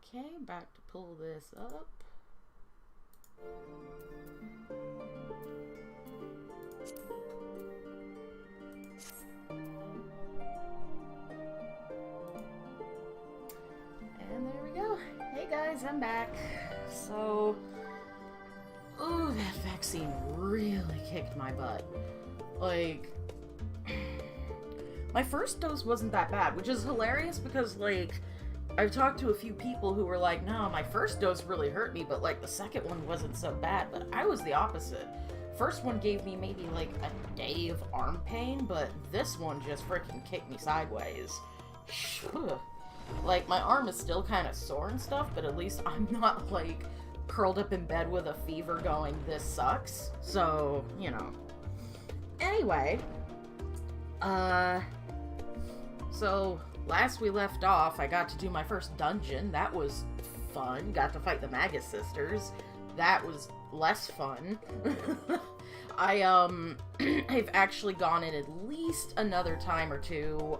Okay, back to pull this up. And there we go. Hey guys, I'm back. So, ooh, that vaccine really kicked my butt. Like, my first dose wasn't that bad, which is hilarious because, like, I've talked to a few people who were like, no, my first dose really hurt me, but, like, the second one wasn't so bad. But I was the opposite. First one gave me maybe, like, a day of arm pain, but this one just freaking kicked me sideways. Like, my arm is still kind of sore and stuff, but at least I'm not, like, curled up in bed with a fever going, this sucks. So, you know. Anyway, so last we left off, I got to do my first dungeon. That was fun. Got to fight the Magus sisters. That was less fun. I've actually gone in at least another time or two,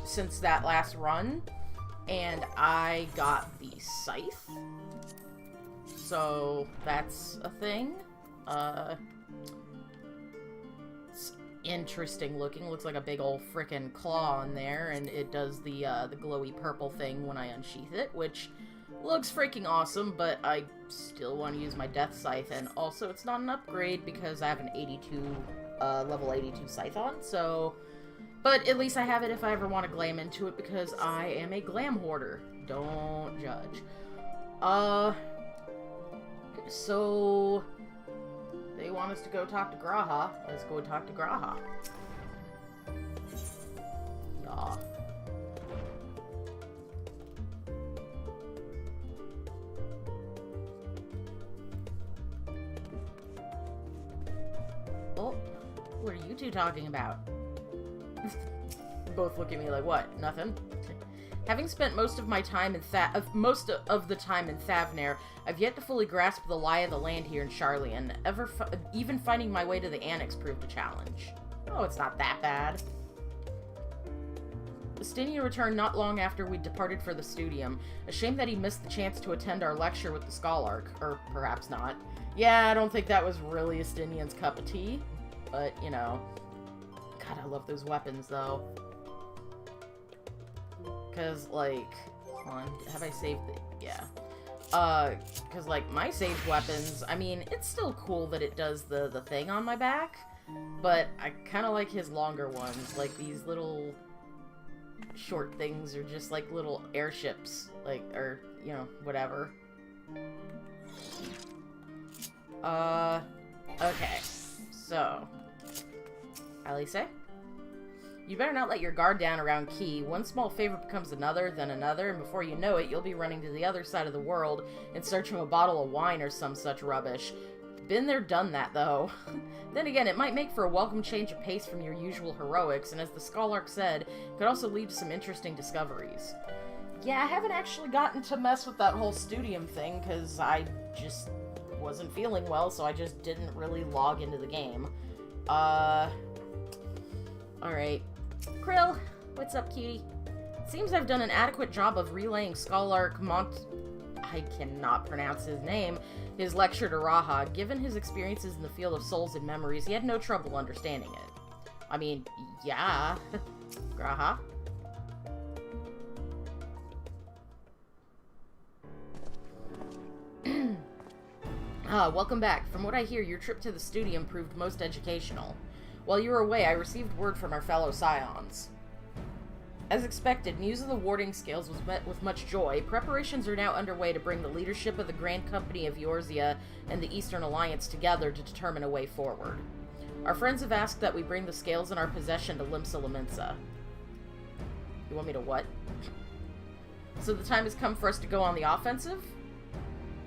since that last run, and I got the scythe. So that's a thing. It's interesting looking. Looks like a big old frickin' claw in there, and it does the glowy purple thing when I unsheath it, which looks freaking awesome, but I still want to use my death scythe, and also it's not an upgrade because I have an 82, level 82 scythe on, so... But at least I have it if I ever want to glam into it, because I am a glam hoarder. Don't judge. So... They want us to go talk to Graha. Let's go talk to Graha. Yeah. Oh, what are you two talking about? Both look at me like, what? Nothing? Having spent most of my time in most of the time in Thavnair, I've yet to fully grasp the lie of the land here in Sharlayan. Even finding my way to the Annex proved a challenge. Oh, it's not that bad. Estinian returned not long after we departed for the Studium. A shame that he missed the chance to attend our lecture with the Scholarch. Or perhaps not. Yeah, I don't think that was really Estinian's cup of tea. But, you know. God, I love those weapons, though. Because, like, hold on, have I saved the, yeah. Because, like, my saved weapons, I mean, it's still cool that it does the thing on my back, but I kind of like his longer ones, like, these little short things are just, like, little airships, like, or, you know, whatever. Okay, so, Alice? You better not let your guard down around Key. One small favor becomes another, then another, and before you know it, you'll be running to the other side of the world in search of a bottle of wine or some such rubbish. Been there, done that, though. Then again, it might make for a welcome change of pace from your usual heroics, and as the Scholarch said, it could also lead to some interesting discoveries. Yeah, I haven't actually gotten to mess with that whole Studium thing, because I just wasn't feeling well, so I just didn't really log into the game. Alright. Krill, what's up, cutie? Seems I've done an adequate job of relaying Scholarch I cannot pronounce his name, his lecture to Raha. Given his experiences in the field of souls and memories, he had no trouble understanding it. I mean, yeah. Graha? Welcome back. From what I hear, your trip to the Studium proved most educational. While you were away, I received word from our fellow Scions. As expected, news of the warding scales was met with much joy. Preparations are now underway to bring the leadership of the Grand Company of Eorzea and the Eastern Alliance together to determine a way forward. Our friends have asked that we bring the scales in our possession to Limsa Lominsa. You want me to what? So the time has come for us to go on the offensive?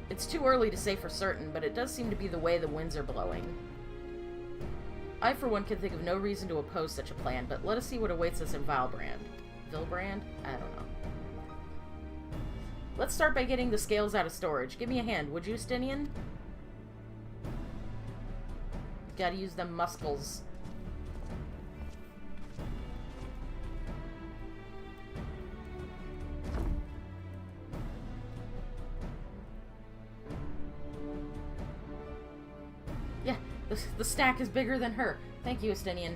It's too early to say for certain, but it does seem to be the way the winds are blowing. I, for one, can think of no reason to oppose such a plan, but let us see what awaits us in Vilbrand. Vilbrand? I don't know. Let's start by getting the scales out of storage. Give me a hand, would you, Stinian? Gotta use them muscles. The stack is bigger than her. Thank you, Estinian.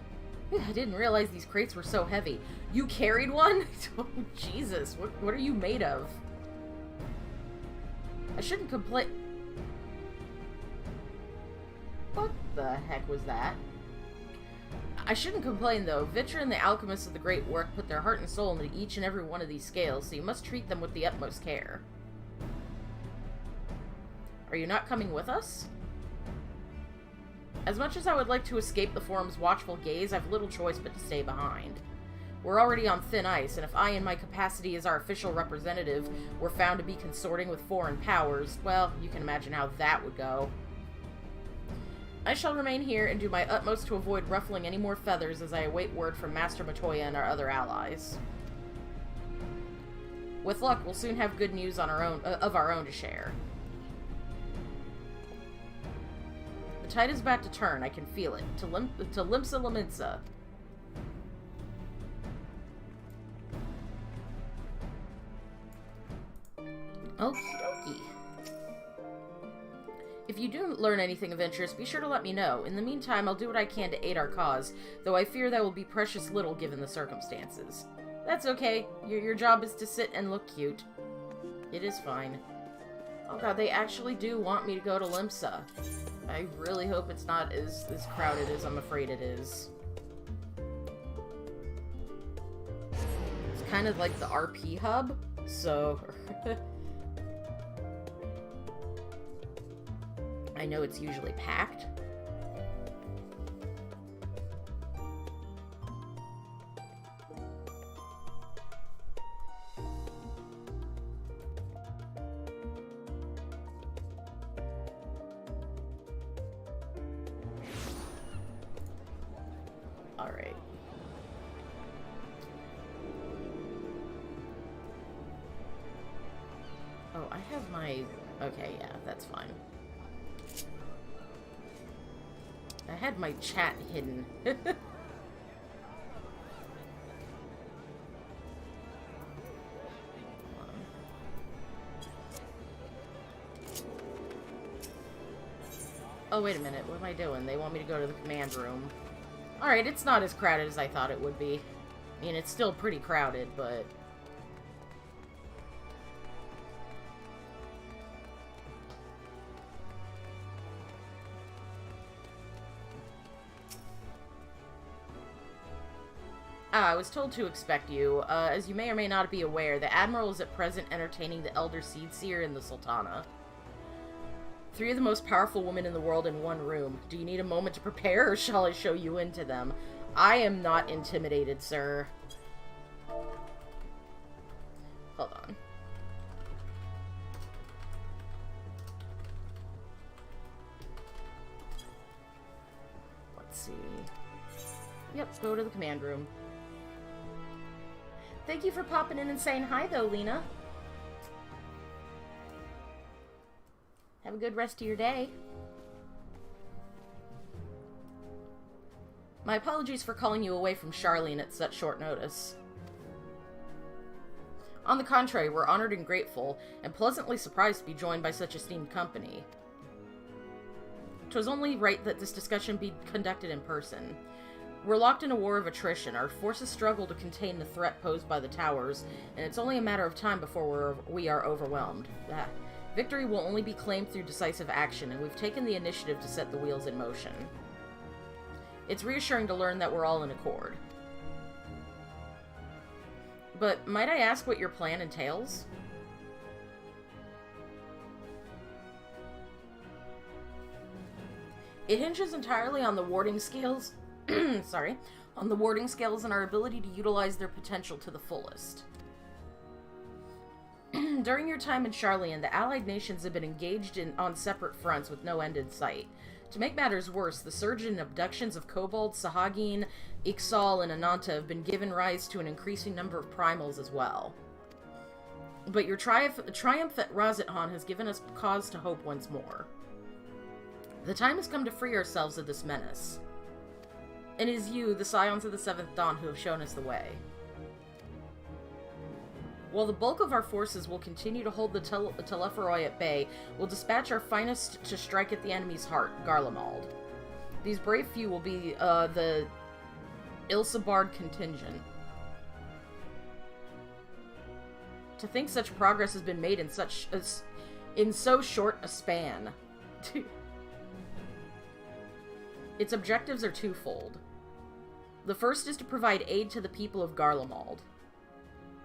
I didn't realize these crates were so heavy. You carried one? Oh, Jesus. What are you made of? I shouldn't complain. What the heck was that? I shouldn't complain, though. Vitra and the alchemists of the Great Work put their heart and soul into each and every one of these scales, so you must treat them with the utmost care. Are you not coming with us? As much as I would like to escape the Forum's watchful gaze, I've little choice but to stay behind. We're already on thin ice, and if I, in my capacity as our official representative, were found to be consorting with foreign powers, well, you can imagine how that would go. I shall remain here and do my utmost to avoid ruffling any more feathers as I await word from Master Matoya and our other allies. With luck, we'll soon have good news on of our own to share. The tide is about to turn. I can feel it. To Limsa Laminsa. Okie dokie. If you do learn anything of interest, be sure to let me know. In the meantime, I'll do what I can to aid our cause, though I fear that will be precious little given the circumstances. That's okay. Your job is to sit and look cute. It is fine. Oh god, they actually do want me to go to Limsa. I really hope it's not as crowded as I'm afraid it is. It's kind of like the RP hub, so... I know it's usually packed. All right. Oh, I have my... Okay, yeah, that's fine. I had my chat hidden. Oh, wait a minute. What am I doing? They want me to go to the command room. Alright, it's not as crowded as I thought it would be. I mean, it's still pretty crowded, but... I was told to expect you. As you may or may not be aware, the Admiral is at present entertaining the Elder Seedseer and the Sultana. 3 of the most powerful women in the world in one room. Do you need a moment to prepare, or shall I show you into them? I am not intimidated, sir. Hold on. Let's see. Yep, go to the command room. Thank you for popping in and saying hi, though, Lena. Have a good rest of your day. My apologies for calling you away from Charlene at such short notice. On the contrary, we're honored and grateful, and pleasantly surprised to be joined by such esteemed company. 'Twas only right that this discussion be conducted in person. We're locked in a war of attrition. Our forces struggle to contain the threat posed by the towers, and it's only a matter of time before we are overwhelmed. Victory will only be claimed through decisive action, and we've taken the initiative to set the wheels in motion. It's reassuring to learn that we're all in accord. But might I ask what your plan entails? It hinges entirely on the warding scales... sorry, on the warding scales and our ability to utilize their potential to the fullest. During your time in Charlene, the Allied nations have been engaged on separate fronts with no end in sight. To make matters worse, the surge in abductions of Kobold, Sahagin, Ixal, and Ananta have been given rise to an increasing number of primals as well. But your triumph at Razathan has given us cause to hope once more. The time has come to free ourselves of this menace. And it is you, the Scions of the Seventh Dawn, who have shown us the way. While the bulk of our forces will continue to hold the Telephoroi at bay, we'll dispatch our finest to strike at the enemy's heart, Garlemald. These brave few will be, the Ilsabard contingent. To think such progress has been made in so short a span. Its objectives are twofold. The first is to provide aid to the people of Garlemald.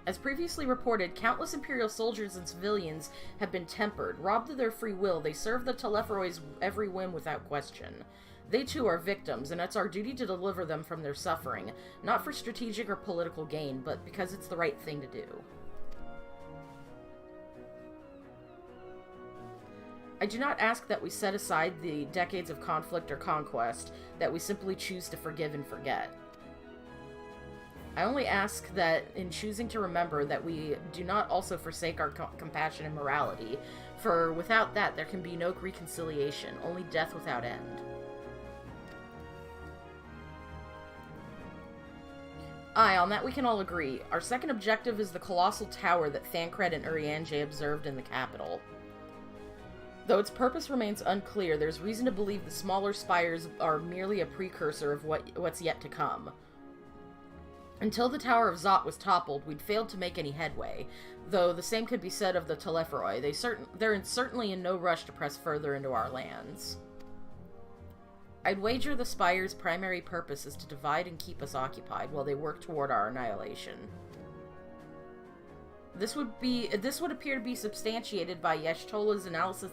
As previously reported, countless Imperial soldiers and civilians have been tempered. Robbed of their free will, they serve the Telepharoi's every whim without question. They too are victims, and it's our duty to deliver them from their suffering, not for strategic or political gain, but because it's the right thing to do. I do not ask that we set aside the decades of conflict or conquest, that we simply choose to forgive and forget. I only ask that, in choosing to remember, that we do not also forsake our compassion and morality, for without that there can be no reconciliation, only death without end. Aye, on that we can all agree. Our second objective is the colossal tower that Thancred and Urianger observed in the capital. Though its purpose remains unclear, there's reason to believe the smaller spires are merely a precursor of what's yet to come. Until the Tower of Zot was toppled, we'd failed to make any headway, though the same could be said of the Telepharoi. They're certainly in no rush to press further into our lands. I'd wager the Spire's primary purpose is to divide and keep us occupied while they work toward our annihilation. This would appear to be substantiated by Y'shtola's analysis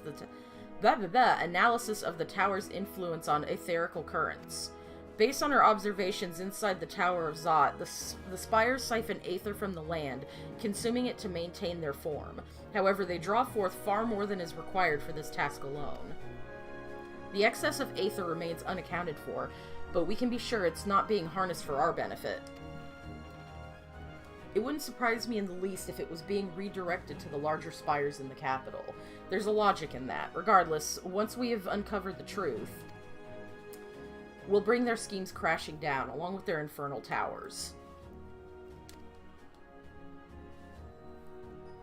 of the tower's influence on etherical currents. Based on her observations inside the Tower of Zot, the spires siphon aether from the land, consuming it to maintain their form. However, they draw forth far more than is required for this task alone. The excess of aether remains unaccounted for, but we can be sure it's not being harnessed for our benefit. It wouldn't surprise me in the least if it was being redirected to the larger spires in the capital. There's a logic in that. Regardless, once we have uncovered the truth, we'll bring their schemes crashing down, along with their infernal towers.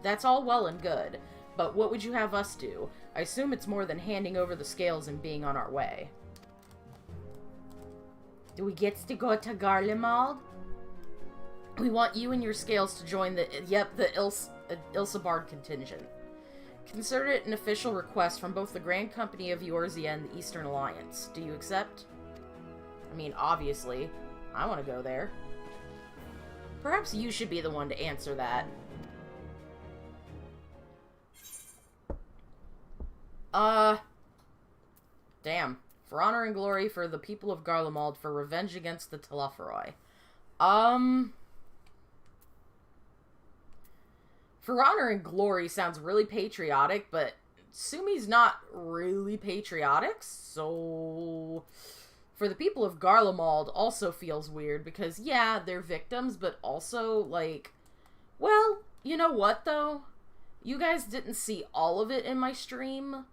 That's all well and good, but what would you have us do? I assume it's more than handing over the scales and being on our way. Do we get to go to Garlemald? We want you and your scales to join the Ilsabard contingent. Consider it an official request from both the Grand Company of Eorzea and the Eastern Alliance. Do you accept? I mean, obviously. I want to go there. Perhaps you should be the one to answer that. Damn. For honor and glory for the people of Garlemald, for revenge against the Telepharoi. For honor and glory sounds really patriotic, but Sumi's not really patriotic, so... For the people of Garlemald also feels weird, because, yeah, they're victims, but also, like... Well, you know what, though? You guys didn't see all of it in my stream.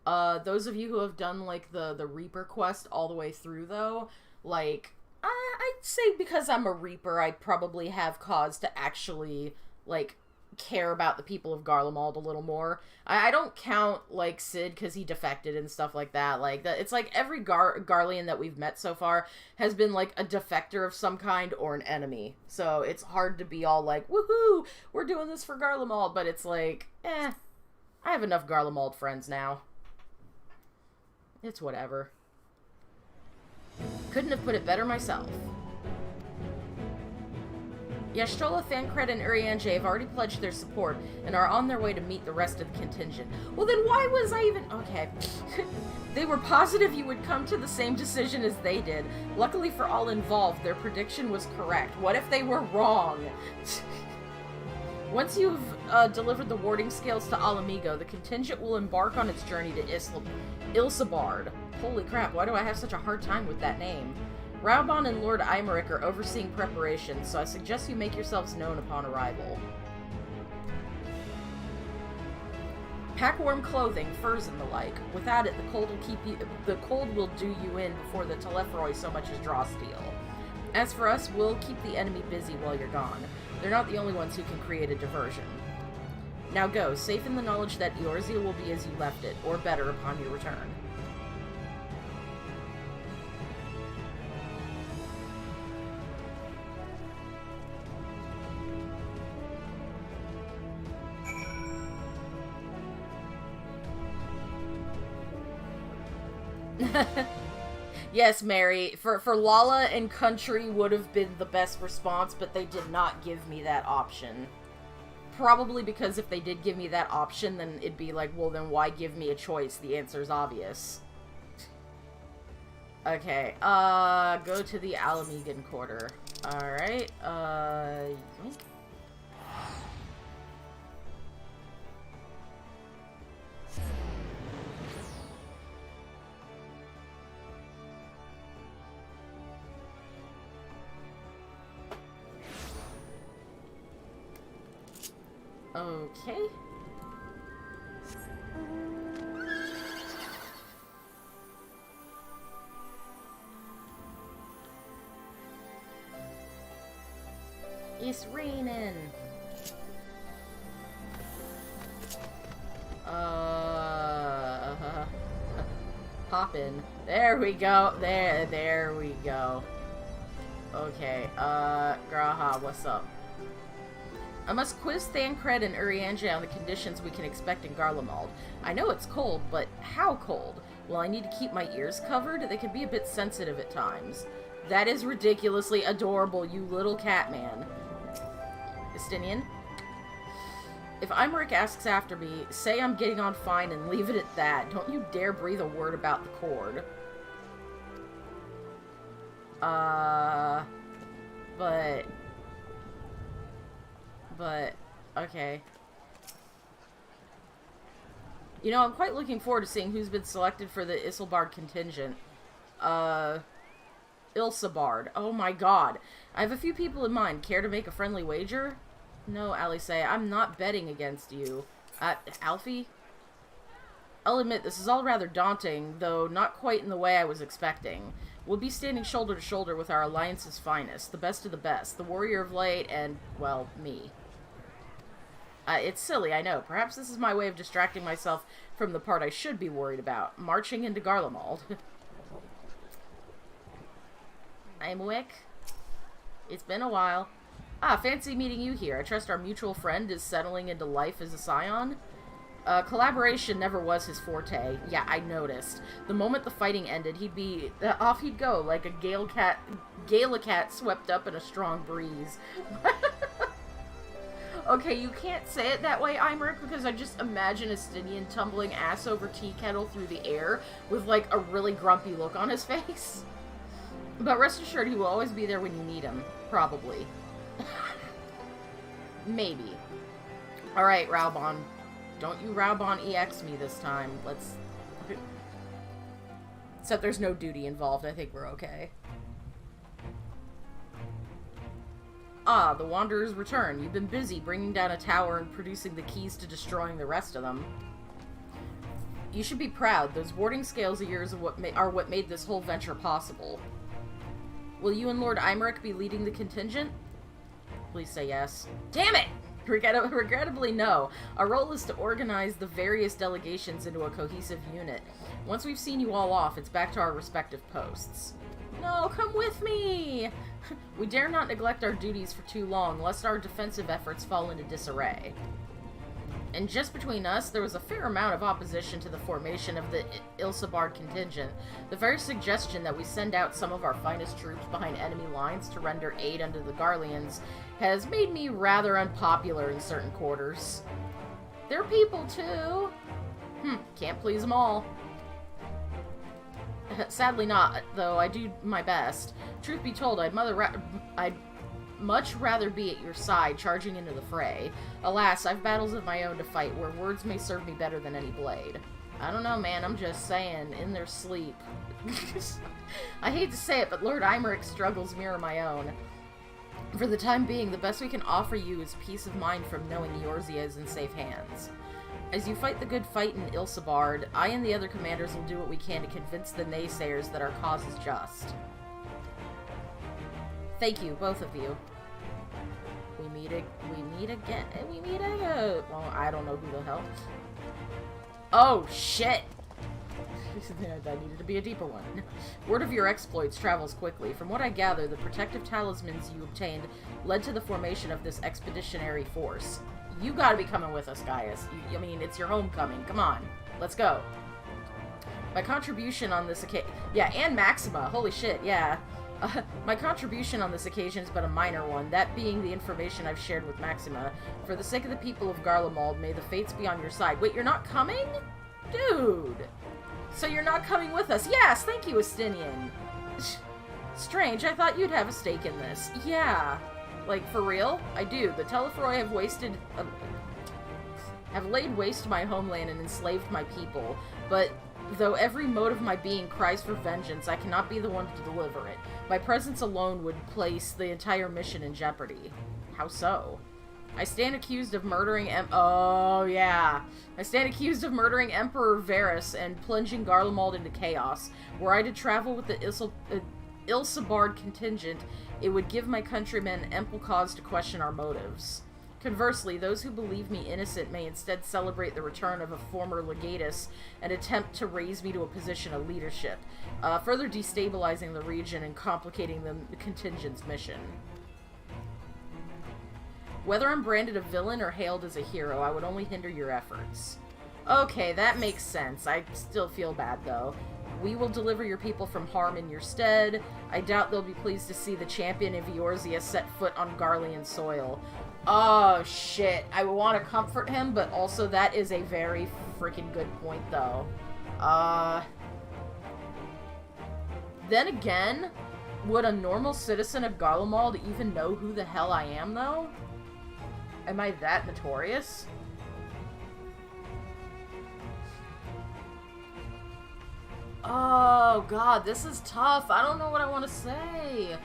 Those of you who have done, like, the Reaper quest all the way through, though, like, I'd say because I'm a Reaper, I probably have cause to actually, like, care about the people of Garlemald a little more. I don't count, like, Cid because he defected and stuff like that. Like, it's like every Garlean that we've met so far has been, like, a defector of some kind or an enemy. So it's hard to be all like, woohoo, we're doing this for Garlemald, but it's like, I have enough Garlemald friends now. It's whatever. Couldn't have put it better myself. Y'shtola, Thancred, and Urianger have already pledged their support and are on their way to meet the rest of the contingent. Well, then why was I even... Okay. They were positive you would come to the same decision as they did. Luckily for all involved, their prediction was correct. What if they were wrong? Once you've delivered the warding scales to Alamigo, the contingent will embark on its journey to Ilsabard. Holy crap, why do I have such a hard time with that name? Raubon and Lord Imeric are overseeing preparations, so I suggest you make yourselves known upon arrival. Pack warm clothing, furs and the like. Without it, the cold will do you in before the Telepharoi so much as draw steel. As for us, we'll keep the enemy busy while you're gone. They're not the only ones who can create a diversion. Now go, safe in the knowledge that Eorzea will be as you left it, or better upon your return. Yes, Mary. For Lala and Country would have been the best response, but they did not give me that option. Probably because if they did give me that option, then it'd be like, well, then why give me a choice? The answer's obvious. Okay, go to the Alamegan Quarter. Alright, yoink. Okay. It's raining. Hop in. There we go. There we go. Okay, Graha, what's up? I must quiz Thancred and Urianger on the conditions we can expect in Garlemald. I know it's cold, but how cold? Will I need to keep my ears covered? They can be a bit sensitive at times. That is ridiculously adorable, you little cat man. Estinian? If Imeric asks after me, say I'm getting on fine and leave it at that. Don't you dare breathe a word about the cord. But, okay. You know, I'm quite looking forward to seeing who's been selected for the Isilbard contingent. Ilsabard. Oh my god. I have a few people in mind. Care to make a friendly wager? No, Alice, I'm not betting against you. Alfie? I'll admit, this is all rather daunting, though not quite in the way I was expecting. We'll be standing shoulder to shoulder with our alliance's finest, the best of the best, the warrior of light, and, well, me. It's silly, I know. Perhaps this is my way of distracting myself from the part I should be worried about, marching into Garlemald. I'm Wick. It's been a while. Fancy meeting you here. I trust our mutual friend is settling into life as a scion. Collaboration never was his forte. Yeah, I noticed. The moment the fighting ended, he'd be... off he'd go, like a Galacat swept up in a strong breeze. Okay, you can't say it that way, Imeric, because I just imagine Estinian tumbling ass over tea kettle through the air with, like, a really grumpy look on his face. But rest assured, he will always be there when you need him. Probably. Maybe. Alright, Raubon. Don't you Raubon EX me this time. Let's... Except there's no duty involved. I think we're okay. Ah, the Wanderers return. You've been busy bringing down a tower and producing the keys to destroying the rest of them. You should be proud. Those warding scales of yours are what made this whole venture possible. Will you and Lord Imeric be leading the contingent? Please say yes. Damn it! Regrettably, no. Our role is to organize the various delegations into a cohesive unit. Once we've seen you all off, it's back to our respective posts. No, come with me! We dare not neglect our duties for too long, lest our defensive efforts fall into disarray. And just between us, there was a fair amount of opposition to the formation of the Ilsabard contingent. The very suggestion that we send out some of our finest troops behind enemy lines to render aid unto the Garleans has made me rather unpopular in certain quarters. They're people, too. Can't please them all. Sadly not, though I do my best. Truth be told, I'd much rather be at your side, charging into the fray. Alas, I've battles of my own to fight, where words may serve me better than any blade. I don't know, man, I'm just saying, in their sleep. I hate to say it, but Lord Imeric's struggles mirror my own. For the time being, the best we can offer you is peace of mind from knowing Eorzea is in safe hands. As you fight the good fight in Ilsabard, I and the other commanders will do what we can to convince the naysayers that our cause is just. Thank you, both of you. We meet again. Well, I don't know who the hell. Oh, shit! That needed to be a deeper one. Word of your exploits travels quickly. From what I gather, the protective talismans you obtained led to the formation of this expeditionary force. You gotta be coming with us, Gaius. I mean, it's your homecoming. Come on. Let's go. My contribution on this occasion... Yeah, and Maxima. Holy shit, yeah. My contribution on this occasion is but a minor one, that being the information I've shared with Maxima. For the sake of the people of Garlemald, may the fates be on your side. Wait, you're not coming? Dude! So you're not coming with us? Yes, thank you, Estinian. Strange, I thought you'd have a stake in this. Yeah. Like, for real? I do. The Telefroi have laid waste to my homeland and enslaved my people, but though every mode of my being cries for vengeance, I cannot be the one to deliver it. My presence alone would place the entire mission in jeopardy. How so? I stand accused of murdering Oh, yeah. I stand accused of murdering Emperor Varus and plunging Garlemald into chaos. Were I to travel with the Ilsabard contingent, it would give my countrymen ample cause to question our motives. Conversely, those who believe me innocent may instead celebrate the return of a former legatus and attempt to raise me to a position of leadership, further destabilizing the region and complicating the contingent's mission. Whether I'm branded a villain or hailed as a hero, I would only hinder your efforts. Okay, that makes sense. I still feel bad, though. We will deliver your people from harm in your stead. I doubt they'll be pleased to see the champion of Eorzea set foot on Garlean soil. Oh, shit. I want to comfort him, but also that is a very freaking good point, though. Then again, would a normal citizen of Garlemald even know who the hell I am, though? Am I that notorious? Oh, God, this is tough. I don't know what I want to say.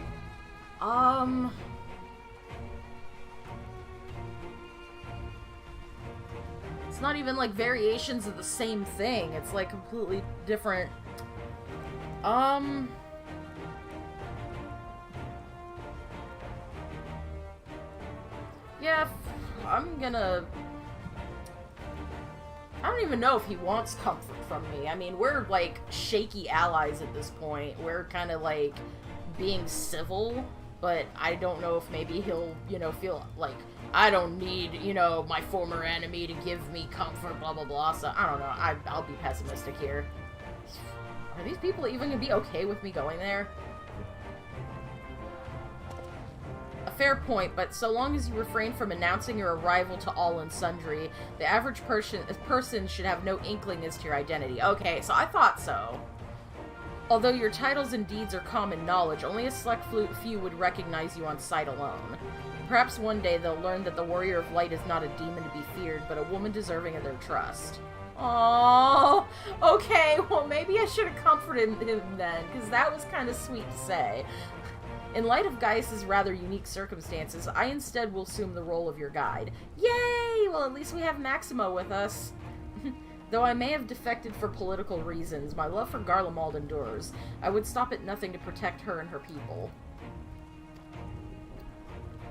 It's not even, like, variations of the same thing. It's, like, completely different. Yeah, I'm gonna... I don't even know if he wants comfort from me. I mean, we're, like, shaky allies at this point. We're kind of, like, being civil, but I don't know if maybe he'll, you know, feel like, I don't need, you know, my former enemy to give me comfort, blah, blah, blah. So, I don't know. I'll be pessimistic here. Are these people even gonna be okay with me going there? A fair point, but so long as you refrain from announcing your arrival to all and sundry, the average person should have no inkling as to your identity. Okay, so I thought so. Although your titles and deeds are common knowledge, only a select few would recognize you on sight alone. Perhaps one day they'll learn that the Warrior of Light is not a demon to be feared, but a woman deserving of their trust. Aww. Okay, well maybe I should have comforted him then, because that was kind of sweet to say. In light of Gaius's rather unique circumstances, I instead will assume the role of your guide. Yay! Well, at least we have Maxima with us. Though I may have defected for political reasons, my love for Garlemald endures. I would stop at nothing to protect her and her people.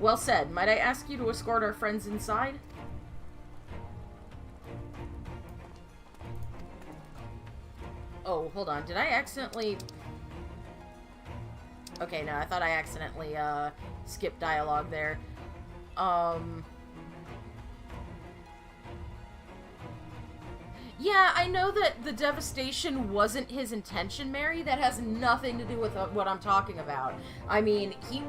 Well said. Might I ask you to escort our friends inside? Oh, hold on. Did I accidentally... Okay, no, I thought I accidentally, skipped dialogue there. Yeah, I know that the devastation wasn't his intention, Mary. That has nothing to do with what I'm talking about. I mean, he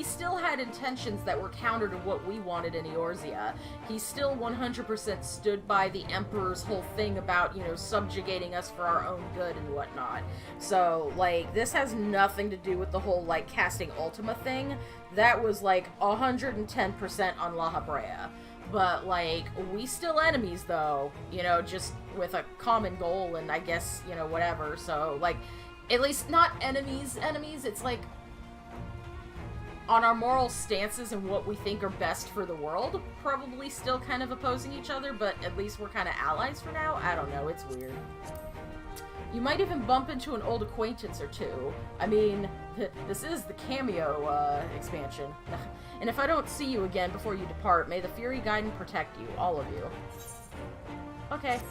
still had intentions that were counter to what we wanted in Eorzea. He still 100% stood by the Emperor's whole thing about, you know, subjugating us for our own good and whatnot. So, like, this has nothing to do with the whole, like, casting Ultima thing. That was, like, 110% on La Habrea. But, like, we still enemies, though, you know, just with a common goal and I guess, you know, whatever. So, like, at least not enemies, it's like on our moral stances and what we think are best for the world, probably still kind of opposing each other, but at least we're kind of allies for now. I don't know, it's weird. You might even bump into an old acquaintance or two. I mean, this is the cameo expansion. And if I don't see you again before you depart, may the Fury guide and protect you, all of you. Okay.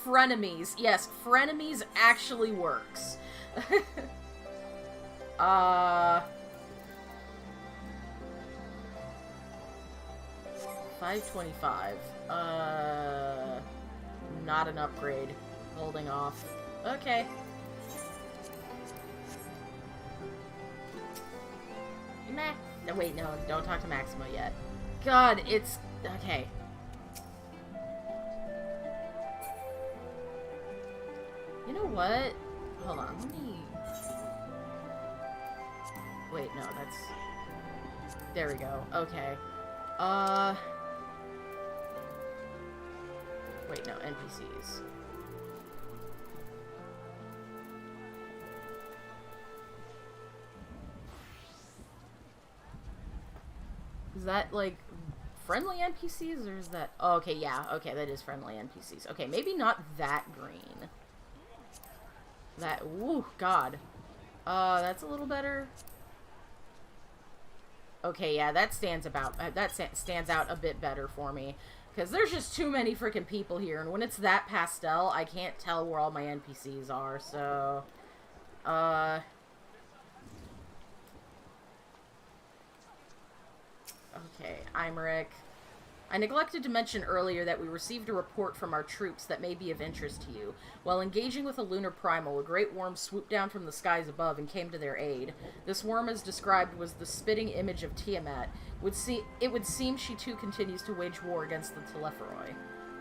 frenemies. Yes, frenemies actually works. 525. Not an upgrade. Holding off. Okay. No, wait, no, don't talk to Maxima yet. God, it's... Okay. You know what? Hold on, let me... Wait, no, that's... There we go. Okay. Wait, no, NPCs. Is that, like, friendly NPCs, or is that... Oh, okay, yeah. Okay, that is friendly NPCs. Okay, maybe not that green. That... Woo, God. That's a little better. Okay, yeah, that stands out a bit better for me. Because there's just too many freaking people here, and when it's that pastel, I can't tell where all my NPCs are, so... Okay, Imeric. I neglected to mention earlier that we received a report from our troops that may be of interest to you. While engaging with a lunar primal, a great worm swooped down from the skies above and came to their aid. This worm, as described, was the spitting image of Tiamat. It would seem she too continues to wage war against the Telepheroi.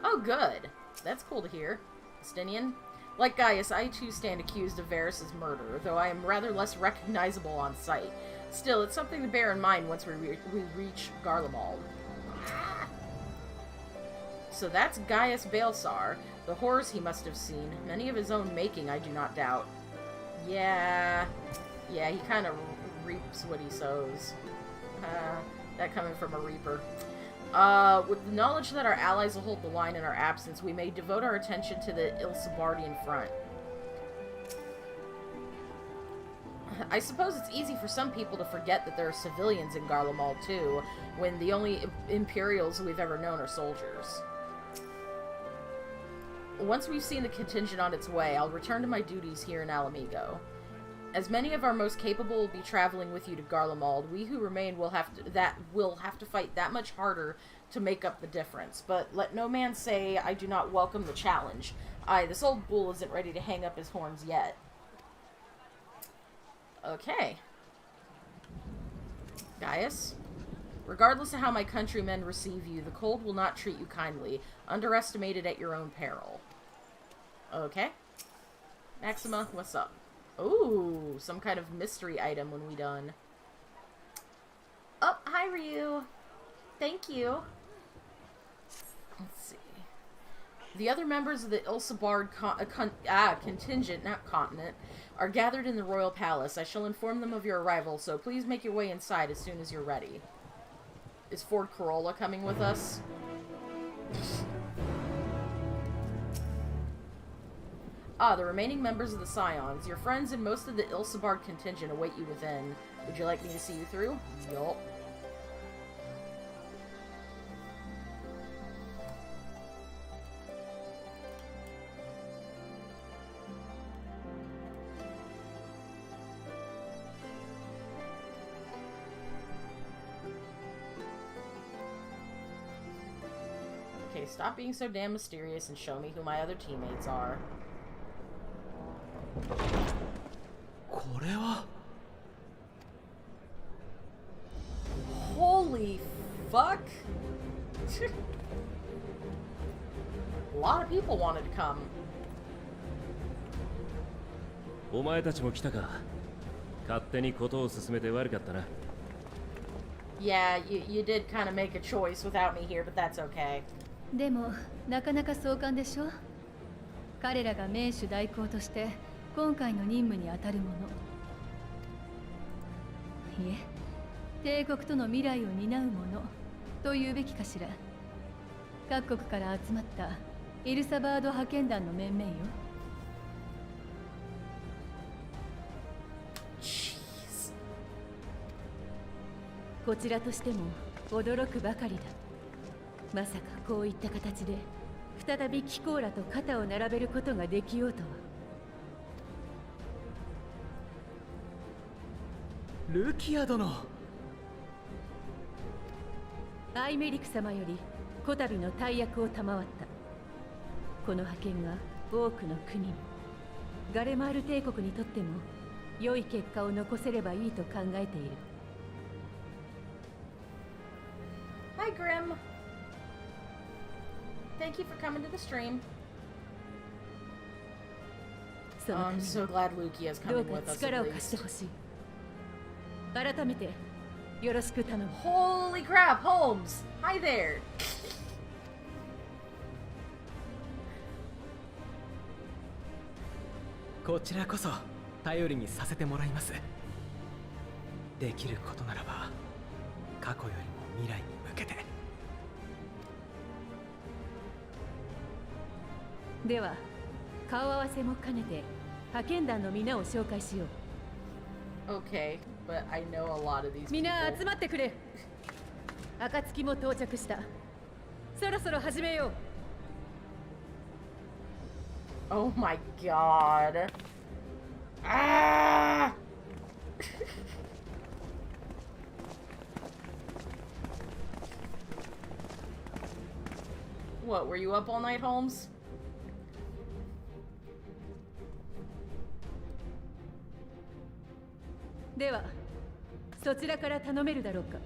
Oh, good. That's cool to hear. Estinian? Like Gaius, I too stand accused of Varys' murder, though I am rather less recognizable on sight. Still, it's something to bear in mind once we reach Garlemald. So that's Gaius Baelsar. The horrors he must have seen. Many of his own making, I do not doubt. Yeah, he kind of reaps what he sows. That coming from a reaper. With the knowledge that our allies will hold the line in our absence, we may devote our attention to the Ilsebardian front. I suppose it's easy for some people to forget that there are civilians in Garlemald too, when the only Imperials we've ever known are soldiers. Once we've seen the contingent on its way, I'll return to my duties here in Alamigo. As many of our most capable will be traveling with you to Garlemald, we who remain will have to fight that much harder to make up the difference. But let no man say I do not welcome the challenge. Aye, this old bull isn't ready to hang up his horns yet. Okay. Gaius? Regardless of how my countrymen receive you, the cold will not treat you kindly. Underestimate it at your own peril. Okay. Maxima, what's up? Ooh, some kind of mystery item when we done. Oh, hi Ryu. Thank you. Let's see. The other members of the Ilsebard contingent, not continent, are gathered in the royal palace. I shall inform them of your arrival, so please make your way inside as soon as you're ready. Is Ford Corolla coming with us? The remaining members of the Scions. Your friends and most of the Ilsebard contingent await you within. Would you like me to see you through? Yup. Okay, stop being so damn mysterious and show me who my other teammates are. Holy fuck! A lot of people wanted to come. Yeah, you did kind of make a choice without me here, but that's okay. でも、なかなか壮観でしょ。彼らが名手代行として今回の任務に当たる者。いえ、帝国との未来を担う者と言うべきかしら。各国から集まったイルサバード派遣団の面々よ。こちらとしても驚くばかりだ。まさかこういった形で再びキコーラと肩を並べることができようとは。ルキア殿。アイメリク様よりこたびの大役を賜った。この派遣が多くの国に、ガレマール帝国にとっても良い結果を残せればいいと考えている。Hi, Grim. Thank you for coming to the stream. そのた I'm めに so glad Lukia's どう coming か with us 力 at を貸して least. ほしい。改めてよろしく頼む。 Holy crap, Holmes! Hi there! こちらこそ頼りにさせてもらいます。できることならば過去よりも未来に向けて。では顔合わせも兼ねて派遣団の皆を紹介しよう。 Okay, but I know a lot of these みんな people. 集まってくれ。暁も到着した。そろそろ始めよう。 Oh my god. Ah! What, were you up all night, Holmes? ではそちらから頼めるだろうか。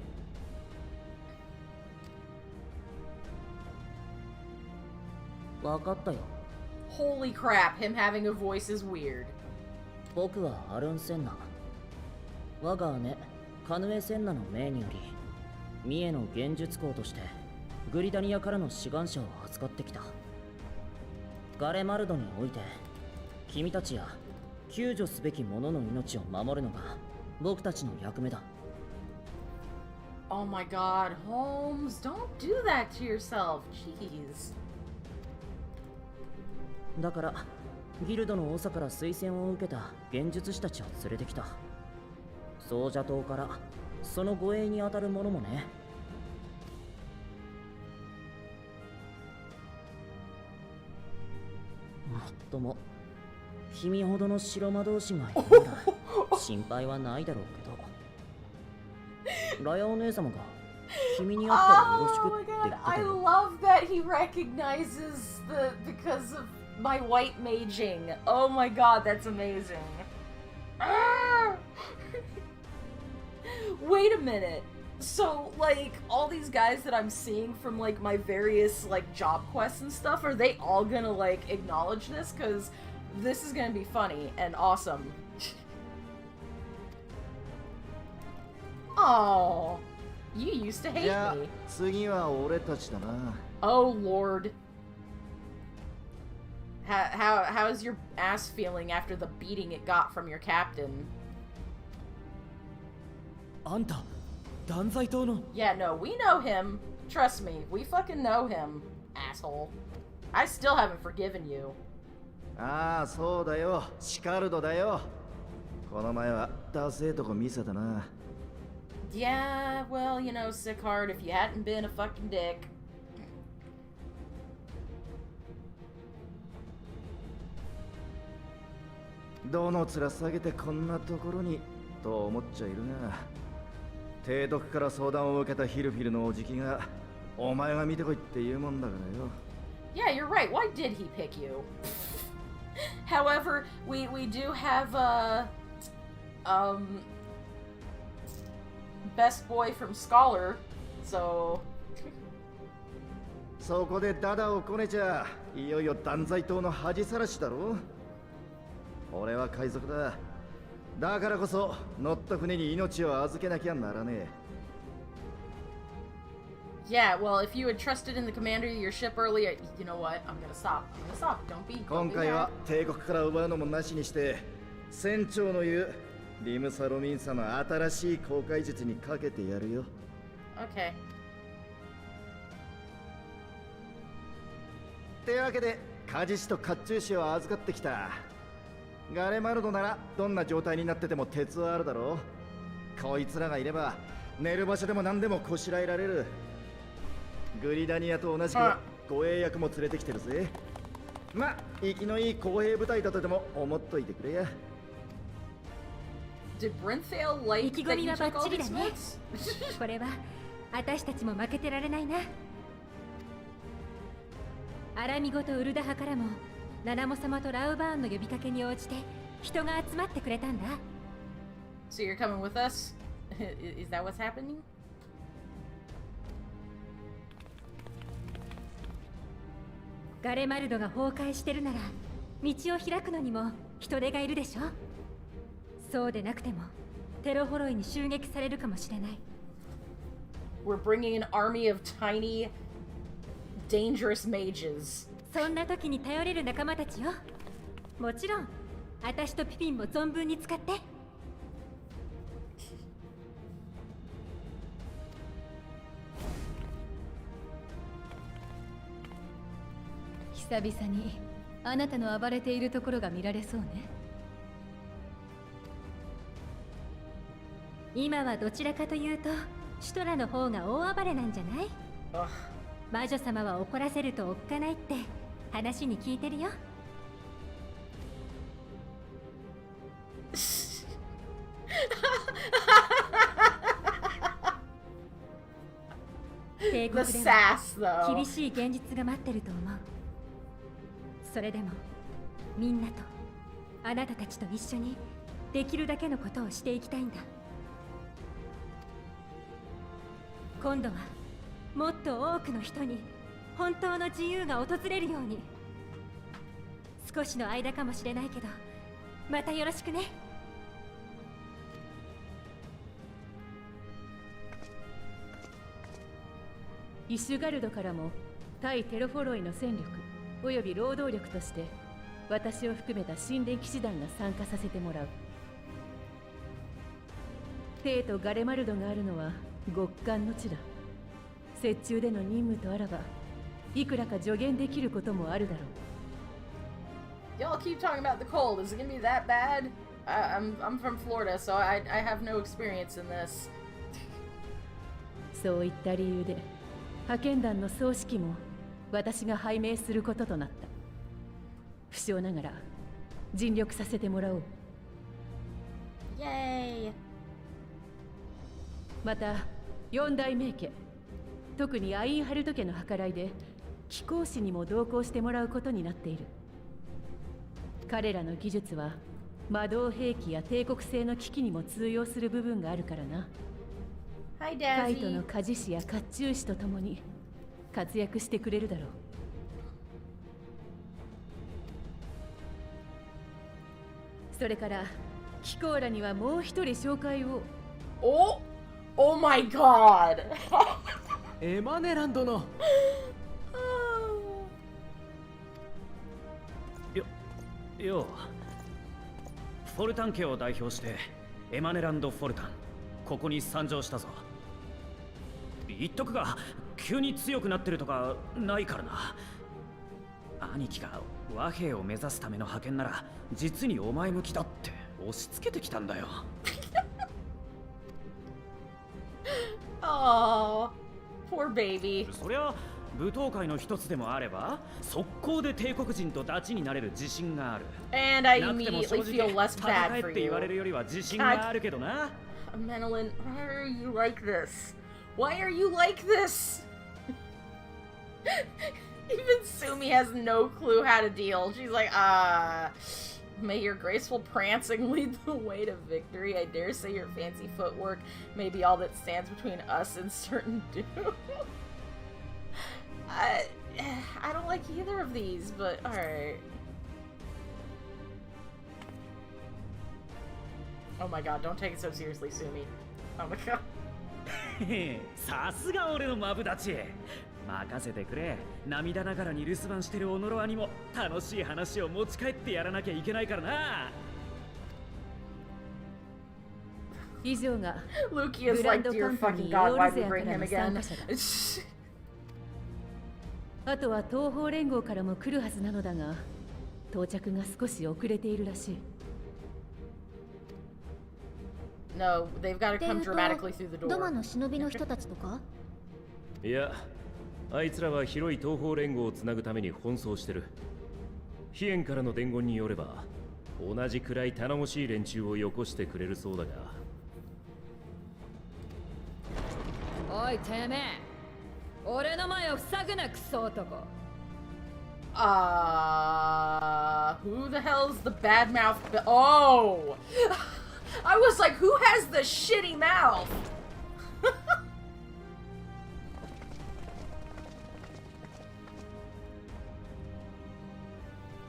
分かったよ。 Holy crap, him having a voice is weird. 僕はアルン・センナ。我が姉カヌエ・センナの命により三重の幻術工としてグリダニアからの志願者を扱ってきた。ガレマルドにおいて君たちや救助すべき者の命を守るのが僕たちの役目だ。 Oh my god, Holmes, don't do that to yourself. Jeez. だからギルドの長から推薦を受けた幻術師たちを連れてきた。奏者島からその護衛に当たる者もね。もっとも君ほどの白魔導士がいるなら心配はないだろうけど、ラヤお姉様が君に会ったらよろしく Oh って my 言っ god, てた I よ。 love that he recognizes the because of my white maging. Oh my god, that's amazing. Ah! Wait a minute. So, like, all these guys that I'm seeing from, like, my various, like, job quests and stuff, are they all gonna, like, acknowledge this? Because this is gonna be funny and awesome. Oh, you used to hate じゃあ me. 次は俺たちだな。 Oh Lord. How's your ass feeling after the beating it got from your captain? あんた断罪党の。 Yeah, no, we know him. Trust me, we fucking know him, asshole. I still haven't forgiven you. ああ、そうだよ。シカルドだよ。この前はダセえとこ見せたな。Yeah, well, you know, Sickhard, if you hadn't been a fucking dick. どの面下げてこんなところにと思っちゃいるが、提督から相談を受けたヒルフィルのおじきがお前が見てこいって言うもんだからよ。 Yeah, you're right. Why did he pick you? However, we do have best boy from Scholar, so そこでダダをこねちゃいよいよ断罪党の恥さらしだろ。俺は海賊だ。だからこそ乗った船に命を預けなきゃならねえ。 yeah. Well, if you had trusted in the commander of your ship earlier, you know what? I'm gonna stop. Don't be. 今 Don't be 回 mad. は帝国から奪うのもなしにして船長の言うリムサロミンサの新しい航海術にかけてやるよ。 Okay. ってわけでカジシと甲冑師を預かってきた。ガレマルドならどんな状態になってても鉄はあるだろう。こいつらがいれば寝る場所でも何でもこしらえられる。グリダニアと同じく護衛役も連れてきてるぜ。ま、生きのいい公兵部隊だとでも思っといてくれや。Did Brinthale like that you took all these notes? これは私たちも負けてられないな。アラミゴとウルダ派からもナナモ様とラウバーンの呼びかけに応じて人が集まってくれたんだ。So you're coming with us? Is that what's happening? ガレマルドが崩壊してるなら道を開くのにも人手がいるでしょ。そうでなくてもテロホロイに襲撃されるかもしれない。 We're bringing an army of tiny, dangerous mages. そんな時に頼れる仲間たちよ。もちろん私とピピンも存分に使って。久々にあなたの暴れているところが見られそうね。今はどちらかというとシュトラの方が大暴れなんじゃない？ Ugh. 魔女様は怒らせるとおっかないって話に聞いてるよ。帝国 The で sass, は though. 厳しい現実が待ってると思う。それでもみんなとあなたたちと一緒にできるだけのことをしていきたいんだ。今度はもっと多くの人に本当の自由が訪れるように。少しの間かもしれないけどまたよろしくね。イシュガルドからも対テロフォロイの戦力および労働力として私を含めた神殿騎士団が参加させてもらう。兵とガレマルドがあるのは極寒の地だ。雪中での任務とあらばいくらか助言できることもあるだろう。 Y'all keep talking about the cold. Is it gonna be that bad? I'm from Florida, so I have no experience in this. そういった理由で派遣団の総指揮も私が拝命することとなった。不詳ながら尽力させてもらおう。 Yay! また四大名家、特にアインハルト家の計らいで貴公子にも同行してもらうことになっている。彼らの技術は魔導兵器や帝国製の機器にも通用する部分があるからな。 Hi, カイト Dazzy. の鍛冶師や甲冑師と共に活躍してくれるだろう。それからキコーラにはもう一人紹介を。 Oh! Oh my god! エマネラン殿。よう、フォルタン家を代表してエマネランド・フォルタン、ここに参上したぞ。言っとくが、急に強くなってるとかないからな。兄貴が和平を目指すための派遣なら実にお前向きだって押し付けてきたんだよ。Oh, poor baby. そりゃ舞踏会の一つでもあれば速攻で帝国人とダチになれる自信がある。 And I なくても immediately 正 feel 直 less 戦 bad えっ for て言われ you. るよりは自信があるけどな。 Menelin, why are you like this? Why are you like this? Even Sumi has no clue how to deal. She's like, may your graceful prancing lead the way to victory. I dare say your fancy footwork may be all that stands between us and certain doom. I don't like either of these, but alright. Oh my god, don't take it so seriously, Sumi. Oh my god. さすが俺のマブダチ。任せてくれ。涙ながらに留守番してるオノロアにも楽しい話を持ち帰ってやらなきゃいけないからな。以上が Luki is like, dear fucking god, why'd we bring him again? あとは東方連合からも来るはずなのだが、到着が少し遅れているらしい。No, they've got to come dramatically through the ドマ door. の忍びの人たちとか？いや、あいつらは広い東方連合をつなぐために奔走してる。飛燕からの伝言によれば同じくらい頼もしい連中をよこしてくれるそうだが。おいてめえ、俺の前を塞ぐなクソ男。Who the hell's the bad mouth? Oh! I was like, who has the shitty mouth?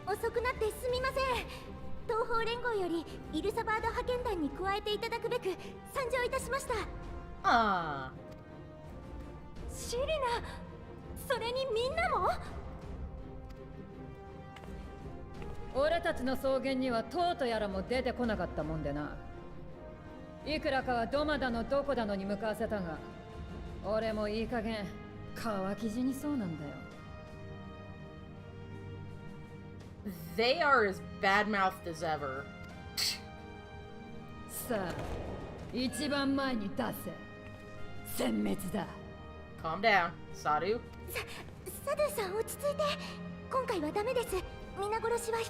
遅くなってすみません。東方連合よりイルサバード派遣団に加えていただくべく参上いたしました。シリナ、それにみんなも？俺たちの草原にはトートやらも出てこなかったもんでな。いくらかはドマだのどこだのに向かわせたが、俺もいい加減乾き死にそうなんだよ。They are as bad-mouthed as ever. さあ、一番前に出せ。殲滅だ。Calm down, Sadu. サドゥさん落ち着いて。今回はダメです。皆殺しは控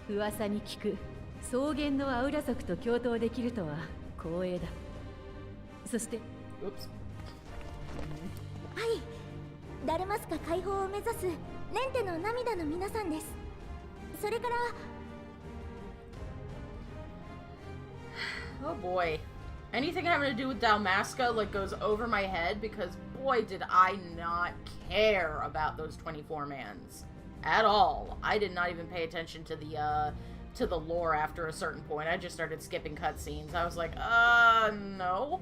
えて。噂に聞く草原のアウラ族と共闘できるとは光栄だ。そして Oops. はい、ダルマスカ解放を目指すレンテの涙の皆さんです。それから Oh boy. Anything having to do with Dalmasca like goes over my head because boy did I not care about those 24 mans at all. I did not even pay attention to the lore after a certain point. I just started skipping cutscenes. I was like, no.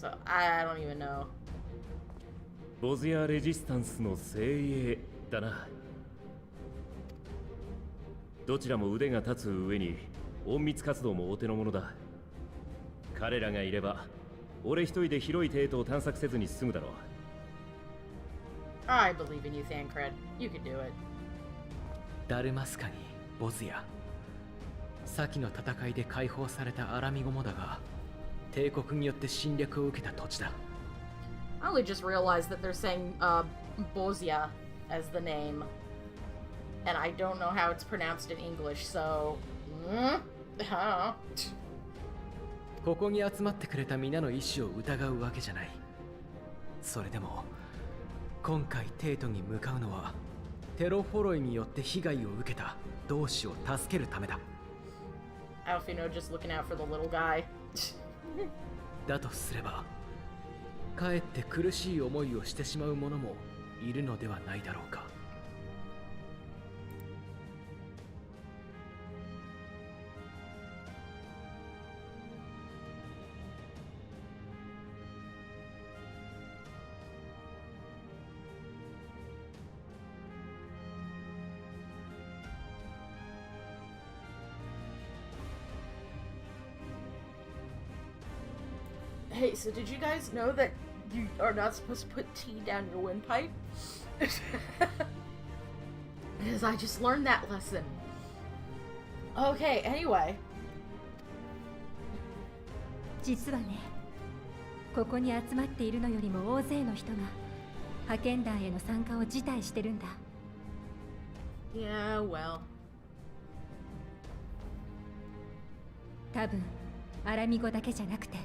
So I don't even know. ボズヤ・レジスタンスの精鋭だな。どちらも腕が立つ上に隠密活動もお手の物だ。彼らがいれば俺一人で広い帝都を探索せずに済むだろう。I believe in you, Thancred. You can do it. ダルマスカにボズヤ、先の戦いで解放されたアラミゴモだが、帝国によって侵略を受けた土地だ。I only just realized that they're saying Bozia as the name. And I don't know how it's pronounced in English, so... I don't know. ここに集まってくれた皆の意志を疑うわけじゃない。それでも今回帝都に向かうのはテロフォロイによって被害を受けた同志を助けるためだ。Alfino just looking out for the little guy. だとすればかえって苦しい思いをしてしまう者もいるのではないだろうか。Hey, so did you guys know that you are not supposed to put tea down your windpipe? Because I just learned that lesson. Okay, anyway. 実はね、ここに集まっているのよりも大勢の人が派遣団への参加を辞退してるんだ。Yeah, well. 多分アラミゴだけじゃなくて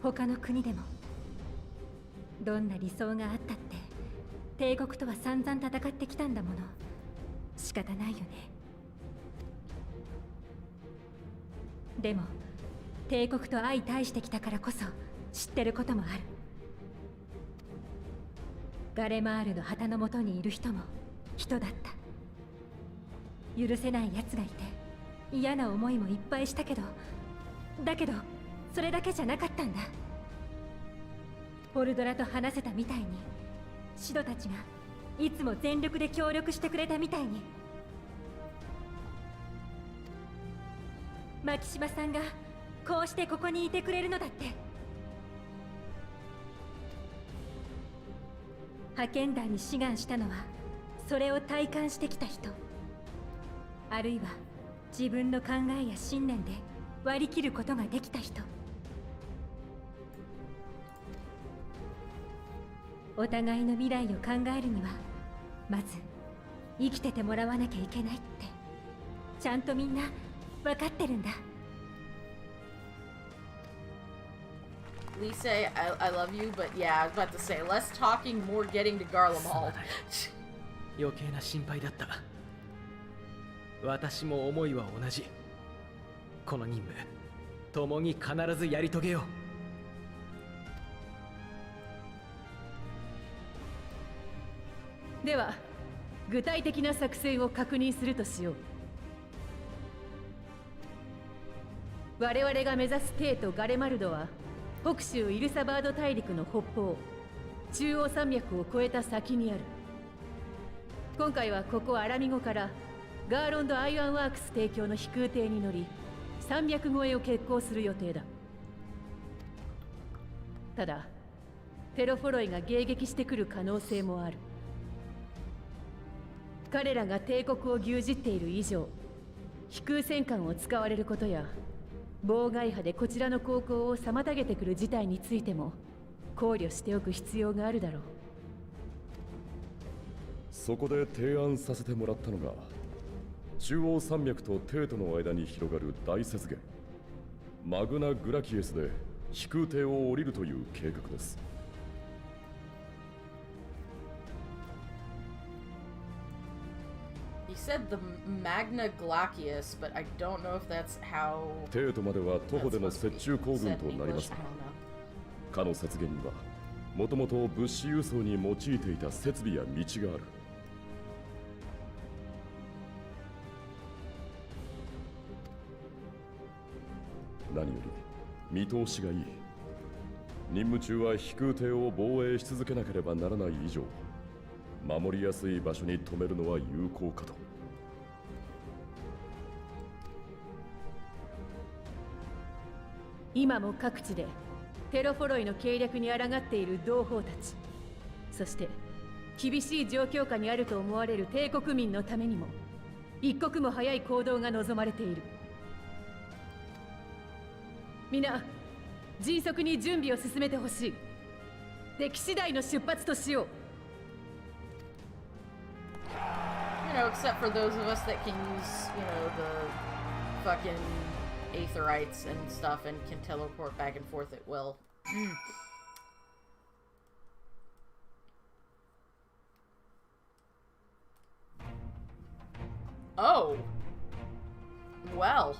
他の国でも。どんな理想があったって帝国とは散々戦ってきたんだもの。仕方ないよね。でも帝国と相対してきたからこそ知ってることもある。ガレマールの旗の下にいる人も人だった。許せない奴がいて嫌な思いもいっぱいしたけど、だけどそれだけじゃなかったんだ。ホルドラと話せたみたいに、シドたちがいつも全力で協力してくれたみたいに。牧島さんがこうしてここにいてくれるのだって。派遣団に志願したのはそれを体感してきた人、あるいは自分の考えや信念で割り切ることができた人。お互いの未来を考えるにはまず生きててもらわなきゃいけないってちゃんとみんな分かってるんだ。 Lisa, I love you, but yeah, I was about to say, less talking, more getting to Garlemald. すまない余計な心配だった。私も思いは同じ。この任務共に必ずやり遂げよう。では具体的な作戦を確認するとしよう。我々が目指すテイとガレマルドは北州イルサバード大陸の北方中央山脈を越えた先にある。今回はここアラミゴからガーロンド・アイアンワークス提供の飛空艇に乗り300超えを決行する予定だ。ただテロフォロイが迎撃してくる可能性もある。彼らが帝国を牛耳っている以上飛空戦艦を使われることや妨害波でこちらの航行を妨げてくる事態についても考慮しておく必要があるだろう。そこで提案させてもらったのが中央山脈とテートの間に広がる大雪原マグナ・グラキエスで飛空艇を降りるという計画です。You said the Magna Glacius, but I don't know if that's how. テートまでは徒歩での折衷行軍 said と in なりま English. す I が don't know. かの雪原にはもともと物資輸送に用いていた設備や道がある。何より見通しがいい。任務中は飛空艇を防衛し続けなければならない以上守りやすい場所に止めるのは有効かと。今も各地でテロフォロイの計略に抗っている同胞たち、そして厳しい状況下にあると思われる帝国民のためにも一刻も早い行動が望まれている。皆迅速に準備を進めてほしい。出来次第の出発としよう。You know, except for those of us that can use, you know, the fucking aetherites and stuff and can teleport back and forth at will. Oh. Well,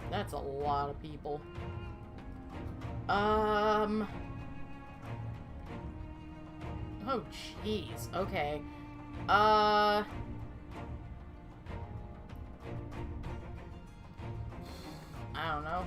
that's a lot of people. Oh, jeez. Okay. I don't know.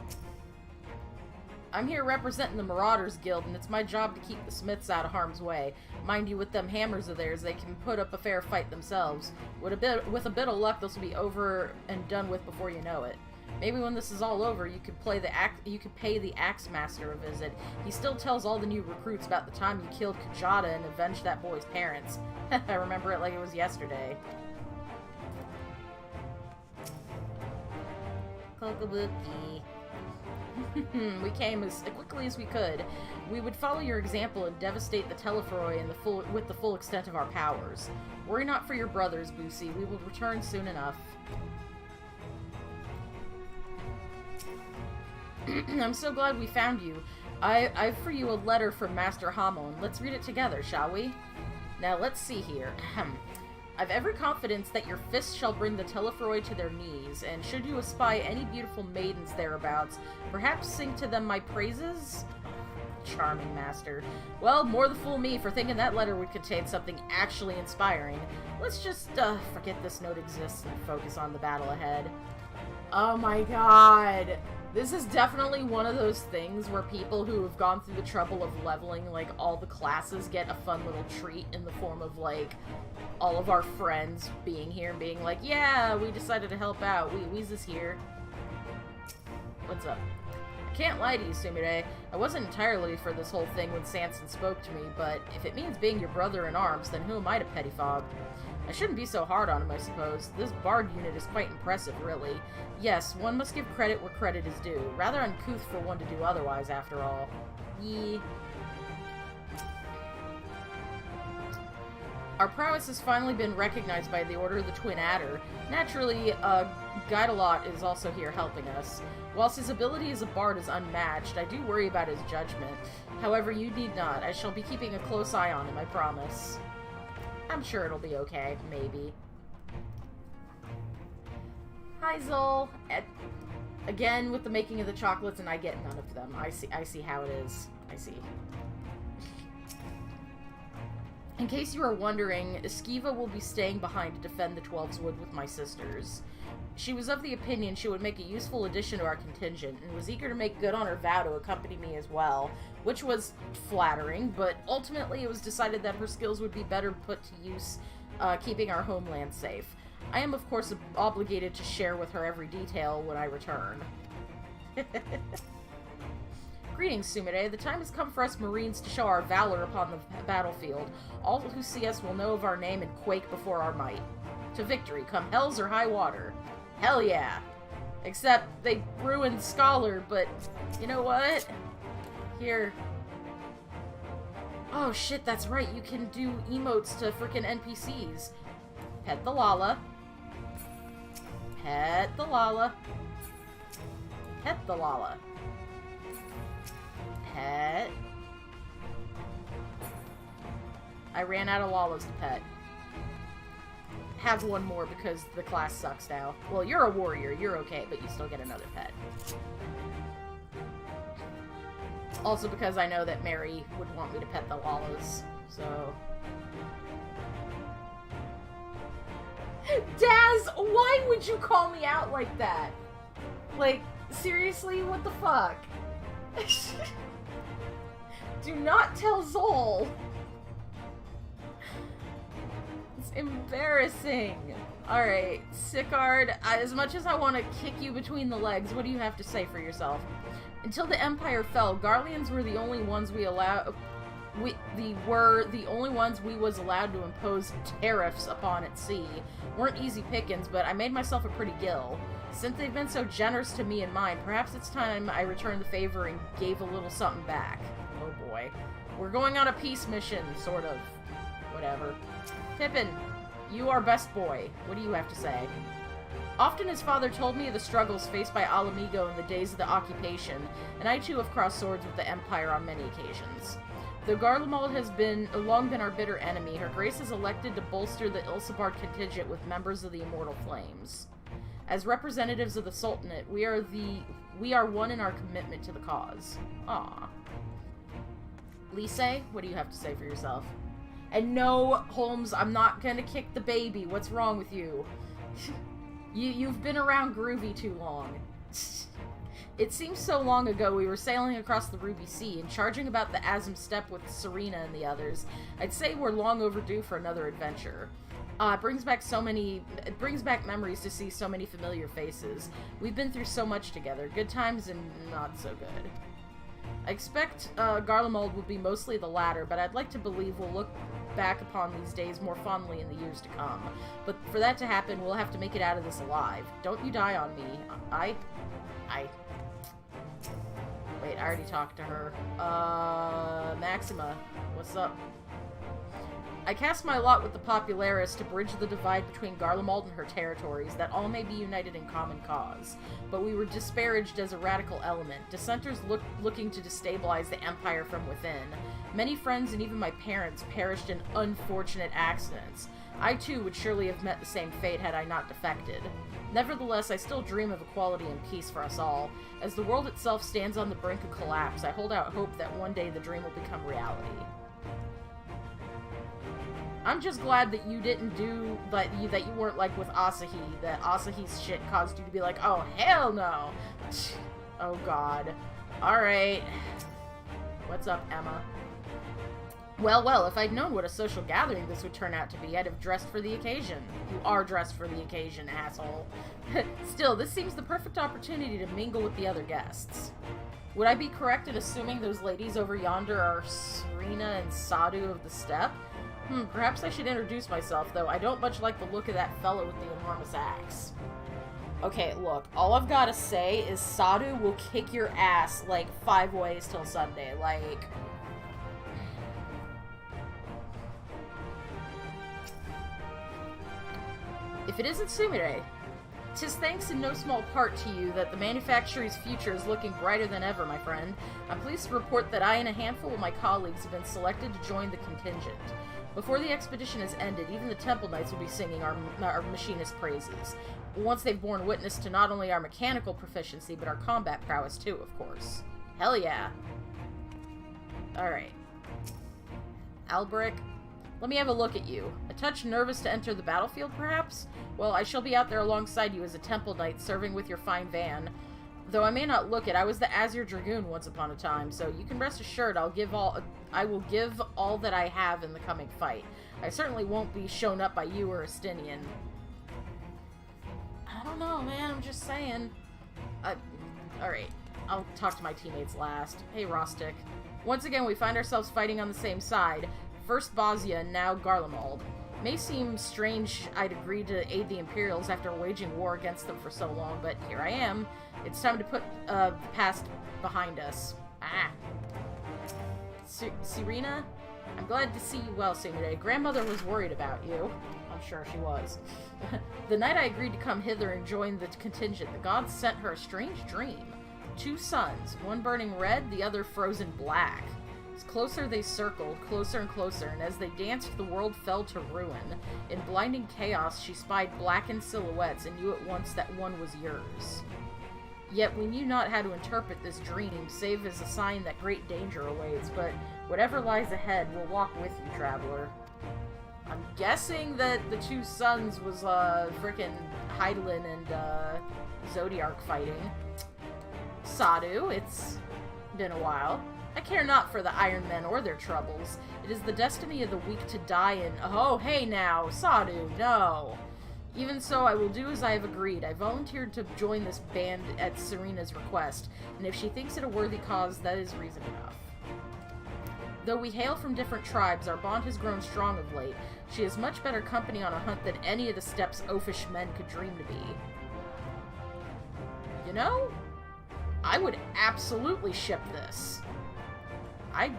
I'm here representing the Marauders Guild, and it's my job to keep the Smiths out of harm's way. Mind you, with them hammers of theirs, they can put up a fair fight themselves. With a bit of luck, this will be over and done with before you know it. Maybe when this is all over, you could pay the Axe Master a visit. He still tells all the new recruits about the time you killed Kajata and avenged that boy's parents. I remember it like it was yesterday. Cockabookie. We came as quickly as we could. We would follow your example and devastate the Telefroi with the full extent of our powers. Worry not for your brothers, Boosie. We will return soon enough. I'm so glad we found you. I've for you a letter from Master Hamon. Let's read it together, shall we? Now, let's see here. I've every confidence that your fists shall bring the Telefroi to their knees, and should you espy any beautiful maidens thereabouts, perhaps sing to them my praises? Charming master. Well, more the fool me for thinking that letter would contain something actually inspiring. Let's just, forget this note exists and focus on the battle ahead. Oh my god! This is definitely one of those things where people who have gone through the trouble of leveling, like, all the classes get a fun little treat in the form of, like, all of our friends being here and being like, yeah, we decided to help out. Weezus here. What's up? Can't lie to you, Sumire. I wasn't entirely for this whole thing when Sanson spoke to me, but if it means being your brother in arms, then who am I to pettifog? I shouldn't be so hard on him, I suppose. This bard unit is quite impressive, really. Yes, one must give credit where credit is due. Rather uncouth for one to do otherwise, after all. Yee. Our prowess has finally been recognized by the Order of the Twin Adder. Naturally, Guidalot is also here helping us. Whilst his ability as a bard is unmatched, I do worry about his judgment. However, you need not. I shall be keeping a close eye on him, I promise. I'm sure it'll be okay, maybe. Hi, Zol. Again, with the making of the chocolates, and I get none of them. I see how it is. I see. In case you are wondering, Esquiva will be staying behind to defend the Twelves Wood with my sisters. She was of the opinion she would make a useful addition to our contingent, and was eager to make good on her vow to accompany me as well, which was flattering, but ultimately it was decided that her skills would be better put to use keeping our homeland safe. I am, of course, obligated to share with her every detail when I return. Greetings, Sumire. The time has come for us Marines to show our valor upon the battlefield. All who see us will know of our name and quake before our might. To victory, come hells or high water. Hell yeah. Except they ruined Scholar, but you know what? Here. Oh shit, that's right. You can do emotes to frickin' NPCs. Pet the Lala. Pet the Lala. Pet the Lala. Pet. I ran out of Lalas to pet. Have one more because the class sucks now. Well, you're a warrior, you're okay, but you still get another pet. Also because I know that Mary would want me to pet the Lalas, so... Daz, why would you call me out like that? Like, seriously, what the fuck? Do not tell Zol. It's embarrassing. Alright, Sicard, as much as I want to kick you between the legs, what do you have to say for yourself? Until the Empire fell, Garleans were the only ones we was allowed to impose tariffs upon at sea. Weren't easy pickings, but I made myself a pretty gill. Since they've been so generous to me and mine, perhaps it's time I returned the favor and gave a little something back. Oh boy. We're going on a peace mission, sort of. Whatever. Pippin, you are best boy. What do you have to say? Often his father told me of the struggles faced by Alamigo in the days of the occupation, and I too have crossed swords with the Empire on many occasions. Though Garlemald has long been our bitter enemy, Her Grace is elected to bolster the Ilsabard contingent with members of the Immortal Flames. As representatives of the Sultanate, we are one in our commitment to the cause. Ah. Lise, what do you have to say for yourself? And no, Holmes, I'm not gonna kick the baby. What's wrong with you? You've been around Groovy too long. It seems so long ago we were sailing across the Ruby Sea and charging about the Azim Steppe with Serena and the others. I'd say we're long overdue for another adventure. It brings back memories to see so many familiar faces. We've been through so much together, good times and not so good. I expect Garlemald will be mostly the latter, but I'd like to believe we'll look back upon these days more fondly in the years to come. But for that to happen, we'll have to make it out of this alive. Don't you die on me. Wait, I already talked to her. Maxima, what's up? I cast my lot with the Popularis to bridge the divide between Garlemald and her territories, that all may be united in common cause. But we were disparaged as a radical element, dissenters looking to destabilize the Empire from within. Many friends and even my parents perished in unfortunate accidents. I too would surely have met the same fate had I not defected. Nevertheless, I still dream of equality and peace for us all. As the world itself stands on the brink of collapse, I hold out hope that one day the dream will become reality. I'm just glad that you didn't do, that you weren't like with Asahi, that Asahi's shit caused you to be like, oh, hell no! Oh god. Alright. What's up, Emma? Well, if I'd known what a social gathering this would turn out to be, I'd have dressed for the occasion. You are dressed for the occasion, asshole. Still, this seems the perfect opportunity to mingle with the other guests. Would I be correct in assuming those ladies over yonder are Serena and Sadu of the Steppe? Perhaps I should introduce myself, though I don't much like the look of that fellow with the enormous axe. Okay, look, all I've got to say is Sadu will kick your ass, like, 5 ways till Sunday, like... If it isn't Sumire, 'tis thanks in no small part to you that the manufactory's future is looking brighter than ever, my friend. I'm pleased to report that I and a handful of my colleagues have been selected to join the contingent. Before the expedition has ended, even the Temple Knights will be singing our machinist praises. Once they've borne witness to not only our mechanical proficiency, but our combat prowess too, of course. Hell yeah. Alright. Alberic, let me have a look at you. A touch nervous to enter the battlefield, perhaps? Well, I shall be out there alongside you as a Temple Knight, serving with your fine van. Though I may not look it, I was the Azure Dragoon once upon a time, so you can rest assured I will give all that I have in the coming fight. I certainly won't be shown up by you or Estinian. I don't know, man, I'm just saying. Alright, I'll talk to my teammates last. Hey, Rostic. Once again, we find ourselves fighting on the same side. First Bosnia, now Garlemald. May seem strange I'd agreed to aid the Imperials after waging war against them for so long, but here I am. It's time to put the past behind us. Serena? I'm glad to see you well, Sumire. Grandmother was worried about you. I'm sure she was. The night I agreed to come hither and join the contingent, the gods sent her a strange dream. 2 suns, one burning red, the other frozen black. Closer they circled, closer and closer, and as they danced, the world fell to ruin. In blinding chaos, she spied blackened silhouettes and knew at once that one was yours. Yet we knew not how to interpret this dream, save as a sign that great danger awaits, but whatever lies ahead, we'll walk with you, traveler. I'm guessing that the 2 suns was, frickin' Heidelin and, Zodiark fighting. Sadu, it's been a while. I care not for the Iron Men or their troubles. It is the destiny of the weak to die in— Oh, hey now, Sadu, no. Even so, I will do as I have agreed. I volunteered to join this band at Serena's request, and if she thinks it a worthy cause, that is reason enough. Though we hail from different tribes, our bond has grown strong of late. She is much better company on a hunt than any of the Steppe's oafish men could dream to be. You know, I would absolutely ship this. I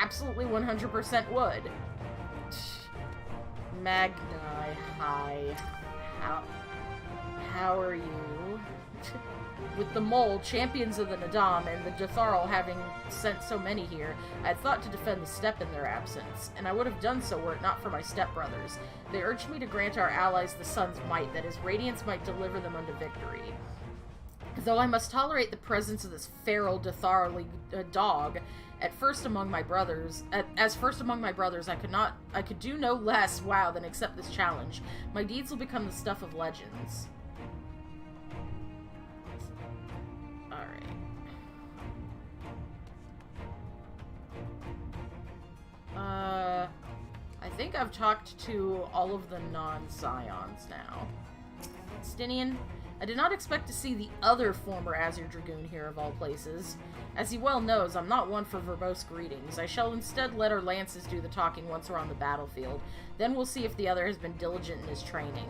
absolutely 100% would. Magni, hi. How are you? With the Mole, champions of the Nadam, and the Jatharl having sent so many here, I had thought to defend the Steppe in their absence, and I would have done so were it not for my stepbrothers. They urged me to grant our allies the sun's might, that his radiance might deliver them unto victory. Though I must tolerate the presence of this feral Datharli dog, as first among my brothers, I could do no less, wow, than accept this challenge. My deeds will become the stuff of legends. Alright. I think I've talked to all of the non-Scions now. Stinian, I did not expect to see the other former Azure Dragoon here of all places. As he well knows, I'm not one for verbose greetings. I shall instead let our lances do the talking once we're on the battlefield. Then we'll see if the other has been diligent in his training.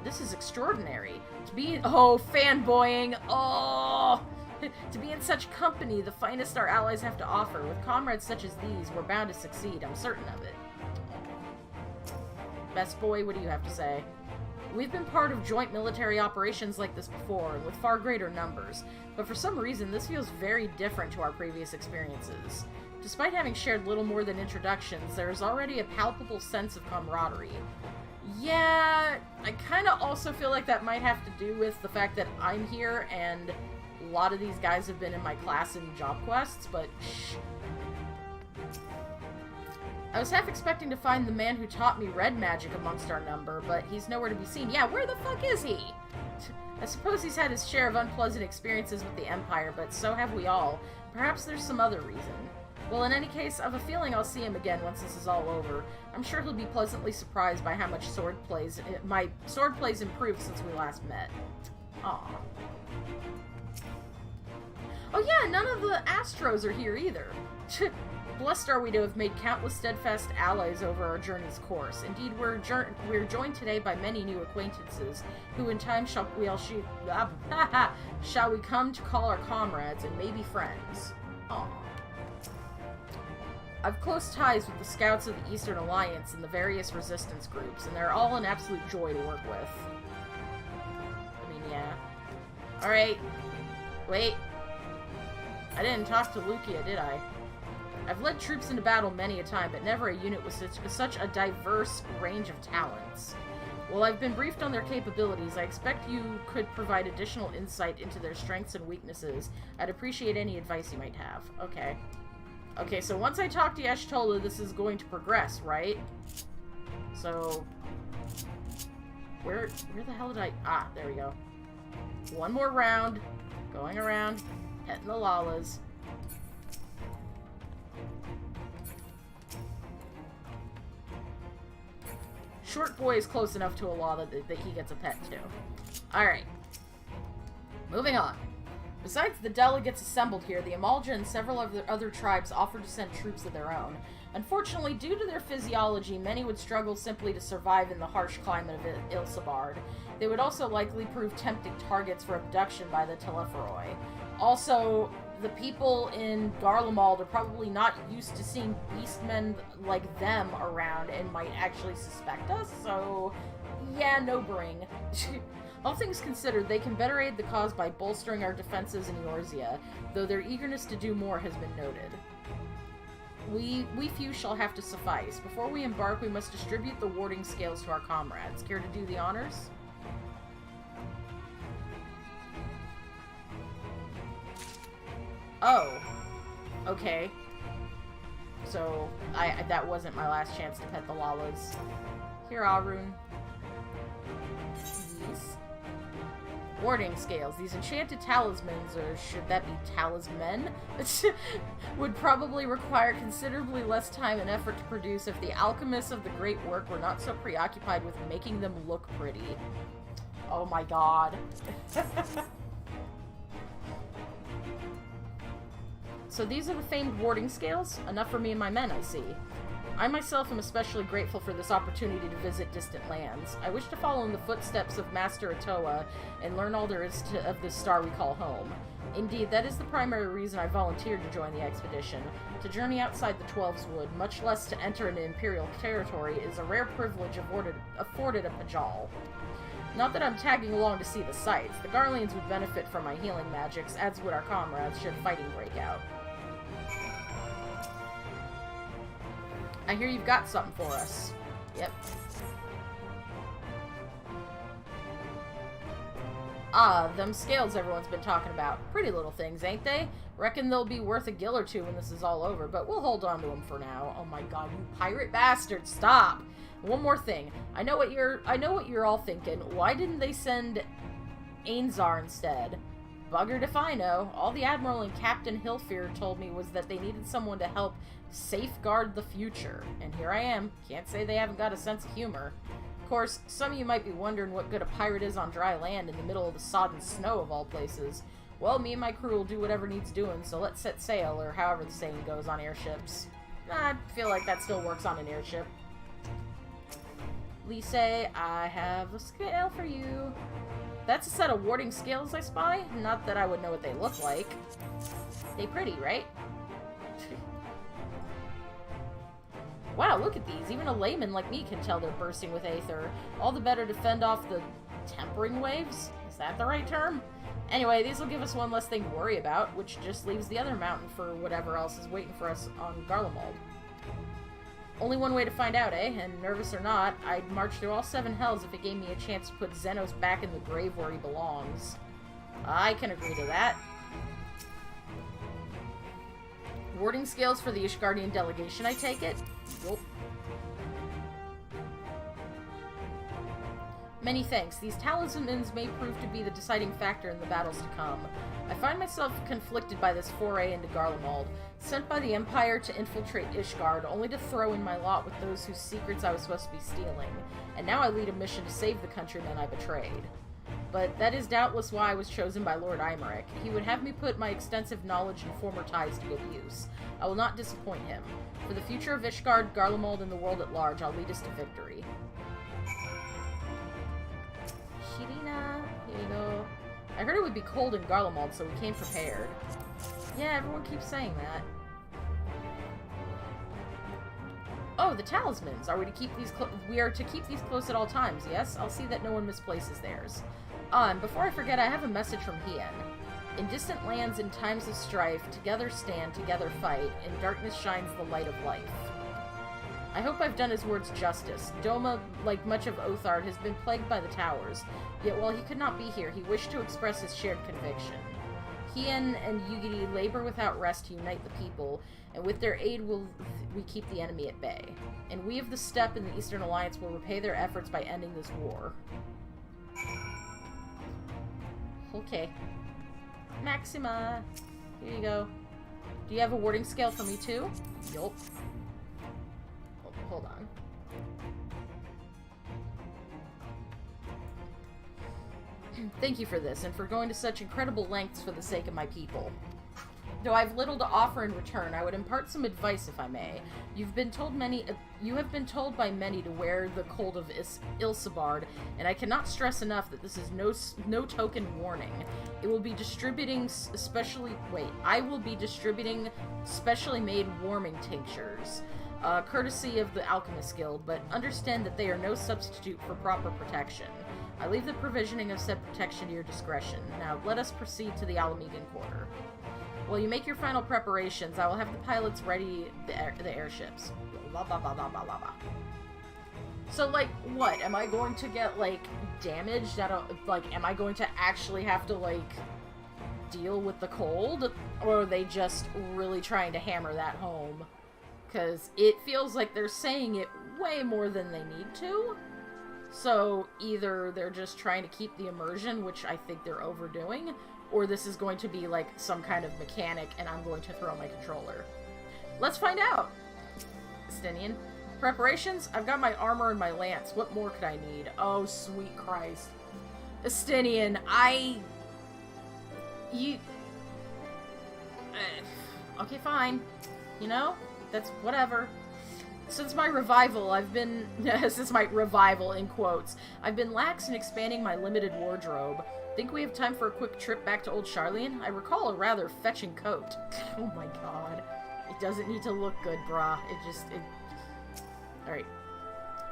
This is extraordinary. To be— oh, fanboying! Oh! To be in such company, the finest our allies have to offer. With comrades such as these, we're bound to succeed, I'm certain of it. Best boy, what do you have to say? We've been part of joint military operations like this before, and with far greater numbers, but for some reason this feels very different to our previous experiences. Despite having shared little more than introductions, there is already a palpable sense of camaraderie. Yeah, I kinda also feel like that might have to do with the fact that I'm here, and a lot of these guys have been in my class in job quests, but shh. I was half expecting to find the man who taught me red magic amongst our number, but he's nowhere to be seen. Yeah, where the fuck is he? I suppose he's had his share of unpleasant experiences with the Empire, but so have we all. Perhaps there's some other reason. Well, in any case, I've a feeling I'll see him again once this is all over. I'm sure he'll be pleasantly surprised by how much my sword plays improved since we last met. Aww. Oh yeah, none of the Astros are here either. Blessed are we to have made countless steadfast allies over our journey's course. Indeed, we're joined today by many new acquaintances, who in time shall we come to call our comrades and maybe friends. Aww. I've close ties with the scouts of the Eastern Alliance and the various resistance groups, and they're all an absolute joy to work with. I mean, yeah. Alright. Wait. I didn't talk to Lucia, did I? I've led troops into battle many a time, but never a unit with such a diverse range of talents. While I've been briefed on their capabilities, I expect you could provide additional insight into their strengths and weaknesses. I'd appreciate any advice you might have. Okay. Okay, so once I talk to Y'shtola, this is going to progress, right? So... Where the hell did I... Ah, there we go. One more round. Going around. Petting the Lalas. Short boy is close enough to a Lala that he gets a pet too. Alright. Moving on. Besides the delegates assembled here, the Amalja and several of the other tribes offered to send troops of their own. Unfortunately, due to their physiology, many would struggle simply to survive in the harsh climate of Ilsabard. They would also likely prove tempting targets for abduction by the Telephoroi. Also, the people in Garlemald are probably not used to seeing beastmen like them around and might actually suspect us, so yeah, no bring. All things considered, they can better aid the cause by bolstering our defenses in Eorzea, though their eagerness to do more has been noted. We few shall have to suffice. Before we embark, we must distribute the warding scales to our comrades. Care to do the honors? Oh. Okay. So, that wasn't my last chance to pet the Lalas. Here, Arun. Yes. Warding scales. These enchanted talismans, or should that be talismen, would probably require considerably less time and effort to produce if the alchemists of the great work were not so preoccupied with making them look pretty. Oh my god. So these are the famed warding scales? Enough for me and my men, I see. I myself am especially grateful for this opportunity to visit distant lands. I wish to follow in the footsteps of Master Atoa and learn all there is of this star we call home. Indeed, that is the primary reason I volunteered to join the expedition. To journey outside the Twelves Wood, much less to enter into Imperial territory, is a rare privilege afforded a Pajal. Not that I'm tagging along to see the sights. The Garleans would benefit from my healing magics, as would our comrades should fighting break out. I hear you've got something for us. Yep. Ah, them scales everyone's been talking about. Pretty little things, ain't they? Reckon they'll be worth a gill or two when this is all over, but we'll hold on to them for now. Oh my god, you pirate bastard, stop! One more thing. I know what you're all thinking. Why didn't they send Ainzar instead? Buggered if I know. All the Admiral and Captain Hilfear told me was that they needed someone to help safeguard the future. And here I am. Can't say they haven't got a sense of humor. Of course, some of you might be wondering what good a pirate is on dry land in the middle of the sodden snow of all places. Well, me and my crew will do whatever needs doing, so let's set sail, or however the saying goes on airships. I feel like that still works on an airship. Lise, I have a scale for you. That's a set of warding scales I spy? Not that I would know what they look like. They pretty, right? Wow, look at these. Even a layman like me can tell they're bursting with aether. All the better to fend off the tempering waves? Is that the right term? Anyway, these will give us one less thing to worry about, which just leaves the other mountain for whatever else is waiting for us on Garlemald. Only one way to find out, eh? And nervous or not, I'd march through all 7 hells if it gave me a chance to put Xenos back in the grave where he belongs. I can agree to that. Warding scales for the Ishgardian delegation, I take it? Yup. Many thanks. These talismans may prove to be the deciding factor in the battles to come. I find myself conflicted by this foray into Garlemald, sent by the Empire to infiltrate Ishgard, only to throw in my lot with those whose secrets I was supposed to be stealing. And now I lead a mission to save the countrymen I betrayed. but that is doubtless why I was chosen by Lord Imeric. He would have me put my extensive knowledge and former ties to good use. I will not disappoint him. For the future of Ishgard, Garlemald, and the world at large, I'll lead us to victory. Shirina, here you go. I heard it would be cold in Garlemald, so we came prepared. Yeah, everyone keeps saying that. Oh, the talismans. Are we to keep these we are to keep these close at all times, yes? I'll see that no one misplaces theirs. And before I forget, I have a message from Hien. In distant lands, in times of strife, together stand, together fight. In darkness shines the light of life. I hope I've done his words justice. Doma, like much of Othard, has been plagued by the towers. Yet while he could not be here, he wished to express his shared conviction. Hien and Yugiri labor without rest to unite the people, and with their aid we keep the enemy at bay. And we of the Steppe and the Eastern Alliance will repay their efforts by ending this war. Okay. Maxima! Here you go. Do you have a warding scale for me too? Yup. Oh, hold on. Thank you for this, and for going to such incredible lengths for the sake of my people. Though I have little to offer in return, I would impart some advice, if I may. You have been told by many to wear the cold of Ilsabard, and I cannot stress enough that this is no token warning. I will be distributing specially made warming tinctures, courtesy of the Alchemist Guild, but understand that they are no substitute for proper protection. I leave the provisioning of said protection to your discretion. Now, let us proceed to the Alamegan Quarter. While you make your final preparations, I will have the pilots ready the airships. Blah, blah, blah, blah, blah, blah, blah. So, like, what? Am I going to get, like, damaged? Am I going to actually have to, like, deal with the cold? Or are they just really trying to hammer that home? Because it feels like they're saying it way more than they need to. So, either they're just trying to keep the immersion, which I think they're overdoing, or this is going to be, like, some kind of mechanic, and I'm going to throw my controller. Let's find out! Estinian. Preparations? I've got my armor and my lance. What more could I need? Oh, sweet Christ. Estinian, okay, fine. You know? That's whatever. Since my revival, in quotes, I've been lax in expanding my limited wardrobe. Think we have time for a quick trip back to Old Charlian? I recall a rather fetching coat. Oh my god. It doesn't need to look good, brah. Alright.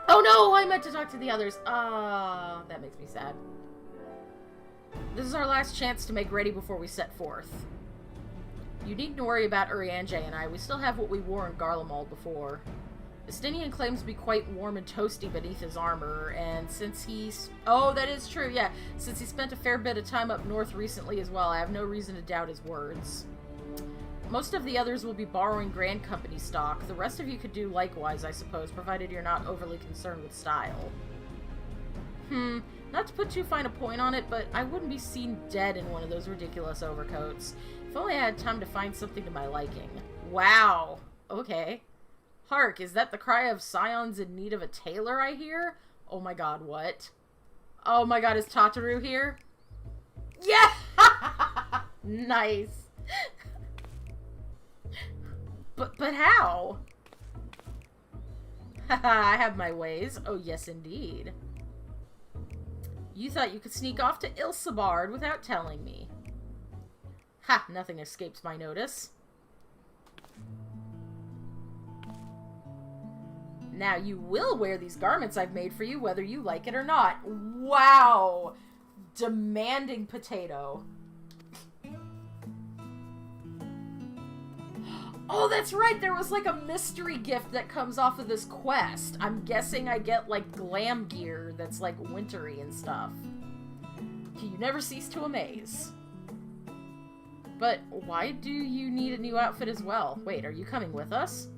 Oh no! I meant to talk to the others. That makes me sad. This is our last chance to make ready before we set forth. You needn't worry about Urianger and I. We still have what we wore in Garlemald before. Estinian claims to be quite warm and toasty beneath his armor, and since he's... Oh, that is true, yeah. Since he spent a fair bit of time up north recently as well, I have no reason to doubt his words. Most of the others will be borrowing Grand Company stock. The rest of you could do likewise, I suppose, provided you're not overly concerned with style. Not to put too fine a point on it, but I wouldn't be seen dead in one of those ridiculous overcoats. If only I had time to find something to my liking. Wow. Okay. Hark, is that the cry of scions in need of a tailor I hear? Oh my god, what? Oh my god, is Tataru here? Yeah! Nice. But how? I have my ways. Oh yes, indeed. You thought you could sneak off to Ilsabard without telling me. Ha! Nothing escapes my notice. Now you will wear these garments I've made for you, whether you like it or not. Wow! Demanding potato. Oh, that's right! There was like a mystery gift that comes off of this quest. I'm guessing I get like glam gear that's like wintry and stuff. You never cease to amaze. But why do you need a new outfit as well? Wait, are you coming with us?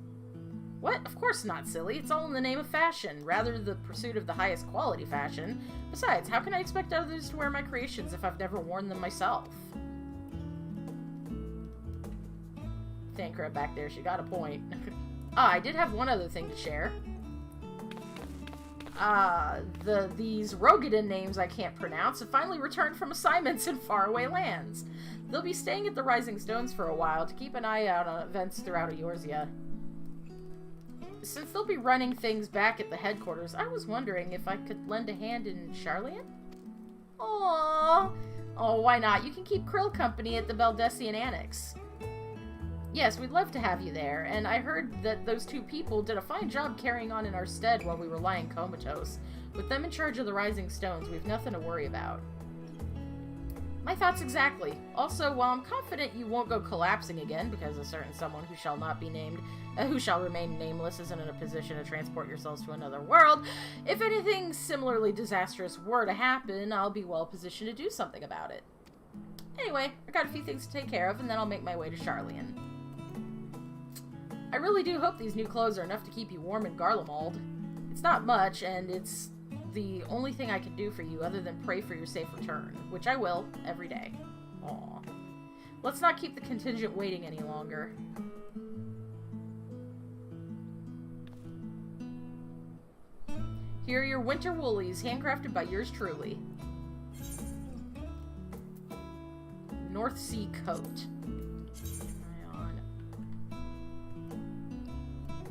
What? Of course not, silly. It's all in the name of fashion, rather the pursuit of the highest quality fashion. Besides, how can I expect others to wear my creations if I've never worn them myself? Thancred back there, she got a point. I did have one other thing to share. these Rogadin names I can't pronounce have finally returned from assignments in faraway lands. They'll be staying at the Rising Stones for a while to keep an eye out on events throughout Eorzea. Since they'll be running things back at the headquarters, I was wondering if I could lend a hand in Charlian? Aww. Oh, why not? You can keep Krill company at the Beldesian Annex. Yes, we'd love to have you there, and I heard that those two people did a fine job carrying on in our stead while we were lying comatose. With them in charge of the Rising Stones, we've nothing to worry about. My thoughts exactly. Also, while I'm confident you won't go collapsing again, because a certain someone who shall not be named, who shall remain nameless isn't in a position to transport yourselves to another world, if anything similarly disastrous were to happen, I'll be well positioned to do something about it. Anyway, I got a few things to take care of, and then I'll make my way to Charlian. I really do hope these new clothes are enough to keep you warm in Garlemald. It's not much, and it's the only thing I can do for you other than pray for your safe return, which I will, every day. Aww. Let's not keep the contingent waiting any longer. Here are your winter woolies, handcrafted by yours truly. North Sea coat.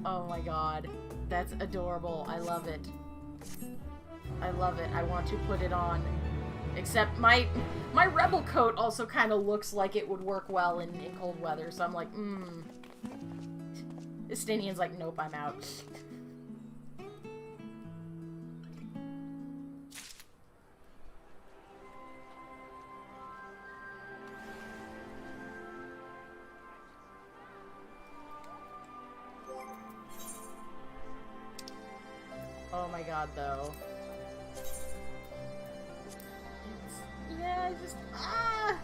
Oh my god. That's adorable. I love it. I love it. I want to put it on. Except my rebel coat also kind of looks like it would work well in cold weather, so I'm like, Estinian's like, nope, I'm out. Oh my god, though.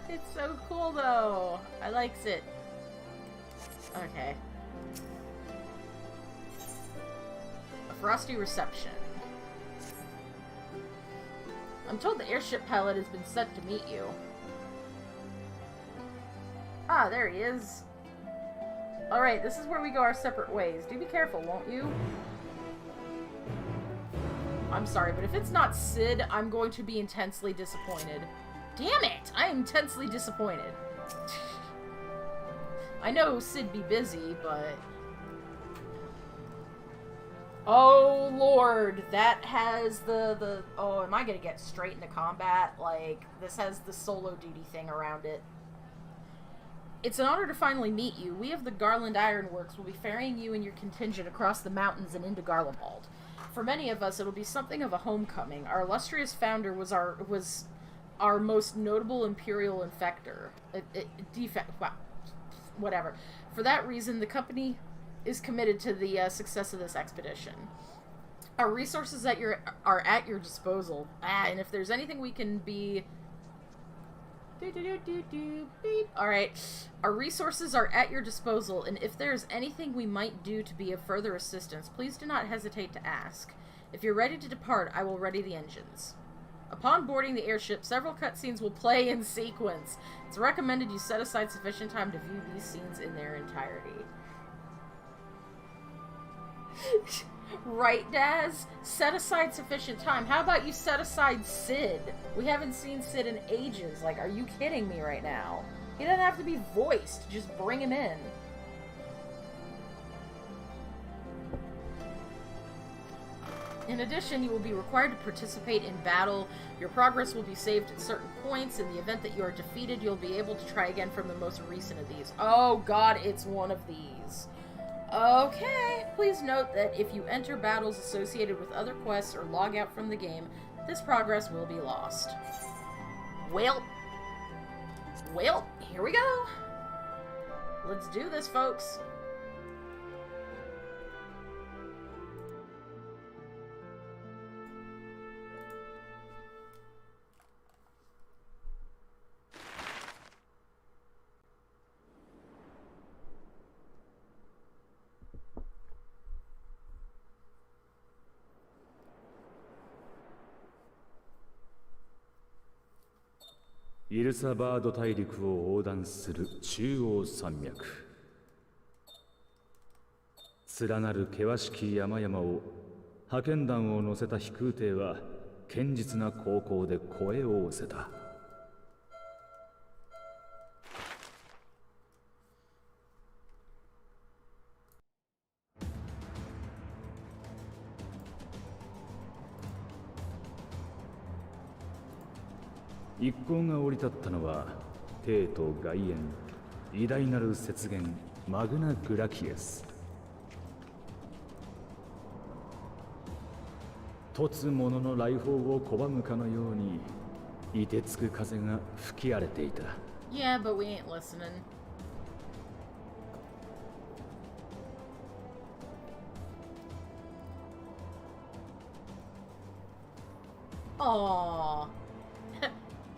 It's so cool, though. I likes it. Okay. A frosty reception. I'm told the airship pilot has been sent to meet you. Ah, there he is. Alright, this is where we go our separate ways. Do be careful, won't you? I'm sorry, but if it's not Sid, I'm going to be intensely disappointed. Damn it! I am intensely disappointed. I know Sid be busy, but... Oh, Lord. That has the... Oh, am I gonna get straight into combat? Like, this has the solo duty thing around it. It's an honor to finally meet you. We of the Garland Ironworks will be ferrying you and your contingent across the mountains and into Garlemald. For many of us, it'll be something of a homecoming. Our illustrious founder was our most notable imperial infector. Wow. Whatever. For that reason, the company is committed to the success of this expedition. Our resources are at your disposal. And if there's anything we can be... Alright. Our resources are at your disposal, and if there is anything we might do to be of further assistance, please do not hesitate to ask. If you're ready to depart, I will ready the engines. Upon boarding the airship, several cutscenes will play in sequence. It's recommended you set aside sufficient time to view these scenes in their entirety. Right, Daz? Set aside sufficient time. How about you set aside Sid? We haven't seen Sid in ages. Like, are you kidding me right now? He doesn't have to be voiced. Just bring him in. In addition, you will be required to participate in battle. Your progress will be saved at certain points. In the event that you are defeated, you'll be able to try again from the most recent of these. Oh god, it's one of these. Okay, please note that if you enter battles associated with other quests or log out from the game, this progress will be lost. Well, here we go. Let's do this, folks.イルサバード大陸を横断する中央山脈。連なる険しき山々を派遣団を乗せた飛空艇は堅実な航行で声を仰せた。一行が降り立ったのは帝都外縁偉大なる雪原マグナ・グラキエス。突者の来訪を拒むかのように凍てつく風が吹き荒れていた。 Yeah, but we ain't listening. Aww.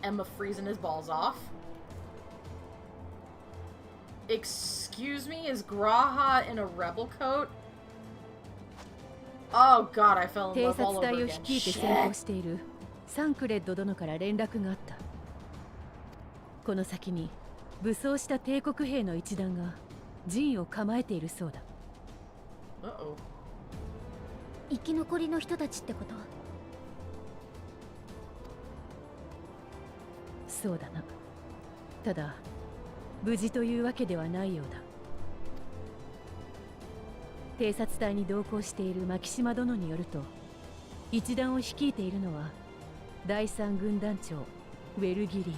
Emma freezing his balls off. Excuse me, is Graha in a rebel coat? Oh god, I fell in 偵 love all 察 over 隊を again. 率いて先行しているサンクレッド殿から連絡があった。この先に武装した帝国兵の一団が陣を構えているそうだ。Uh-oh. 生き残りの人たちってこと？そうだな。ただ無事というわけではないようだ。偵察隊に同行している牧島殿によると、一団を率いているのは第三軍団長ウェルギリ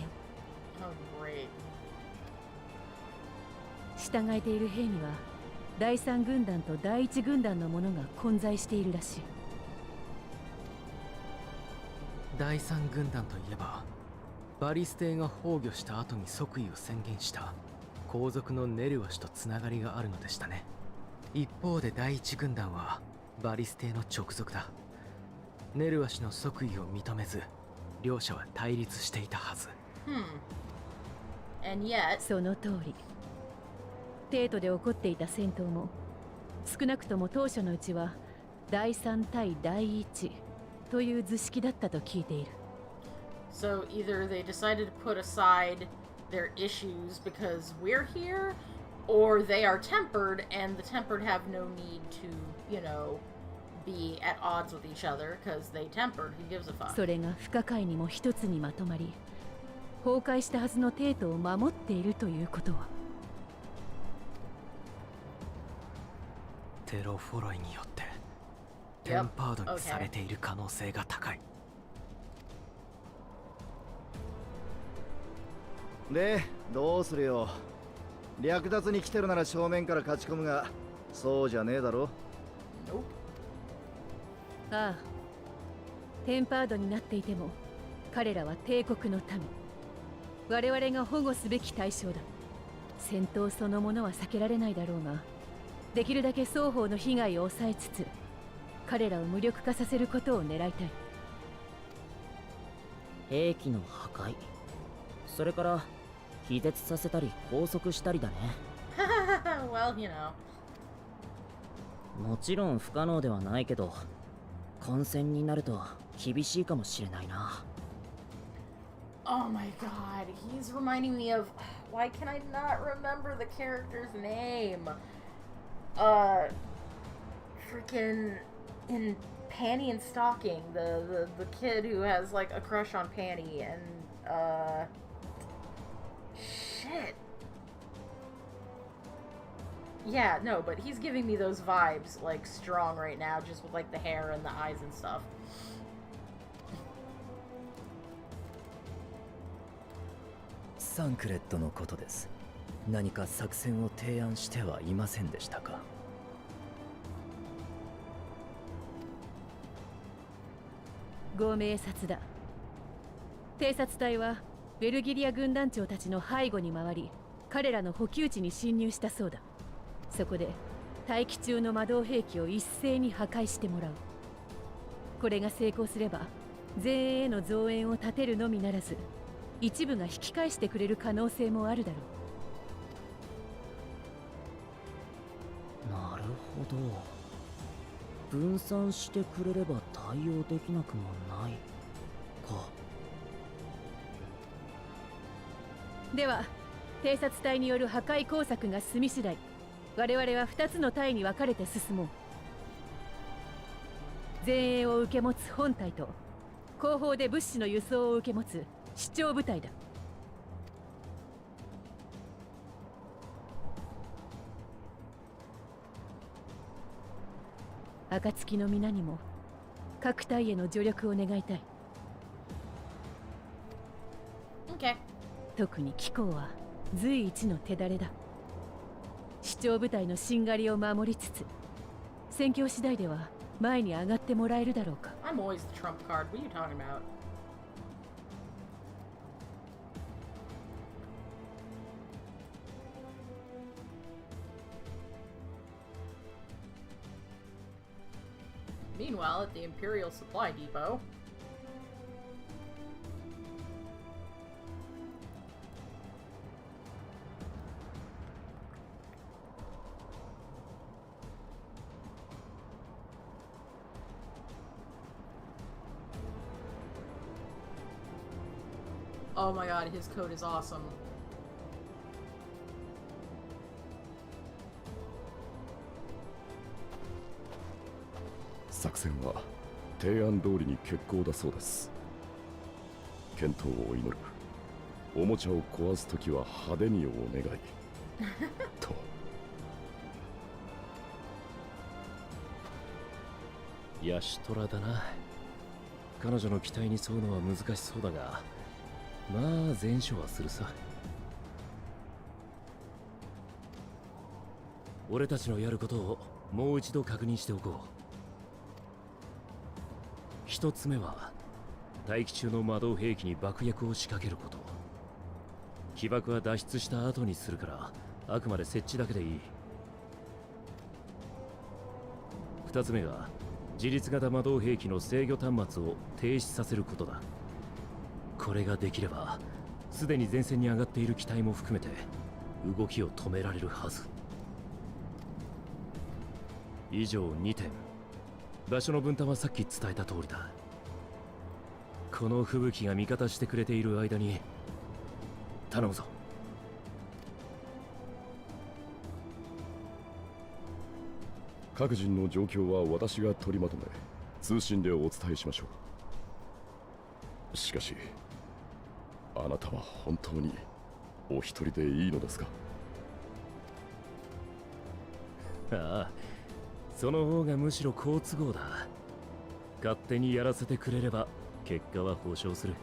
ア。 Oh, great. 従えている兵には第三軍団と第一軍団の者が混在しているらしい。第三軍団といえばバリス艇が崩御した後に即位を宣言した皇族のネルワ氏とつながりがあるのでしたね。一方で第一軍団はバリス艇の直属だ。ネルワ氏の即位を認めず両者は対立していたはず。And yet... その通り。帝都で起こっていた戦闘も少なくとも当初のうちは第三対第一という図式だったと聞いている。So either they decided to put aside their issues because we're here, or they are tempered and the tempered have no need to, you know, be at odds with each other because they tempered. Who gives a fuck? それが不可解にも一つにまとまり、崩壊したはずの帝都を守っているということは、テロフォロイによってテンパードにされている可能性が高い。で、どうするよ。略奪に来てるなら正面から勝ち込むが、そうじゃねえだろ。ああ、テンパードになっていても彼らは帝国の民、我々が保護すべき対象だ。戦闘そのものは避けられないだろうが、できるだけ双方の被害を抑えつつ彼らを無力化させることを狙いたい。兵器の破壊、それから気絶させたり拘束したりだね。Well, you know. もちろん不可能ではないけど、混戦になると厳しいかもしれないな。Oh my god, he's reminding me of... Why can I not remember the character's name? Freaking... In Panty and Stocking, the kid who has, like, a crush on Panty, and, shit. Yeah, no, but he's giving me those vibes, like, strong right now, just with, like, the hair and the eyes and stuff. サンクレットのことです。何か作戦を提案してはいませんでしたか？ご明察だ。偵察隊はベルギリア軍団長たちの背後に回り、彼らの補給地に侵入したそうだ。そこで待機中の魔導兵器を一斉に破壊してもらう。これが成功すれば前衛への増援を立てるのみならず、一部が引き返してくれる可能性もあるだろう。なるほど。分散してくれれば対応できなくもないか。では偵察隊による破壊工作が済み次第、我々は2つの隊に分かれて進もう。前衛を受け持つ本隊と後方で物資の輸送を受け持つ主張部隊だ。暁の皆にも各隊への助力を願いたい。Okay. 特に貴公は随一の手だれだ。主張部隊のしんがりを守りつつ、戦況次第では前に上がってもらえるだろうか。 I'm always the trump card. What are you talking about? Meanwhile, at the Imperial Supply Depot. Oh my god, his code is awesome. 作戦は提案通りに決行だそうです。健闘を祈る。おもちゃを壊すときは派手にお願いと。ヤシトラだな。彼女の期待に沿うのは難しそうだが、まあ前処はするさ。俺たちのやることをもう一度確認しておこう。一つ目は大気中の魔導兵器に爆薬を仕掛けること。起爆は脱出した後にするから、あくまで設置だけでいい。二つ目が自律型魔導兵器の制御端末を停止させることだ。これができれば、すでに前線に上がっている機体も含めて動きを止められるはず。以上2点。場所の分担はさっき伝えた通りだ。この吹雪が味方してくれている間に頼むぞ。各人の状況は私が取りまとめ、通信でお伝えしましょう。しかしあなたは本当にお一人でいいのですか？ああ、その方がむしろ好都合だ。勝手にやらせてくれれば結果は保証する。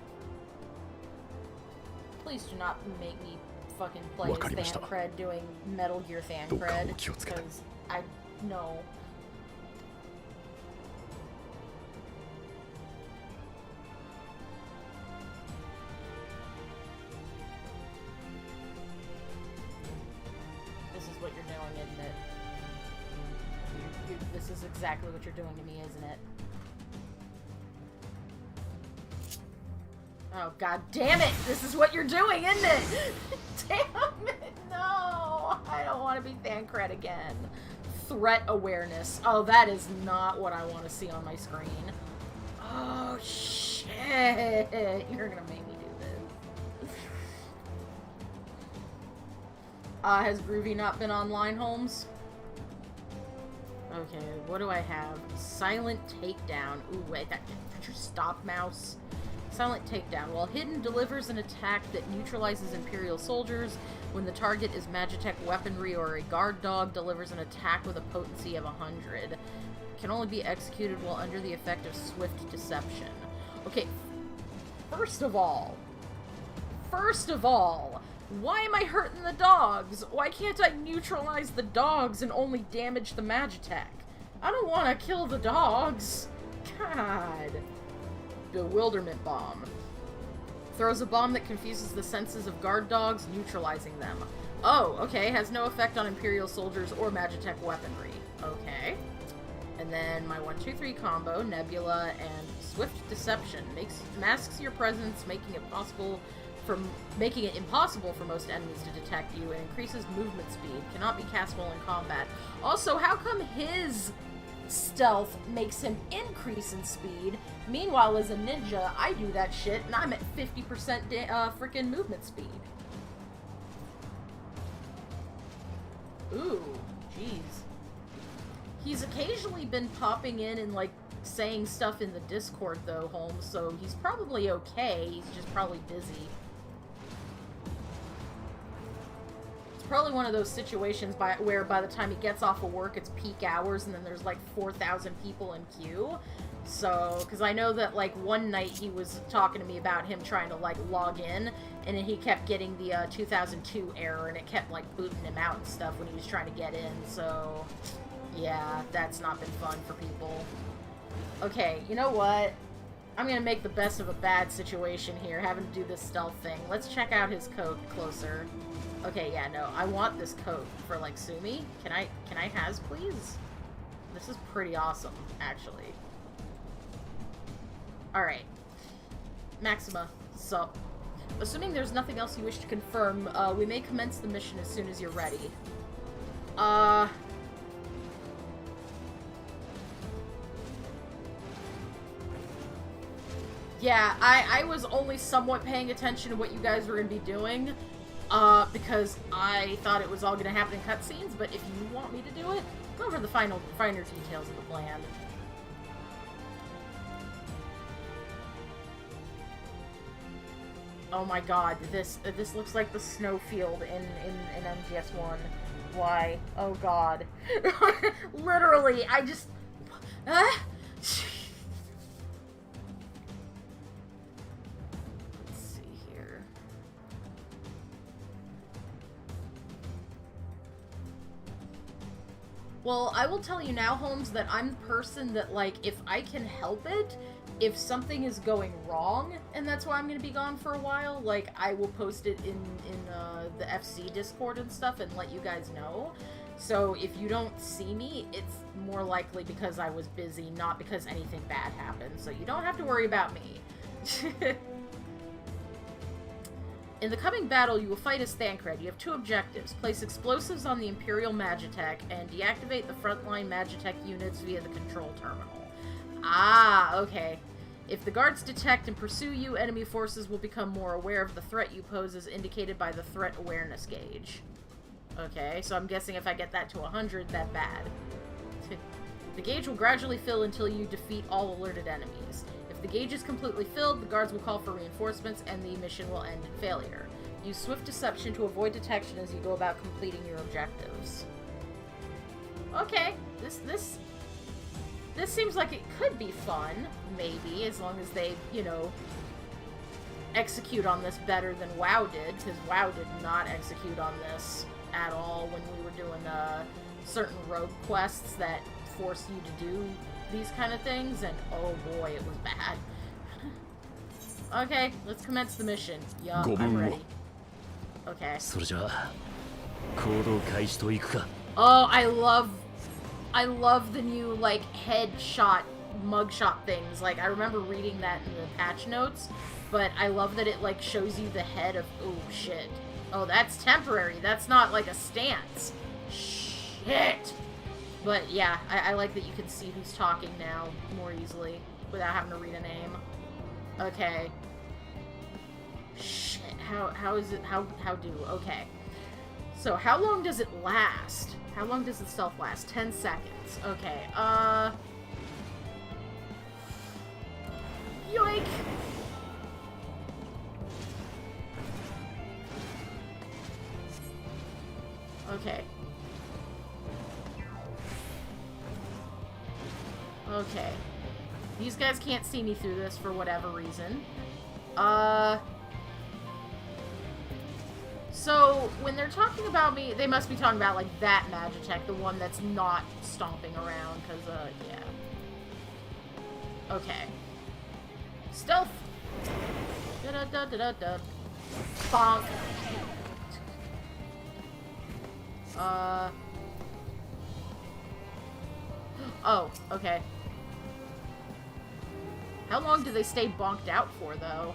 Please do not make me fucking play わかりま as した。 Thancred doing Metal Gear どうか Thancred お気をつけて。 because I know. This is what you're doing, isn't it? This is exactly what you're doing to me, isn't it? Oh, god damn it! This is what you're doing, isn't it? Damn it! No! I don't want to be Thancred again. Threat awareness. Oh, that is not what I want to see on my screen. Oh, shit! You're gonna make me do this. Has Groovy not been online, Holmes? Okay, what do I have? Silent Takedown. Ooh, wait, that did you stop, mouse? Silent Takedown. While hidden, delivers an attack that neutralizes Imperial soldiers. When the target is Magitech weaponry or a guard dog, delivers an attack with a potency of 100. Can only be executed while under the effect of swift deception. Okay, first of all, why am I hurting the dogs? Why can't I neutralize the dogs and only damage the Magitech? I don't want to kill the dogs. God. Bewilderment Bomb. Throws a bomb that confuses the senses of guard dogs, neutralizing them. Oh, okay. Has no effect on Imperial soldiers or Magitech weaponry. Okay. And then my 1-2-3 combo, Nebula and Swift Deception. Masks your presence, making it impossible for most enemies to detect you, and increases movement speed. Cannot be cast while in combat. Also, how come his stealth makes him increase in speed? Meanwhile, as a ninja, I do that shit, and I'm at 50% freaking movement speed. Ooh, jeez. He's occasionally been popping in like saying stuff in the Discord, though, Holmes, so he's probably okay. He's just probably busy. It's probably one of those situations where by the time he gets off of work, it's peak hours, and then there's, like, 4,000 people in queue. So, because I know that, like, one night he was talking to me about him trying to, like, log in, and he kept getting the 2002 error, and it kept, like, booting him out and stuff when he was trying to get in, so... yeah, that's not been fun for people. Okay, you know what? I'm gonna make the best of a bad situation here, having to do this stealth thing. Let's check out his coat closer. Okay, yeah, no, I want this coat for, like, Sumi. Can I has, please? This is pretty awesome, actually. Alright. Maxima, so... assuming there's nothing else you wish to confirm, we may commence the mission as soon as you're ready. Yeah, I was only somewhat paying attention to what you guys were going to be doing, because I thought it was all going to happen in cutscenes, but if you want me to do it, go over the finer details of the plan. Oh my god, this looks like the snowfield in MGS1. Why? Oh god. Literally, I just... Let's see here. Well, I will tell you now, Holmes, that I'm the person that, like, if I can help it, if something is going wrong, and that's why I'm going to be gone for a while, like, I will post it in the FC Discord and stuff and let you guys know. So if you don't see me, it's more likely because I was busy, not because anything bad happened. So you don't have to worry about me. In the coming battle, you will fight as Thancred. You have two objectives. Place explosives on the Imperial Magitech and deactivate the frontline Magitech units via the control terminal. Ah, okay. If the guards detect and pursue you, enemy forces will become more aware of the threat you pose as indicated by the threat awareness gauge. Okay, so I'm guessing if I get that to 100, that's bad. The gauge will gradually fill until you defeat all alerted enemies. If the gauge is completely filled, the guards will call for reinforcements and the mission will end in failure. Use swift deception to avoid detection as you go about completing your objectives. Okay, this seems like it could be fun, maybe, as long as they, you know, execute on this better than WoW did, because WoW did not execute on this at all when we were doing certain rogue quests that force you to do these kind of things, and oh boy, it was bad. Okay, let's commence the mission. Yeah, I'm ready. Okay. Oh, I love the new, like, headshot, mugshot things. Like, I remember reading that in the patch notes, but I love that it, like, shows you the head of... oh, shit. Oh, that's temporary. That's not, like, a stance. Shit! But, yeah, I like that you can see who's talking now more easily without having to read a name. Okay. Shit, how is it... how do... okay. So, how long does it last? How long does the stealth last? 10 seconds. Okay, yoink! Okay. Okay. These guys can't see me through this for whatever reason. So, when they're talking about me, they must be talking about, like, that Magitech, the one that's not stomping around, because, yeah. Okay. Stealth! Da-da-da-da-da-da. Bonk. Oh, okay. How long do they stay bonked out for, though?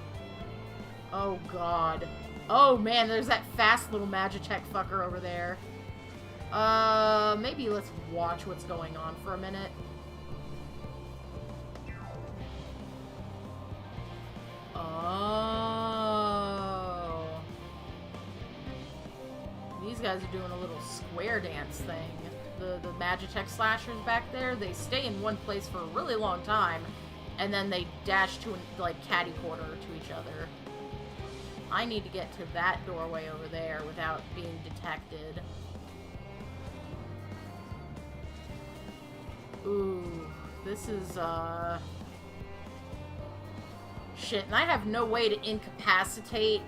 Oh, God. Oh, man, there's that fast little Magitech fucker over there. Maybe let's watch what's going on for a minute. Oh. These guys are doing a little square dance thing. the Magitech slashers back there, they stay in one place for a really long time, and then they dash to, like, catty-corner to each other. I need to get to that doorway over there without being detected. Ooh, this is, shit, and I have no way to incapacitate,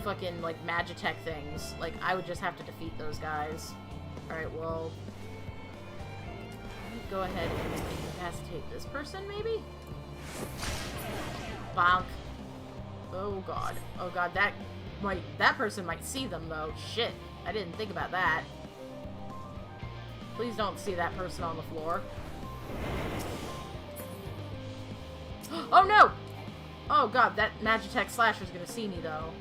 fucking, like, Magitech things. Like, I would just have to defeat those guys. Alright, well... go ahead and incapacitate this person, maybe? Bonk. Oh god. Oh god, that person might see them, though. Shit. I didn't think about that. Please don't see that person on the floor. Oh no! Oh god, that Magitech slasher's gonna see me, though.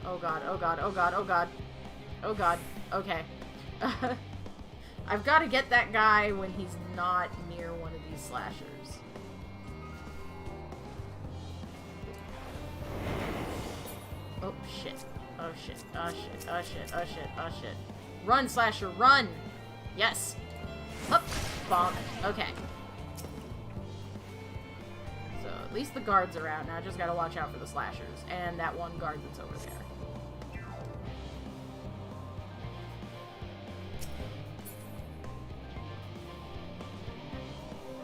Oh god, oh god, oh god, oh god. Oh god. Okay. I've got to get that guy when he's not near one of these slashers. Oh shit. Oh shit. Oh shit. Oh shit. Oh shit. Oh shit. Run, slasher, run! Yes! Up! Bonk. Okay. So, at least the guards are out. Now I just gotta watch out for the slashers. And that one guard that's over there.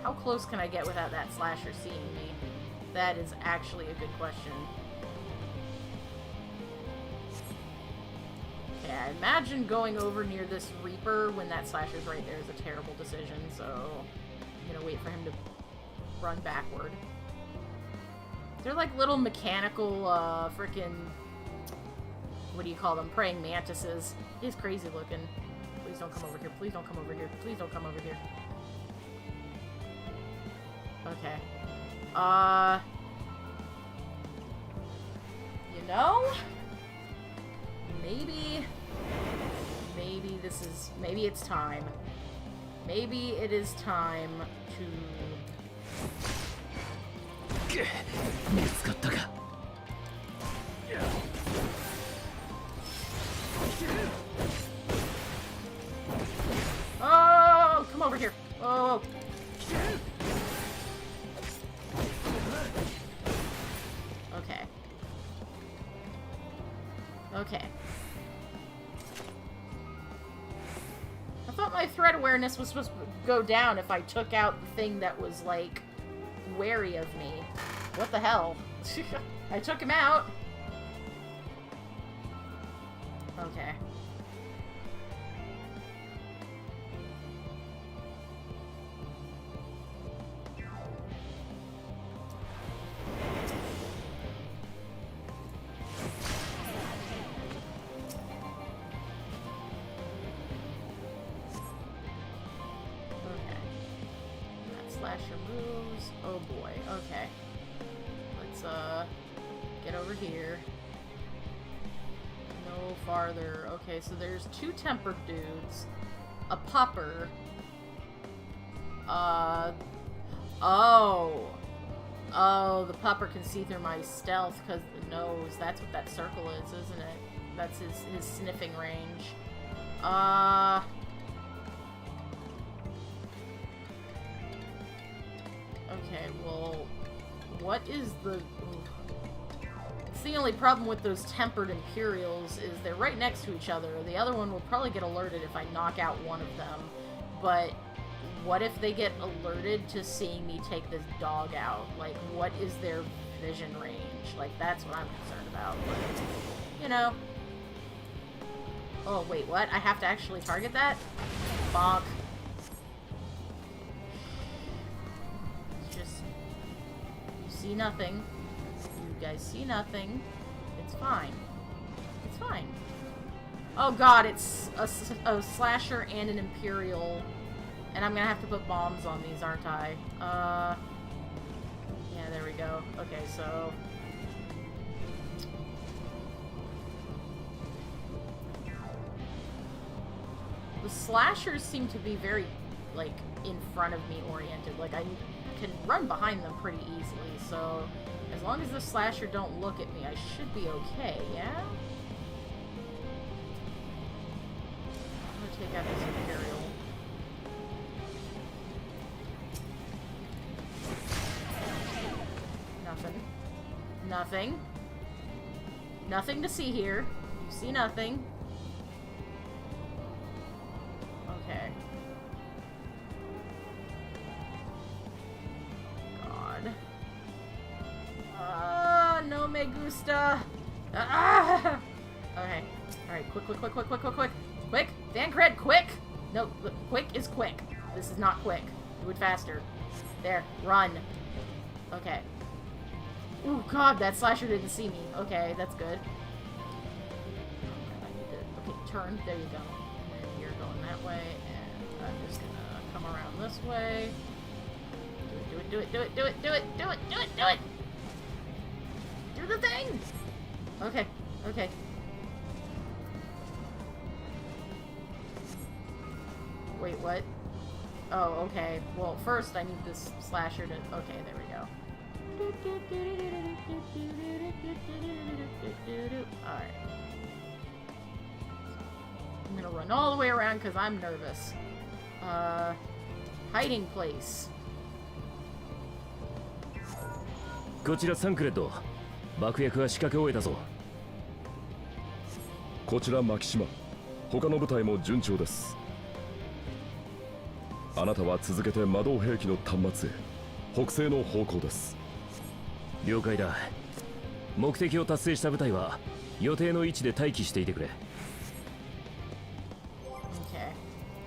How close can I get without that slasher seeing me? That is actually a good question. Okay, I imagine going over near this Reaper when that slasher's right there is a terrible decision, so I'm gonna wait for him to run backward. They're like little mechanical, frickin'... what do you call them? Praying mantises. He's crazy looking. Please don't come over here. Please don't come over here. Please don't come over here. Okay. You know? Maybe this is... maybe it's time. Maybe it is time to... Oh! Come over here. Oh! Okay. Okay. I thought my threat awareness was supposed to go down if I took out the thing that was, like, wary of me. What the hell? I took him out. Okay. Slasher moves. Oh boy. Okay. Let's, get over here. No farther. Okay, so there's two tempered dudes. A pupper. Oh. Oh, the pupper can see through my stealth because the nose. That's what that circle is, isn't it? That's his sniffing range. Okay, well, what is the... It's the only problem with those tempered Imperials is they're right next to each other. The other one will probably get alerted if I knock out one of them. But what if they get alerted to seeing me take this dog out? Like, what is their vision range? Like, that's what I'm concerned about. But, you know. Oh, wait, what? I have to actually target that? Bonk. See nothing. You guys see nothing. It's fine. It's fine. Oh god, it's a slasher and an Imperial. And I'm gonna have to put bombs on these, aren't I? Yeah, there we go. Okay, so... the slashers seem to be very, like, in front of me oriented. Like, I can run behind them pretty easily, so as long as the slasher don't look at me, I should be okay, yeah? take out this Imperial. Nothing. Nothing. Nothing to see here. You see nothing. Okay. God. No me gusta. Ah! Okay. Alright, quick. Quick! Vancred, quick! No, quick is quick. This is not quick. Do it faster. There, run. Okay. Ooh, God, that slasher didn't see me. Okay, that's good. I need to... Okay, turn. There you go. And then you're going that way, and I'm just gonna come around this way. Do it. Do the thing! Okay. Wait, what? Oh, okay. Well, first I need this slasher to... Okay, there we go. Alright. I'm gonna run all the way around because I'm nervous. Hiding place. こちらサンクレッド。爆薬は仕掛け終えたぞ。こちら牧島。他の部隊も順調です。あなたは続けて魔導兵器の端末へ。北西の方向です。了解だ。目的を達成した部隊は予定の位置で待機していてくれ。Okay.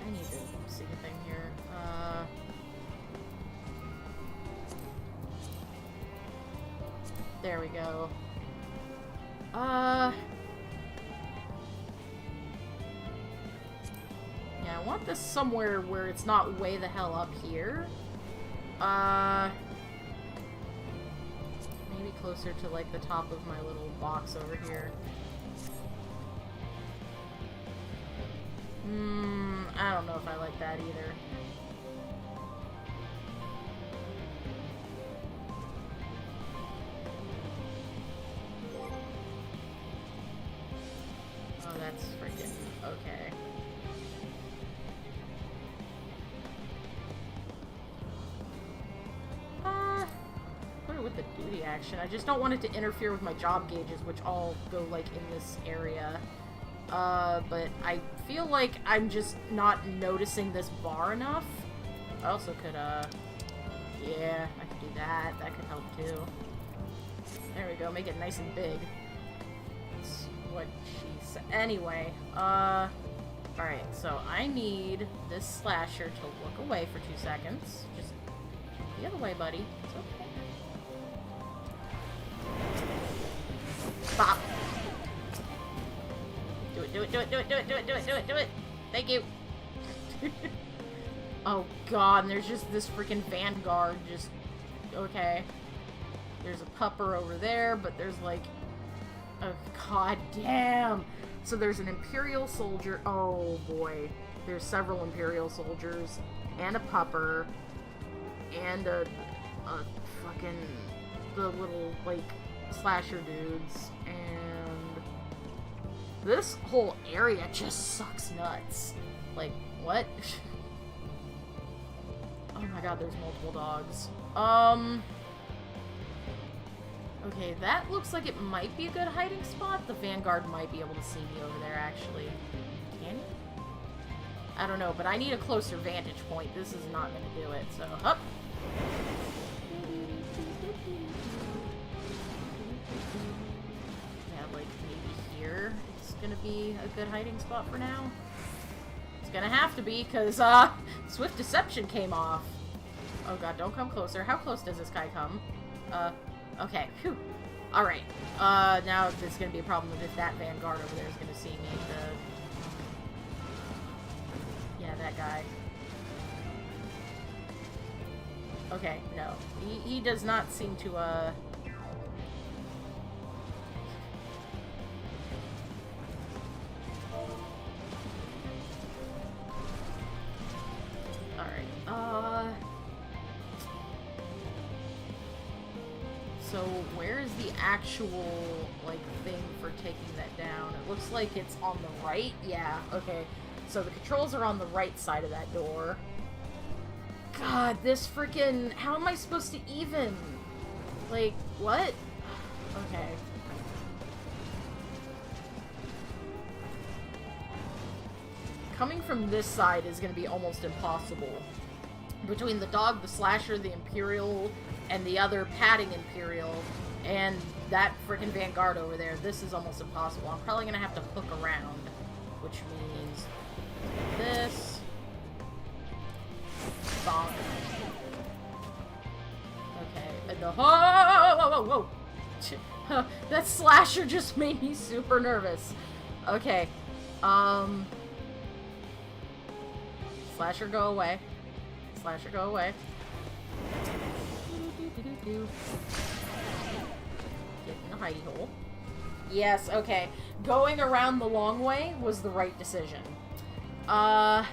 I need to see a thing here. There we go. Yeah, I want this somewhere where it's not way the hell up here. Maybe closer to, like, the top of my little box over here. I don't know if I like that either. Oh, that's freaking... okay. Put it with the duty action. I just don't want it to interfere with my job gauges, which all go, like, in this area. But I feel like I'm just not noticing this bar enough. I also could, yeah, I could do that. That could help, too. There we go. Make it nice and big. That's what she said. Anyway, alright, so I need this slasher to look away for 2 seconds. Just the other way, buddy. It's okay. Stop. Do it. Thank you. Oh god, and there's just this freaking vanguard just... okay. There's a pupper over there, but there's like... oh god damn! So there's an Imperial soldier... oh boy. There's several Imperial soldiers, and a pupper, and a fucking... the little, like, slasher dudes, and... this whole area just sucks nuts. Like, what? Oh my god, there's multiple dogs. Okay, that looks like it might be a good hiding spot. The Vanguard might be able to see me over there, actually. Can you? I don't know, but I need a closer vantage point. This is not gonna do it, so, up! Yeah, like, maybe here is gonna be a good hiding spot for now. It's gonna have to be, because, Swift Deception came off. Oh god, don't come closer. How close does this guy come? Okay, phew. Alright, now there's gonna be a problem if that Vanguard over there is gonna see me. Yeah, that guy. Okay, no. He does not seem to, Alright, so where is the actual, like, thing for taking that down? It looks like it's on the right? Yeah, okay. So the controls are on the right side of that door. God, this freaking... How am I supposed to even? Like, what? Okay. Coming from this side is going to be almost impossible. Between the dog, the slasher, the Imperial, and the other padding Imperial, and that freaking Vanguard over there, this is almost impossible. I'm probably going to have to hook around, which means this. Bonk. Okay, and the... Whoa! That slasher just made me super nervous. Okay, Slasher, go away. Slasher, go away. Get in the hidey hole. Yes, okay. Going around the long way was the right decision. Oh,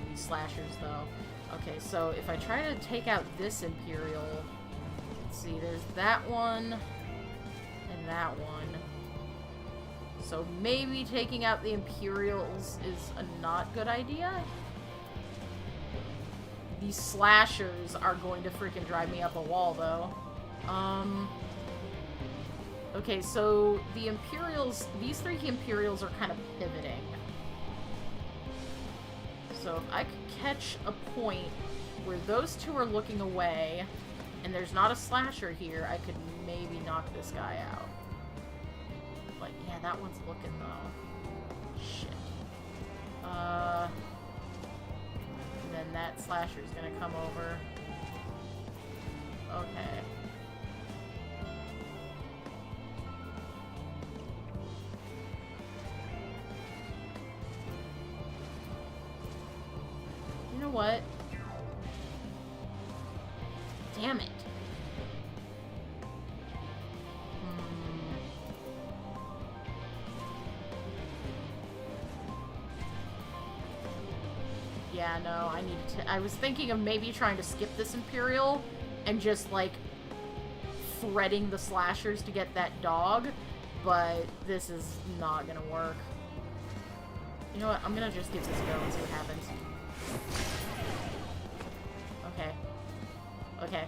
these slashers, though. Okay, so if I try to take out this Imperial... Let's see, there's that one... and that one. So maybe taking out the Imperials is a not good idea? These slashers are going to freaking drive me up a wall, though. Okay, so the Imperials... These three Imperials are kind of pivoting. So if I could catch a point where those two are looking away, and there's not a slasher here, I could maybe knock this guy out. But yeah, that one's looking though. Shit. And then that slasher's gonna come over. Okay. You know what? Damn it. Yeah, no, I needed to... I was thinking of maybe trying to skip this Imperial and just, like, threading the slashers to get that dog, but this is not gonna work. You know what? I'm gonna just give this a go and see what happens. Okay. Okay.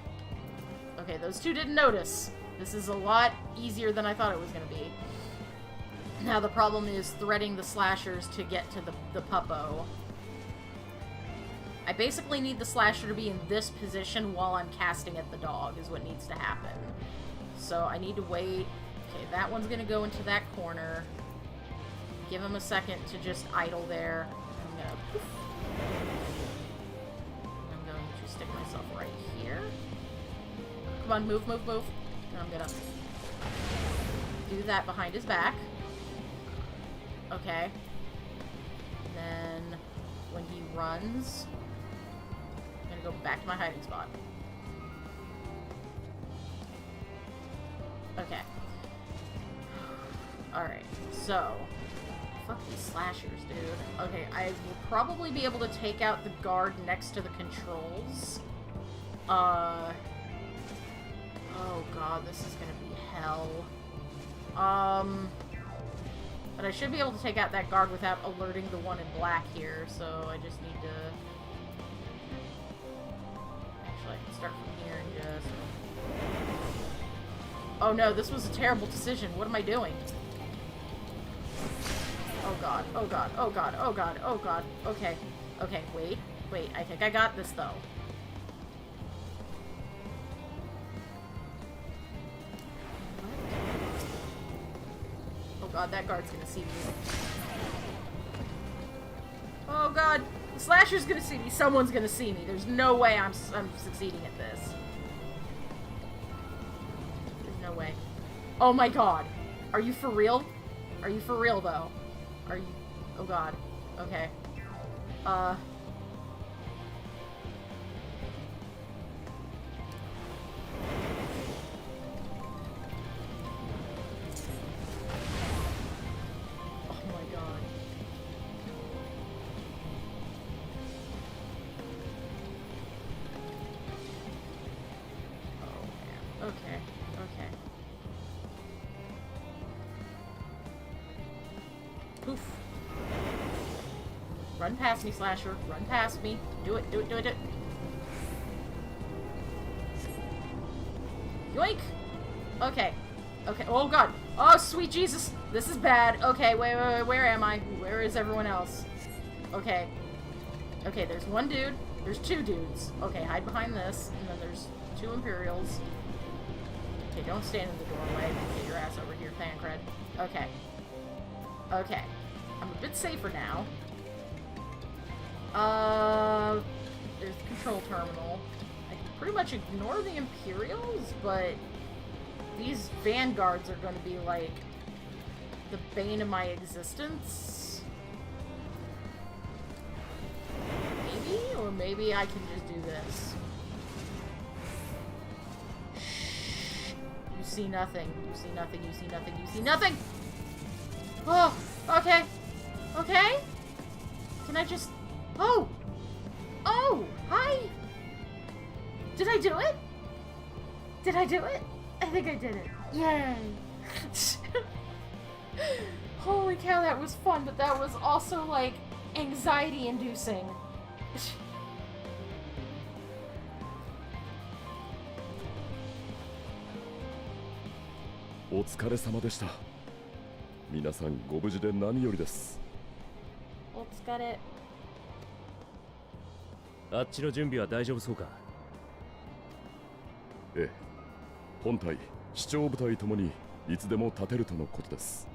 Okay, those two didn't notice. This is a lot easier than I thought it was gonna be. Now the problem is threading the slashers to get to the puppo. I basically need the slasher to be in this position while I'm casting at the dog is what needs to happen. So I need to wait. Okay, that one's gonna go into that corner. Give him a second to just idle there. I'm gonna poof. I'm going to stick myself right here. Come on, move, move, move. And I'm gonna do that behind his back. Okay. Then when he runs, I'm gonna go back to my hiding spot. Okay. Alright, so fuck these slashers, dude. Okay, I will probably be able to take out the guard next to the controls. Oh god, this is gonna be hell. But I should be able to take out that guard without alerting the one in black here, so I just need to... Actually, I can start from here and just... Oh no, this was a terrible decision. What am I doing? Oh god, oh god, oh god, oh god, oh god. Okay, okay, wait, wait, I think I got this though. Oh god, that guard's gonna see me. Oh god, the slasher's gonna see me. Someone's gonna see me. There's no way I'm succeeding at this. There's no way. Oh my god. Are you for real? Are you for real though? Are you... Oh god. Okay. Oh my god. Oh man. Okay. Okay. Run past me, Slasher. Run past me. Do it, do it, do it, do it. Yoink! Okay. Okay. Oh, God. Oh, sweet Jesus. This is bad. Okay, wait, wait, wait. Where am I? Where is everyone else? Okay. Okay, there's one dude. There's two dudes. Okay, hide behind this. And then there's two Imperials. Okay, don't stand in the doorway. Get your ass over here, Pancred. Okay. Okay. I'm a bit safer now. There's the control terminal. I can pretty much ignore the Imperials, but these vanguards are going to be, like, the bane of my existence. Maybe? Or maybe I can just do this. Shh. You see nothing. You see nothing. You see nothing. You see nothing! Oh! Okay. Okay? Can I just... Oh! Oh! Hi! Did I do it? Did I do it? I think I did it. Yay! Holy cow, that was fun, but that was also, like, anxiety-inducing.お疲れ様でした。皆さんご無事で何よりです。お疲れ。あっちの準備は大丈夫そうか。ええ、本隊、視聴部隊ともにいつでも立てるとのことです。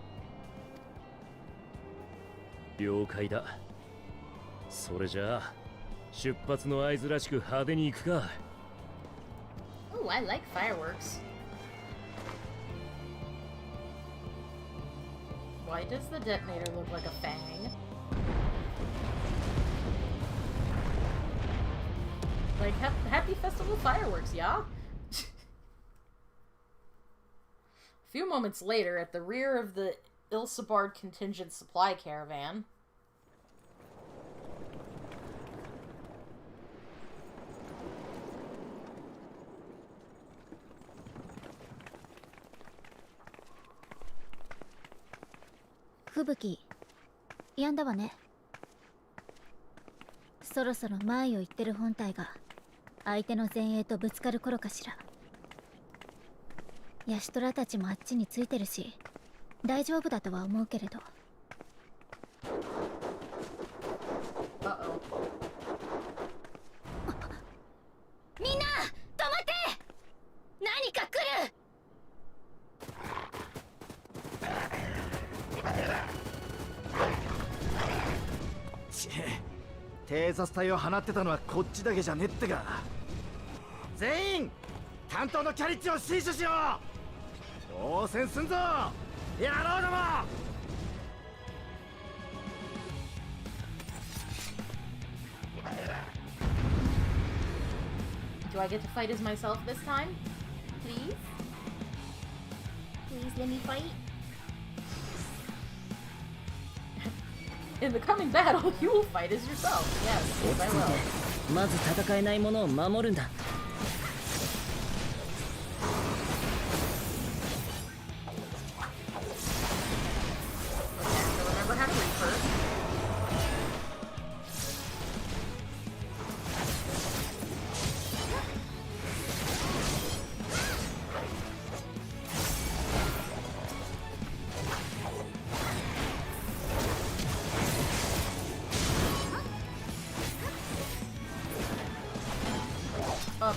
了解だ。それじゃあ出発の合図らしく派手に行くか。Ooh, I like fireworks. Why does the detonator look like a fang? Like, happy festival fireworks, yeah? A few moments later, at the rear of the Ilsabard contingent supply caravan.吹雪止んだわね。そろそろ前を行ってる本体が相手の前衛とぶつかる頃かしら。ヤシトラたちもあっちについてるし大丈夫だとは思うけれど。みんな止まって！何か来る！偵察隊を放ってたのはこっちだけじゃねってか。全員担当のキャリッジを指示しろ。応戦すんぞ野郎ども。Do I get to fight as myself this time? Please? Please let me fight? In the coming battle, you will fight as yourself. Yes, yes, I will. まず戦えないものを守るんだ。So remember how to read first.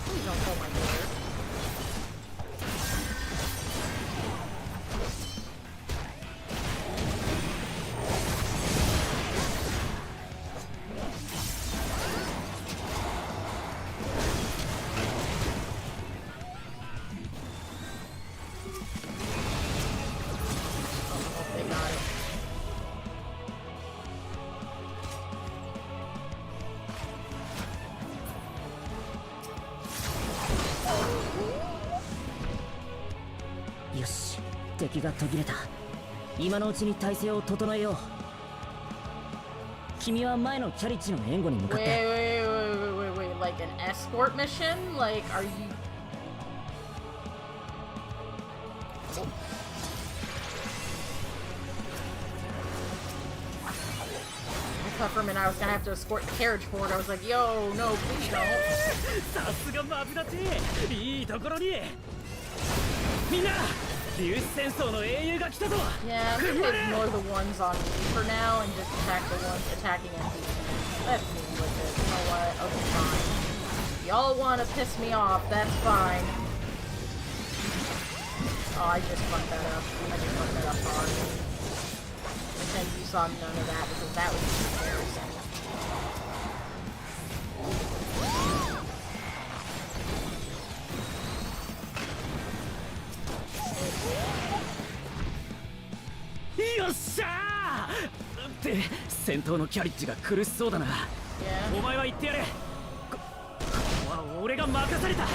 Please don't pull my finger. Oh, they got it. Wait, よし、敵が途切れた。今のうちに体勢を整えよう。君は前のキャリッジの援護に向かって。Wait, like an escort mission? Like, are you... Pufferman and I was gonna have to escort the carriage forward. I was like, yo, no, please don't. さすがマブダチいいところにみんな粒子戦争の英雄が来たぞ Yeah, I'm gonna ignore the ones on me for now and just attack the ones attacking NPCs. Let's move with it. You know what? Okay, fine. Y'all wanna piss me off, that's fine. Oh, I just fucked that up. I just fucked that up hard. Pretend you saw none of that because that was just embarrassing.よっしゃーって戦闘のキャリッジが苦しそうだな Yeah. お前は言ってやれここは俺が任された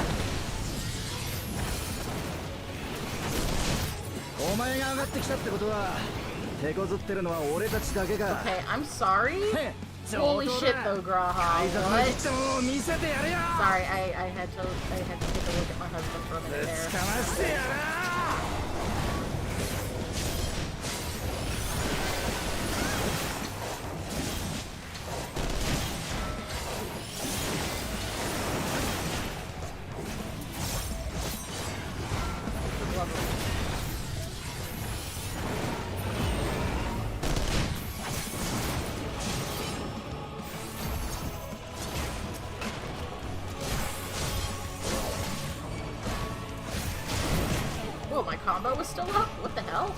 お前が上がってきたってことは手こずってるのは俺たちだけか Okay, I'm sorry. Holy shit though, Graha. What? Sorry, I had to take a look at my husband for a minute there. Whoa, my combo was still up? What the hell?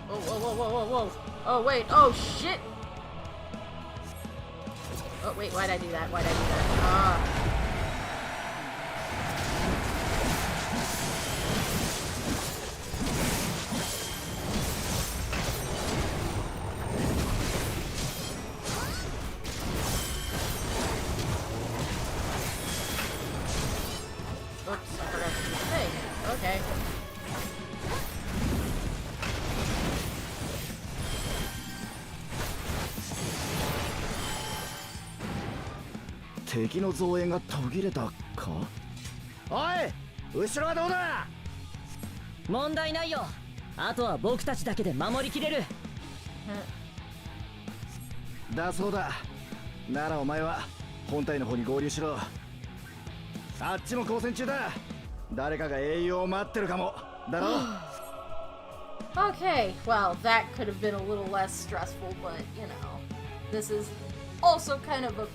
Whoa, whoa, whoa, whoa, whoa, whoa. Oh, wait. Oh, shit. Oh, wait. Why'd I do that? Why'd I do that? Ah. Oops, I forgot to do the thing. Okay.敵の増援が途切れたかおい後ろはどうだ問題ないよ。あとは僕たちだけで守りきれる。だそうだならお前は本体の方に合流しろあっちも交戦中だ誰かが英雄を待ってるかもだろ Okay, well, that could have been a little less stressful, but, you know, this is also kind of a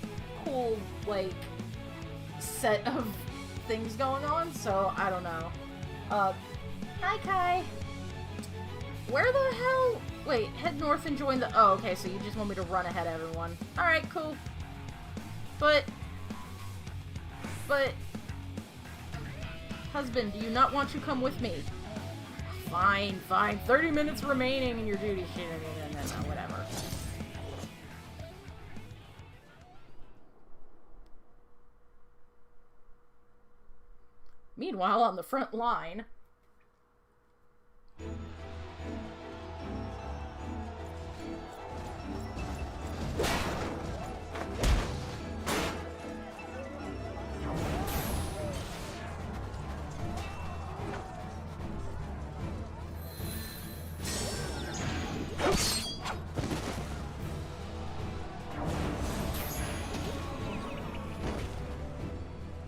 cool, like, set of things going on, so I don't know. Hi, Kai. Where the hell? Wait, head north and join the... Oh, okay, so you just want me to run ahead of everyone. Alright, cool. But... Husband, do you not want to come with me? Fine, fine. 30 minutes remaining in your duty. No, whatever. Meanwhile, on the front line...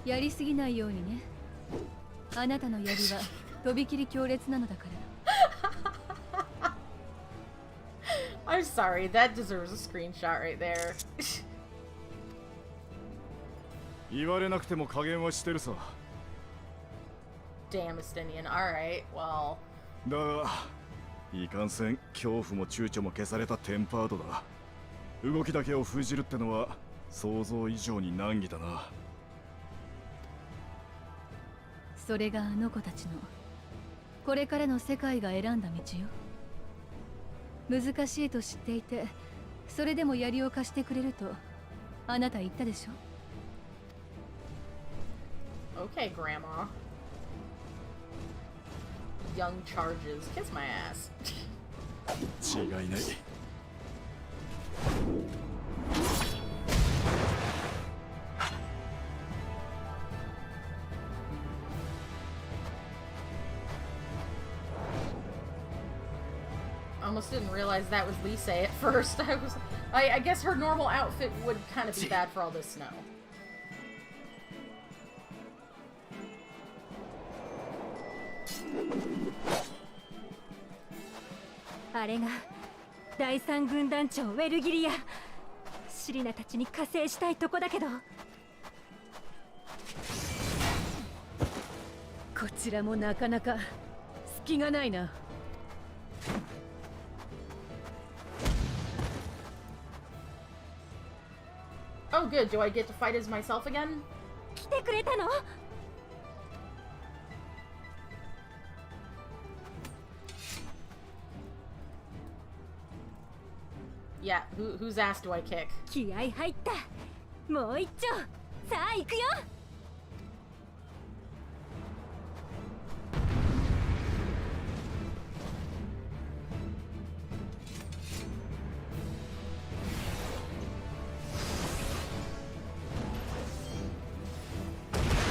やりすぎないようにね。あなたの槍はとびきり強烈なのだから。I'm sorry, that deserves a screenshot right there. 言われなくても加減はしてるさ Damn, Estinian. Alright, well... だがいかんせん恐怖も躊躇も消されたテンパードだ動きだけを封じるってのは想像以上に難儀だなそれがあの子たちのこれからの世界が選んだ道よ。難しいと知っていて、それでも槍を貸してくれるとあなた言ったでしょ。Okay, Grandma. Young charges. Kiss my ass. 違いない almost didn't realize that was Lisa at first. I guess her normal outfit would kind of be bad for all this snow. あれが第三軍団長ウェルギリア。シリナたちに加勢したいとこだけど。こちらもなかなか隙がないな。Oh, good. Do I get to fight as myself again? 来てくれたの？ Yeah, whose ass do I kick? 気合入った。もう一丁。さあ行くよ。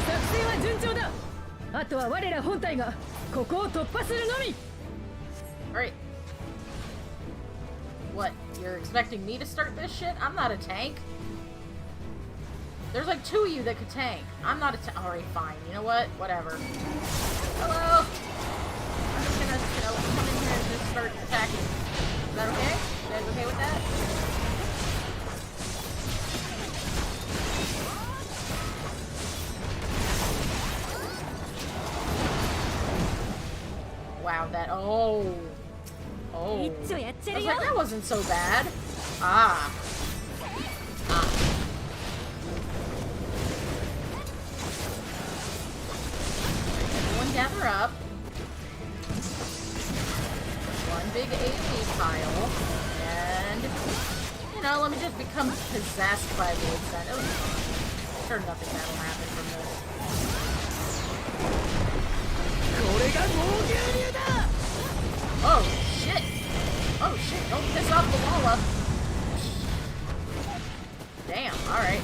作戦は順調だ。あとは我ら本隊がここを突破するのみ。 Alright. What? You're expecting me to start this shit? I'm not a tank. There's like 2 of you that could tank. I'm not a tank. Alright, fine. You know what? Whatever. Hello! I'm just gonna, come in here and just start attacking. Is that okay? You guys okay with that? Wow, that... Oh... Oh. I was like, that wasn't so bad. Ah. Everyone gather up. One big AV pile. And, let me just become possessed by the extent. I'm sure nothing bad will happen from this. Oh, shit! Oh shit, don't piss off the Walla. Damn, alright.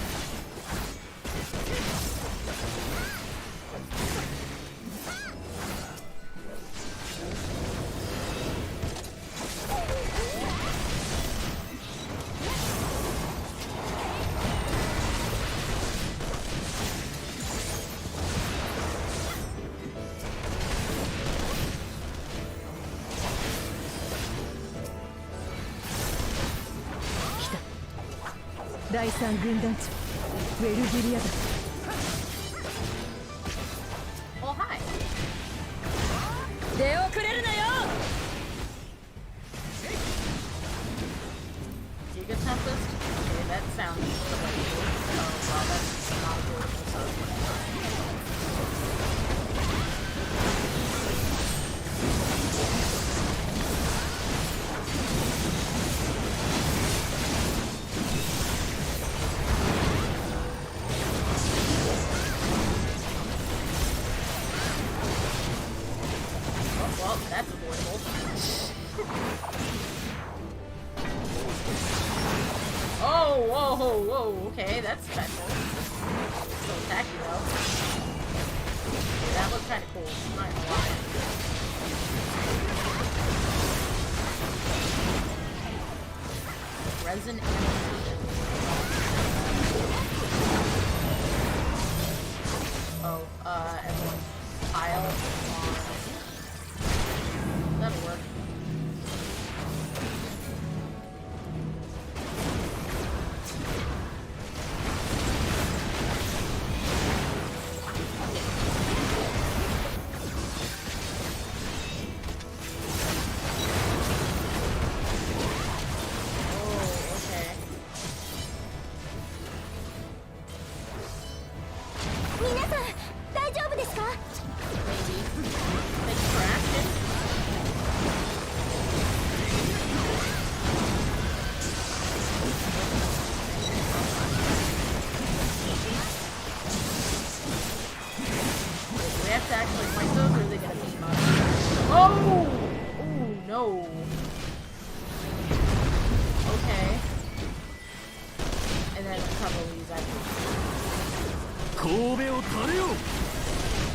第三軍団長ウェルギリアだ。 Oh, hi. 出遅れるなよ。 Giga Tempest? Okay, that sounds delightful. Oh, well, that's not a beautiful subject. Well, that's avoidable. Oh, whoa, whoa, okay, that's special. So tacky though. That looks kinda cool, I'm not gonna lie. Resin animation. Oh, everyone pile on. That'll work.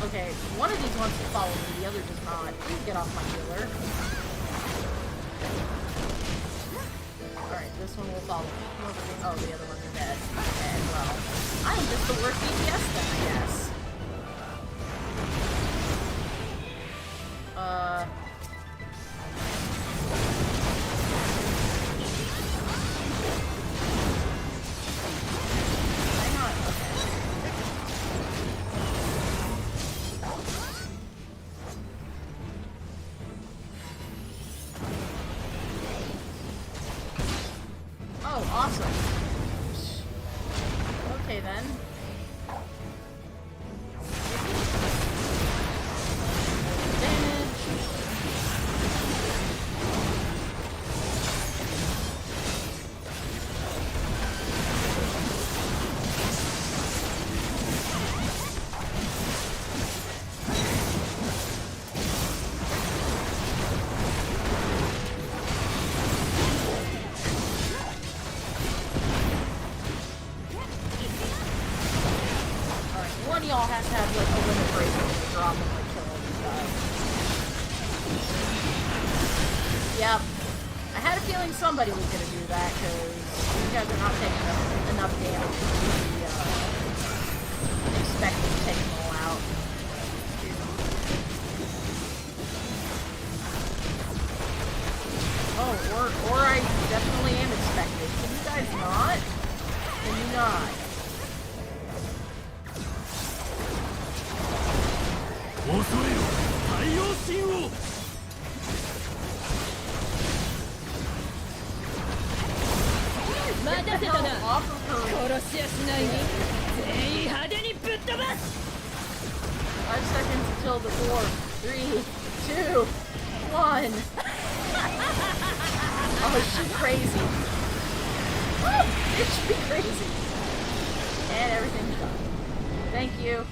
Okay, one of these wants to follow me, the other does not. Please get off my healer. This one will follow me. Oh, the other ones are dead. Okay, well, I am just the worst DPS then, I guess. Hang on, okay. Oh, awesome. Okay then. One of y'all has to have like a limit break to drop and like kill him and stuff. Yep. I had a feeling somebody was gonna do that because these guys are not taking enough damage to be expected to take them all out. Oh, or I definitely am expected. Can you guys not? Can you not? 恐れよ太陽神を 待たせたな。殺しやしないに全員派手にぶっ飛ばす。 5 seconds until the 4, 3, 2, 1. Oh, is she crazy? Is she crazy? And everything's done. Thank you.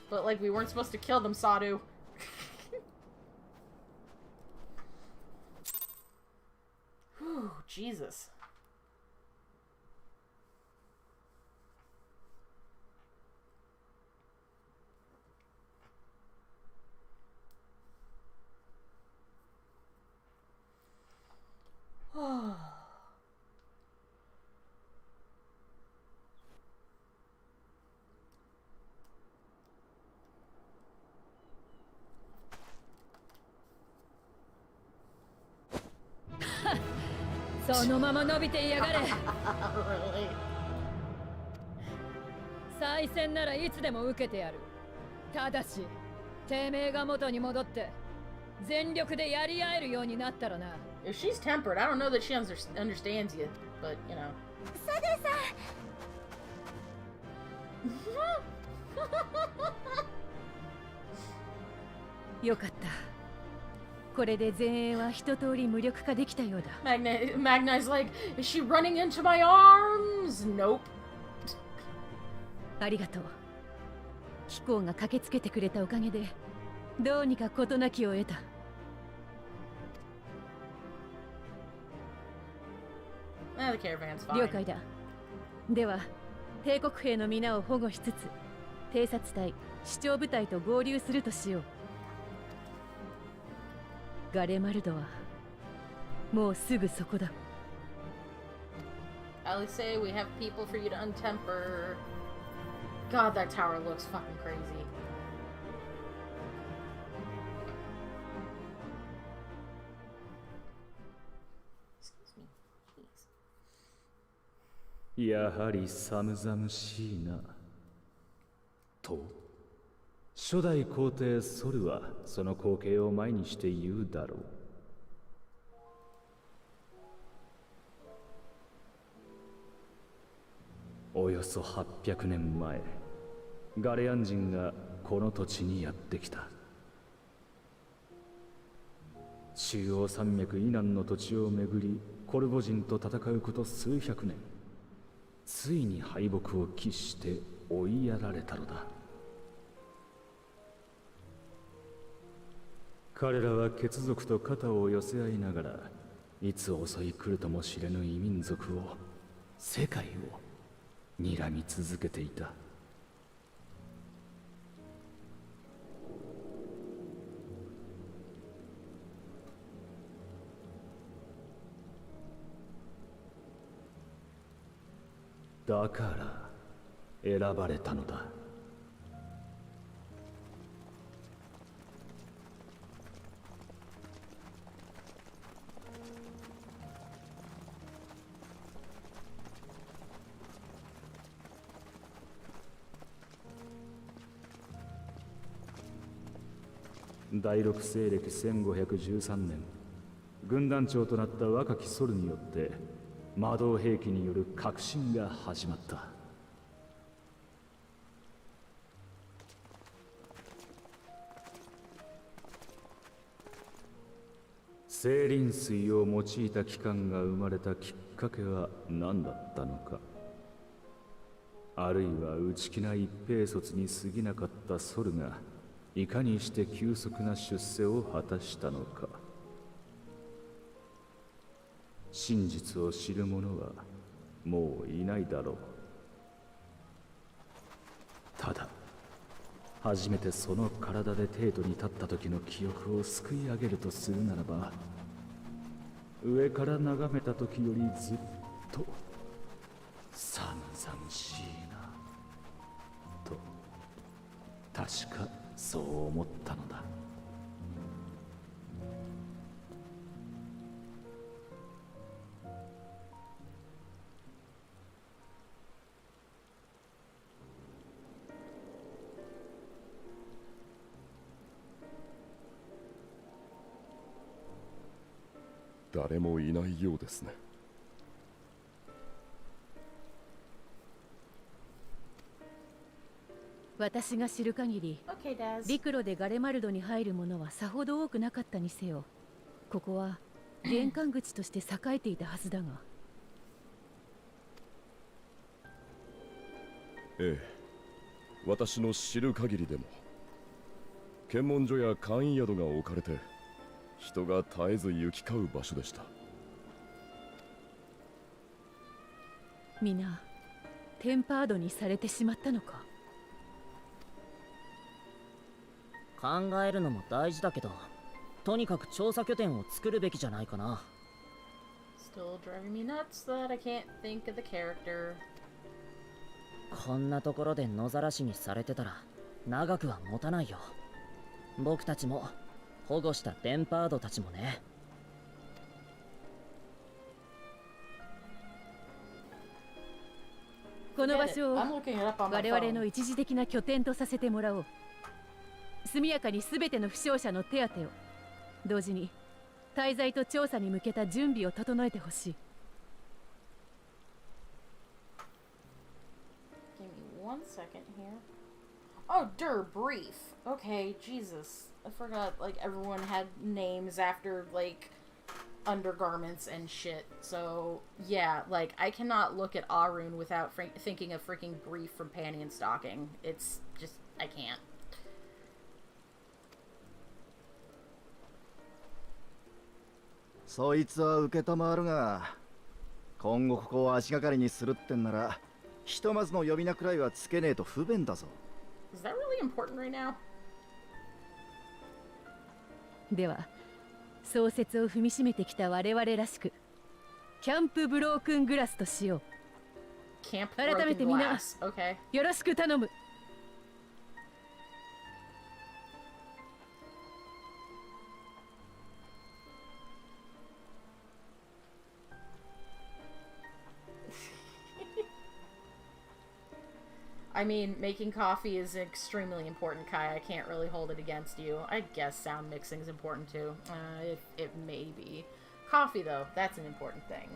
But like we weren't supposed to kill them, Sadu. Whew, Jesus. Oh. そのまま伸びていやがれ。再戦ならいつでも受けてやる。ただし、てめえが元に戻って全力でやり合えるようになったらな。If she's tempered, I don't know that she understands you, but you know. サデさん。よかった。これで前衛は一通り無力化できたようだ。Magna's like, is she running into my arms? Nope. ありがとう。貴公が駆けつけてくれたおかげで、どうにか事なきを得た。The caravan's fine. 了解だ。では、帝国兵の皆を保護しつつ、偵察隊、視聴部隊と合流するとしよう。ガレマルドはもうすぐそこだ。I'll say we have people for you to untemper. God, that tower looks fucking crazy. Excuse me, please. やはり寒々しいな。と初代皇帝ソルはその光景を前にして言うだろう。およそ800年前、ガレアン人がこの土地にやってきた。中央山脈以南の土地をめぐり、コルボ人と戦うこと数百年。ついに敗北を喫して追いやられたのだ。彼らは血族と肩を寄せ合いながら、いつ襲い来るとも知れぬ異民族を、世界を睨み続けていた。だから選ばれたのだ。第六西暦1513年、軍団長となった若きソルによって魔導兵器による革新が始まった。精靈水を用いた機関が生まれたきっかけは何だったのか、あるいは内気な一兵卒に過ぎなかったソルがいかにして急速な出世を果たしたのか。真実を知る者はもういないだろう。ただ初めてその体で帝都に立った時の記憶をすくい上げるとするならば、上から眺めた時よりずっと散々しいなと、確かそう思ったのだ。誰もいないようですね。私が知る限り、Okay, Daz. 陸路でガレマルドに入る者はさほど多くなかったにせよ、ここは玄関口として栄えていたはずだが。ええ、私の知る限りでも検問所や簡易宿が置かれて人が絶えず行き交う場所でした。皆テンパードにされてしまったのか。考えるのも大事だけど、とにかく調査拠点を作るべきじゃないかな。 Still driving me nuts that I can't think of the character. こんなところで野ざらしにされてたら長くは持たないよ。僕たちも保護したテンパードたちもね。この場所を I'm looking it up on my 我々 phone. の一時的な拠点とさせてもらおう。速やかに全ての負傷者の手当てを、同時に滞在と調査に向けた準備を整えてほしい。Give me 1 second here. Oh, brief. Okay, Jesus. I forgot, like, everyone had names after, like, undergarments and shit. So, yeah, like, I cannot look at Arun without thinking of freaking Brief from Panty and Stocking. It's just, I can't. そいつは受けたまわるが、今後ここを足がかりにするってんなら、ひとまずの呼び名くらいはつけねえと不便だぞ。Is that really important right now? では創設を踏みしめてきた我々らしく、キャンプブロークングラスとしよう。 Camp 改め Broken てみんな Glass. Okay. よろしく頼む。I mean, making coffee is extremely important, Kai. I can't really hold it against you. I guess sound mixing is important too. It may be. Coffee, though, that's an important thing.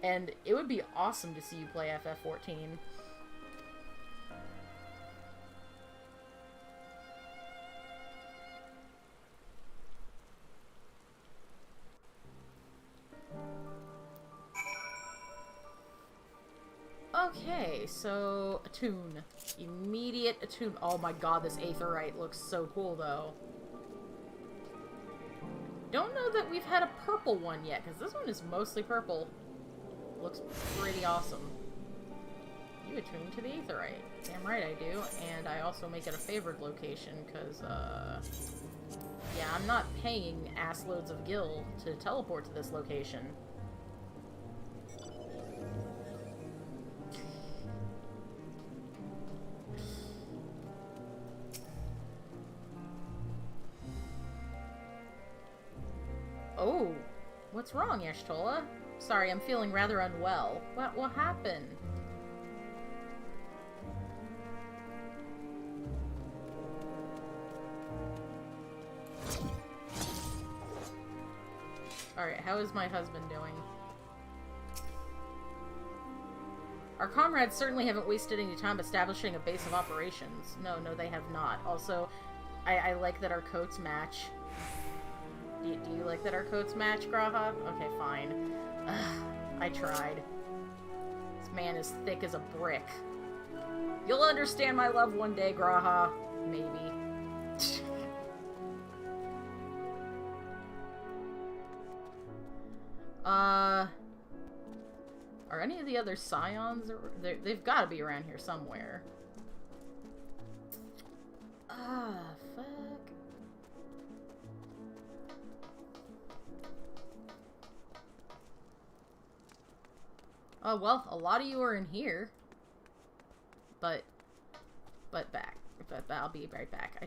And it would be awesome to see you play FF14. Okay, so attune. Immediate attune. Oh my god, this aetherite looks so cool though. Don't know that we've had a purple one yet, because this one is mostly purple. Looks pretty awesome. You attune to the aetherite. Damn right I do. And I also make it a favored location, because, yeah, I'm not paying ass loads of gil to teleport to this location. Oh, what's wrong, Yashtola? Sorry, I'm feeling rather unwell. What happened? Alright, how is my husband doing? Our comrades certainly haven't wasted any time establishing a base of operations. No, they have not. Also, I like that our coats match. Do you like that our coats match, Graha? Okay, fine. Ugh, I tried. This man is thick as a brick. You'll understand my love one day, Graha. Maybe. Are any of the other scions? They've got to be around here somewhere. Fuck. Oh, well, a lot of you are in here. But I'll be right back.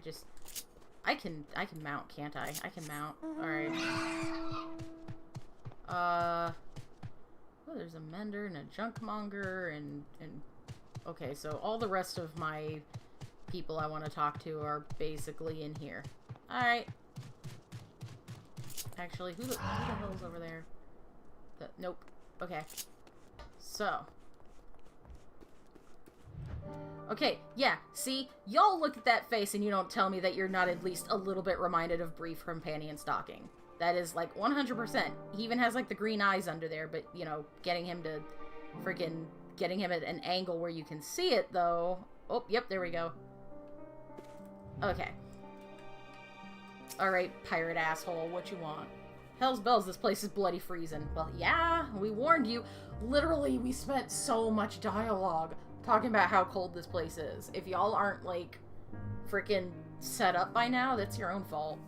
I can mount, can't I? I can mount. Alright. Oh, there's a mender and a junkmonger and okay, so all the rest of my people I want to talk to are basically in here. Alright. Actually, who the hell's over there? Nope. Okay. So. Okay, yeah, see? Y'all look at that face and you don't tell me that you're not at least a little bit reminded of Bree from Panty and Stocking. That is, like, 100%. He even has, like, the green eyes under there, but, you know, getting him at an angle where you can see it, though. Oh, yep, there we go. Okay. Alright, pirate asshole, what you want? Hell's bells, this place is bloody freezing. Well, yeah, we warned you. Literally, we spent so much dialogue talking about how cold this place is. If y'all aren't, like, freaking set up by now, that's your own fault.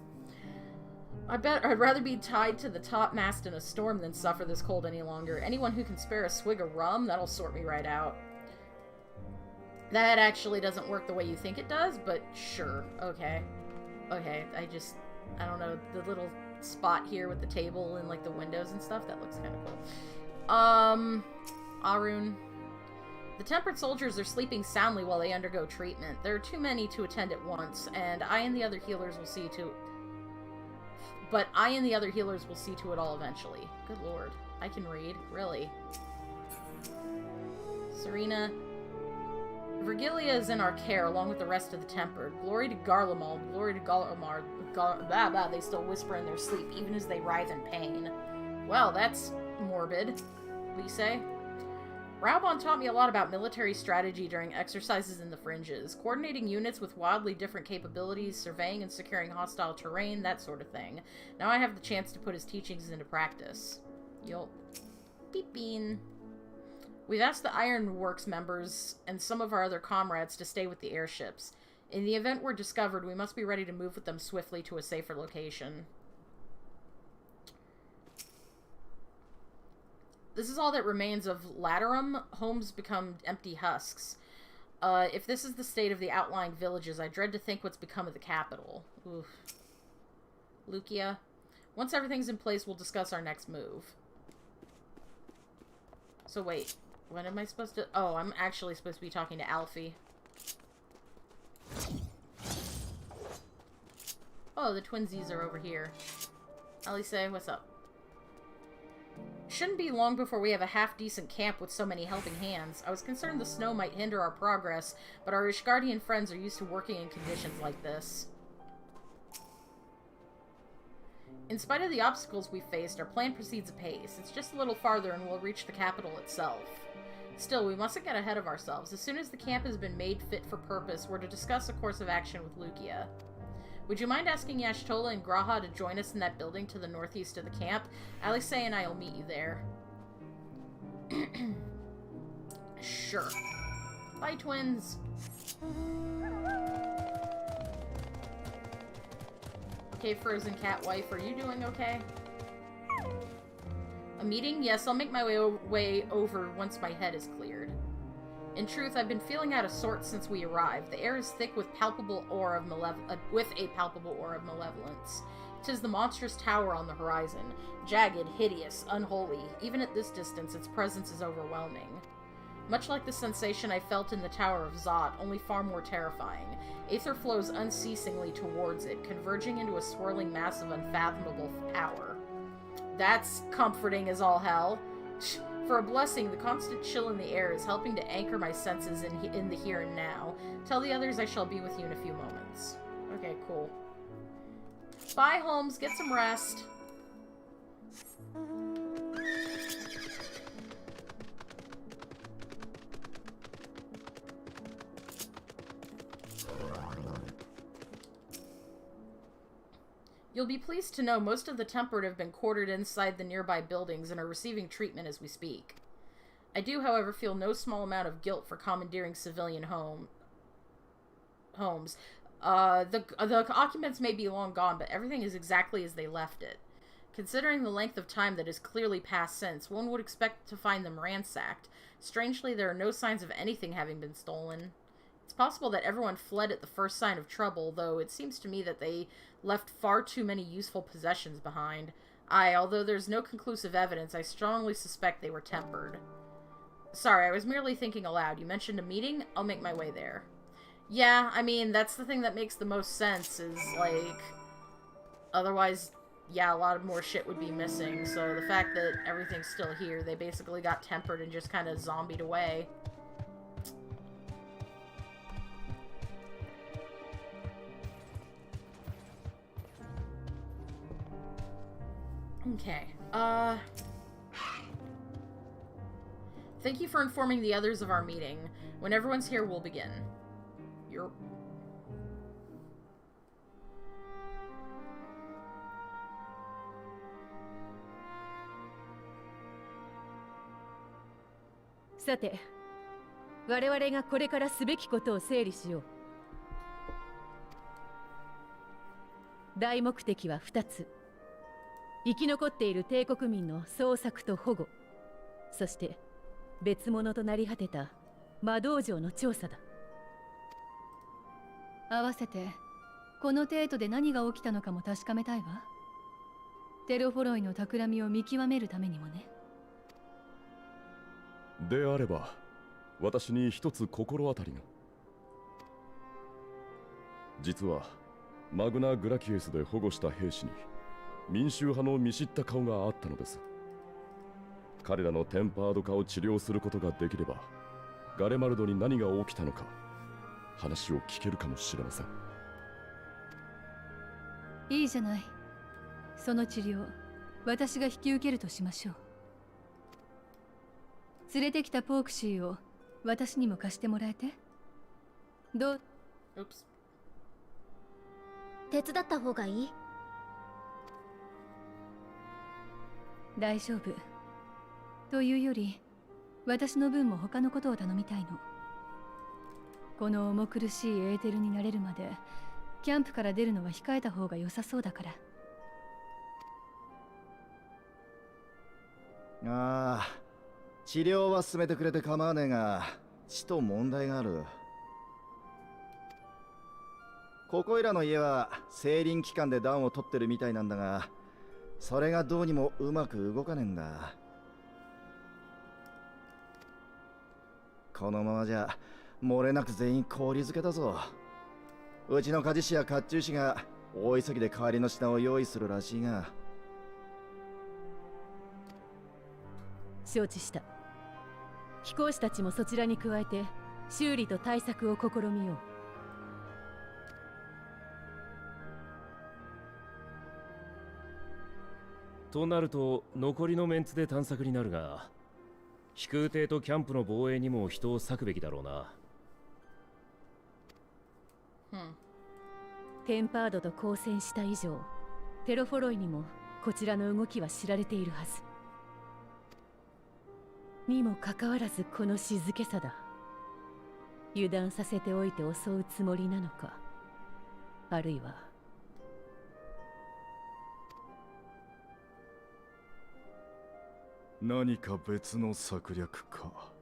I bet I'd rather be tied to the topmast in a storm than suffer this cold any longer. Anyone who can spare a swig of rum, that'll sort me right out. That actually doesn't work the way you think it does, but sure. Okay. Okay, I don't know, the little spot here with the table and, like, the windows and stuff, that looks kind of cool. Arun. The tempered soldiers are sleeping soundly while they undergo treatment. There are too many to attend at once, and I and the other healers will see to... But I and the other healers will see to it all eventually. Good lord. I can read. Really. Serena. Virgilia is in our care, along with the rest of the Tempered. Glory to Garlemald. Glory to Garlemard. They still whisper in their sleep, even as they writhe in pain. Well, that's morbid. Lise. Raubon taught me a lot about military strategy during exercises in the fringes. Coordinating units with wildly different capabilities, surveying and securing hostile terrain, that sort of thing. Now I have the chance to put his teachings into practice. Yup. Beep bean. We've asked the Ironworks members and some of our other comrades to stay with the airships. In the event we're discovered, we must be ready to move with them swiftly to a safer location. This is all that remains of Laterum. Homes become empty husks. If this is the state of the outlying villages, I dread to think what's become of the capital. Oof. Lucia. Once everything's in place, we'll discuss our next move. So wait, when am I supposed to... Oh, I'm actually supposed to be talking to Alfie. Oh, the twinsies are over here. Alice, what's up? Shouldn't be long before we have a half-decent camp with so many helping hands. I was concerned the snow might hinder our progress, but our Ishgardian friends are used to working in conditions like this. In spite of the obstacles we faced, our plan proceeds apace. It's just a little farther and we'll reach the capital itself. Still, we mustn't get ahead of ourselves. As soon as the camp has been made fit for purpose, we're to discuss a course of action with Lucia. Would you mind asking Yashtola and Graha to join us in that building to the northeast of the camp? Alice and I will meet you there. Sure. Bye, twins. Okay, frozen cat wife, are you doing okay? A meeting? Yes, I'll make my way over once my head is cleared. In truth, I've been feeling out of sorts since we arrived. The air is thick with a palpable aura of malevolence. 'Tis the monstrous tower on the horizon. Jagged, hideous, unholy. Even at this distance, its presence is overwhelming. Much like the sensation I felt in the Tower of Zot, only far more terrifying. Aether flows unceasingly towards it, converging into a swirling mass of unfathomable power. That's comforting as all hell. For a blessing, the constant chill in the air is helping to anchor my senses in the here and now. Tell the others I shall be with you in a few moments. Okay, cool. Bye, Holmes. Get some rest. You'll be pleased to know most of the tempered have been quartered inside the nearby buildings and are receiving treatment as we speak. I do, however, feel no small amount of guilt for commandeering civilian homes. The occupants may be long gone, but everything is exactly as they left it. Considering the length of time that has clearly passed since, one would expect to find them ransacked. Strangely, there are no signs of anything having been stolen. It's possible that everyone fled at the first sign of trouble, though it seems to me that they left far too many useful possessions behind. Although there's no conclusive evidence, I strongly suspect they were tempered. Sorry, I was merely thinking aloud. You mentioned a meeting? I'll make my way there. Yeah, I mean, that's the thing that makes the most sense, is, like... Otherwise, yeah, a lot of more shit would be missing, so the fact that everything's still here, they basically got tempered and just kind of zombied away. Okay, thank you for informing the others of our meeting. When everyone's here, we'll begin. You're...さて、我々がこれからすべきことを整理しよう。大目的は2つ。生き残っている帝国民の捜索と保護、そして別物となり果てた魔道場の調査だ。合わせてこの程度で何が起きたのかも確かめたいわ。テロフォロイの企みを見極めるためにもね。であれば私に一つ心当たりが。実はマグナ・グラキエスで保護した兵士に民衆派の見知った顔があったのです。彼らのテンパード化を治療することができれば、ガレマルドに何が起きたのか話を聞けるかもしれません。いいじゃない。その治療、私が引き受けるとしましょう。連れてきたポークシーを私にも貸してもらえて。どう？手伝った方がいい？大丈夫。というより、私の分も他のことを頼みたいの。この重苦しいエーテルになれるまで、キャンプから出るのは控えた方が良さそうだから。ああ、治療は進めてくれて構わねえが、ちと問題がある。ここいらの家は整輪期間で暖を取ってるみたいなんだが、それがどうにもうまく動かねえんだ。このままじゃ漏れなく全員氷漬けだぞ。うちの鍛冶師や甲冑師が大急ぎで代わりの品を用意するらしいが。承知した。飛行士たちもそちらに加えて修理と対策を試みよう。となると残りのメンツで探索になるが、飛空艇とキャンプの防衛にも人を割くべきだろうな。テンパードと交戦した以上、テロフォロイにもこちらの動きは知られているはず。にもかかわらずこの静けさだ。油断させておいて襲うつもりなのか、あるいは何か別の策略か。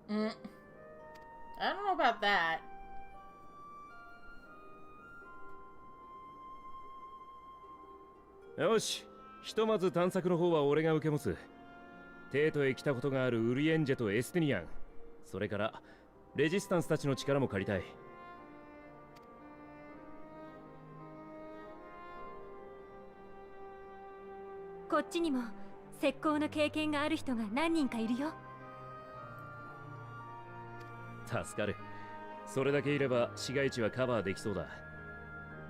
I don't know about that. What よし、ひとまず探索の方は俺が受け持つ。テートへ来たことがあるウリエンジェとエスティニアン、それからレジスタンスたちの力も借りたい。こっちにも石膏の経験がある人が何人かいるよ。助かる。それだけいれば市街地はカバーできそうだ。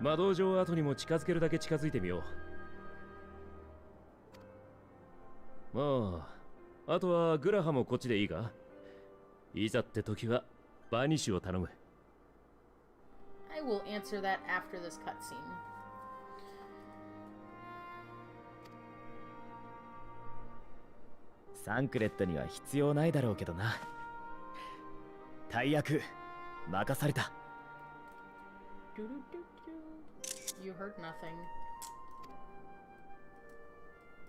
魔導城跡にも近づけるだけ近づいてみよう。まあ、あとはグラハもこっちでいいか。いざって時はバニッシュを頼む。I will answer that after this cutscene. サンクレットには必要ないだろうけどな。大役任された。You heard nothing.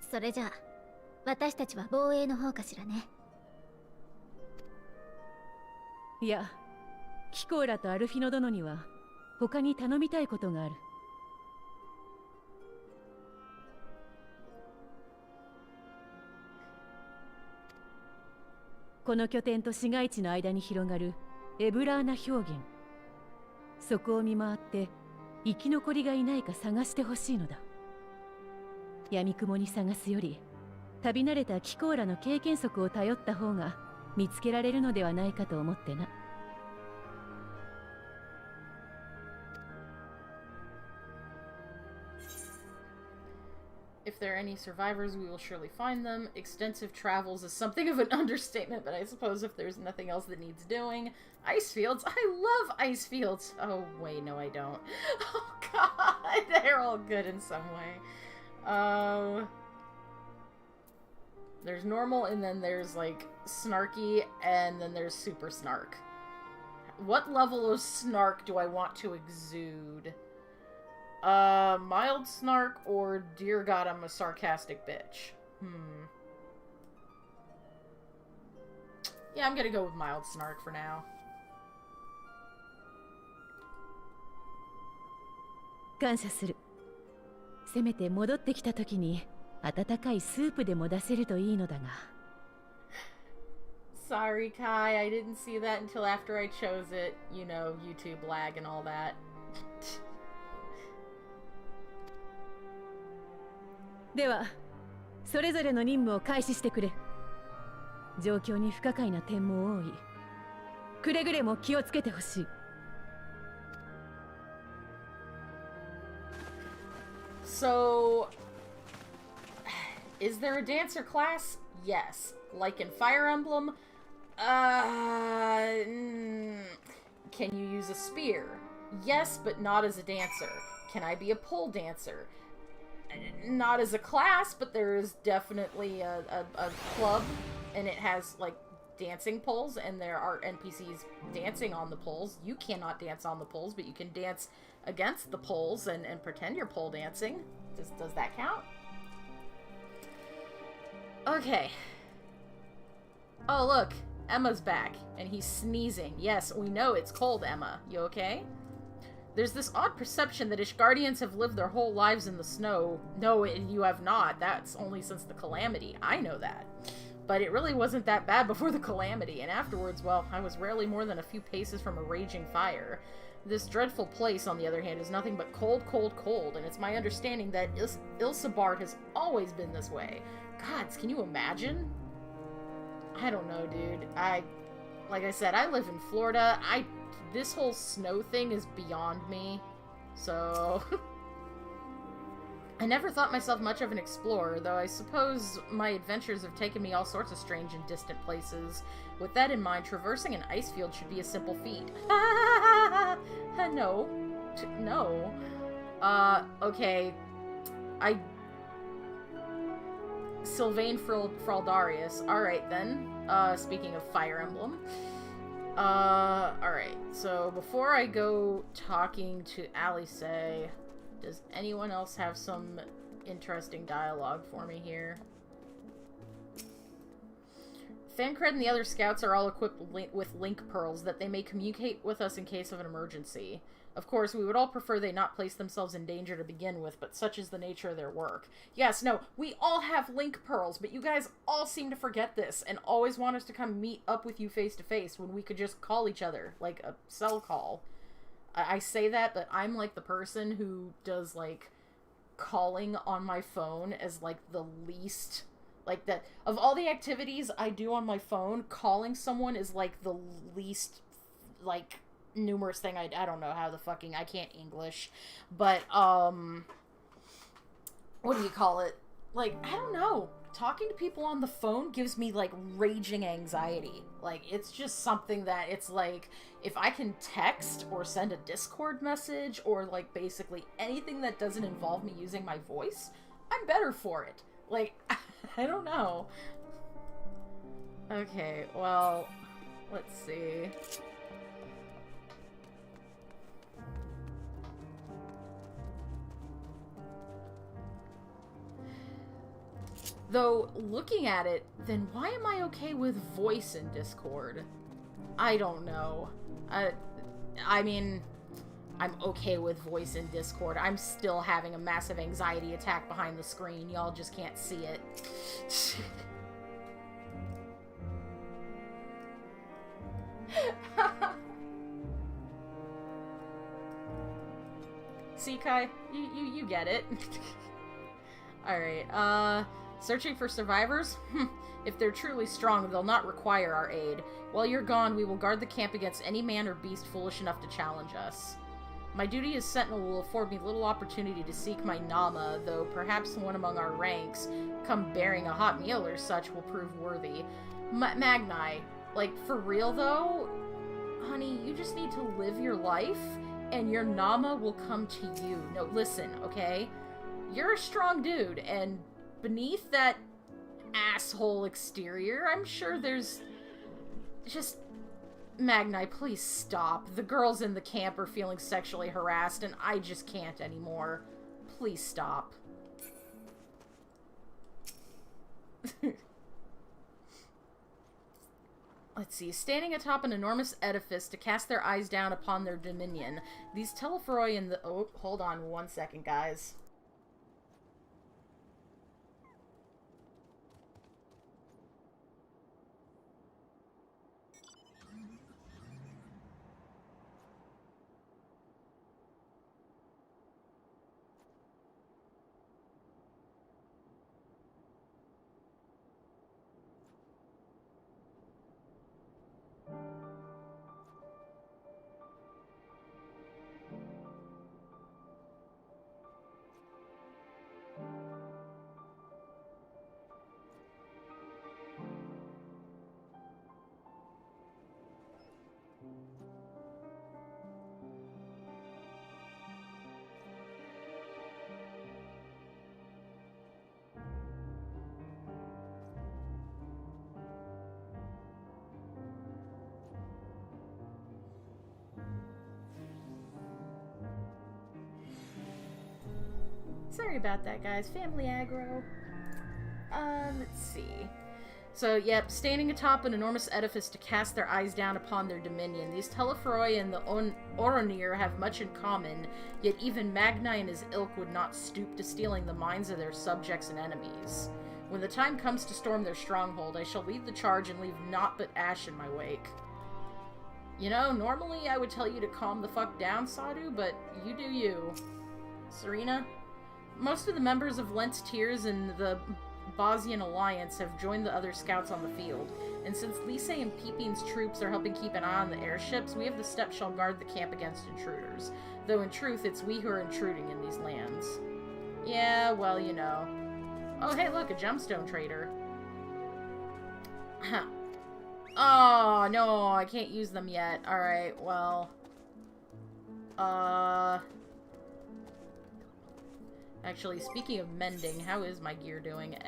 それじゃあ私たちは防衛の方かしらね。いや、キコーラとアルフィノ殿には他に頼みたいことがある。この拠点と市街地の間に広がるエブラーナ氷原、そこを見回って生き残りがいないか探してほしいのだ。闇雲に探すより旅慣れたキコーラの経験則を頼った方が見つけられるのではないかと思ってな。If there are any survivors, we will surely find them. Extensive travels is something of an understatement, but I suppose if there's nothing else that needs doing. Ice fields? I love ice fields! Oh, wait, no I don't. Oh god, they're all good in some way. There's normal, and then there's, like, snarky, and then there's super snark. What level of snark do I want to exude? Mild snark or dear god, I'm a sarcastic bitch? Yeah, I'm gonna go with mild snark for now. 感謝する。せめて戻ってきた時に温かいスープでも出せるといいのだが。Sorry, Kai, I didn't see that until after I chose it. You know, YouTube lag and all that. では、それぞれの任務を開始してくれ。状況に不可解な点も多い。くれぐれも気をつけてほしい。So, is there a dancer class? Yes. Like in Fire Emblem? Can you use a spear? Yes, but not as a dancer. Can I be a pole dancer? Not as a class, but there is definitely a club, and it has, like, dancing poles, and there are NPCs dancing on the poles. You cannot dance on the poles, but you can dance against the poles and pretend you're pole dancing. Does that count? Okay. Oh, look. Emma's back, and he's sneezing. Yes, we know it's cold, Emma. You okay? There's this odd perception that Ishgardians have lived their whole lives in the snow. No, you have not. That's only since the Calamity. I know that. But it really wasn't that bad before the Calamity, and afterwards, well, I was rarely more than a few paces from a raging fire. This dreadful place, on the other hand, is nothing but cold, cold, cold, and it's my understanding that Ilsabard has always been this way. Gods, can you imagine? I don't know, dude. Like I said, I live in Florida. This whole snow thing is beyond me, so... I never thought myself much of an explorer, though I suppose my adventures have taken me all sorts of strange and distant places. With that in mind, traversing an ice field should be a simple feat. No. No. Okay. Sylvain Fraldarius. Alright then. Speaking of Fire Emblem. Alright, so before I go talking to Alice, does anyone else have some interesting dialogue for me here? Thancred and the other scouts are all equipped with link pearls that they may communicate with us in case of an emergency. Of course, we would all prefer they not place themselves in danger to begin with, but such is the nature of their work. Yes, no, we all have link pearls, but you guys all seem to forget this and always want us to come meet up with you face to face when we could just call each other, like a cell call. I say that, but I'm like the person who does, like, calling on my phone as, like, the least... Like, that of all the activities I do on my phone, calling someone is, like, the least, like, numerous thing. I don't know how the fucking... I can't English. But, what do you call it? Like, I don't know. Talking to people on the phone gives me, like, raging anxiety. Like, it's just something that it's like, if I can text or send a Discord message or, like, basically anything that doesn't involve me using my voice, I'm better for it. Like, I don't know. Okay, well, let's see. Though, looking at it, then why am I okay with voice in Discord? I don't know. I mean, I'm okay with voice in Discord. I'm still having a massive anxiety attack behind the screen. Y'all just can't see it. See, Kai? You get it. Alright, searching for survivors? If they're truly strong, they'll not require our aid. While you're gone, we will guard the camp against any man or beast foolish enough to challenge us. My duty as Sentinel will afford me little opportunity to seek my Nama, though perhaps one among our ranks, come bearing a hot meal or such, will prove worthy. Magni, like, for real though? Honey, you just need to live your life, and your Nama will come to you. No, listen, okay? You're a strong dude, and beneath that asshole exterior, I'm sure there's just... Magni, please stop. The girls in the camp are feeling sexually harassed, and I just can't anymore. Please stop. Let's see. Standing atop an enormous edifice to cast their eyes down upon their dominion. These Telephoroi in the... Oh, hold on 1 second, guys. Sorry about that, guys. Family aggro. Let's see. So, yep, standing atop an enormous edifice to cast their eyes down upon their dominion. These Telephoroi and the Oronir have much in common, yet even Magni and his ilk would not stoop to stealing the minds of their subjects and enemies. When the time comes to storm their stronghold, I shall lead the charge and leave naught but ash in my wake. You know, normally I would tell you to calm the fuck down, Sadu, but you do you. Serena? Most of the members of Lent's Tears and the Bosnian Alliance have joined the other scouts on the field, and since Lise and Peepin's troops are helping keep an eye on the airships, we of the Steppe shall guard the camp against intruders, though in truth it's we who are intruding in these lands. Yeah, well, you know. Oh, hey, look, a gemstone trader. Oh, no, I can't use them yet. Alright, well... Actually, speaking of mending, how is my gear doing?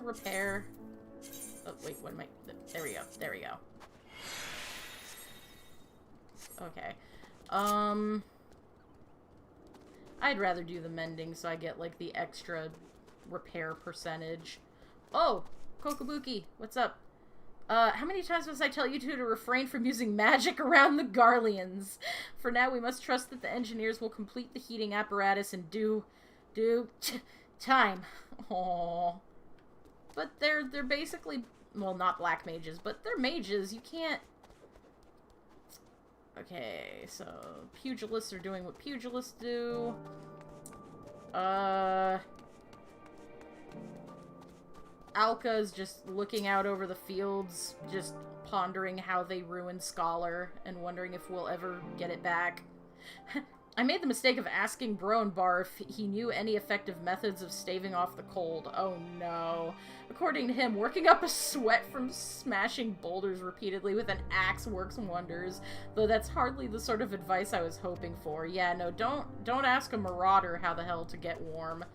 Repair. Oh, wait, what am I... There we go. There we go. Okay. I'd rather do the mending so I get, like, the extra repair percentage. Oh! Kokobuki! What's up? How many times must I tell you two to refrain from using magic around the Garleans? For now, we must trust that the engineers will complete the heating apparatus in due time. Aww. But they're basically, well, not black mages, but they're mages. You can't... Okay, so pugilists are doing what pugilists do. Alka's just looking out over the fields, just pondering how they ruined Scholar and wondering if we'll ever get it back. I made the mistake of asking Bro and Bar if he knew any effective methods of staving off the cold. Oh no. According to him, working up a sweat from smashing boulders repeatedly with an axe works wonders, though that's hardly the sort of advice I was hoping for. Yeah, no, don't ask a marauder how the hell to get warm.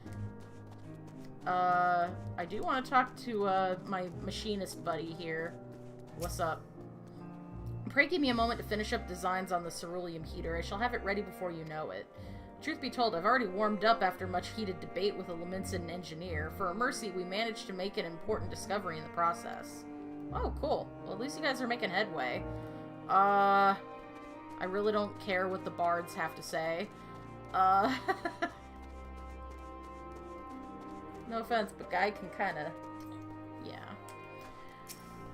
I do want to talk to, my machinist buddy here. What's up? Pray give me a moment to finish up designs on the ceruleum heater. I shall have it ready before you know it. Truth be told, I've already warmed up after much heated debate with a Laminson engineer. For a mercy, we managed to make an important discovery in the process. Oh, cool. Well, at least you guys are making headway. I really don't care what the bards have to say. No offense, but Guy can kinda... Yeah.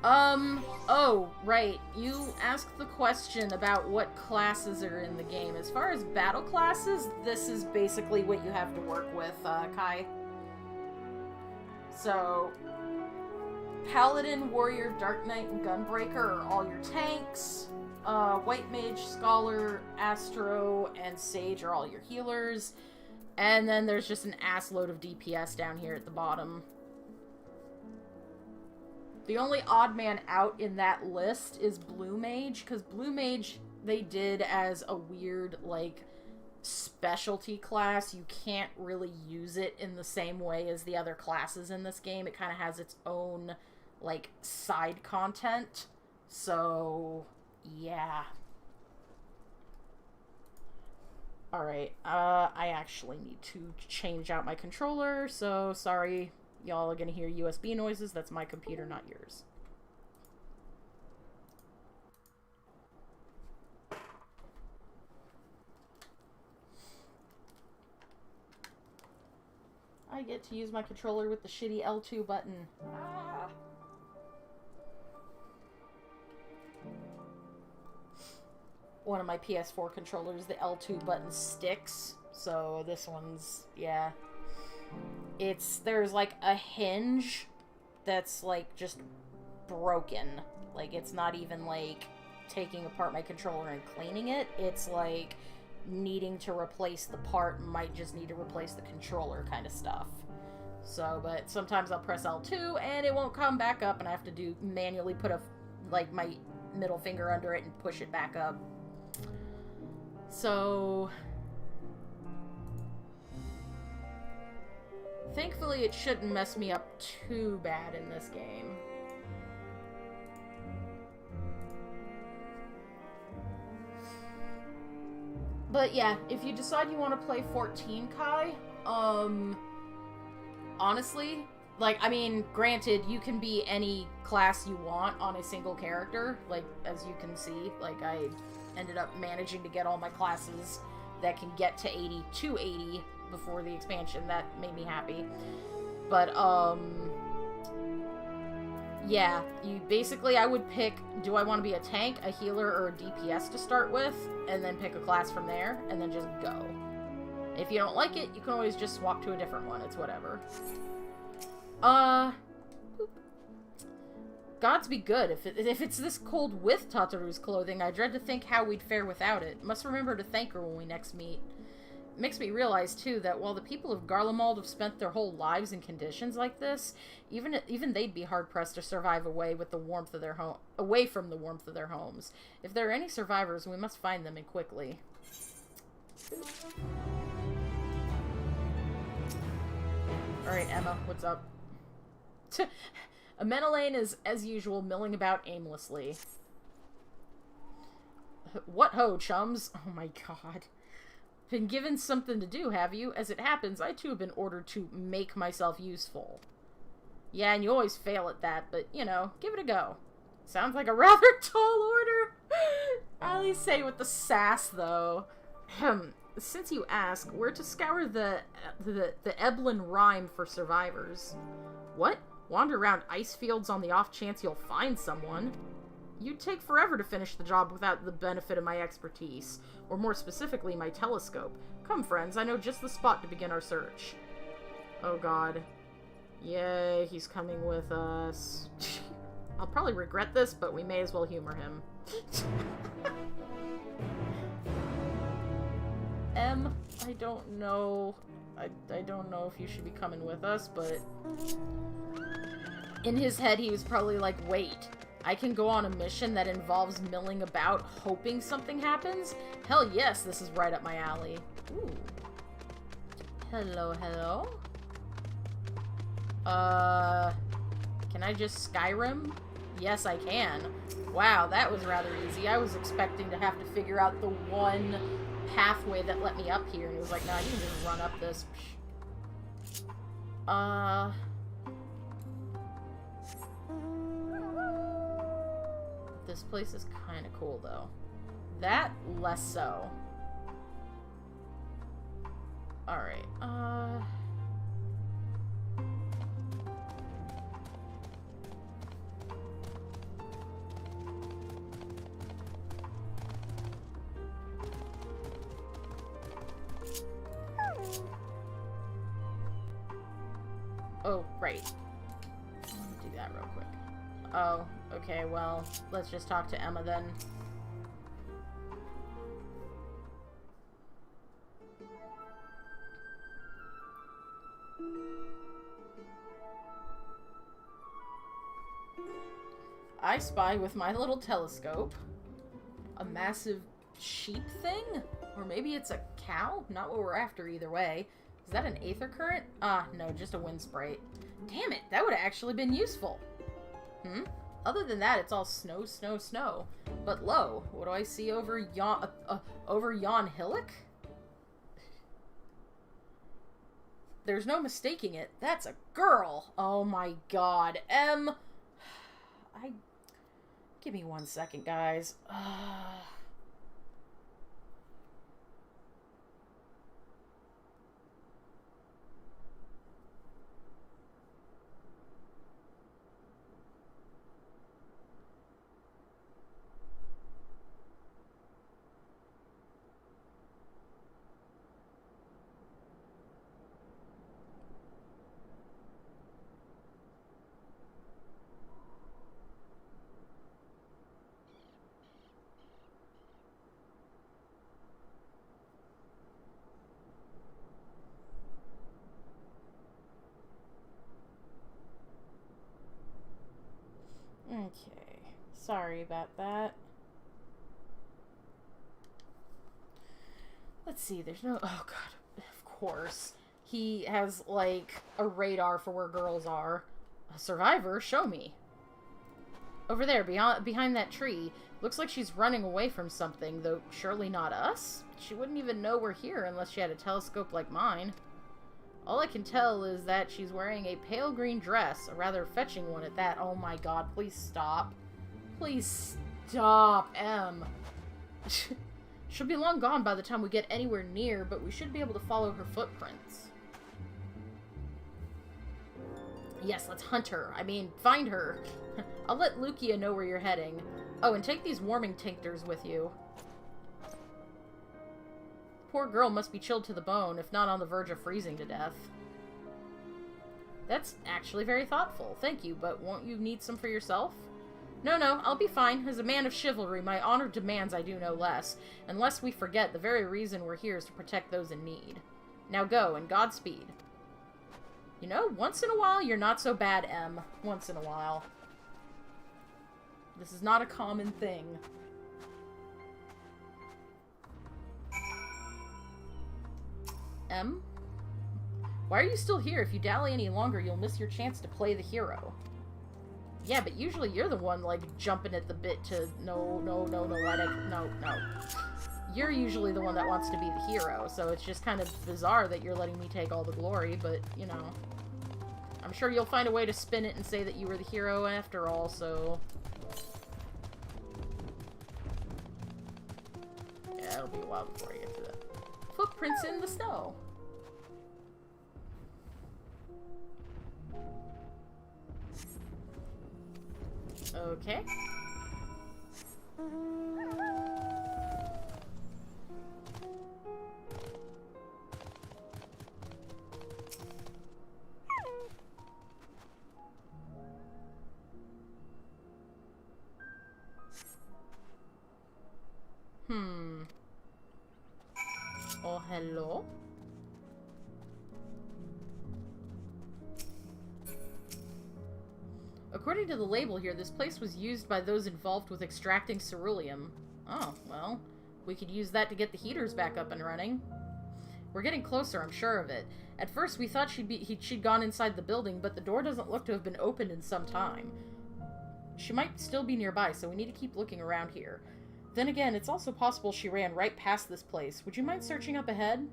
Oh, right. You asked the question about what classes are in the game. As far as battle classes, this is basically what you have to work with, Kai. So, Paladin, Warrior, Dark Knight, and Gunbreaker are all your tanks. White Mage, Scholar, Astro, and Sage are all your healers. And then there's just an ass load of DPS down here at the bottom. The only odd man out in that list is Blue Mage, because Blue Mage they did as a weird, like, specialty class. You can't really use it in the same way as the other classes in this game. It kind of has its own, like, side content. So, yeah. Alright, I actually need to change out my controller, so sorry, y'all are gonna hear USB noises. That's my computer, not yours. I get to use my controller with the shitty L2 button. Ah. One of my PS4 controllers, the L2 button sticks, so this one's, yeah. There's like a hinge that's like just broken. Like it's not even like taking apart my controller and cleaning it. It's like needing to replace the part, might just need to replace the controller kind of stuff. So, but sometimes I'll press L2 and it won't come back up and I have to manually put like my middle finger under it and push it back up. So, thankfully it shouldn't mess me up too bad in this game. But yeah, if you decide you want to play 14 Kai, honestly, like, I mean, granted, you can be any class you want on a single character, like, as you can see, like, I ended up managing to get all my classes that can get to 80 to 80 before the expansion. That made me happy. But, yeah, I would pick, do I want to be a tank, a healer, or a DPS to start with, and then pick a class from there, and then just go. If you don't like it, you can always just swap to a different one. It's whatever. Gods be good. If it's this cold with Tataru's clothing, I dread to think how we'd fare without it. Must remember to thank her when we next meet. It makes me realize, too, that while the people of Garlemald have spent their whole lives in conditions like this, even they'd be hard-pressed to survive away from the warmth of their homes. If there are any survivors, we must find them, and quickly. Alright, Emma, what's up? Amenelaine is, as usual, milling about aimlessly. What ho, chums? Oh my god. Been given something to do, have you? As it happens, I too have been ordered to make myself useful. Yeah, and you always fail at that, but, you know, give it a go. Sounds like a rather tall order. I always say with the sass, though. Since you ask, we're to scour the Eblin Rime for survivors. What? Wander around ice fields on the off chance you'll find someone? You'd take forever to finish the job without the benefit of my expertise, or more specifically, my telescope. Come, friends, I know just the spot to begin our search. Oh god. Yay, he's coming with us. I'll probably regret this, but we may as well humor him. I don't know. I don't know if you should be coming with us, but... In his head, he was probably like, wait, I can go on a mission that involves milling about, hoping something happens? Hell yes, this is right up my alley. Ooh. Hello, hello? Can I just Skyrim? Yes, I can. Wow, that was rather easy. I was expecting to have to figure out the one pathway that let me up here, and it was like, nah, you can just run up this. This place is kind of cool, though. That, less so. Alright, oh, right. Let me do that real quick. Oh, okay, well, let's just talk to Emma then. I spy with my little telescope a massive sheep thing? Or maybe it's a cow? Not what we're after either way. Is that an aether current? Ah, no, just a wind sprite. Damn it, that would have actually been useful. Other than that, it's all snow, snow, snow. But lo, what do I see over yon hillock? There's no mistaking it. That's a girl. Oh my god. Give me 1 second, guys. Okay, sorry about that. Let's see, there's no... Oh god, of course. He has, like, a radar for where girls are. A survivor? Show me. Over there, behind that tree. Looks like she's running away from something, though surely not us? She wouldn't even know we're here unless she had a telescope like mine. All I can tell is that she's wearing a pale green dress, a rather fetching one at that. Oh my god, please stop. Please stop, Em. She'll be long gone by the time we get anywhere near, but we should be able to follow her footprints. Yes, let's hunt her. I mean, find her. I'll let Lucia know where you're heading. Oh, and take these warming tinctures with you. Poor girl must be chilled to the bone, if not on the verge of freezing to death. That's actually very thoughtful. Thank you, but won't you need some for yourself? No, I'll be fine. As a man of chivalry, my honor demands I do no less. Unless we forget, the very reason we're here is to protect those in need. Now go, and Godspeed. You know, once in a while, you're not so bad, Em. Once in a while. This is not a common thing. Em? Why are you still here? If you dally any longer, you'll miss your chance to play the hero. Yeah, but usually you're the one, like, jumping at the bit to... No. You're usually the one that wants to be the hero, so it's just kind of bizarre that you're letting me take all the glory, but, you know. I'm sure you'll find a way to spin it and say that you were the hero after all, so... it'll be a while before I get to that. Footprints in the snow. Okay. Oh, hello? According to the label here, this place was used by those involved with extracting ceruleum. Oh, well, we could use that to get the heaters back up and running. We're getting closer, I'm sure of it. At first, we thought she'd gone inside the building, but the door doesn't look to have been opened in some time. She might still be nearby, so we need to keep looking around here. Then again, it's also possible she ran right past this place. Would you mind searching up ahead?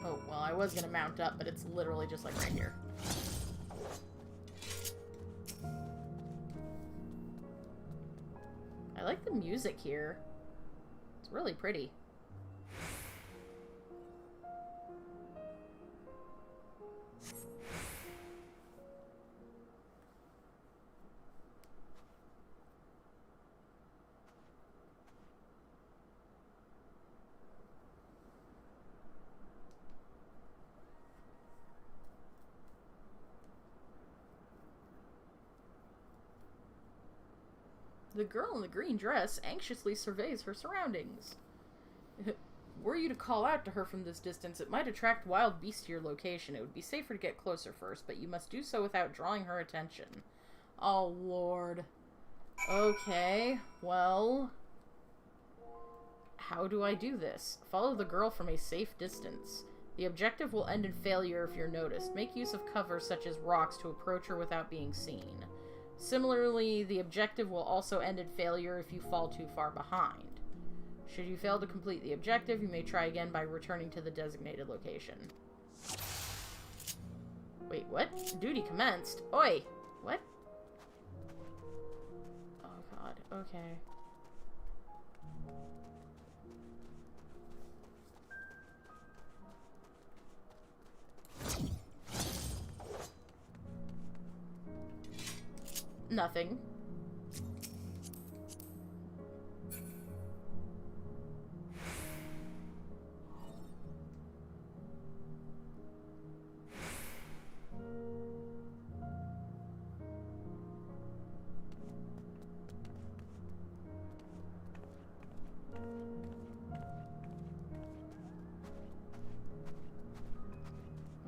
Oh, well, I was gonna mount up, but it's literally just like right here. I like the music here. It's really pretty. The girl in the green dress anxiously surveys her surroundings. Were you to call out to her from this distance, it might attract wild beasts to your location. It would be safer to get closer first, but you must do so without drawing her attention. Oh, Lord. Okay, well... how do I do this? Follow the girl from a safe distance. The objective will end in failure if you're noticed. Make use of cover such as rocks to approach her without being seen. Similarly, the objective will also end in failure if you fall too far behind. Should you fail to complete the objective, you may try again by returning to the designated location. Wait, what? Duty commenced? Oi! What? Oh god, okay. Nothing.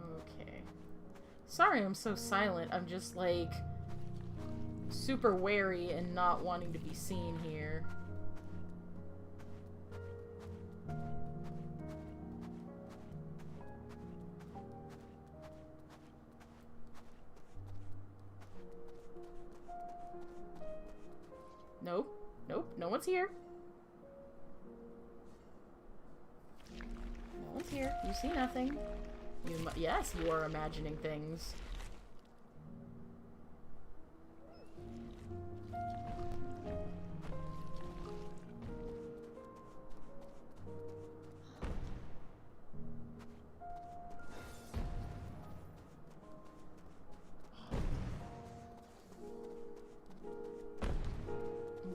Okay. Sorry I'm so silent. I'm just like... super wary and not wanting to be seen here. Nope. Nope. No one's here. No one's here. You see nothing. Yes, you are imagining things.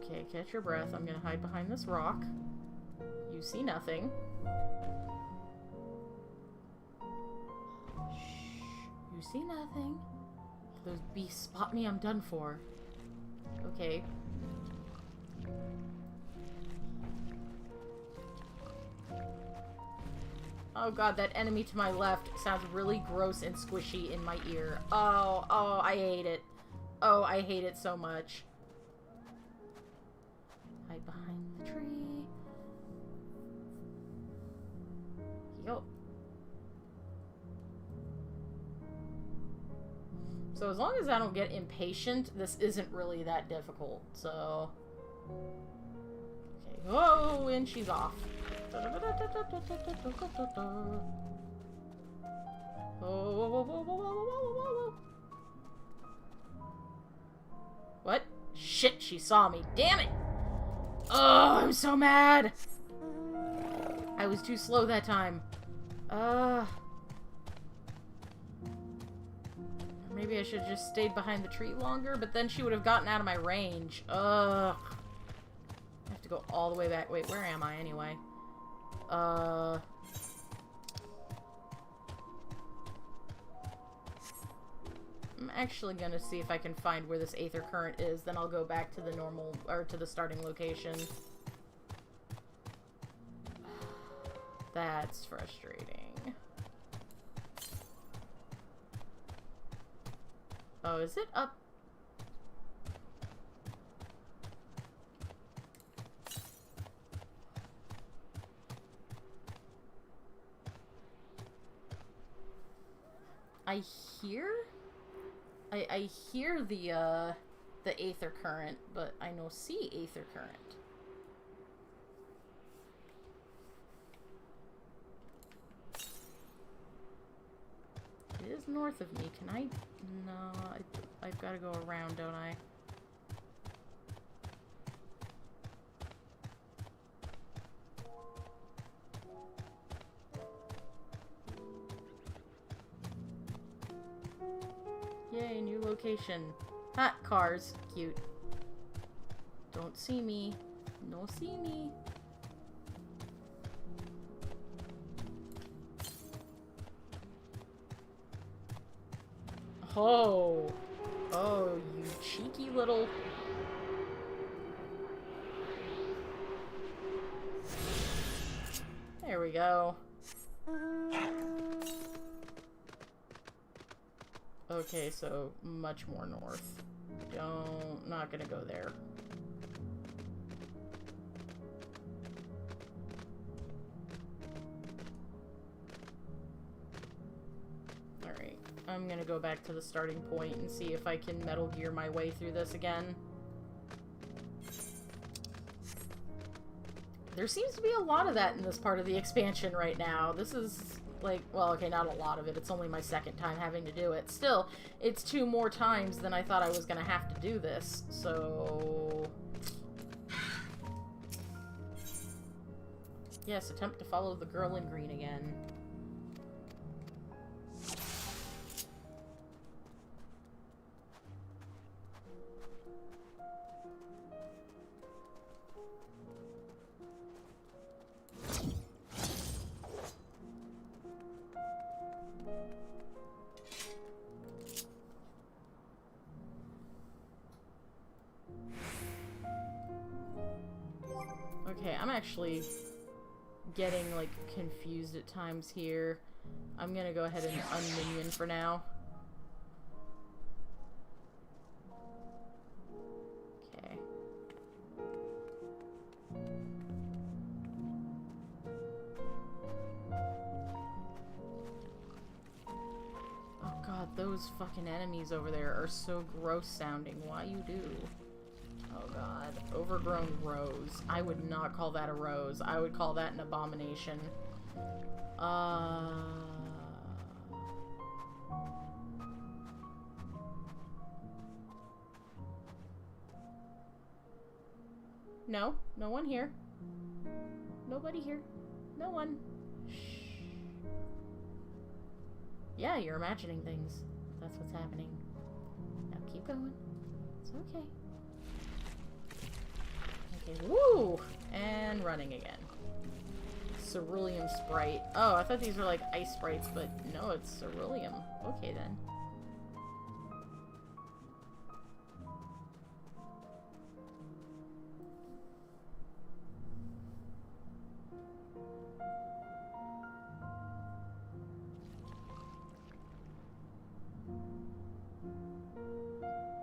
Okay, catch your breath. I'm gonna hide behind this rock. You see nothing. Shh. You see nothing. If those beasts spot me, I'm done for. Okay. Oh god, that enemy to my left sounds really gross and squishy in my ear. Oh, I hate it. Oh, I hate it so much. Hide behind the tree. Yo. So as long as I don't get impatient, this isn't really that difficult, so... Okay. Oh, and she's off. Oh. What? Shit, she saw me. Damn it! Oh, I'm so mad! I was too slow that time. Maybe I should have just stayed behind the tree longer, but then she would have gotten out of my range. Ugh. I have to go all the way back. Wait, where am I anyway? I'm actually gonna see if I can find where this Aether Current is, then I'll go back to the normal, or to the starting location. That's frustrating. Oh, is it up? I hear the Aether Current, but I no see Aether Current. It is north of me. Can I? No, I've got to go around, don't I? Yay, new location. Ha, cars. Cute. Don't see me. No see me. Oh. Oh, you cheeky little... There we go. Okay, so much more north. Not gonna go there. Alright, I'm gonna go back to the starting point and see if I can Metal Gear my way through this again. There seems to be a lot of that in this part of the expansion right now. This is... like, well, okay, not a lot of it. It's only my second time having to do it. Still, it's 2 more times than I thought I was gonna have to do this, so... Yes, attempt to follow the girl in green again. Okay, I'm actually getting, like, confused at times here. I'm gonna go ahead and unminion for now. Okay. Oh god, those fucking enemies over there are so gross sounding. Why you do? Oh god. Overgrown rose. I would not call that a rose. I would call that an abomination. No. No one here. Nobody here. No one. Shh. Yeah, you're imagining things. That's what's happening. Now keep going. It's okay. Okay, woo! And running again. Cerulean Sprite. Oh, I thought these were like ice sprites, but no, it's ceruleum. Okay then.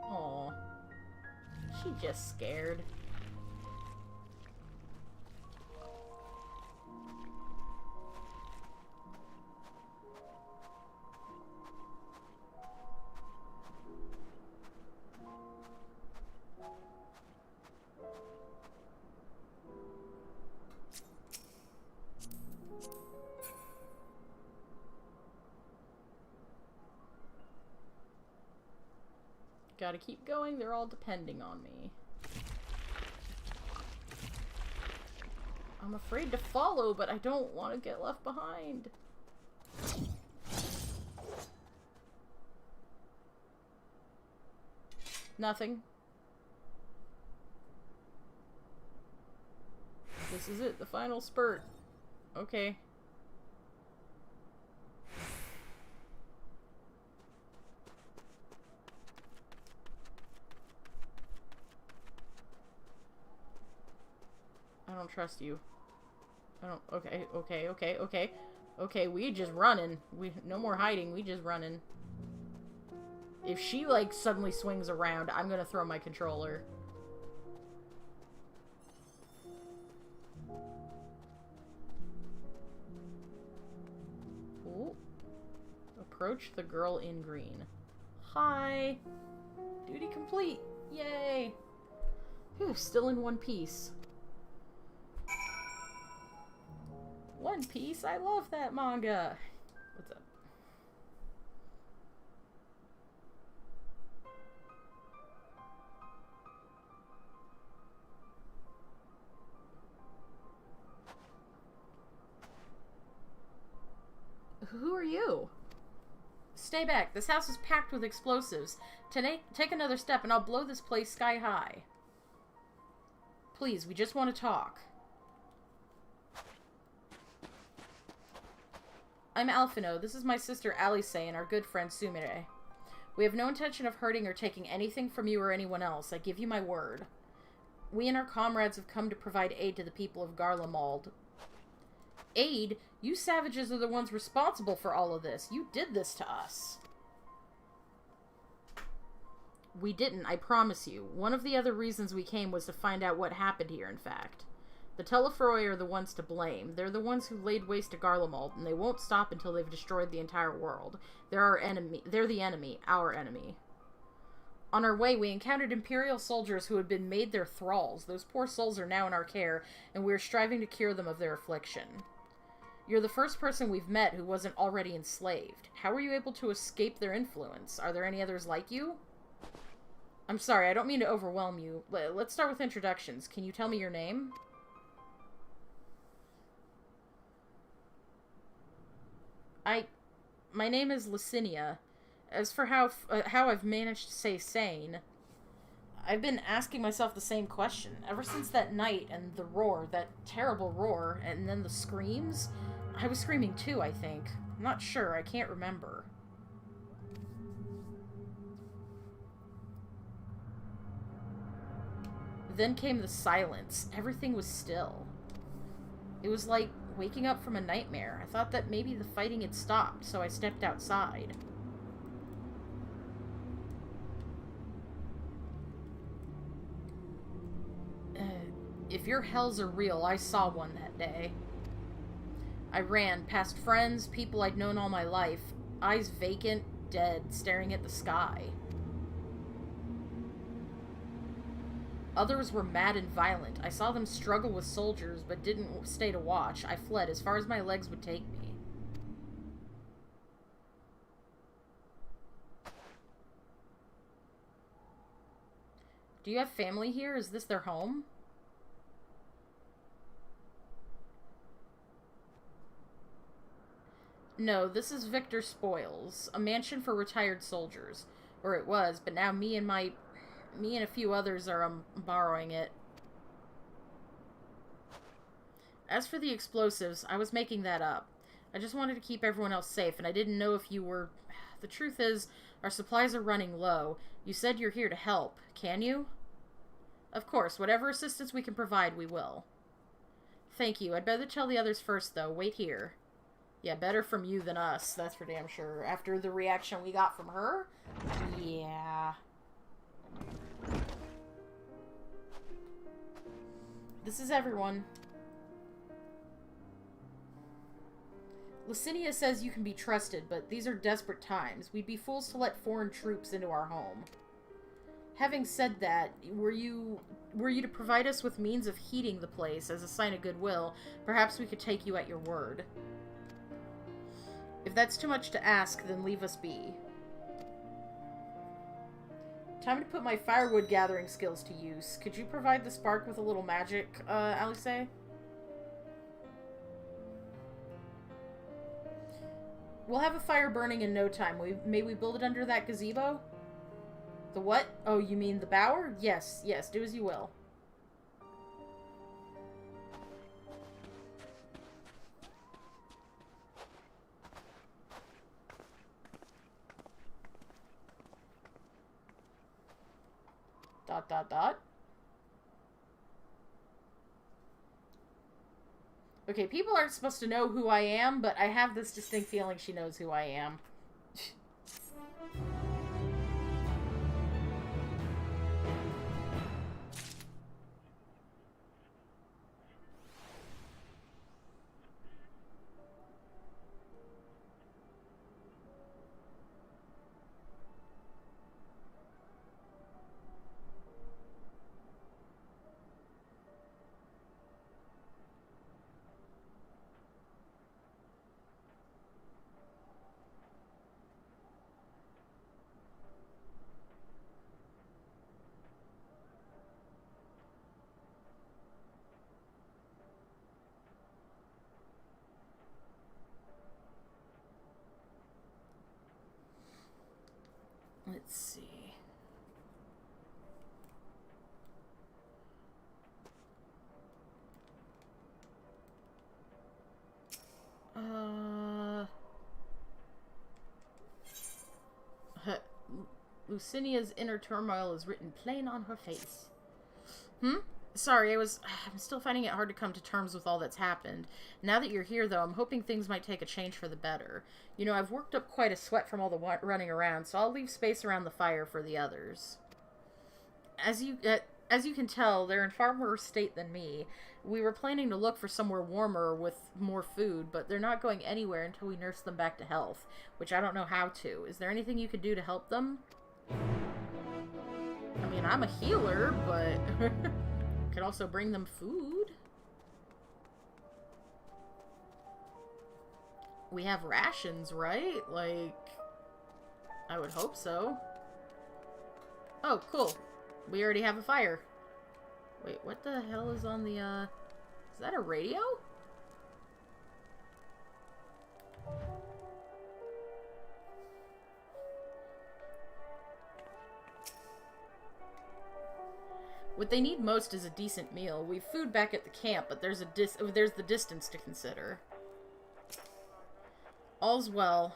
Aw. She just scared. Gotta keep going, they're all depending on me. I'm afraid to follow, but I don't want to get left behind. Nothing. This is it, the final spurt. Okay. I don't trust you. I don't. Okay, we just running. No more hiding, we just running. If she, like, suddenly swings around, I'm gonna throw my controller. Ooh. Approach the girl in green. Hi! Duty complete! Yay! Whew, still in one piece. One Piece, I love that manga. What's up? Who are you? Stay back. This house is packed with explosives. Take another step and I'll blow this place sky high. Please, we just want to talk. I'm Alphino. This is my sister Alice and our good friend Sumire. We have no intention of hurting or taking anything from you or anyone else. I give you my word. We and our comrades have come to provide aid to the people of Garlemald. Aid? You savages are the ones responsible for all of this. You did this to us. We didn't, I promise you. One of the other reasons we came was to find out what happened here, in fact. The Telefroi are the ones to blame. They're the ones who laid waste to Garlemald, and they won't stop until they've destroyed the entire world. They're the enemy, our enemy. On our way, we encountered Imperial soldiers who had been made their thralls. Those poor souls are now in our care, and we are striving to cure them of their affliction. You're the first person we've met who wasn't already enslaved. How were you able to escape their influence? Are there any others like you? I'm sorry, I don't mean to overwhelm you. Let's start with introductions. Can you tell me your name? My name is Licinia. As for how I've managed to stay sane, I've been asking myself the same question. Ever since that night and the roar, that terrible roar, and then the screams. I was screaming too, I think. I'm not sure, I can't remember. Then came the silence. Everything was still. It was like waking up from a nightmare. I thought that maybe the fighting had stopped, so I stepped outside. If your hells are real, I saw one that day. I ran past friends, people I'd known all my life, eyes vacant, dead, staring at the sky. Others were mad and violent. I saw them struggle with soldiers, but didn't stay to watch. I fled as far as my legs would take me. Do you have family here? Is this their home? No, this is Victor Spoils, a mansion for retired soldiers. Or it was, but now me and a few others are borrowing it. As for the explosives, I was making that up. I just wanted to keep everyone else safe, and I didn't know if you were... The truth is, our supplies are running low. You said you're here to help. Can you? Of course, whatever assistance we can provide, we will. Thank you. I'd better tell the others first, though. Wait here. Yeah, better from you than us, that's for damn sure. After the reaction we got from her? Yeah. This is everyone. Licinia says you can be trusted, but these are desperate times. We'd be fools to let foreign troops into our home. Having said that, were you to provide us with means of heating the place as a sign of goodwill, perhaps we could take you at your word. If that's too much to ask, then leave us be. Time to put my firewood gathering skills to use. Could you provide the spark with a little magic, Alice? We'll have a fire burning in no time. May we build it under that gazebo? The what? Oh, you mean the bower? Yes, yes, do as you will. Dot, dot, dot. Okay, people aren't supposed to know who I am, but I have this distinct feeling she knows who I am. Let's see. Lucinia's inner turmoil is written plain on her face. Sorry, I'm still finding it hard to come to terms with all that's happened. Now that you're here, though, I'm hoping things might take a change for the better. You know, I've worked up quite a sweat from all the running around, so I'll leave space around the fire for the others. As you can tell, they're in far worse state than me. We were planning to look for somewhere warmer with more food, but they're not going anywhere until we nurse them back to health, which I don't know how to. Is there anything you could do to help them? I mean, I'm a healer, but could also bring them food. We have rations, right? Like, I would hope so. Oh, cool. We already have a fire. Wait, what the hell is on the, is that a radio? What they need most is a decent meal. We've food back at the camp, but there's the distance to consider. All's well,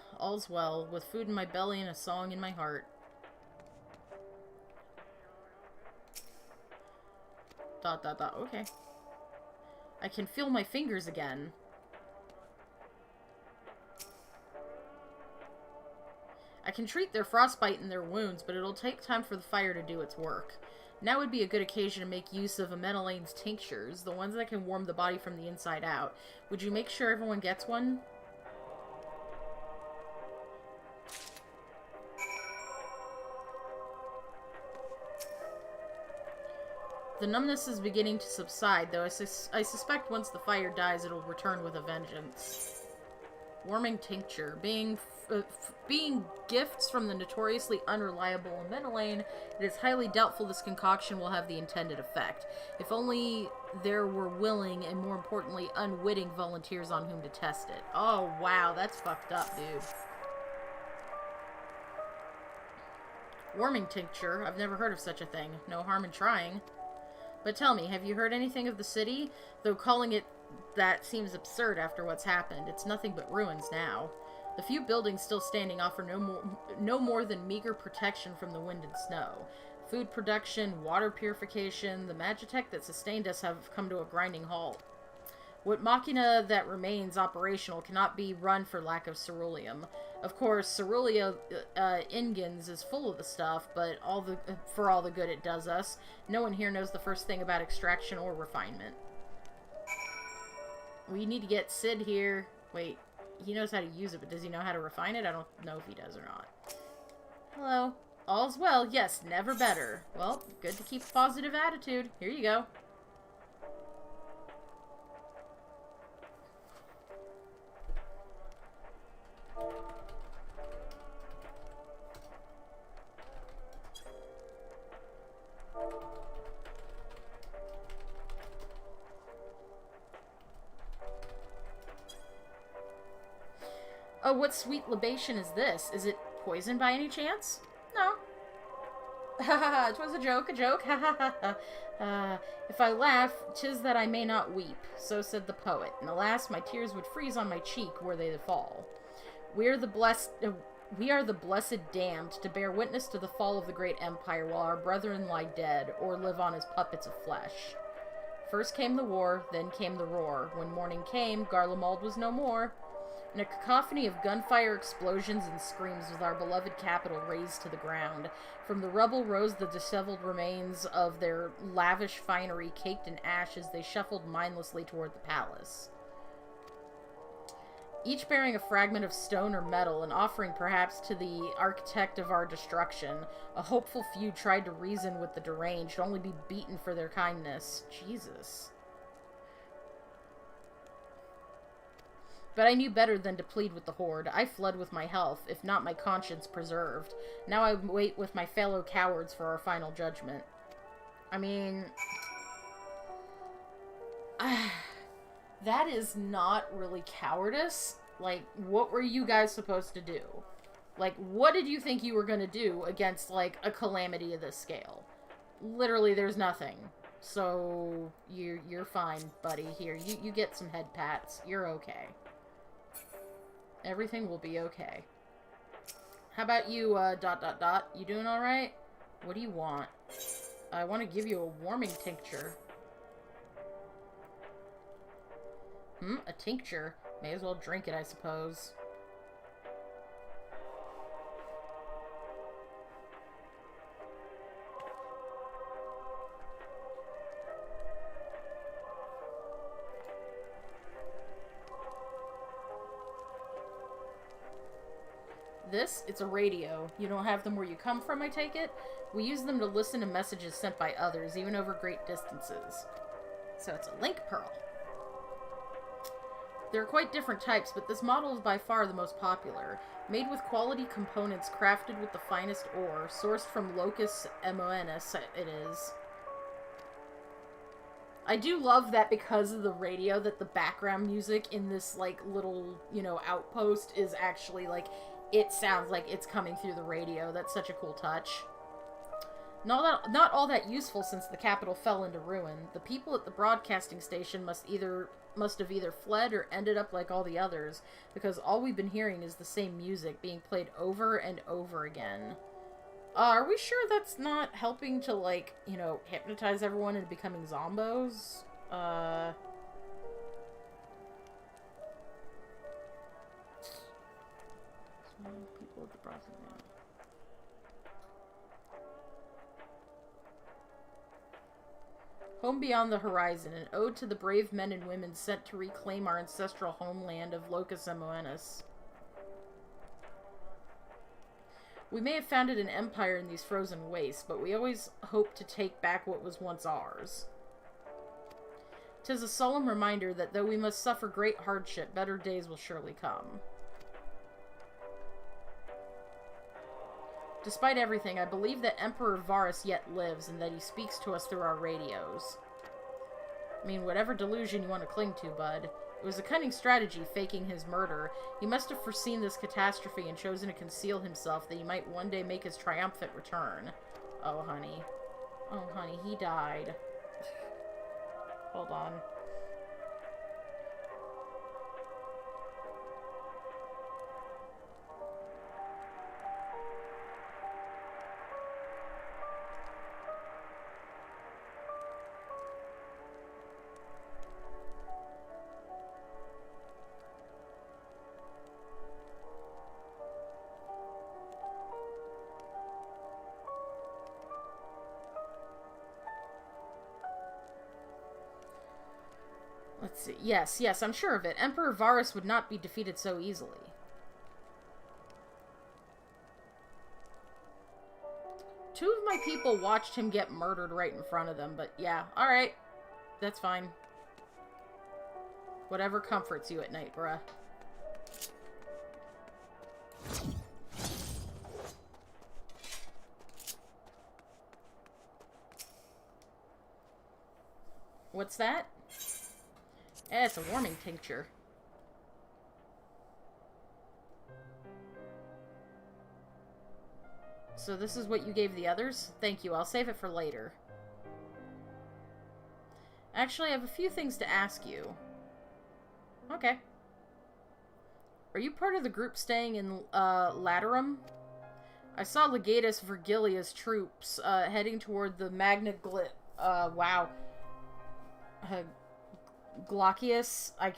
with food in my belly and a song in my heart. Dot, dot, dot, okay. I can feel my fingers again. I can treat their frostbite and their wounds, but it'll take time for the fire to do its work. Now would be a good occasion to make use of Ametalane's tinctures, the ones that can warm the body from the inside out. Would you make sure everyone gets one? The numbness is beginning to subside, though I suspect once the fire dies, it'll return with a vengeance. Warming tincture. Being gifts from the notoriously unreliable Ametalane, it is highly doubtful this concoction will have the intended effect. If only there were willing, and more importantly, unwitting volunteers on whom to test it. Oh, wow, that's fucked up, dude. Warming tincture? I've never heard of such a thing. No harm in trying. But tell me, have you heard anything of the city? Though calling it that seems absurd after what's happened. It's nothing but ruins now. The few buildings still standing offer no more than meager protection from the wind and snow. Food production, water purification, the magitech that sustained us have come to a grinding halt. What machina that remains operational cannot be run for lack of ceruleum. Of course, ceruleum ingens is full of the stuff, but for all the good it does us, no one here knows the first thing about extraction or refinement. We need to get Sid here. Wait, he knows how to use it, but does he know how to refine it? I don't know if he does or not. Hello. All's well. Yes, never better. Well, good to keep a positive attitude. Here you go. Oh, what sweet libation is this? Is it poison by any chance? No. Ha ha ha, 'twas a joke, ha ha ha ha. If I laugh, 'tis that I may not weep, so said the poet, and alas, my tears would freeze on my cheek were they to fall. We are the blessed damned to bear witness to the fall of the great empire while our brethren lie dead, or live on as puppets of flesh. First came the war, then came the roar. When morning came, Garlemald was no more. In a cacophony of gunfire, explosions, and screams with our beloved capital razed to the ground. From the rubble rose the disheveled remains of their lavish finery caked in ash as they shuffled mindlessly toward the palace. Each bearing a fragment of stone or metal, an offering perhaps to the architect of our destruction. A hopeful few tried to reason with the deranged, only be beaten for their kindness. Jesus. But I knew better than to plead with the horde. I fled with my health, if not my conscience preserved. Now I wait with my fellow cowards for our final judgment. I mean... that is not really cowardice. Like, what were you guys supposed to do? Like, what did you think you were gonna do against, like, a calamity of this scale? Literally, there's nothing. So, you're fine, buddy. Here, you get some head pats. You're okay. Everything will be okay. How about you, ... You doing alright? What do you want? I want to give you a warming tincture. A tincture? May as well drink it, I suppose. This, it's a radio. You don't have them where you come from, I take it? We use them to listen to messages sent by others, even over great distances. So it's a link pearl. There are quite different types, but this model is by far the most popular. Made with quality components crafted with the finest ore, sourced from Locus Emoenus, it is. I do love that because of the radio, that the background music in this, like, little, you know, outpost is actually, like, it sounds like it's coming through the radio. That's such a cool touch. Not all that useful since the capital fell into ruin. The people at the broadcasting station must have either fled or ended up like all the others, because all we've been hearing is the same music being played over and over again. Are we sure that's not helping to, like, you know, hypnotize everyone into becoming zombos? People at the broadcasting. Home Beyond the Horizon, an ode to the brave men and women sent to reclaim our ancestral homeland of Locus Emoenus. We may have founded an empire in these frozen wastes, but we always hoped to take back what was once ours. 'Tis a solemn reminder that though we must suffer great hardship, better days will surely come. Despite everything, I believe that Emperor Varus yet lives, and that he speaks to us through our radios. I mean, whatever delusion you want to cling to, bud. It was a cunning strategy, faking his murder. He must have foreseen this catastrophe and chosen to conceal himself, that he might one day make his triumphant return. Oh, honey. Oh, honey, he died. Hold on. Let's see. Yes, I'm sure of it. Emperor Varus would not be defeated so easily. Two of my people watched him get murdered right in front of them, but yeah, alright. That's fine. Whatever comforts you at night, bruh. What's that? Eh, it's a warming tincture. So this is what you gave the others? Thank you, I'll save it for later. Actually, I have a few things to ask you. Okay. Are you part of the group staying in Laterum? I saw Legatus Vergilia's troops heading toward the Glaucius. I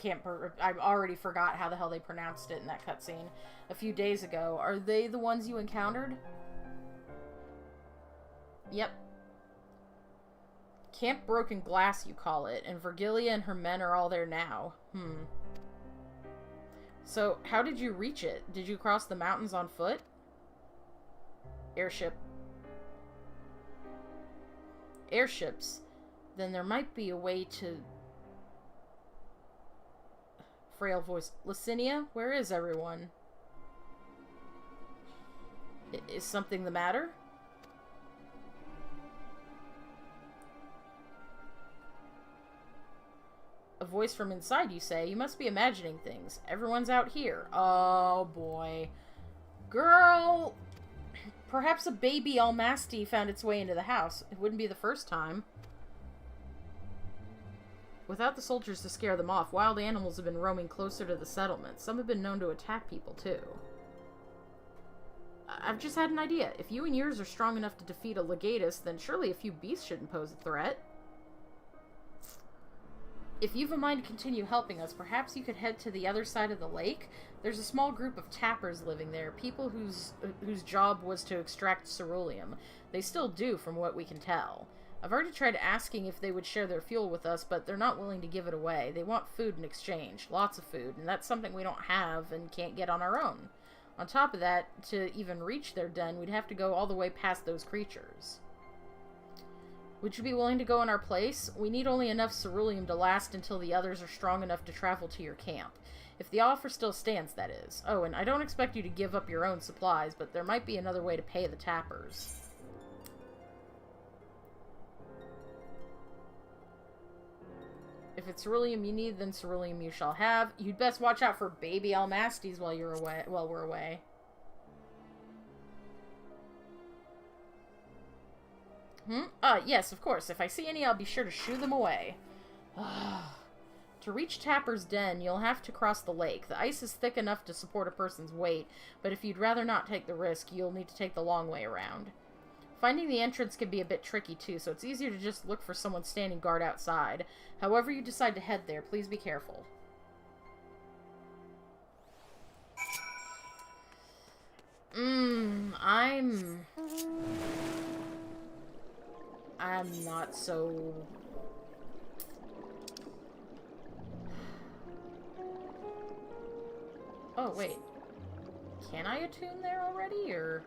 already forgot how the hell they pronounced it in that cutscene a few days ago. Are they the ones you encountered? Yep. Camp Broken Glass, you call it, and Vergilia and her men are all there now. So, how did you reach it? Did you cross the mountains on foot? Airship. Airships. Then there might be a way to... Frail voice. Licinia, where is everyone? Is something the matter? A voice from inside, you say? You must be imagining things. Everyone's out here. Oh, boy. Girl! Perhaps a baby Almasty found its way into the house. It wouldn't be the first time. Without the soldiers to scare them off, wild animals have been roaming closer to the settlement. Some have been known to attack people, too. I've just had an idea. If you and yours are strong enough to defeat a Legatus, then surely a few beasts shouldn't pose a threat. If you've a mind to continue helping us, perhaps you could head to the other side of the lake. There's a small group of tappers living there, people whose job was to extract ceruleum. They still do, from what we can tell. I've already tried asking if they would share their fuel with us, but they're not willing to give it away. They want food in exchange, lots of food, and that's something we don't have and can't get on our own. On top of that, to even reach their den, we'd have to go all the way past those creatures. Would you be willing to go in our place? We need only enough ceruleum to last until the others are strong enough to travel to your camp. If the offer still stands, that is. Oh, and I don't expect you to give up your own supplies, but there might be another way to pay the tappers. If it's ceruleum you need, then ceruleum you shall have. You'd best watch out for baby Almasties while we're away. Yes, of course. If I see any, I'll be sure to shoo them away. To reach Tapper's Den, you'll have to cross the lake. The ice is thick enough to support a person's weight, but if you'd rather not take the risk, you'll need to take the long way around. Finding the entrance can be a bit tricky, too, so it's easier to just look for someone standing guard outside. However you decide to head there, please be careful. I'm not so... Oh, wait. Can I attune there already, or...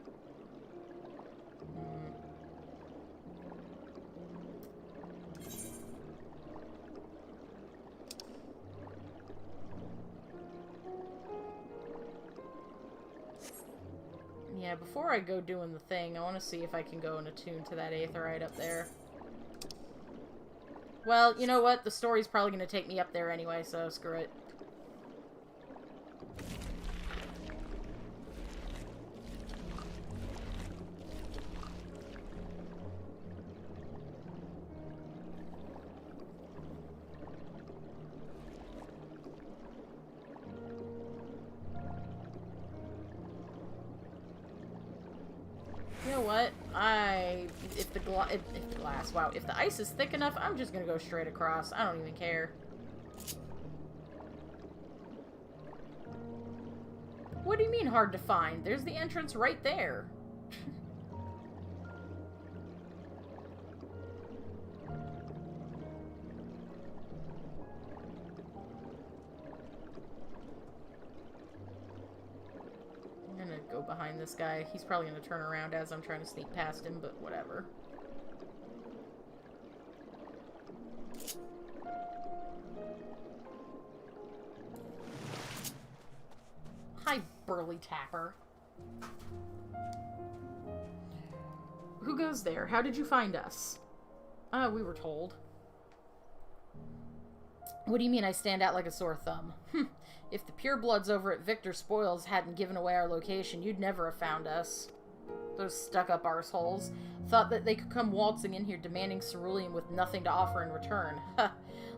Yeah, before I go doing the thing, I want to see if I can go and attune to that Aetheryte up there. Well, you know what? The story's probably going to take me up there anyway, so screw it. You know what? If the ice is thick enough, I'm just gonna go straight across. I don't even care. What do you mean hard to find? There's the entrance right there. Go behind this guy. He's probably going to turn around as I'm trying to sneak past him, but whatever. Hi, burly tapper. Who goes there? How did you find us? We were told. What do you mean I stand out like a sore thumb? If the purebloods over at Victor Spoils hadn't given away our location, you'd never have found us. Those stuck-up arseholes thought that they could come waltzing in here demanding ceruleum with nothing to offer in return. Ha!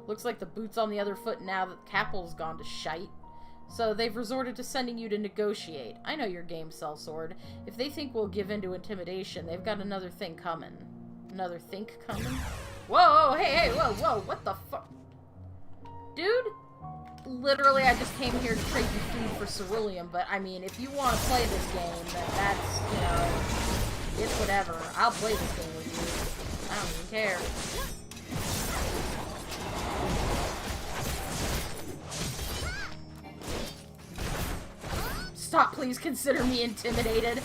Looks like the boot's on the other foot now that Capel's gone to shite. So they've resorted to sending you to negotiate. I know your game, Sellsword. If they think we'll give in to intimidation, they've got another thing coming. Another think coming? Whoa, hey, whoa, what the fuck? Dude? Literally, I just came here to trade you food for ceruleum, but I mean, if you want to play this game, then that's, you know, it's whatever. I'll play this game with you. I don't even care. Stop, please consider me intimidated.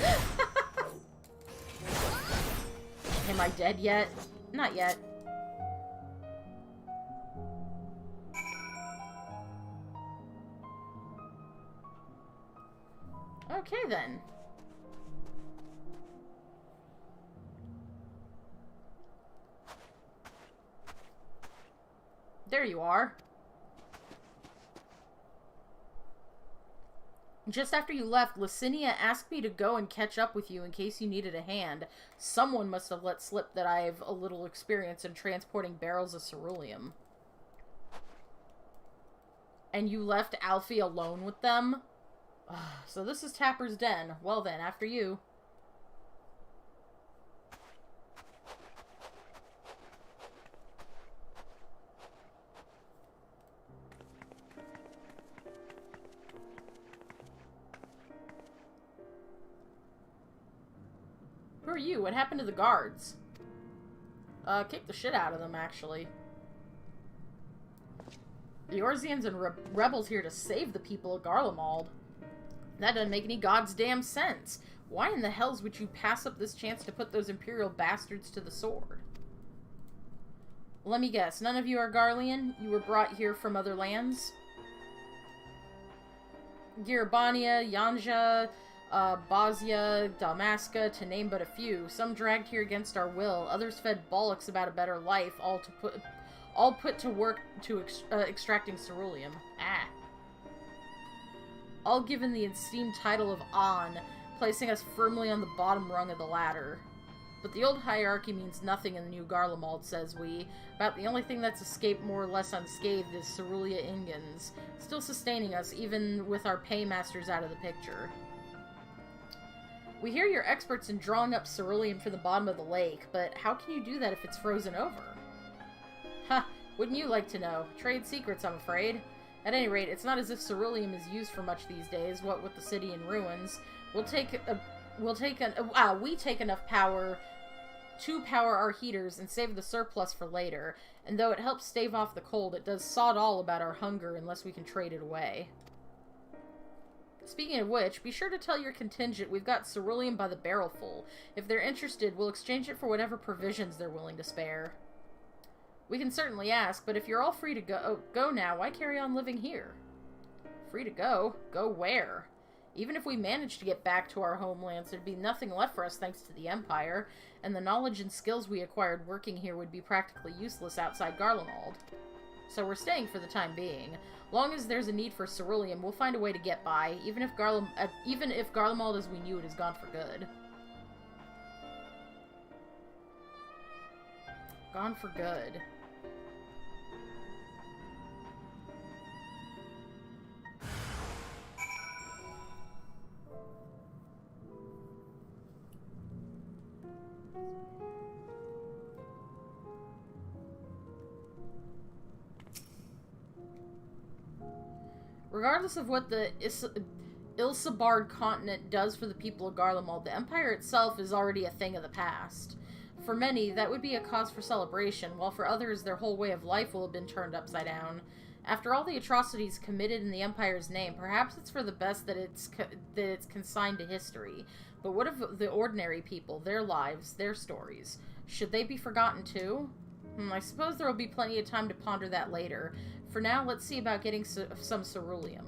Am I dead yet? Not yet. Okay, then. There you are. Just after you left, Licinia asked me to go and catch up with you in case you needed a hand. Someone must have let slip that I have a little experience in transporting barrels of ceruleum. And you left Alfie alone with them? So this is Tapper's Den. Well then, after you. Who are you? What happened to the guards? Kicked the shit out of them, actually. The Orzians and rebels here to save the people of Garlemald. That doesn't make any goddamn sense. Why in the hells would you pass up this chance to put those Imperial bastards to the sword? Let me guess, none of you are Garlean? You were brought here from other lands? Girabania, Yanja, Bosnia, Dalmasca, to name but a few. Some dragged here against our will, others fed bollocks about a better life, all put to work to extracting ceruleum. Ah. All given the esteemed title of An, placing us firmly on the bottom rung of the ladder. But the old hierarchy means nothing in the new Garlemald, says we. About the only thing that's escaped more or less unscathed is Cerulia Ingens, still sustaining us even with our paymasters out of the picture. We hear you're experts in drawing up ceruleum for the bottom of the lake, but how can you do that if it's frozen over? Ha! Wouldn't you like to know? Trade secrets, I'm afraid. At any rate, it's not as if ceruleum is used for much these days, what with the city in ruins. We take enough power to power our heaters and save the surplus for later, and though it helps stave off the cold, it does sod all about our hunger unless we can trade it away. Speaking of which, be sure to tell your contingent we've got ceruleum by the barrel full. If they're interested, we'll exchange it for whatever provisions they're willing to spare. We can certainly ask, but if you're all free to go now, why carry on living here? Free to go? Go where? Even if we managed to get back to our homelands, there'd be nothing left for us thanks to the Empire, and the knowledge and skills we acquired working here would be practically useless outside Garlemald. So we're staying for the time being. Long as there's a need for ceruleum, we'll find a way to get by, even if Garlemald as we knew it is gone for good. Gone for good. Regardless of what the Ilsabard continent does for the people of Garlemald, the Empire itself is already a thing of the past. For many, that would be a cause for celebration, while for others, their whole way of life will have been turned upside down. After all the atrocities committed in the Empire's name, perhaps it's for the best that it's consigned to history. But what of the ordinary people, their lives, their stories? Should they be forgotten too? I suppose there will be plenty of time to ponder that later. For now, let's see about getting some ceruleum.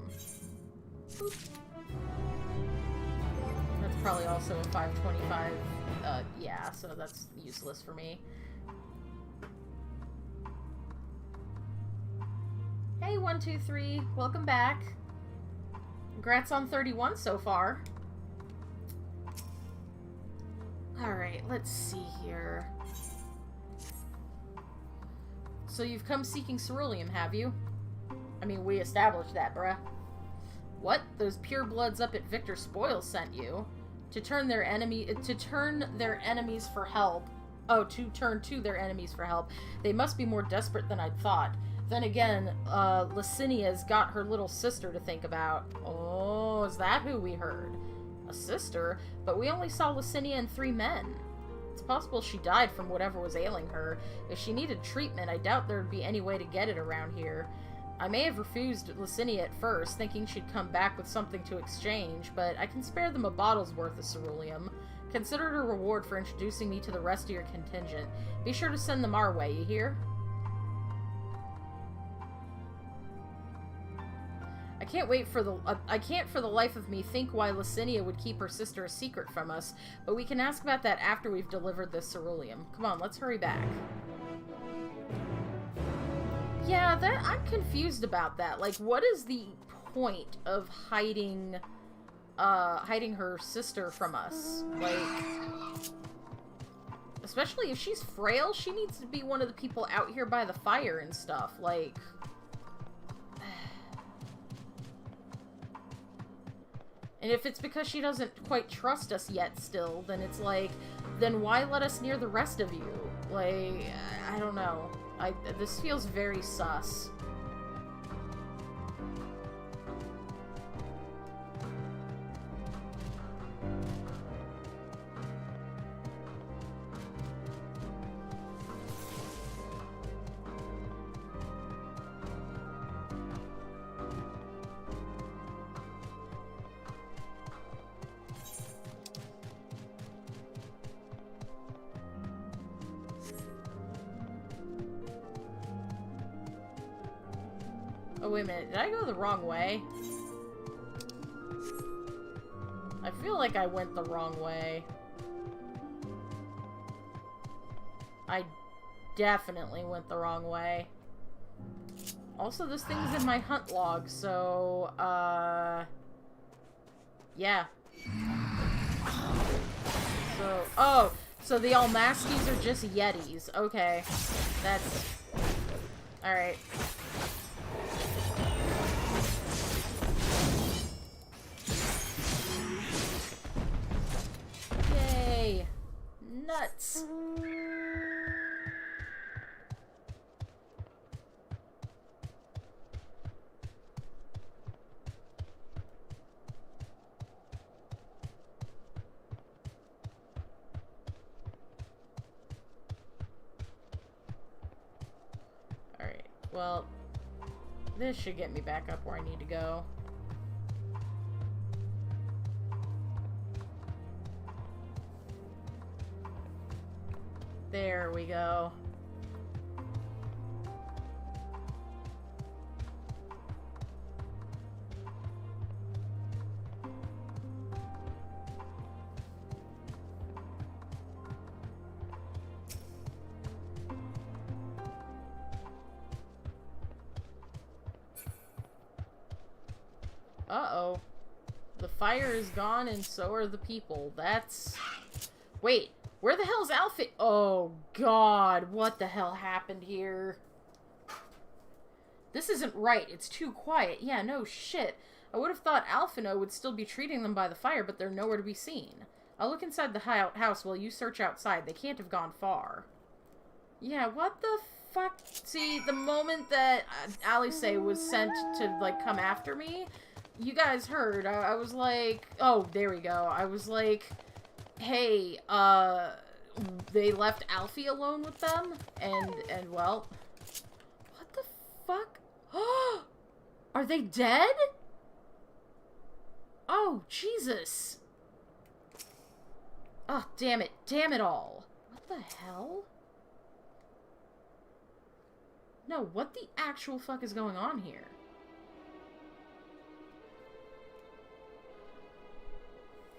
That's probably also a 525. Yeah, so that's useless for me. Hey, 123, welcome back. Congrats on 31 so far. Alright, let's see here. So you've come seeking ceruleum, have you? I mean, we established that, bruh. What? Those purebloods up at Victor Spoil sent you? To turn their enemies for help. Oh, to turn to their enemies for help. They must be more desperate than I'd thought. Then again, Licinia's got her little sister to think about. Oh, is that who we heard? A sister? But we only saw Licinia and 3 men. It's possible she died from whatever was ailing her. If she needed treatment, I doubt there'd be any way to get it around here. I may have refused Licinia at first, thinking she'd come back with something to exchange, but I can spare them a bottle's worth of ceruleum. Consider it a reward for introducing me to the rest of your contingent. Be sure to send them our way, you hear? I can't for the life of me think why Licinia would keep her sister a secret from us, but we can ask about that after we've delivered this ceruleum. Come on, let's hurry back. Yeah, I'm confused about that. Like, what is the point of hiding her sister from us? Like, especially if she's frail, she needs to be one of the people out here by the fire and stuff. Like, and if it's because she doesn't quite trust us yet still, then it's like, then why let us near the rest of you? Like, I don't know. This feels very sus. Oh, wait a minute. Did I go the wrong way? I feel like I went the wrong way. I definitely went the wrong way. Also, this thing is in my hunt log, so, yeah. So, oh, so the Almaskies are just Yetis. Okay. That's... Alright. Yay! Nuts! Alright, well, this should get me back up where I need to go. There we go. Uh-oh. The fire is gone and so are the people. That's... Wait. Where the hell's Alfie? Oh, God. What the hell happened here? This isn't right. It's too quiet. Yeah, no shit. I would have thought Alphino would still be treating them by the fire, but they're nowhere to be seen. I'll look inside the house while you search outside. They can't have gone far. Yeah, what the fuck? See, the moment that Alice was sent to, like, come after me, you guys heard. I was like... Oh, there we go. I was like... Hey, they left Alfie alone with them, and well, what the fuck? Are they dead? Oh, Jesus. Oh, damn it all. What the hell? No, what the actual fuck is going on here?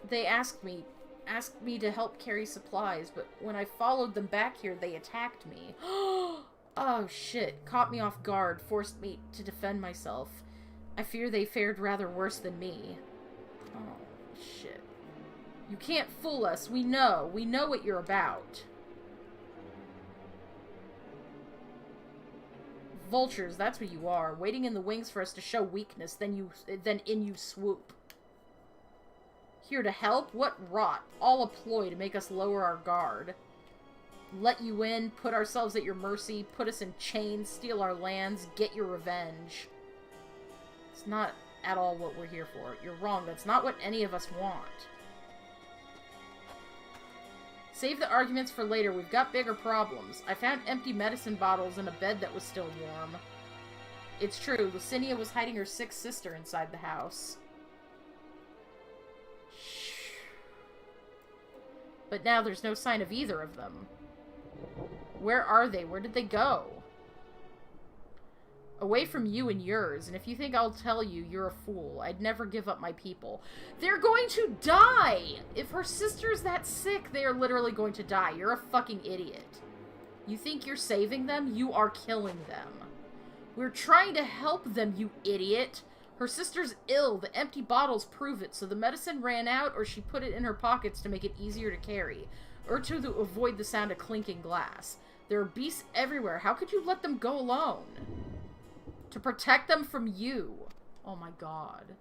They asked me to help carry supplies, but when I followed them back here, they attacked me. Oh, shit. Caught me off guard, forced me to defend myself. I fear they fared rather worse than me. Oh, shit. You can't fool us. We know. We know what you're about. Vultures, that's what you are. Waiting in the wings for us to show weakness, then in you swoop. Here to help? What rot. All a ploy to make us lower our guard. Let you in, put ourselves at your mercy, put us in chains, steal our lands, get your revenge. It's not at all what we're here for. You're wrong. That's not what any of us want. Save the arguments for later. We've got bigger problems. I found empty medicine bottles in a bed that was still warm. It's true. Lucinia was hiding her sick sister inside the house. Shh. But now there's no sign of either of them. Where are they? Where did they go? Away from you and yours, and if you think I'll tell you, you're a fool. I'd never give up my people. They're going to die! If her sister's that sick, they are literally going to die. You're a fucking idiot. You think you're saving them? You are killing them. We're trying to help them, you idiot. Her sister's ill. The empty bottles prove it, so the medicine ran out, or she put it in her pockets to make it easier to carry, or to avoid the sound of clinking glass. There are beasts everywhere. How could you let them go alone? To protect them from you. Oh my god.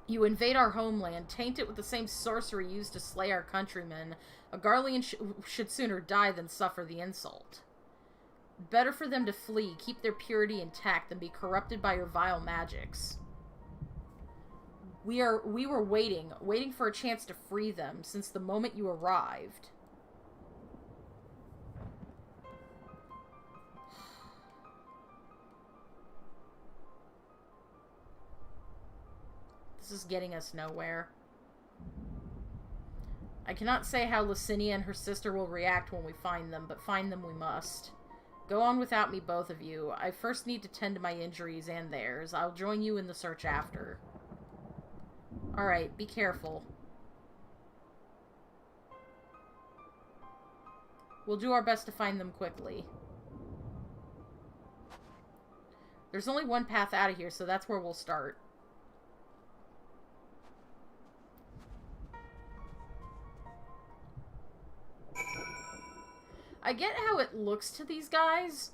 You invade our homeland, taint it with the same sorcery used to slay our countrymen. A Garlean should sooner die than suffer the insult. Better for them to flee, keep their purity intact, than be corrupted by your vile magics. We were waiting for a chance to free them since the moment you arrived. This is getting us nowhere. I cannot say how Lucinia and her sister will react when we find them, but find them we must. Go on without me, both of you. I first need to tend to my injuries and theirs. I'll join you in the search after. Alright, be careful. We'll do our best to find them quickly. There's only one path out of here, so that's where we'll start. I get how it looks to these guys,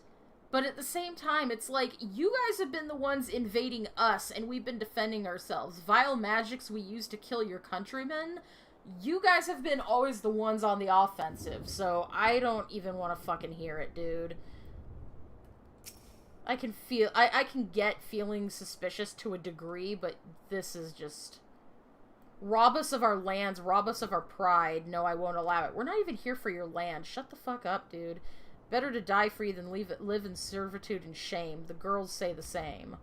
but at the same time, it's like, you guys have been the ones invading us, and we've been defending ourselves. Vile magics we used to kill your countrymen, you guys have been always the ones on the offensive, so I don't even want to fucking hear it, dude. I can feel, I can get feeling suspicious to a degree, but this is just... Rob us of our lands, rob us of our pride. No, I won't allow it. We're not even here for your land. Shut the fuck up, dude. Better to die free than live in servitude and shame. The girls say the same.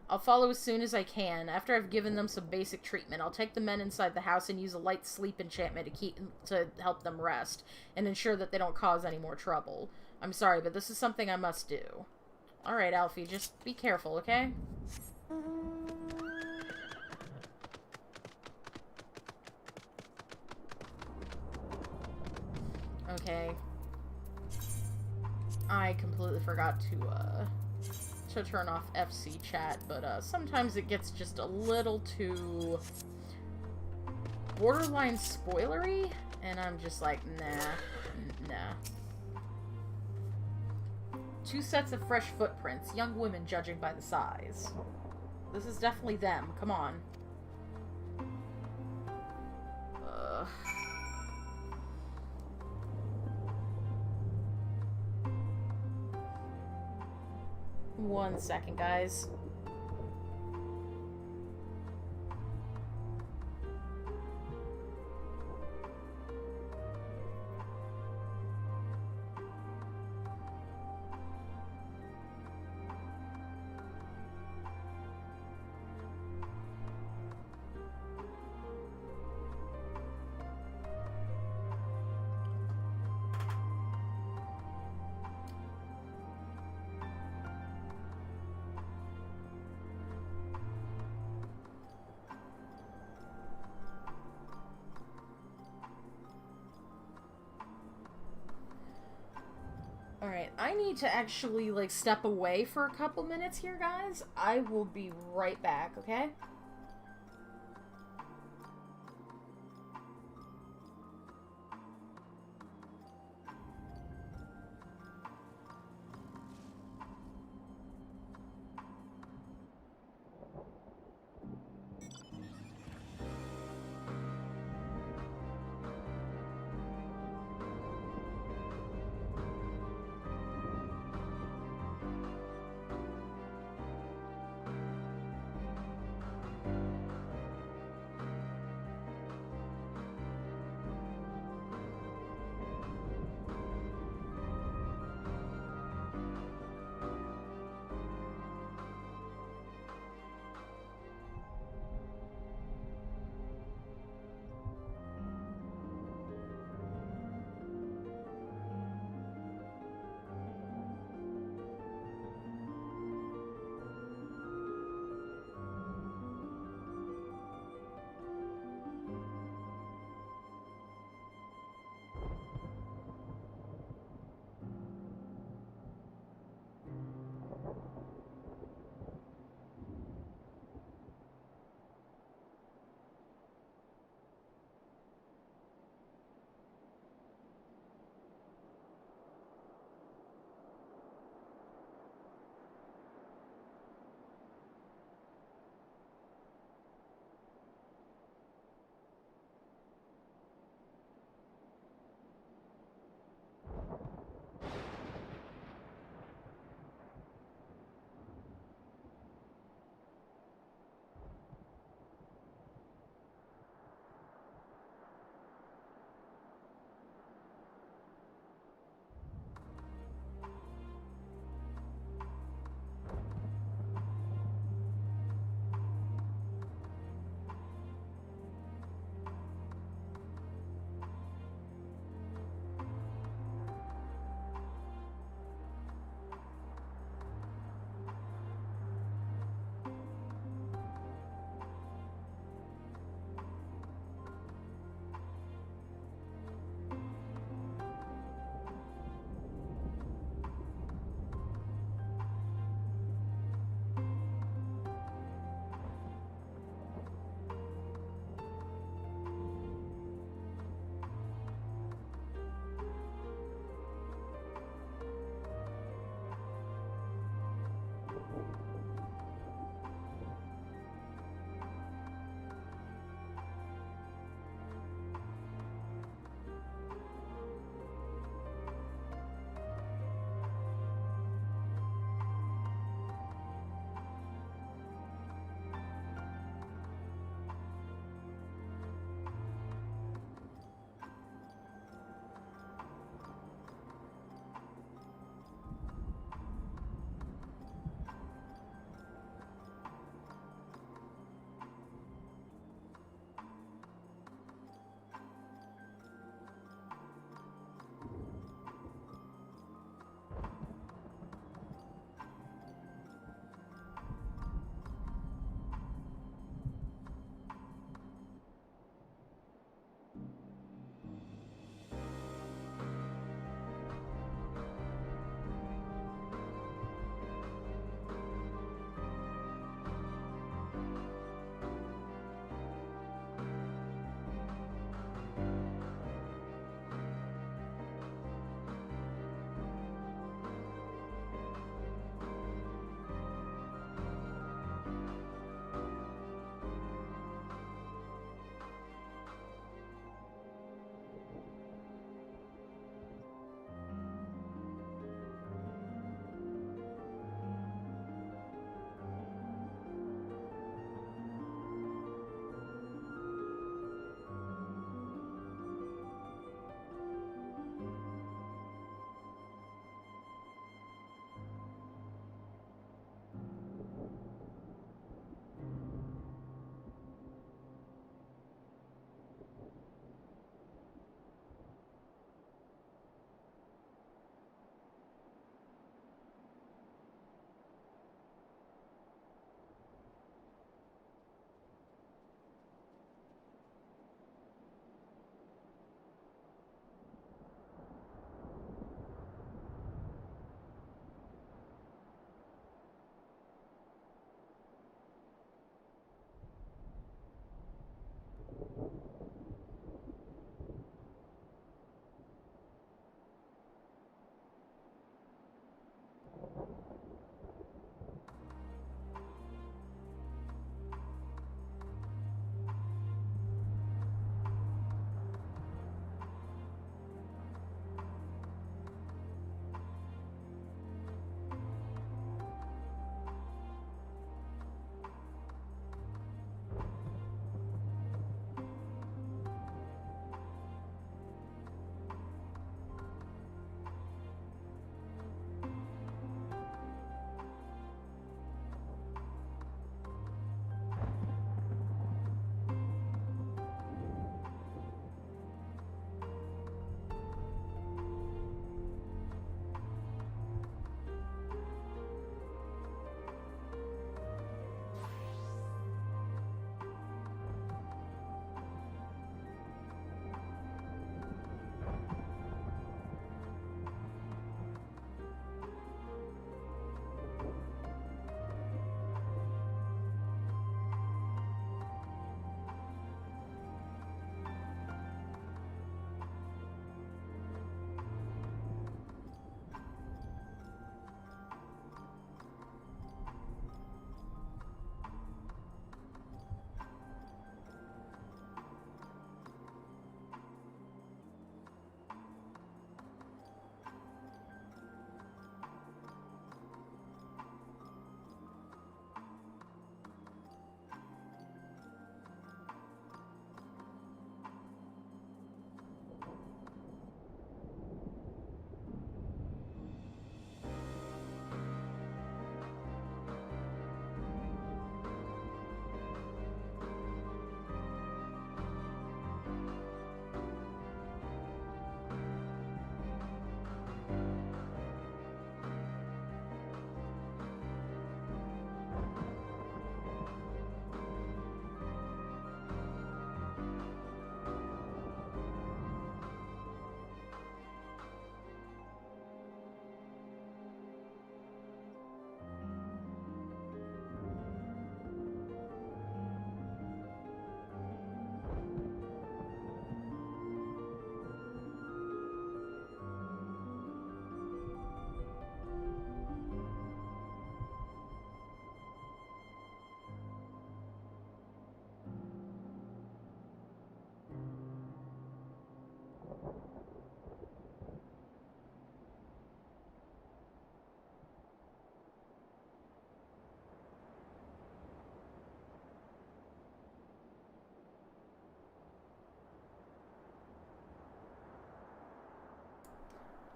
I'll follow as soon as I can. After I've given them some basic treatment, I'll take the men inside the house and use a light sleep enchantment to help them rest, and ensure that they don't cause any more trouble. I'm sorry, but this is something I must do. Alright, Alfie, just be careful, okay? Okay. I completely forgot to turn off FC chat, but sometimes it gets just a little too borderline spoilery, and I'm just like, nah. 2 sets of fresh footprints, young women judging by the size. This is definitely them, come on. One second, guys. Alright, I need to actually, like, step away for a couple minutes here, guys. I will be right back, okay?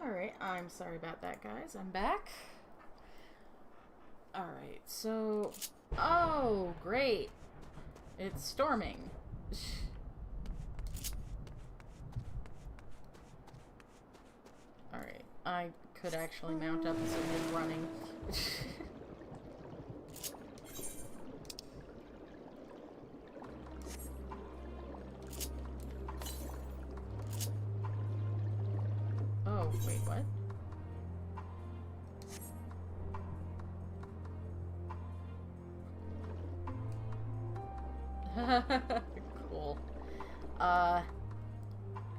Alright, I'm sorry about that, guys. I'm back. Alright, so... Oh, great. It's storming. Alright, I could actually mount up instead of running. Oh, wait, what? Cool.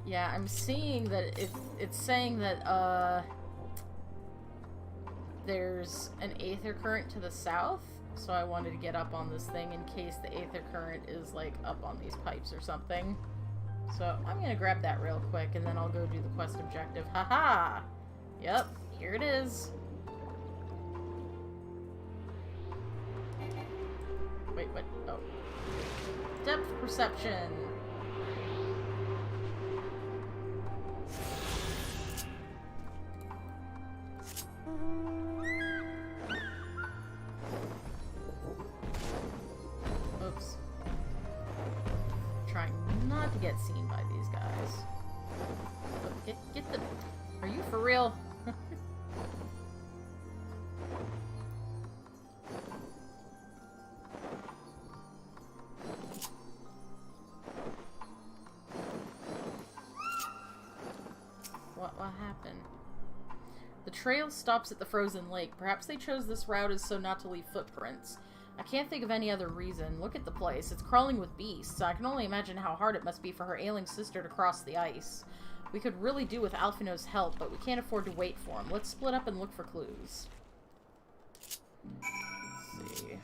Yeah, I'm seeing that it's saying that, there's an aether current to the south, so I wanted to get up on this thing in case the aether current is, like, up on these pipes or something. So, I'm gonna grab that real quick, and then I'll go do the quest objective. Haha! Yep, here it is. Wait, what? Oh. Depth perception! Oops. Trying not to get seen by these guys. But get the... Are you for real? What happened? The trail stops at the frozen lake. Perhaps they chose this route as so not to leave footprints. I can't think of any other reason. Look at the place. It's crawling with beasts. I can only imagine how hard it must be for her ailing sister to cross the ice. We could really do with Alphino's help, but we can't afford to wait for him. Let's split up and look for clues. Let's see.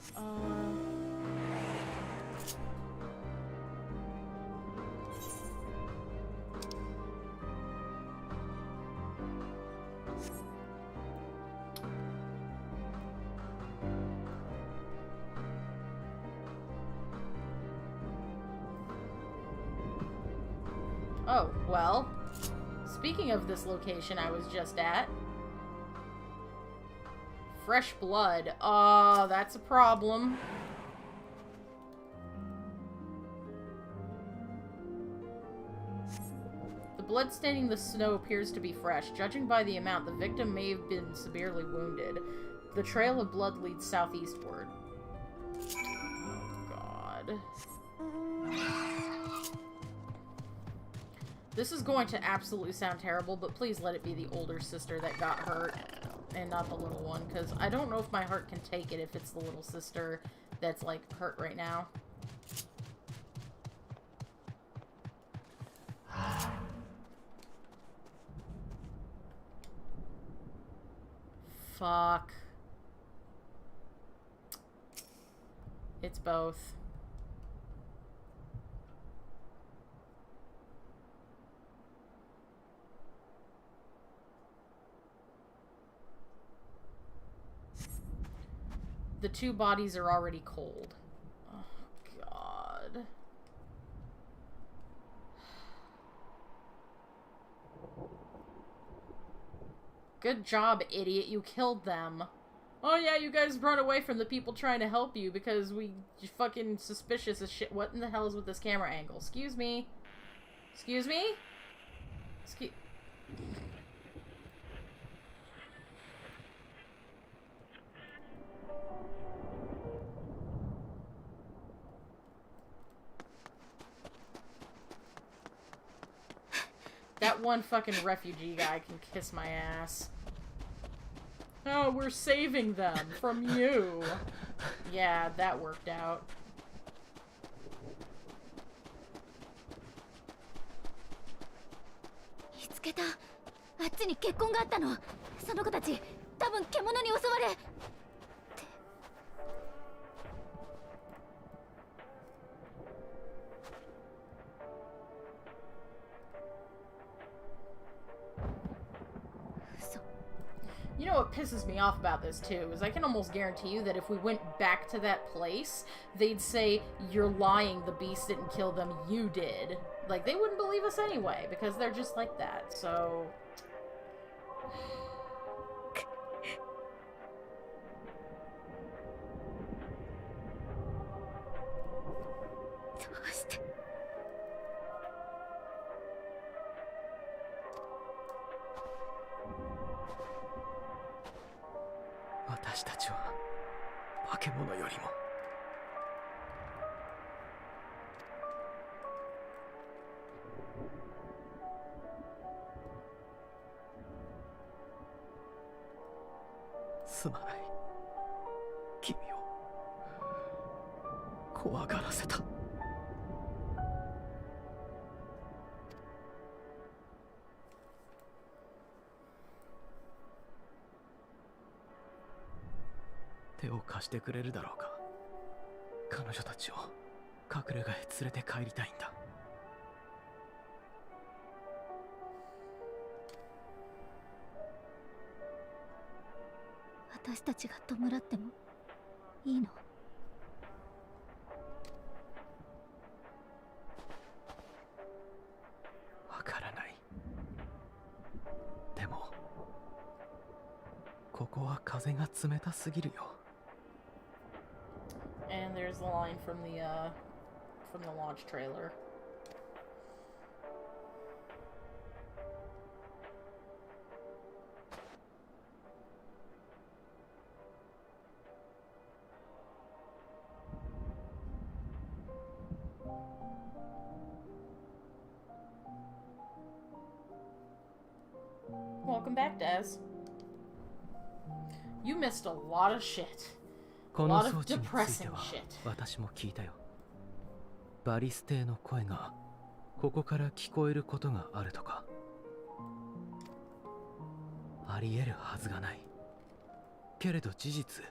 Oh, well, speaking of this location I was just at, fresh blood. Oh, that's a problem. The blood staining the snow appears to be fresh. Judging by the amount, the victim may have been severely wounded. The trail of blood leads southeastward. Oh, God. This is going to absolutely sound terrible, but please let it be the older sister that got hurt and not the little one, because I don't know if my heart can take it if it's the little sister that's, like, hurt right now. Fuck. It's both. The two bodies are already cold. Oh, God. Good job, idiot. You killed them. Oh, yeah, you guys run away from the people trying to help you because we fucking suspicious as shit. What in the hell is with this camera angle? Excuse me? Excuse me? Excuse... That one fucking refugee guy can kiss my ass. Oh, we're saving them from you. Yeah, that worked out. You know what pisses me off about this, too, is I can almost guarantee you that if we went back to that place, they'd say, you're lying, the beast didn't kill them, you did. Like, they wouldn't believe us anyway, because they're just like that, so... どうして。私たちは化け物よりもすまない。君を怖がらせた。手を貸してくれるだろうか。彼女たちを隠れ家へ連れて帰りたいんだ。私たちが弔ってもいいの？わからない。でもここは風が冷たすぎるよ。And there's the line from the launch trailer. Welcome back, Daz. You missed a lot of shit. この装置については私も聞いたよ。バリス艇の声がここから聞こえることがあるとか。ありえるはずがない。けれど事実、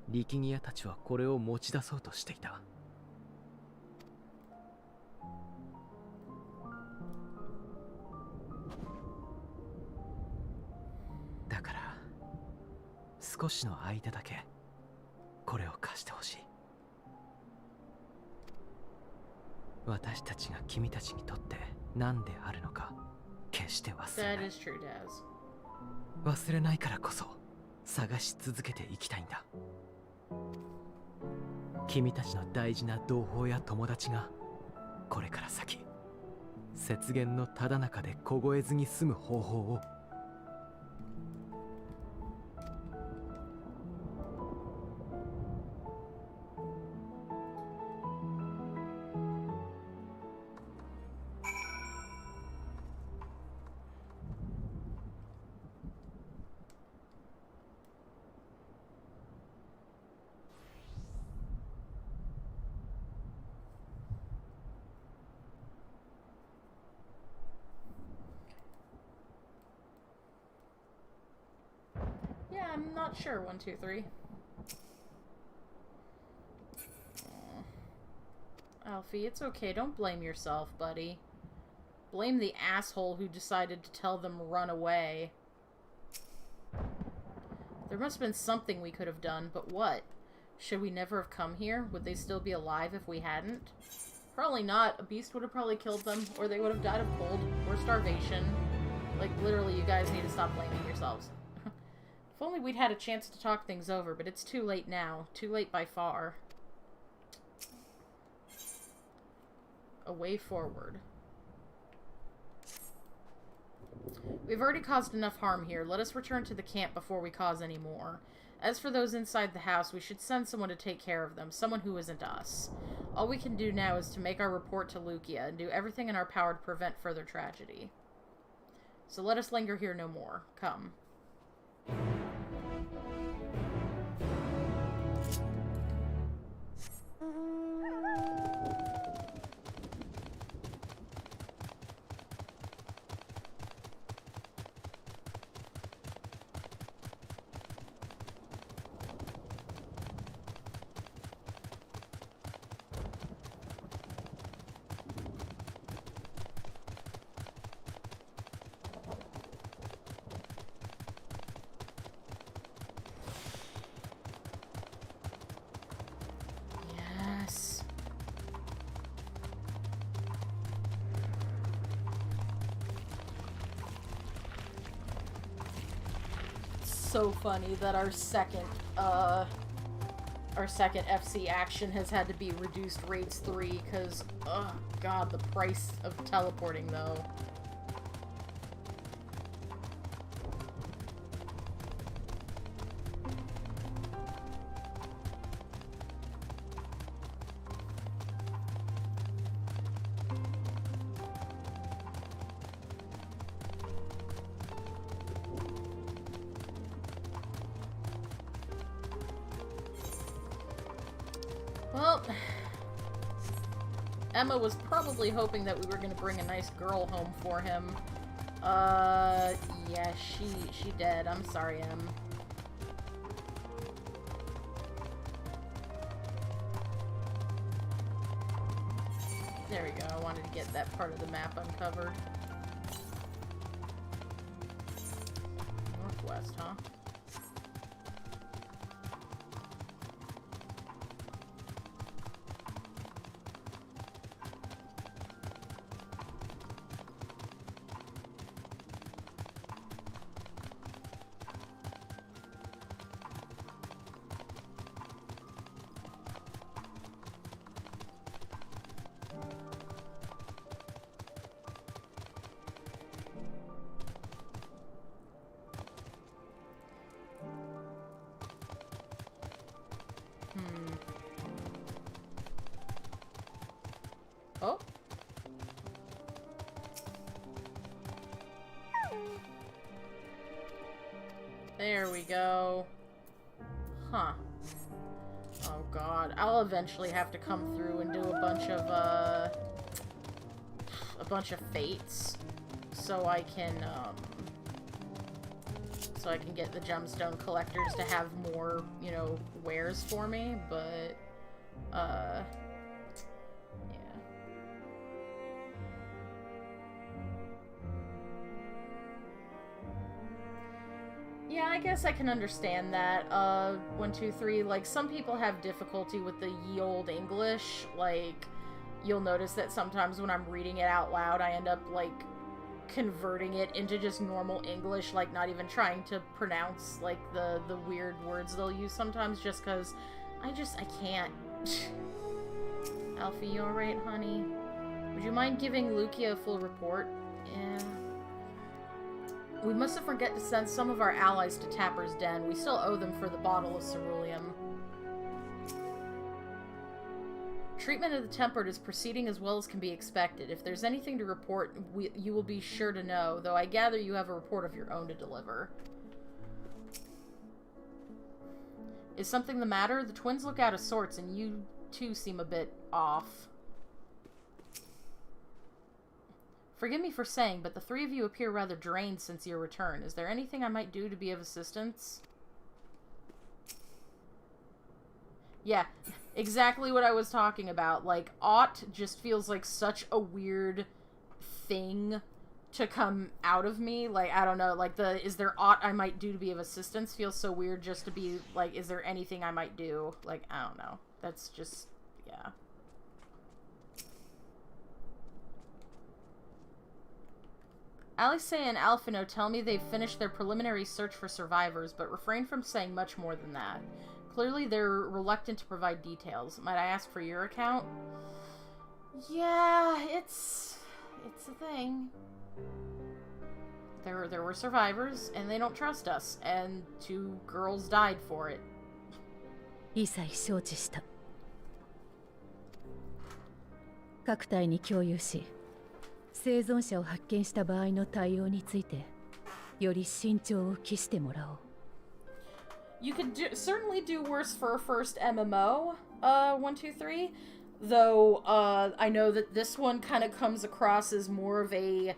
力ギアたちはこれを持ち出そうとしていた。だから少しの間だけこれを貸してほしい。私たちが君たちにとって何であるのか決して忘れない。忘れないからこそ探し続けていきたいんだ。君たちの大事な同胞や友達がこれから先雪原のただ中で凍えずに済む方法を。Yeah, I'm not sure. 1, 2, 3. Alfie, it's okay. Don't blame yourself, buddy. Blame the asshole who decided to tell them run away. There must have been something we could have done, but what? Should we never have come here? Would they still be alive if we hadn't? Probably not. A beast would have probably killed them, or they would have died of cold, or starvation. Like, literally, you guys need to stop blaming yourselves. If only we'd had a chance to talk things over, but it's too late now. Too late by far. A way forward. We've already caused enough harm here. Let us return to the camp before we cause any more. As for those inside the house, we should send someone to take care of them. Someone who isn't us. All we can do now is to make our report to Lucia and do everything in our power to prevent further tragedy. So let us linger here no more. Come. so funny that our second FC action has had to be reduced rates 3 because, oh god, the price of teleporting though. Well, Emma was probably hoping that we were going to bring a nice girl home for him. Yeah, she dead. I'm sorry, Em. There we go. I wanted to get that part of the map uncovered. Northwest, huh? Oh. There we go. Huh. Oh god. I'll eventually have to come through and do a bunch of fates so I can get the gemstone collectors to have more, you know, wares for me, but yeah. Yeah, I guess I can understand that. 1, 2, 3, like, some people have difficulty with the ye olde English. Like, you'll notice that sometimes when I'm reading it out loud, I end up, like, converting it into just normal English, like, not even trying to pronounce, like, the weird words they'll use sometimes, just because I can't. Alfie, you alright, honey? Would you mind giving Lukia a full report? Yeah. We mustn't forget to send some of our allies to Tapper's Den. We still owe them for the bottle of ceruleum. Treatment of the tempered is proceeding as well as can be expected. If there's anything to report, you will be sure to know, though I gather you have a report of your own to deliver. Is something the matter? The twins look out of sorts, and you two seem a bit off. Forgive me for saying, but the three of you appear rather drained since your return. Is there anything I might do to be of assistance? Yeah, exactly what I was talking about. Like, ought just feels like such a weird thing to come out of me. Like, I don't know, like is there aught I might do to be of assistance feels so weird just to be, like, is there anything I might do? Like, I don't know. That's just, yeah. Alice and Alphino tell me they've finished their preliminary search for survivors, but refrain from saying much more than that. Clearly, they're reluctant to provide details. Might I ask for your account? Yeah, it's a thing. There were survivors, and they don't trust us, and 2 girls died for it. 一切承知した。各隊に共有し、生存者を発見した場合の対応について、より慎重を期してもらおう。You could certainly do worse for a first MMO, 1, 2, 3. Though, I know that this one kind of comes across as more of a,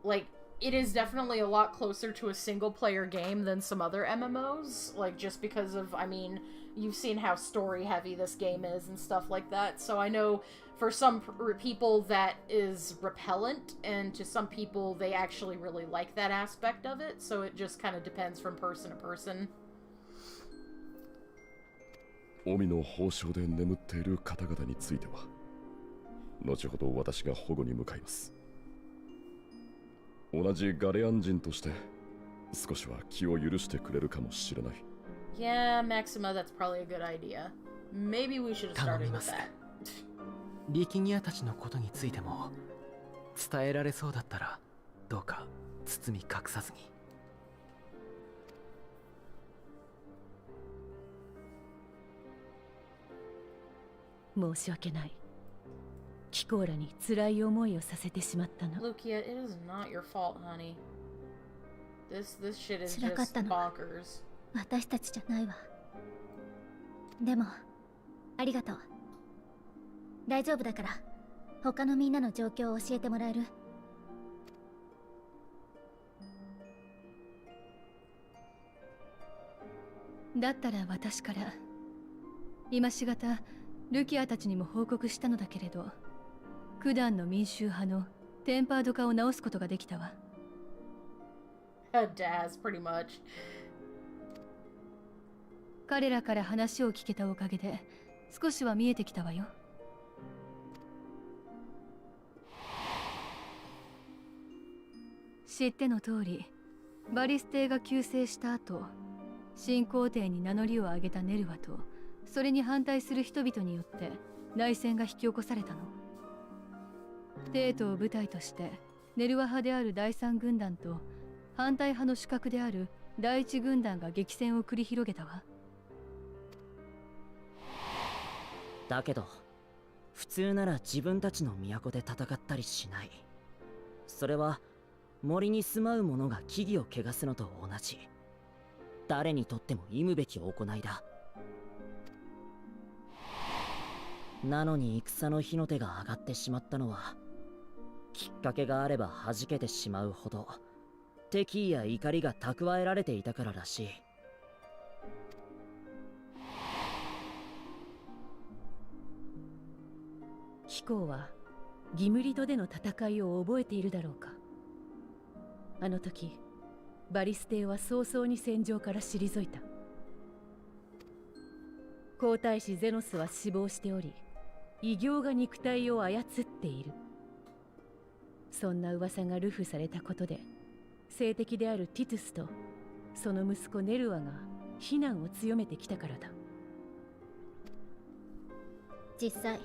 like, it is definitely a lot closer to a single-player game than some other MMOs. Like, just because of, I mean, you've seen how story-heavy this game is and stuff like that. So I know for some people that is repellent, and to some people they actually really like that aspect of it. So it just kind of depends from person to person. オミの宝箱で眠っている方々については後ほど私が保護に向かいます。同じガレアン人として少しは気を許してくれるかもしれない。Yeah, Maxima, that's probably a good idea. Maybe we should have 頼 started み with ます。 that. 力ギアたちのことについても伝えられそうだったらどうか包み隠さずに。申し訳ない。キコーラに辛い思いをさせてしまったの。 Lukia, it is not your fault, honey. This shit is 辛かっ just たの bonkers. 私たちじゃないわ。でもありがとう。大丈夫だから他のみんなの状況を教えてもらえる？だったら私から。今しがたルキアたちにも報告したのだけれど、九段の民衆派のテンパード化を直すことができたわ。Daz, pretty much. 彼らから話を聞けたおかげで少しは見えてきたわよ。知っての通り、バリステが急逝した後、新皇帝に名乗りを上げたネルワとそれに反対する人々によって内戦が引き起こされたの。帝都を舞台としてネルワ派である第三軍団と反対派の主格である第一軍団が激戦を繰り広げたわ。だけど普通なら自分たちの都で戦ったりしない。それは森に住まう者が木々を汚すのと同じ、誰にとっても忌むべき行いだ。なのに戦の火の手が上がってしまったのは、きっかけがあれば弾けてしまうほど敵意や怒りが蓄えられていたかららしい。キコーはギムリトでの戦いを覚えているだろうか。あの時バリステは早々に戦場から退いた。皇太子ゼノスは死亡しており、異形が肉体を操っている。そんな噂が流布されたことで、政敵であるティトゥスとその息子ネルワが非難を強めてきたからだ。実際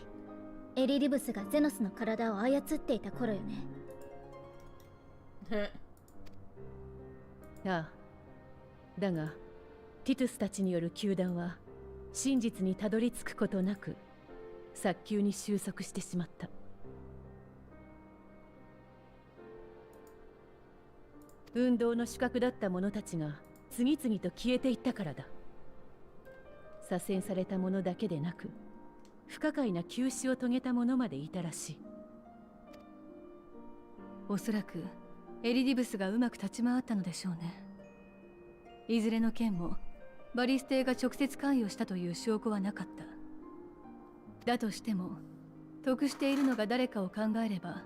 エリリブスがゼノスの体を操っていた頃よね。ああ。だがティトゥスたちによる糾弾は真実にたどり着くことなく早急に収束してしまった。運動の主角だった者たちが次々と消えていったからだ。左遷された者だけでなく、不可解な急死を遂げた者までいたらしい。おそらくエリディブスがうまく立ち回ったのでしょうね。いずれの件もバリステが直接関与したという証拠はなかった。だとしても得しているのが誰かを考えれば、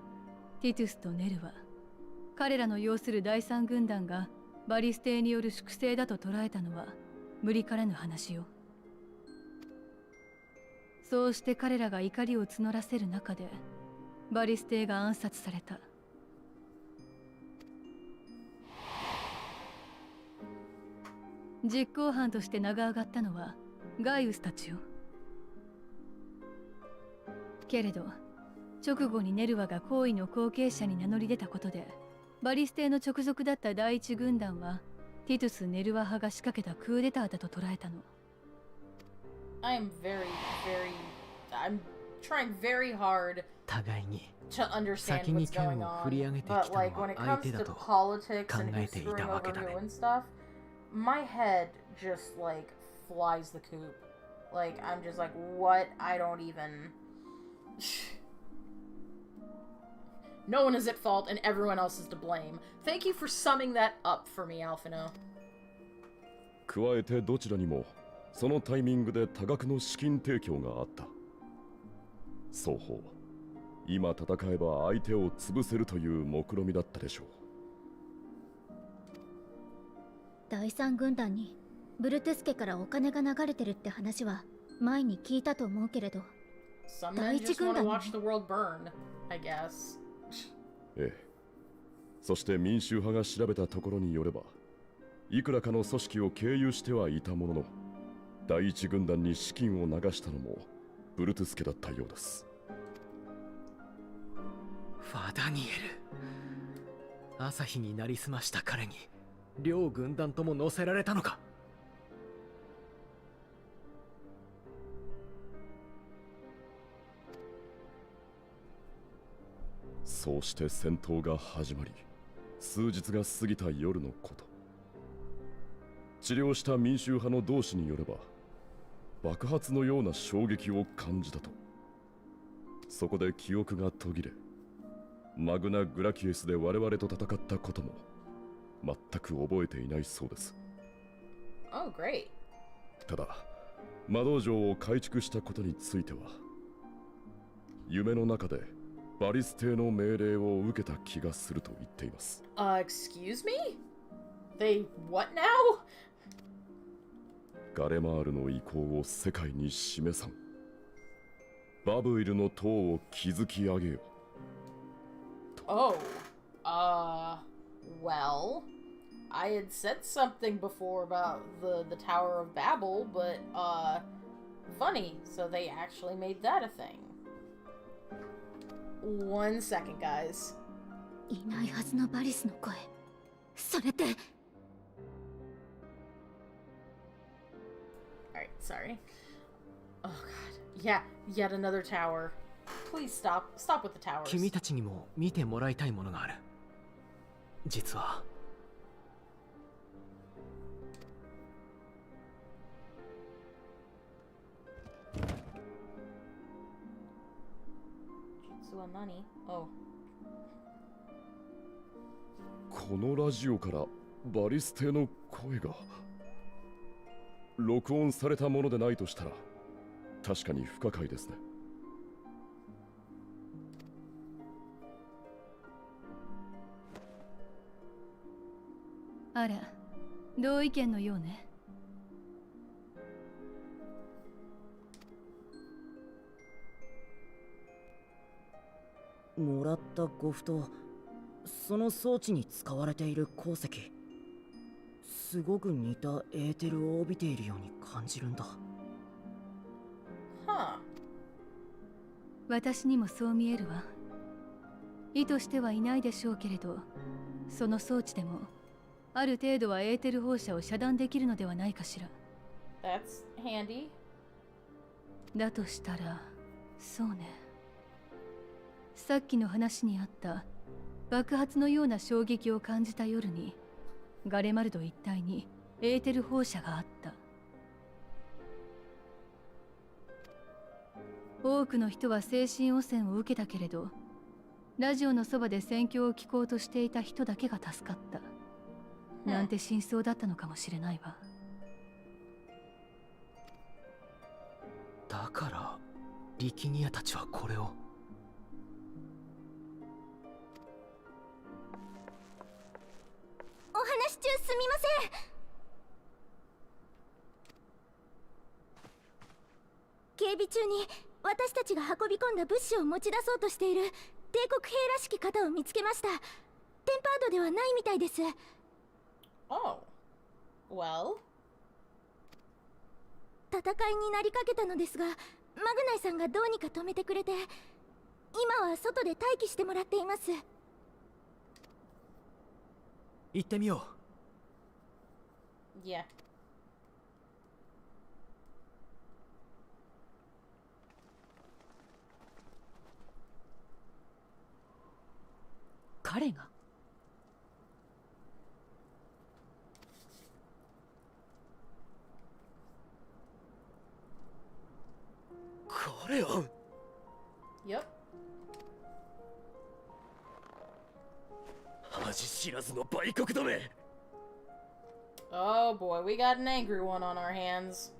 ティトゥスとネルは彼らの要する第三軍団がバリステによる粛清だと捉えたのは無理からぬ話よ。そうして彼らが怒りを募らせる中でバリステが暗殺された。実行犯として名が挙がったのはガイウスたちよ。けれど直後にネルワが行為の後継者に名乗り出たことで、バリステの直属だった第一軍団はティトゥス・ネルワ派が仕掛けたクーデターだと捉えたの。I'm trying very hard 互いに to understand 先に what's 剣 going を振り on, 上げてき but た like の when は it 相 comes 手だ to と politics 考 and え who's てい screwing たわけ over だ who ね。 and stuff, my head just like flies the coop. Like I'm just like, what? I don't even. No one is at fault and everyone else is to blame. Thank you for summing that up for me, Alphino. 加えてどちらにもそのタイミングで多額の資金提供があった。双方今戦えば相手を潰せるという目論みだったでしょう。第三軍団にブルトゥス家からお金が流れてるって話は前に聞いたと思うけれど、 Some 第 men 一 just 軍 want to 団 watch the world burn, I guess. ええ。そして民衆派が調べたところによれば、いくらかの組織を経由してはいたものの、第一軍団に資金を流したのもブルトゥス家だったようです。ファダニエル、朝日になりすました彼に両軍団とも乗せられたのか。そうして戦闘が始まり、数日が過ぎた夜のこと。治療した民衆派の同志によれば、爆発のような衝撃を感じたと。そこで記憶が途切れ、マグナ・グラキエスで我々と戦ったことも全く覚えていないそうです。Oh, great. ただ、魔道場を改築したことについては、夢の中でバリス帝の命令を受けた気がすると言っています。Excuse me? They what now? ガレマールの意向を世界に示さん。バブイルの塔を築き上げよ。Oh, well, I had said something before about the Tower of Babel, but, funny, so they actually made that a thing. 1 second, guys. いないはずのバリスの声。それって。Alright, sorry. Oh god. Yeah, yet another tower. Please stop with the towers. 君たちにも見てもらいたいものがある。実はOh. このラジオからバリス帝の声が録音されたものでないとしたら確かに不可解ですね。あら、同意見のようね。もらったゴフとその装置に使われている鉱石、すごく似たエーテルを帯びているように感じるんだ。Huh. 私にもそう見えるわ。意図してはいないでしょうけれど、その装置でもある程度はエーテル放射を遮断できるのではないかしら。That's handy. だとしたら、そうね。さっきの話にあった爆発のような衝撃を感じた夜にガレマルド一帯にエーテル放射があった。多くの人は精神汚染を受けたけれど、ラジオのそばで戦況を聞こうとしていた人だけが助かった、なんて真相だったのかもしれないわ。だからリキニアたちはこれを。お話中すみません。警備中に私たちが運び込んだ物資を持ち出そうとしている帝国兵らしき方を見つけました。テンパードではないみたいです。Oh. Well. 戦いになりかけたのですが、マグナイさんがどうにか止めてくれて、今は外で待機してもらっています。行ってみよう。Yeah. 彼がこれを。Yep. 恥知らずの売国どめ。Oh boy, we got an angry one on our hands.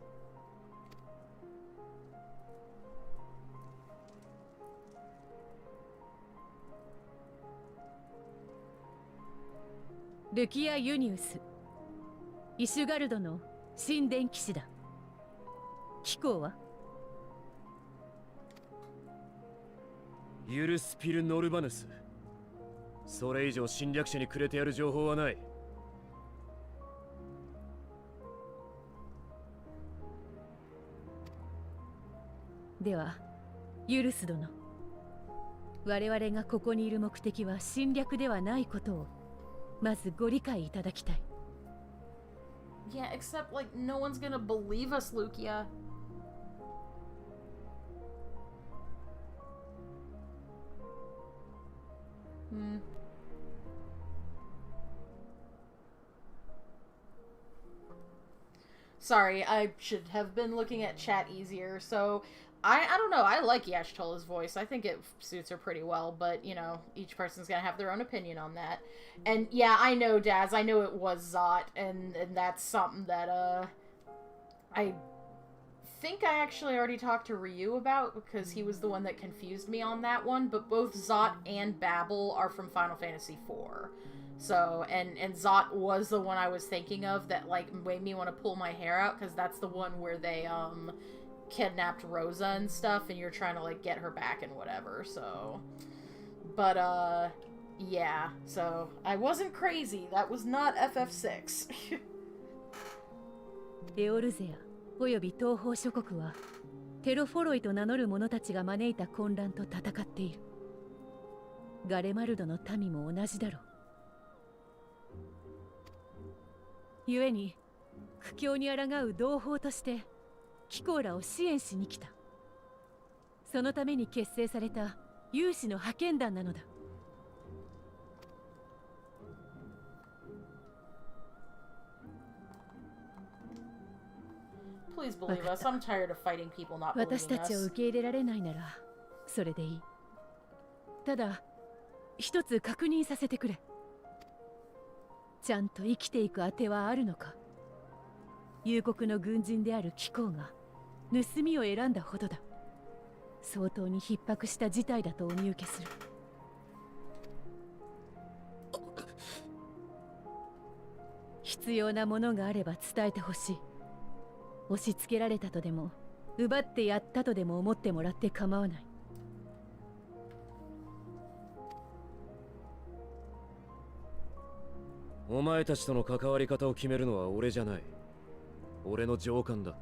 ルキア・ユニウス、イシュガルドの神殿騎士だ。機構はユルスピル・ノルバヌス。それ以上侵略者にくれてやる情報はない。ではユルス殿、我々がここにいる目的は侵略ではないことをまずご理解いただきたい。 Yeah, except, like, no one's gonna believe us, Lukia. Sorry, I should have been looking at chat easier. So, I don't know. I like Yashtola's voice. I think it suits her pretty well, but, you know, each person's gonna have their own opinion on that. And, yeah, I know, Daz. I know it was Zot, and that's something that, I think I actually already talked to Ryu about, because he was the one that confused me on that one, but both Zot and Babel are from Final Fantasy IV. So, and Zot was the one I was thinking of that, like, made me want to pull my hair out, because that's the one where they, kidnapped Rosa and stuff, and you're trying to, like, get her back and whatever, so... But, yeah, so, I wasn't crazy. That was not FF6. エオルゼアおよび東方諸国はテロフォロイと名乗る者たちが招いた混乱と戦っている。ガレマルドの民も同じだろう。故に苦境に抗う同胞として貴公らを支援しに来た。そのために結成された有志の派遣団なのだ。Please believe us. I'm tired of fighting people not believing 私たちを us. 受け入れられないならそれでいい。ただ一つ確認させてくれ。ちゃんと生きていく当てはあるのか。幽国の軍人である貴公が盗みを選んだほどだ。相当に逼迫した事態だとお見受けする。必要なものがあれば伝えてほしい。押し付けられたとでも奪ってやったとでも思ってもらって構わない。お前たちとの関わり方を決めるのは俺じゃない。俺の上官だ。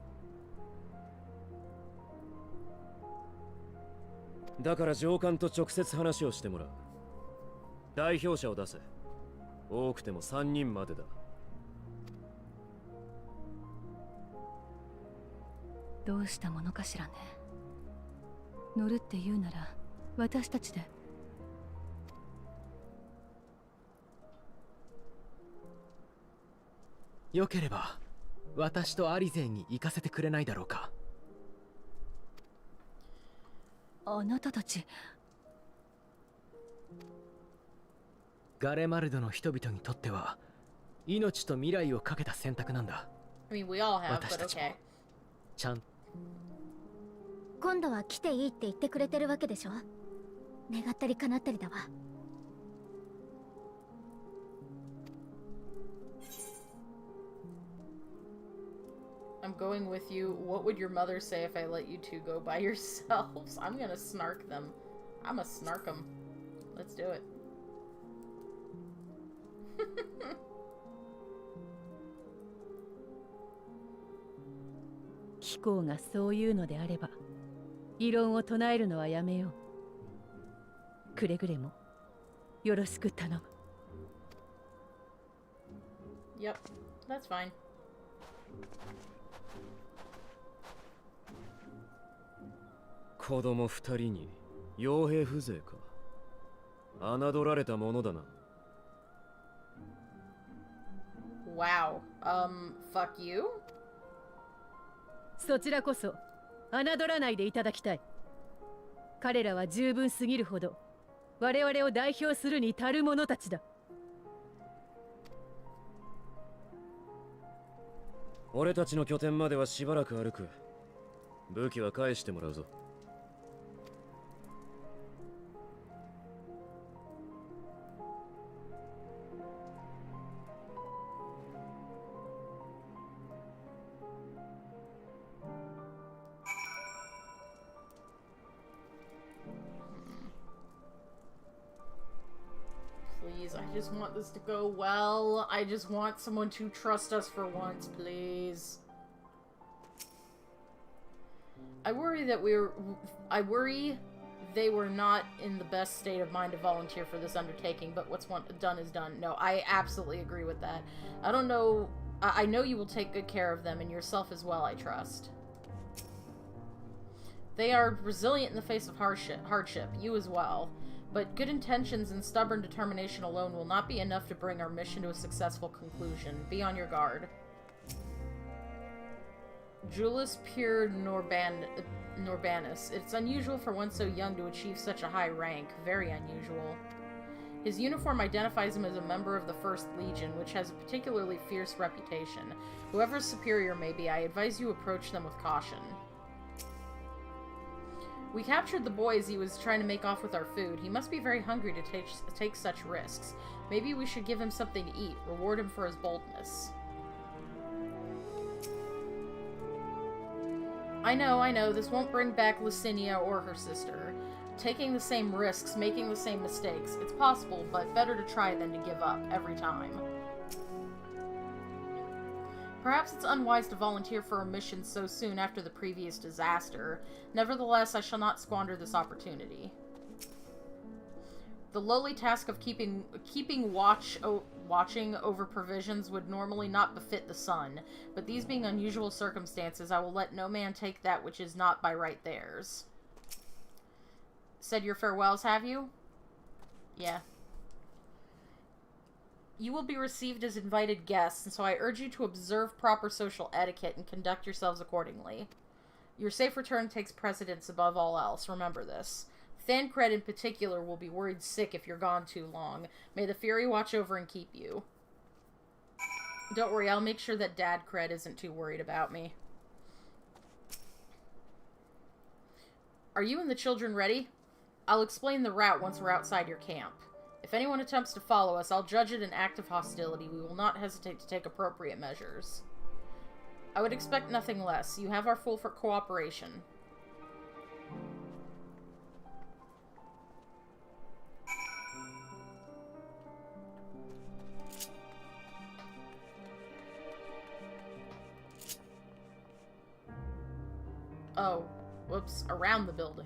だから上官と直接話をしてもらう。代表者を出せ。多くても3人までだ。どうしたものかしらね。乗るって言うなら私たちで。よければ私とアリゼンに行かせてくれないだろうか。あなたたち。ガレマルドの人々にとっては命と未来をかけた選択なんだ。 I mean, we all have, 私 but たちも okay. ちゃん今度は来ていいって言ってくれてるわけでしょ。願ったり叶ったりだわ。I'm going with you. What would your mother say if I let you two go by yourselves? I'm gonna snark them. I'm gonna snark them. Let's do it. 貴公がそういうのであれば異論を唱えるのはやめよう。くれぐれもよろしく頼む。 Yep, that's fine. 子供2人に傭兵風情か。侮られたものだな。Wow. Fuck you? そちらこそ侮らないでいただきたい。彼らは十分すぎるほど我々を代表するに足る者たちだ。俺たちの拠点まではしばらく歩く。武器は返してもらうぞ。Please, I just want this to go well. I just want someone to trust us for once, please. I worry they were not in the best state of mind to volunteer for this undertaking, but what's done is done. No, I absolutely agree with that. I don't know... I know you will take good care of them, and yourself as well, I trust. They are resilient in the face of hardship, you as well. But good intentions and stubborn determination alone will not be enough to bring our mission to a successful conclusion. Be on your guard. Julius Pure Norbanus. It's unusual for one so young to achieve such a high rank. Very unusual. His uniform identifies him as a member of the 1st Legion, which has a particularly fierce reputation. Whoever's superior may be, I advise you approach them with caution. We captured the boy as he was trying to make off with our food. He must be very hungry to take such risks. Maybe we should give him something to eat, reward him for his boldness. I know, this won't bring back Lucinia or her sister. Taking the same risks, making the same mistakes. It's possible, but better to try than to give up every time. Perhaps it's unwise to volunteer for a mission so soon after the previous disaster. Nevertheless, I shall not squander this opportunity. The lowly task of keeping watching over provisions would normally not befit the sun, but these being unusual circumstances, I will let no man take that which is not by right theirs. Said your farewells, have you? Yeah. You will be received as invited guests, and so I urge you to observe proper social etiquette and conduct yourselves accordingly. Your safe return takes precedence above all else, remember this. Thancred in particular will be worried sick if you're gone too long. May the Fury watch over and keep you. Don't worry, I'll make sure that Dad Cred isn't too worried about me. Are you and the children ready? I'll explain the route once we're outside your camp. If anyone attempts to follow us, I'll judge it an act of hostility. We will not hesitate to take appropriate measures. I would expect nothing less. You have our full cooperation. Oh, whoops, around the building.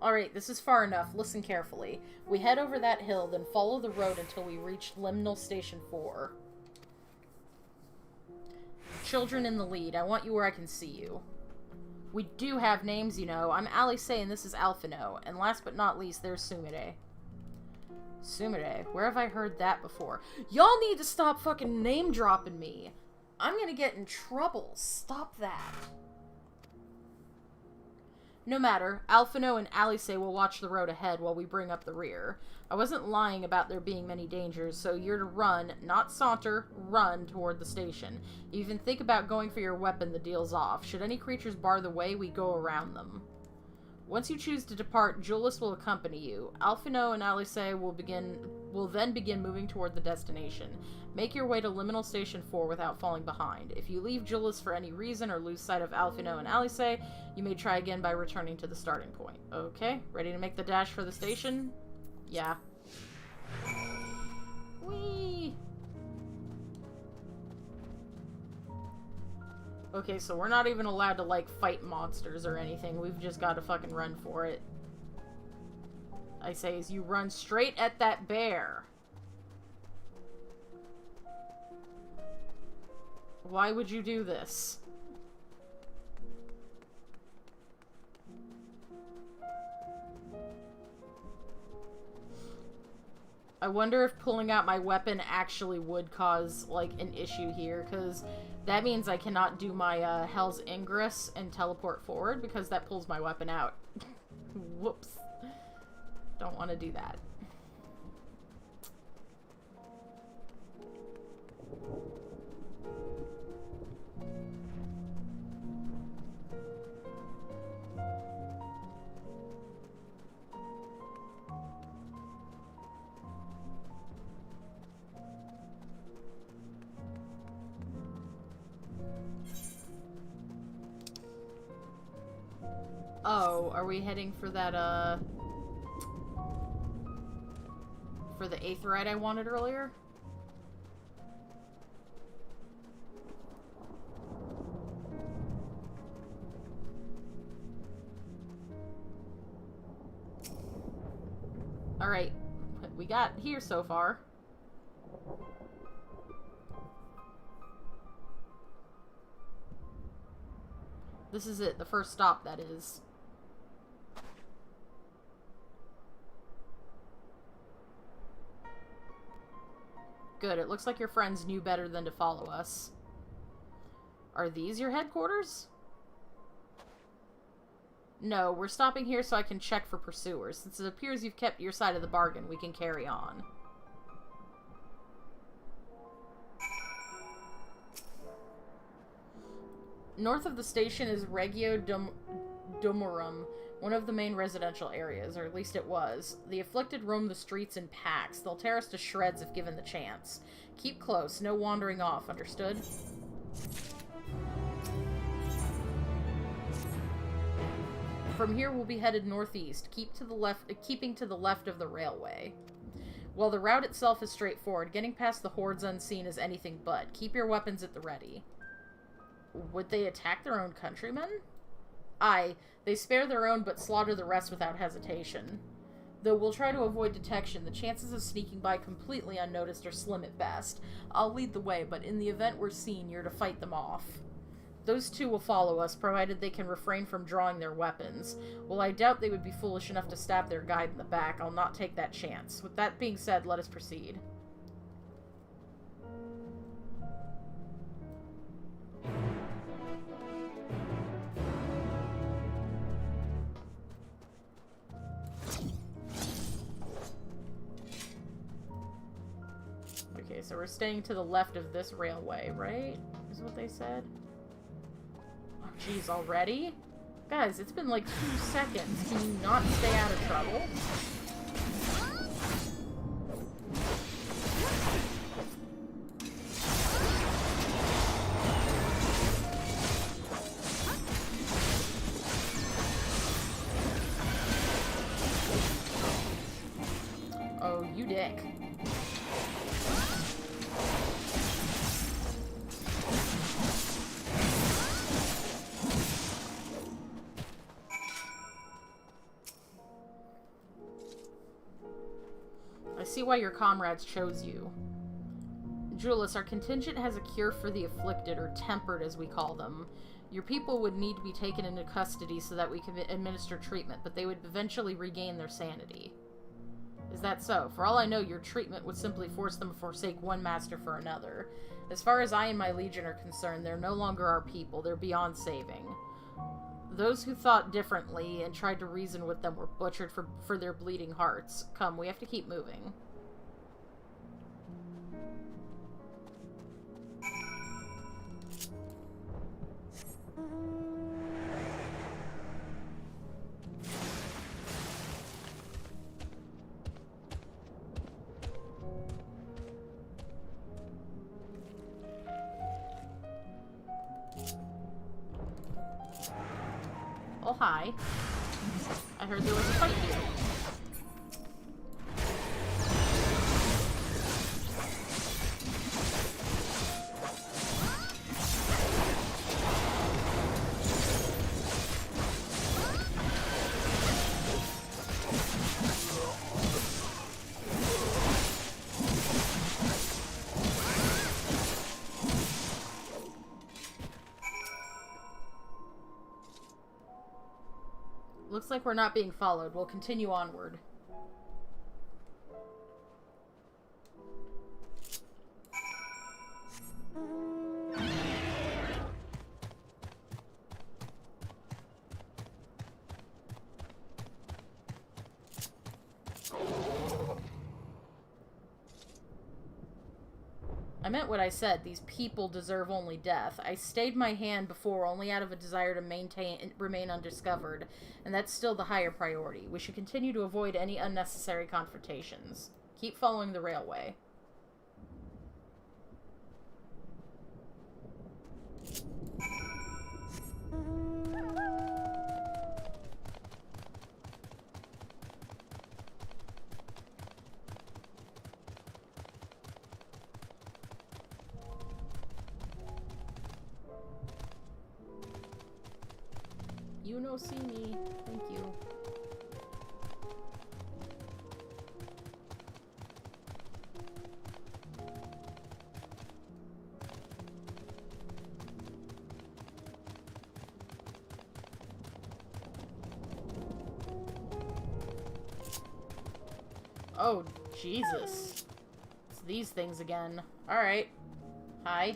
Alright, this is far enough. Listen carefully. We head over that hill, then follow the road until we reach Limnal Station 4. Children in the lead. I want you where I can see you. We do have names, you know. I'm Alice and this is Alphino. And last but not least, there's Sumire. Sumire? Where have I heard that before? Y'all need to stop fucking name-dropping me. I'm gonna get in trouble. Stop that. No matter, Alphino and Alice will watch the road ahead while we bring up the rear. I wasn't lying about there being many dangers, so you're to run, not saunter, run toward the station. You even think about going for your weapon, the deal's off. Should any creatures bar the way, we go around them. Once you choose to depart, Julius will accompany you. Alphino and Alice will then begin moving toward the destination. Make your way to Liminal Station 4 without falling behind. If you leave Julius for any reason or lose sight of Alphino and Alice, you may try again by returning to the starting point. Okay, ready to make the dash for the station? Yeah. Whee! Okay, so we're not even allowed to, like, fight monsters or anything. We've just got to fucking run for it. I say as you run straight at that bear. Why would you do this? I wonder if pulling out my weapon actually would cause, like, an issue here, because that means I cannot do my, Hell's Ingress and teleport forward, because that pulls my weapon out. Whoops. Don't want to do that. Oh, are we heading for that, for the aetheryte I wanted earlier? Alright, we got here so far. This is it, the first stop, that is. Good, it looks like your friends knew better than to follow us. Are these your headquarters? No, we're stopping here so I can check for pursuers. Since it appears you've kept your side of the bargain, we can carry on. North of the station is Regio Domorum, one of the main residential areas, or at least it was. The afflicted roam the streets in packs. They'll tear us to shreds if given the chance. Keep close, no wandering off, understood? From here we'll be headed northeast, keeping to the left of the railway. While the route itself is straightforward, getting past the hordes unseen is anything but. Keep your weapons at the ready. Would they attack their own countrymen? Aye, they spare their own but slaughter the rest without hesitation. Though we'll try to avoid detection, the chances of sneaking by completely unnoticed are slim at best. I'll lead the way, but in the event we're seen, you're to fight them off. Those two will follow us, provided they can refrain from drawing their weapons. While I doubt they would be foolish enough to stab their guide in the back, I'll not take that chance. With that being said, let us proceed. Okay, so we're staying to the left of this railway, right? Is what they said? Oh, jeez, already? Guys, it's been like 2 seconds. Can you not stay out of trouble? Oh, you dick. I see why your comrades chose you. Julius, our contingent has a cure for the afflicted, or tempered as we call them. Your people would need to be taken into custody so that we can administer treatment, but they would eventually regain their sanity. Is that so? For all I know, your treatment would simply force them to forsake one master for another. As far as I and my legion are concerned, they're no longer our people. They're beyond saving. Those who thought differently and tried to reason with them were butchered for their bleeding hearts. Come, we have to keep moving. Oh, hi. I heard there was a fight here. Looks like we're not being followed. We'll continue onward. I meant what I said. These people deserve only death. I stayed my hand before only out of a desire to remain undiscovered, and that's still the higher priority. We should continue to avoid any unnecessary confrontations. Keep following the railway. You no see me. Thank you. Oh, Jesus. It's these things again. Alright. Hi.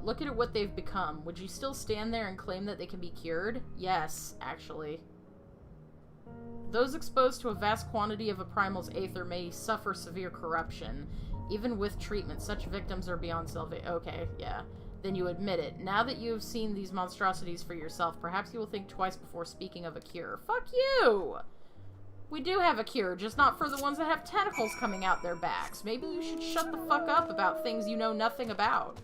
Look at what they've become. Would you still stand there and claim that they can be cured? Yes, actually. Those exposed to a vast quantity of a primal's aether may suffer severe corruption. Even with treatment, such victims are beyond salvation. Okay, yeah. Then you admit it. Now that you have seen these monstrosities for yourself, perhaps you will think twice before speaking of a cure. Fuck you! We do have a cure, just not for the ones that have tentacles coming out their backs. Maybe you should shut the fuck up about things you know nothing about.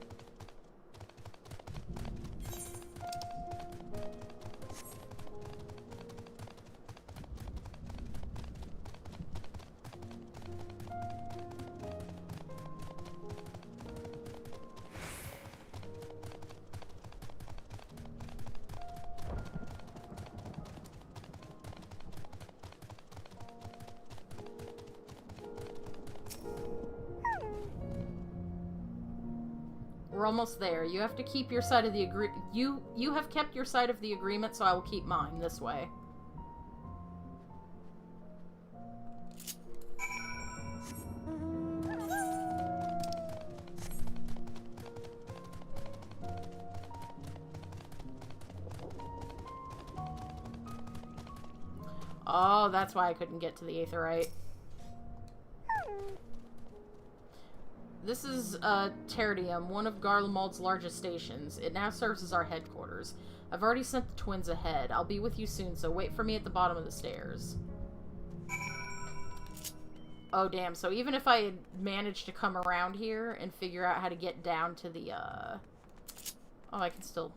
We're almost there. You have to keep your side of the You have kept your side of the agreement, so I will keep mine this way. Oh, that's why I couldn't get to the Aetherite. This is, Terdium, one of Garlemald's largest stations. It now serves as our headquarters. I've already sent the twins ahead. I'll be with you soon, so wait for me at the bottom of the stairs. Oh, damn. So even if I had managed to come around here and figure out how to get down to the, Oh, I can still...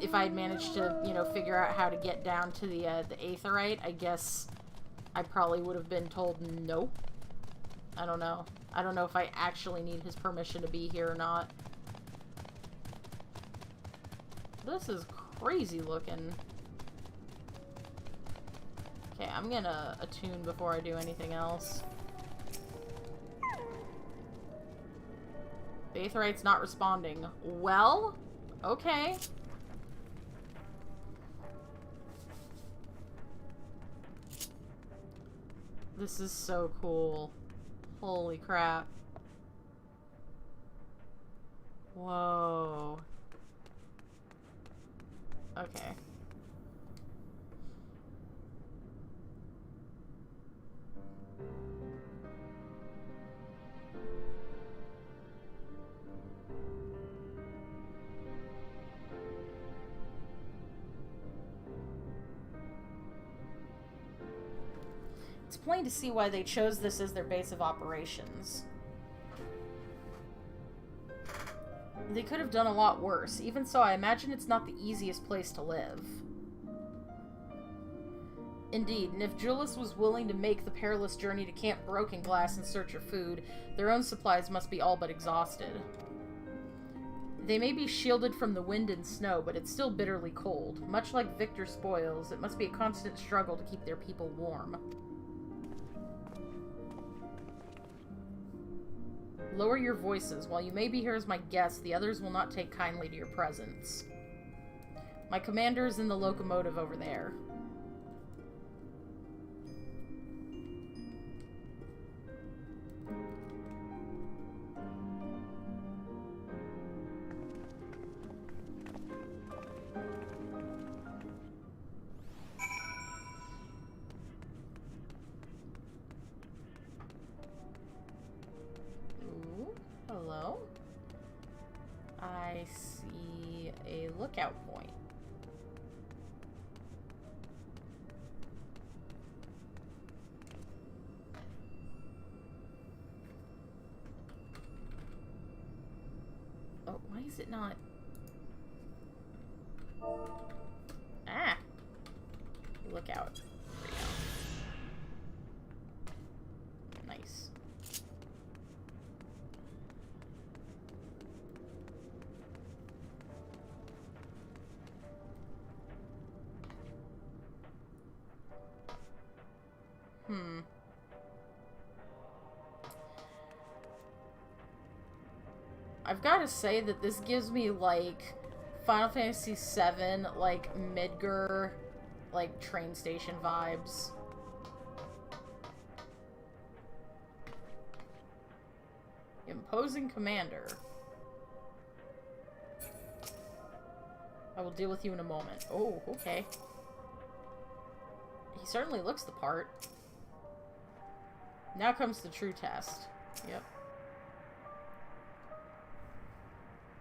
if I had managed to, you know, figure out how to get down to the Aetherite, I guess I probably would have been told no. I don't know. I don't know if I actually need his permission to be here or not. This is crazy looking. Okay, I'm gonna attune before I do anything else. The Aetherite's not responding. Well, okay. This is so cool. Holy crap. Whoa. Okay. It's plain to see why they chose this as their base of operations. They could have done a lot worse. Even so, I imagine it's not the easiest place to live. Indeed, and if Julius was willing to make the perilous journey to Camp Broken Glass in search of food, their own supplies must be all but exhausted. They may be shielded from the wind and snow, but it's still bitterly cold. Much like Victor Spoils, it must be a constant struggle to keep their people warm. Lower your voices. While you may be here as my guest, the others will not take kindly to your presence. My commander is in the locomotive over there. Hello? I see a lookout point. is it not? Ah! Look out. There we go. Nice. I've got to say that this gives me, like, Final Fantasy VII, like, Midgar, like, train station vibes. Imposing commander. I will deal with you in a moment. Oh, okay. He certainly looks the part. Now comes the true test. Yep.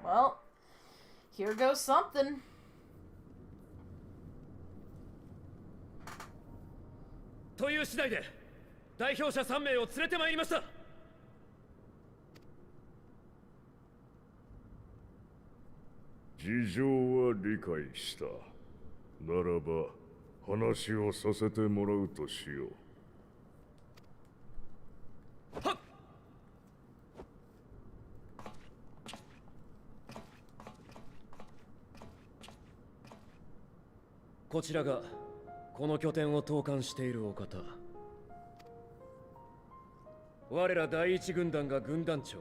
Well, here goes something.という次第で代表者3名を連れてまいりました。事情は理解した。ならば話をさせてもらうとしよう。はっ。こちらがこの拠点を統括しているお方。我ら第一軍団が軍団長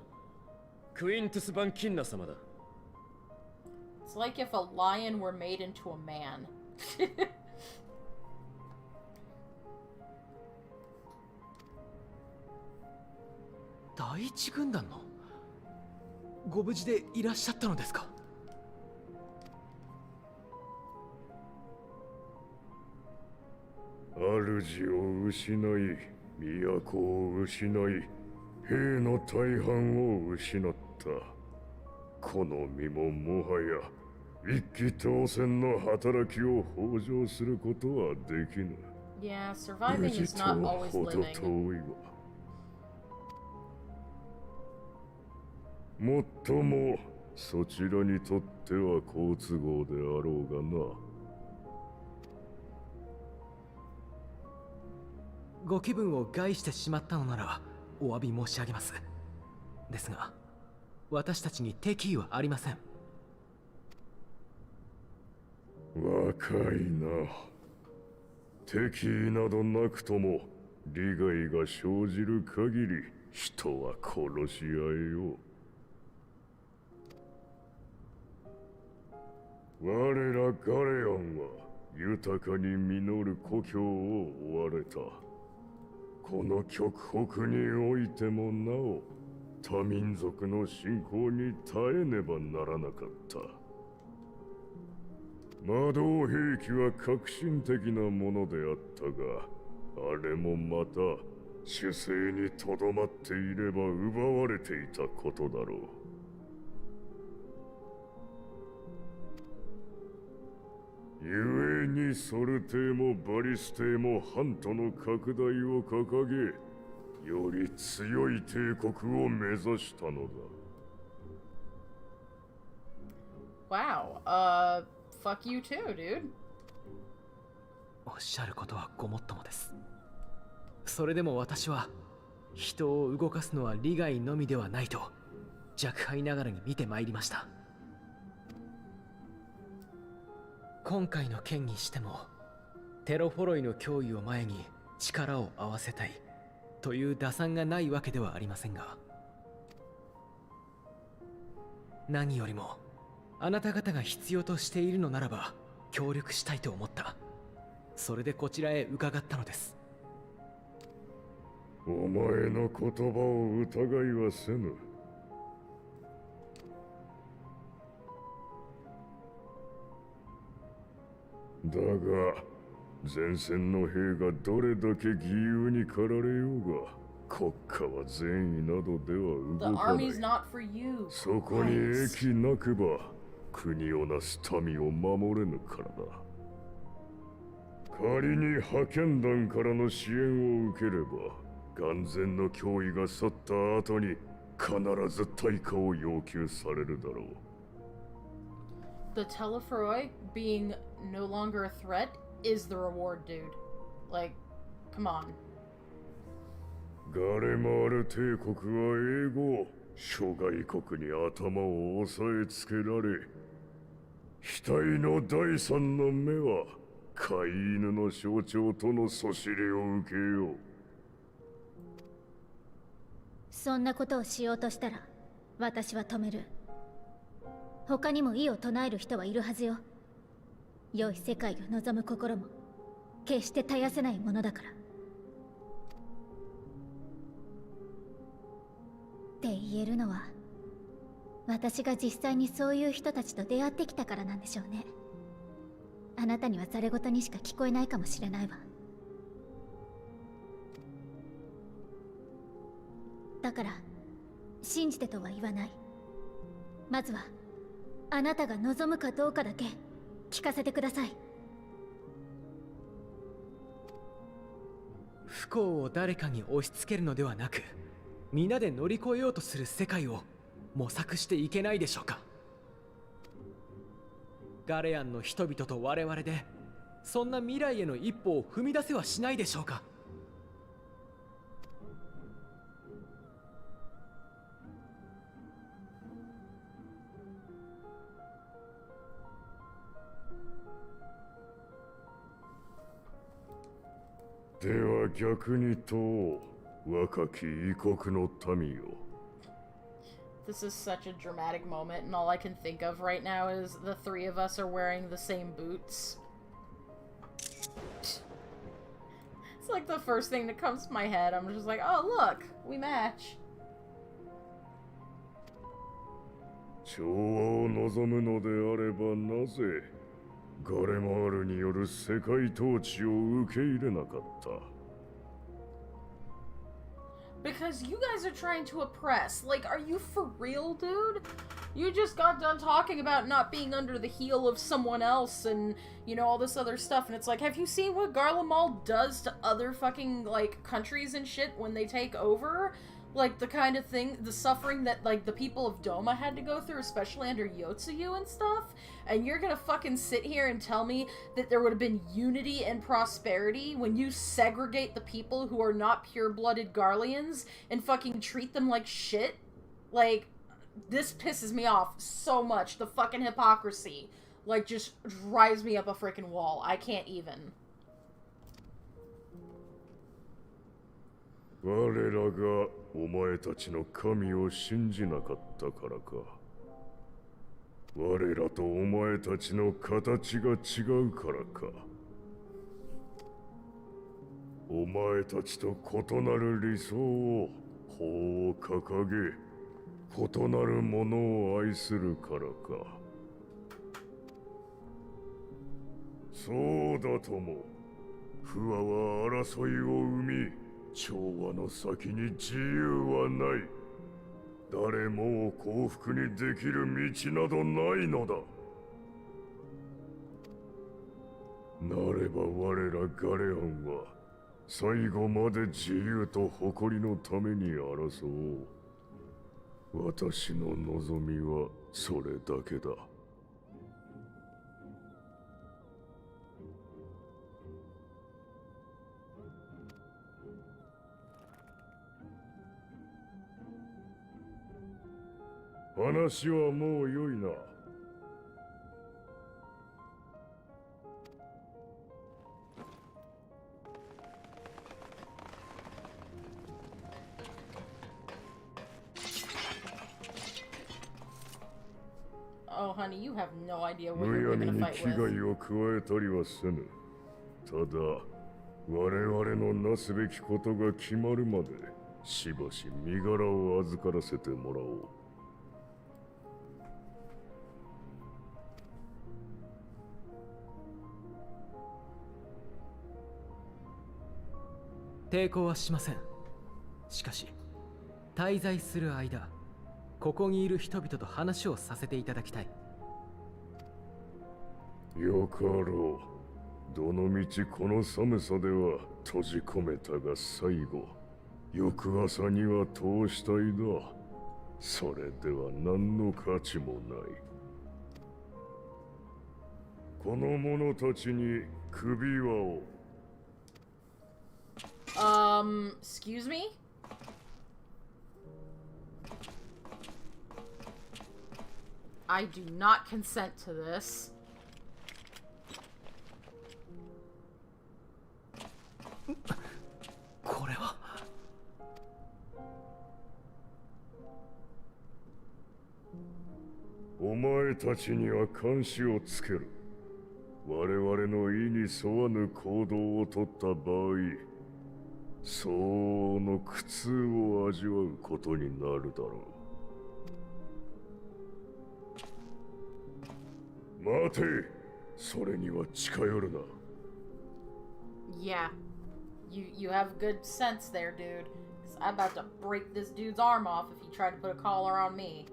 クイントゥス・バンキンナ様だ。It's like if a lion were made into a man. 第一軍団のご無事でいらっしゃったのですか？主を失い、都を失い、兵の大半を失った。この身ももはや一騎当選の働きを幇助することはできぬ。Yeah, surviving is not always ほど living. 遠いわ。もっともそちらにとっては好都合であろうがな。ご気分を害してしまったのならお詫び申し上げます。ですが、私たちに敵意はありません。若いな。敵意などなくとも利害が生じる限り人は殺し合えよう。我らガレオンは豊かに実る故郷を追われた。この極北においてもなお多民族の侵攻に耐えねばならなかった。魔導兵器は革新的なものであったが、あれもまた主勢にとどまっていれば奪われていたことだろう。故にソルテーもバリステーも半島の拡大を掲げ、より強い帝国を目指したのだ。Wow, fuck you too, dude. おっしゃることはごもっともです。それでも私は人を動かすのは利害のみではないと若輩ながらに見てまいりました。今回の件にしてもテロフォロイの脅威を前に力を合わせたいという打算がないわけではありませんが、何よりもあなた方が必要としているのならば協力したいと思った。それでこちらへ伺ったのです。お前の言葉を疑いはせぬ。だが前線の兵がどれだけ義勇に駆られようが国家は善意などでは動かない。そこに益なくば国をなす民を守れぬからだ。仮に派遣団からの支援を受ければ眼前の脅威が去った後に必ず対価を要求されるだろう。The Telefroi being no longer a threat is the reward, dude. Like, come on. ガレマール帝国は英語、諸外国に頭を押さえつけられ、額の第三の目は飼い犬の象徴とのそしりを受けよう。そんなことをしようとしたら私は止める。他にも異を唱える人はいるはずよ。良い世界を望む心も決して絶やせないものだから。って言えるのは私が実際にそういう人たちと出会ってきたからなんでしょうね。あなたにはざれ言にしか聞こえないかもしれないわ。だから信じてとは言わない。まずはあなたが望むかどうかだけ聞かせてください。不幸を誰かに押し付けるのではなく、皆で乗り越えようとする世界を模索していけないでしょうか。ガレアンの人々と我々でそんな未来への一歩を踏み出せはしないでしょうか。では逆にと若き異国の民よ。This is such a dramatic moment, and all I can think of right now is the three of us are wearing the same boots. It's like the first thing that comes to my head. I'm just like, oh look, we match. 調和を望むのであればなぜガレマールによる世界統治を受け入れなかった。 Because you guys are trying to oppress. Like, are you for real, dude? You just got done talking about not being under the heel of someone else and, you know, all this other stuff. And it's like, have you seen what Garlemald does to other fucking, like, countries and shit when they take over? Like, the kind of thing, the suffering that, like, the people of Doma had to go through, especially under Yotsuyu and stuff? And you're gonna fucking sit here and tell me that there would have been unity and prosperity when you segregate the people who are not pure-blooded Garleans and fucking treat them like shit? Like, this pisses me off so much. The fucking hypocrisy, like, just drives me up a freaking wall. I can't even. 我らがお前たちの神を信じなかったからか。我らとお前たちの形が違うからか。お前たちと異なる理想を法を掲げ、異なるものを愛するからか。そうだとも。不和は争いを生み、調和の先に自由はない。誰もを幸福にできる道などないのだ。なれば我らガレアンは最後まで自由と誇りのために争おう。私の望みはそれだけだ。話はもう良いな。Oh, honey, you have no idea what む you're やみ gonna に fight 危 with. 害を加えたりはせぬ。ただ、我々のなすべきことが決まるまで、しばし身柄を預からせてもらおう。抵抗はしません。しかし滞在する間、ここにいる人々と話をさせていただきたい。よかろう。どのみちこの寒さでは閉じ込めたが最後、翌朝には通したいだ。それでは何の価値もない。この者たちに首輪を。Excuse me? I do not consent to this. これは。お前たちには監視をつける。我々の意に沿わぬ行動をとった場合、相応の苦痛を味わうことになるだろう。待て、それには近寄るな。Yeah. You have good sense there, dude. 'Cause I'm about to break this dude's arm off if he tried to put a collar on me.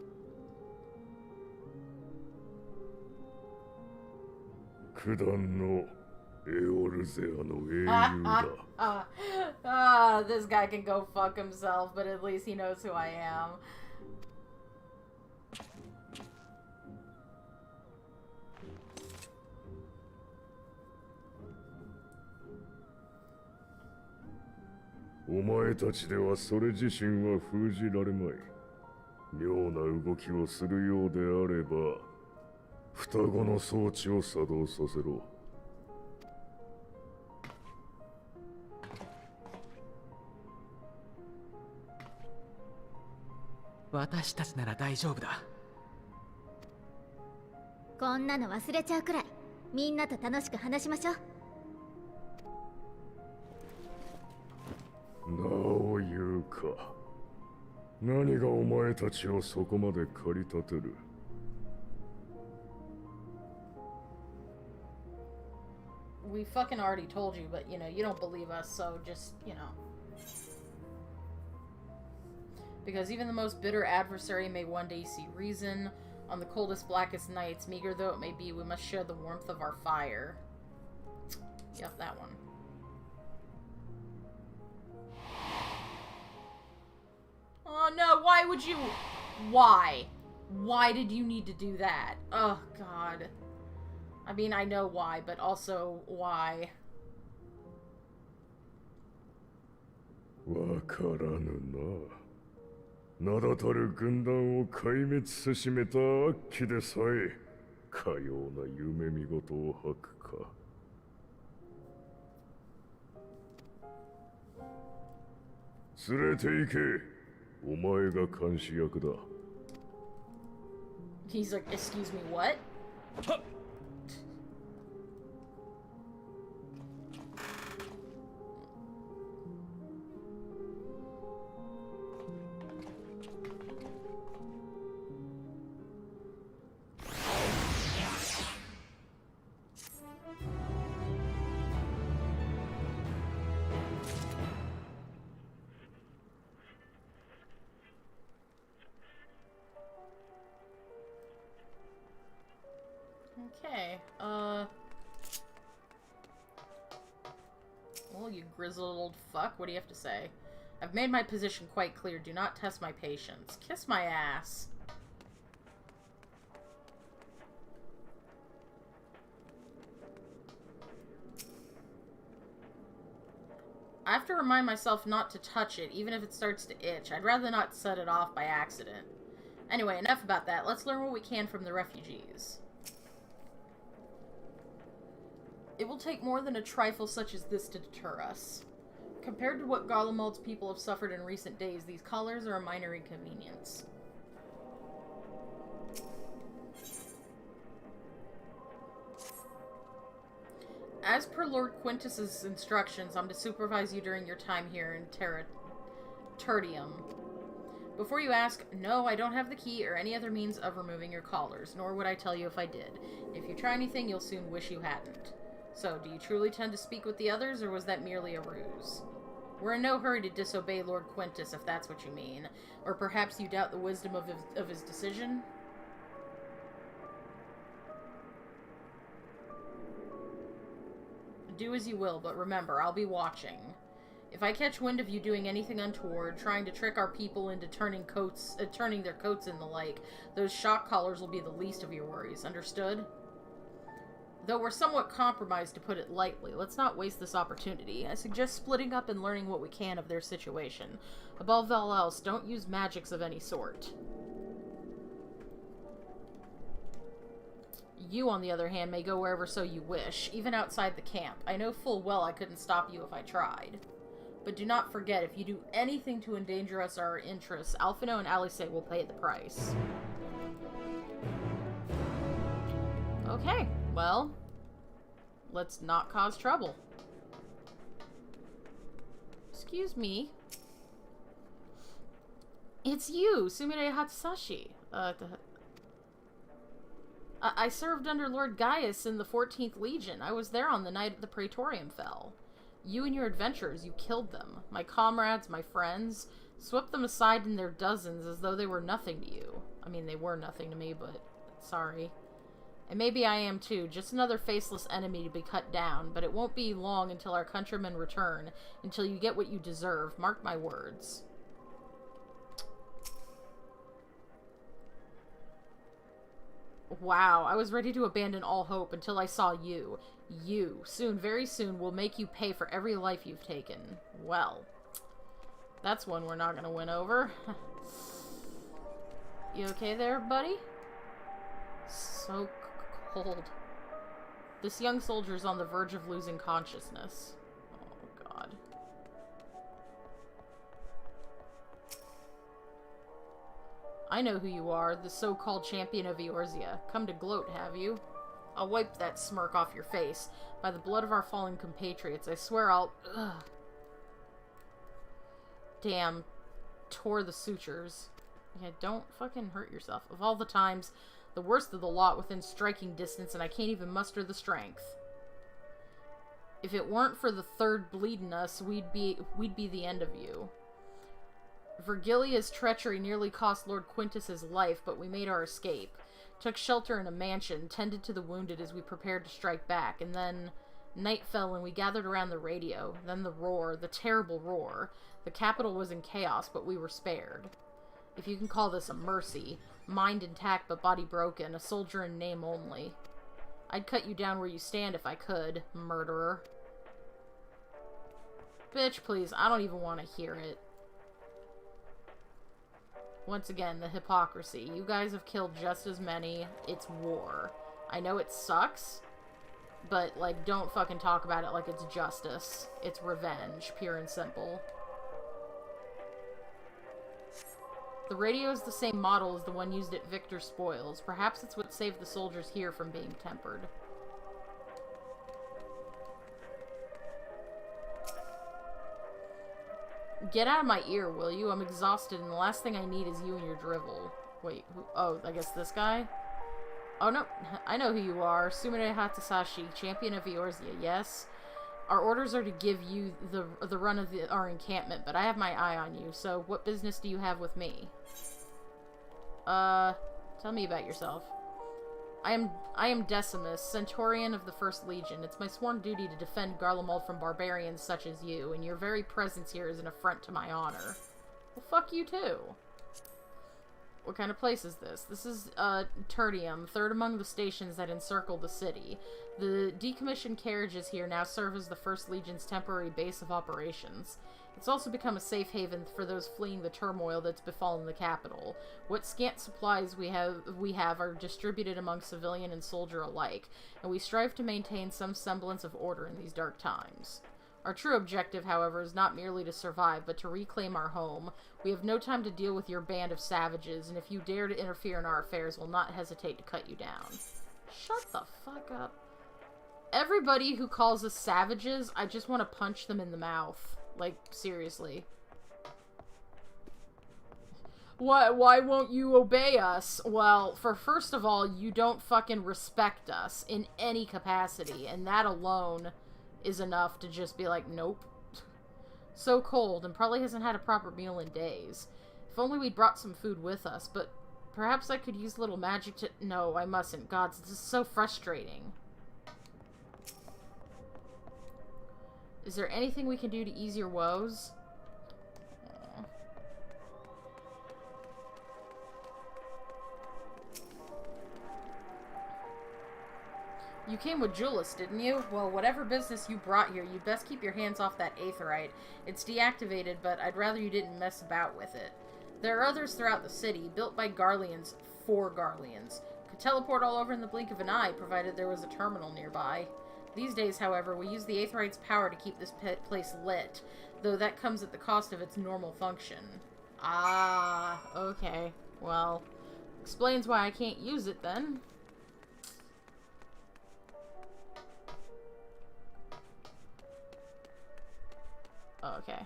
九段のエオルゼアの英雄だ。This guy can go fuck himself, but at least he knows who I am. お前たちではそれ自身は封じられまい。妙な動きをするようであれば、双子の装置を作動させろ。私たちなら大丈夫だ。こんなの忘れちゃうくらいみんなと楽しく話しましょう。なお言うか。何がお前たちをそこまで駆り立てる。We fucking already told you, but, you know, you don't believe us, so just, you know. Because even the most bitter adversary may one day see reason. On the coldest, blackest nights, meager though it may be, we must share the warmth of our fire. Yep, that one. Oh no, why would you? Why? Why did you need to do that? Oh god. I mean, I know why, but also why? わからぬな。名だたる軍団を壊滅せしめた悪鬼でさえ、かような夢見事を吐くか。連れて行け。お前が監視役だ。He's like, excuse me, what? Okay, well, you grizzled old fuck, what do you have to say? I've made my position quite clear. Do not test my patience. Kiss my ass. I have to remind myself not to touch it, even if it starts to itch. I'd rather not set it off by accident. Anyway, enough about that. Let's learn what we can from the refugees. It will take more than a trifle such as this to deter us. Compared to what Garlemald's people have suffered in recent days, these collars are a minor inconvenience. As per Lord Quintus's instructions, I'm to supervise you during your time here in Tertium. Before you ask, no, I don't have the key or any other means of removing your collars, nor would I tell you if I did. If you try anything, you'll soon wish you hadn't. So, do you truly tend to speak with the others, or was that merely a ruse? We're in no hurry to disobey Lord Quintus, if that's what you mean. Or perhaps you doubt the wisdom of his decision? Do as you will, but remember, I'll be watching. If I catch wind of you doing anything untoward, trying to trick our people into turning their coats in the like, those shock collars will be the least of your worries. Understood? Though we're somewhat compromised, to put it lightly. Let's not waste this opportunity. I suggest splitting up and learning what we can of their situation. Above all else, don't use magics of any sort. You, on the other hand, may go wherever so you wish, even outside the camp. I know full well I couldn't stop you if I tried. But do not forget, if you do anything to endanger us or our interests, Alphino and Alice will pay the price. Okay, well, let's not cause trouble. Excuse me. It's you, Sumire Hatsusashi. I served under Lord Gaius in the 14th Legion. I was there on the night the Praetorium fell. You and your adventurers, you killed them. My comrades, my friends, swept them aside in their dozens as though they were nothing to you. I mean, they were nothing to me, but sorry. And maybe I am too, just another faceless enemy to be cut down, but it won't be long until our countrymen return, until you get what you deserve. Mark my words. Wow, I was ready to abandon all hope until I saw you. You, soon, very soon, will make you pay for every life you've taken. Well, that's one we're not gonna win over. You okay there, buddy? So cold. This young soldier is on the verge of losing consciousness. Oh, God. I know who you are, the so-called champion of Eorzea. Come to gloat, have you? I'll wipe that smirk off your face. By the blood of our fallen compatriots, I swear I'll... Ugh. Damn. Tore the sutures. Yeah, don't fucking hurt yourself. Of all the times, the worst of the lot within striking distance, and I can't even muster the strength. If it weren't for the third bleeding us, we'd be the end of you. Vergilia's treachery nearly cost Lord Quintus his life, but we made our escape. Took shelter in a mansion, tended to the wounded as we prepared to strike back, and then night fell and we gathered around the radio. Then the roar, the terrible roar. The capital was in chaos, but we were spared. If you can call this a mercy. Mind intact but body broken, a soldier in name only. I'd cut you down where you stand if I could, murderer. Bitch, please, I don't even want to hear it. Once again, the hypocrisy. You guys have killed just as many. It's war. I know it sucks, but, like, don't fucking talk about it like it's justice. It's revenge, pure and simple. The radio is the same model as the one used at Victor's Spoils. Perhaps it's what saved the soldiers here from being tempered. Get out of my ear, will you? I'm exhausted, and the last thing I need is you and your drivel. Wait, who? Oh, I guess this guy? Oh, no. I know who you are. Sumire Hatsusashi, champion of Eorzea, yes? Our orders are to give you the run of our encampment, but I have my eye on you, so what business do you have with me? Tell me about yourself. I am Decimus, Centurion of the First Legion. It's my sworn duty to defend Garlemald from barbarians such as you, and your very presence here is an affront to my honor. Well, fuck you too. What kind of place is this? This is, Tertium, third among the stations that encircle the city. The decommissioned carriages here now serve as the First Legion's temporary base of operations. It's also become a safe haven for those fleeing the turmoil that's befallen the capital. What scant supplies we have are distributed among civilian and soldier alike, and we strive to maintain some semblance of order in these dark times. Our true objective, however, is not merely to survive, but to reclaim our home. We have no time to deal with your band of savages, and if you dare to interfere in our affairs, we'll not hesitate to cut you down. Shut the fuck up. Everybody who calls us savages, I just want to punch them in the mouth. Like, seriously. Why won't you obey us? Well, first of all, you don't fucking respect us in any capacity, and that alone is enough to just be like, nope. So cold, and probably hasn't had a proper meal in days. If only we'd brought some food with us, but perhaps I could use a little magic to... No, I mustn't. God, this is so frustrating. Is there anything we can do to ease your woes? You came with Julius, didn't you? Well, whatever business you brought here, you best keep your hands off that aetherite. It's deactivated, but I'd rather you didn't mess about with it. There are others throughout the city, built by Garleans for Garleans. Could teleport all over in the blink of an eye, provided there was a terminal nearby. These days, however, we use the aetherite's power to keep this place lit, though that comes at the cost of its normal function. Ah, okay. Well, explains why I can't use it then. Okay.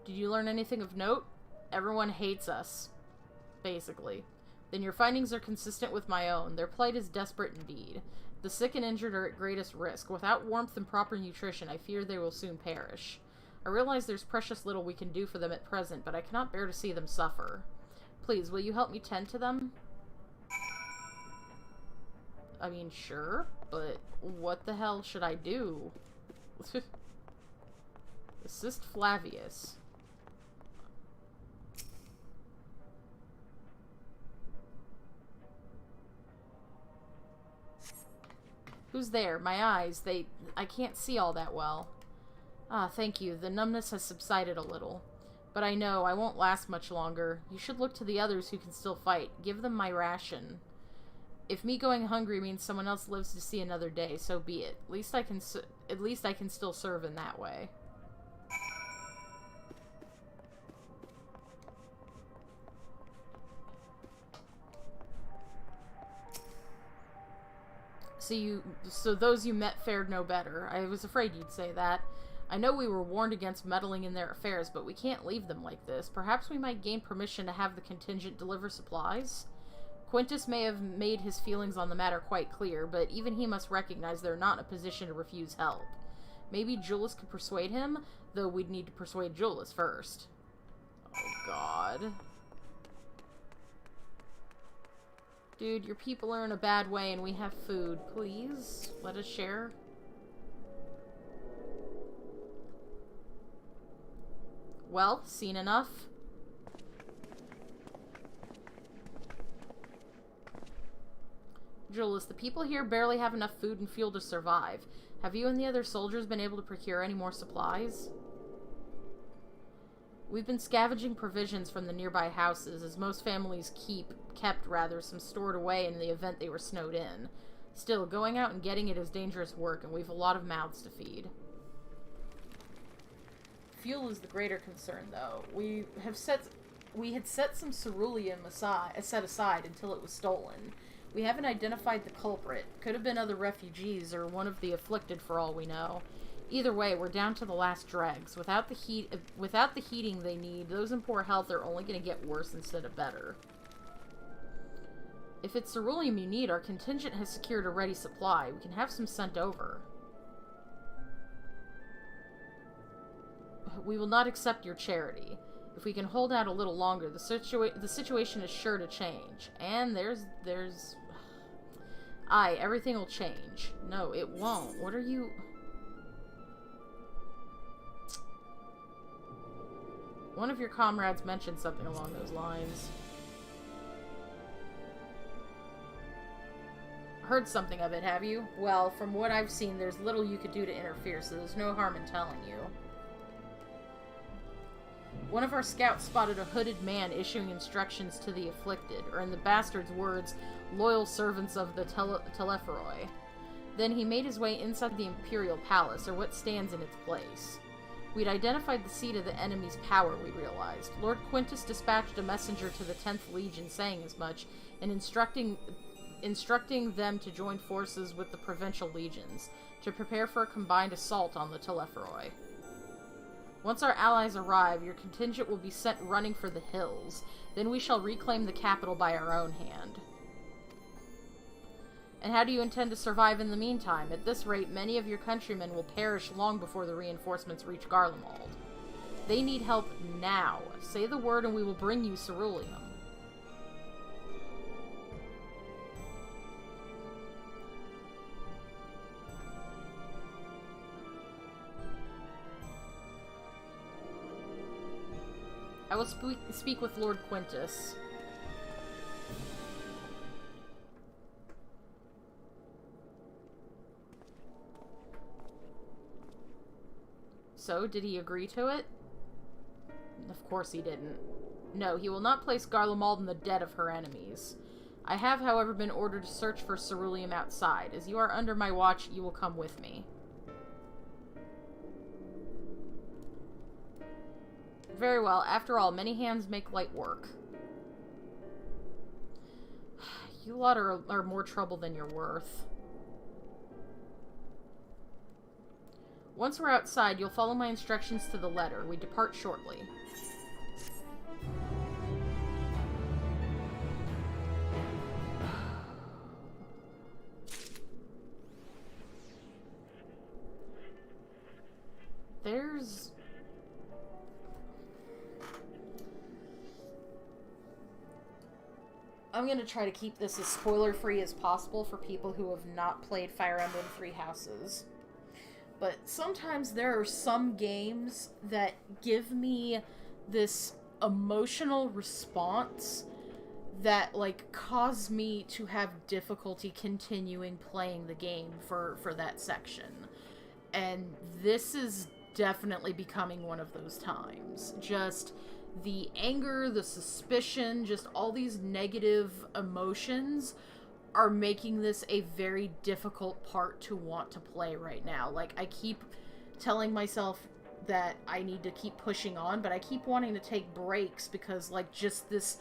Did you learn anything of note? Everyone hates us, basically. Then your findings are consistent with my own. Their plight is desperate indeed. The sick and injured are at greatest risk. Without warmth and proper nutrition, I fear they will soon perish. I realize there's precious little we can do for them at present, but I cannot bear to see them suffer. Please, will you help me tend to them? I mean, sure, but what the hell should I do? Assist Flavius. Who's there? My eyes, I can't see all that well. Ah, thank you. The numbness has subsided a little. But I know I won't last much longer. You should look to the others who can still fight. Give them my ration. If me going hungry means someone else lives to see another day, so be it. At least I can still serve in that way. So those you met fared no better. I was afraid you'd say that. I know we were warned against meddling in their affairs, but we can't leave them like this. Perhaps we might gain permission to have the contingent deliver supplies? Quintus may have made his feelings on the matter quite clear, but even he must recognize they're not in a position to refuse help. Maybe Julius could persuade him, though we'd need to persuade Julius first. Oh, God. Dude, your people are in a bad way and we have food. Please, let us share. Well, seen enough. Julius, the people here barely have enough food and fuel to survive. Have you and the other soldiers been able to procure any more supplies? We've been scavenging provisions from the nearby houses, as most families kept some stored away in the event they were snowed in. Still, going out and getting it is dangerous work, and we've a lot of mouths to feed. Fuel is the greater concern, though. We had set some ceruleum set aside until it was stolen. We haven't identified the culprit. Could have been other refugees or one of the afflicted for all we know. Either way, we're down to the last dregs. Without the heating they need, those in poor health are only going to get worse instead of better. If it's ceruleum you need, our contingent has secured a ready supply. We can have some sent over. We will not accept your charity. If we can hold out a little longer, the situation is sure to change. And there's... Aye, everything will change. No, it won't. What are you... One of your comrades mentioned something along those lines. Heard something of it, have you? Well, from what I've seen, there's little you could do to interfere, so there's no harm in telling you. One of our scouts spotted a hooded man issuing instructions to the afflicted, or in the bastard's words, loyal servants of the Telephroi. Then he made his way inside the Imperial Palace, or what stands in its place. We'd identified the seat of the enemy's power, we realized. Lord Quintus dispatched a messenger to the 10th Legion saying as much, and instructing them to join forces with the provincial legions, to prepare for a combined assault on the Telephroi. Once our allies arrive, your contingent will be sent running for the hills. Then we shall reclaim the capital by our own hand. And how do you intend to survive in the meantime? At this rate, many of your countrymen will perish long before the reinforcements reach Garlemald. They need help now. Say the word and we will bring you ceruleum. I will speak with Lord Quintus. So, did he agree to it? Of course he didn't. No, he will not place Garlemald in the debt of her enemies. I have, however, been ordered to search for ceruleum outside. As you are under my watch, you will come with me. Very well. After all, many hands make light work. You lot are more trouble than you're worth. Once we're outside, you'll follow my instructions to the letter. We depart shortly. There's... I'm going to try to keep this as spoiler-free as possible for people who have not played Fire Emblem Three Houses. But sometimes there are some games that give me this emotional response that, like, cause me to have difficulty continuing playing the game for that section. And this is definitely becoming one of those times. Just the anger, the suspicion, just all these negative emotions are making this a very difficult part to want to play right now. Like, I keep telling myself that I need to keep pushing on, but I keep wanting to take breaks because, like, just this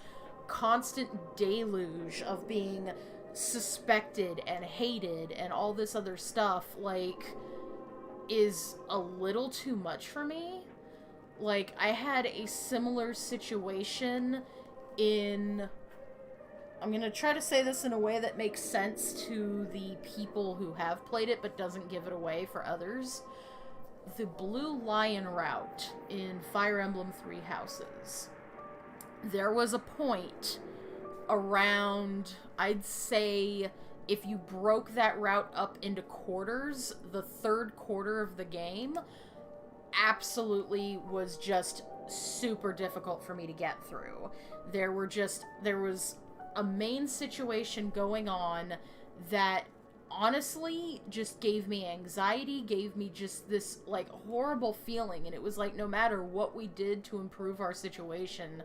constant deluge of being suspected and hated and all this other stuff, like, is a little too much for me. Like, I had a similar situation in... I'm gonna try to say this in a way that makes sense to the people who have played it, but doesn't give it away for others. The Blue Lion route in Fire Emblem Three Houses. There was a point around, I'd say, if you broke that route up into quarters, the third quarter of the game absolutely was just super difficult for me to get through. There was a main situation going on that honestly just gave me anxiety, gave me just this, like, horrible feeling, and it was like no matter what we did to improve our situation,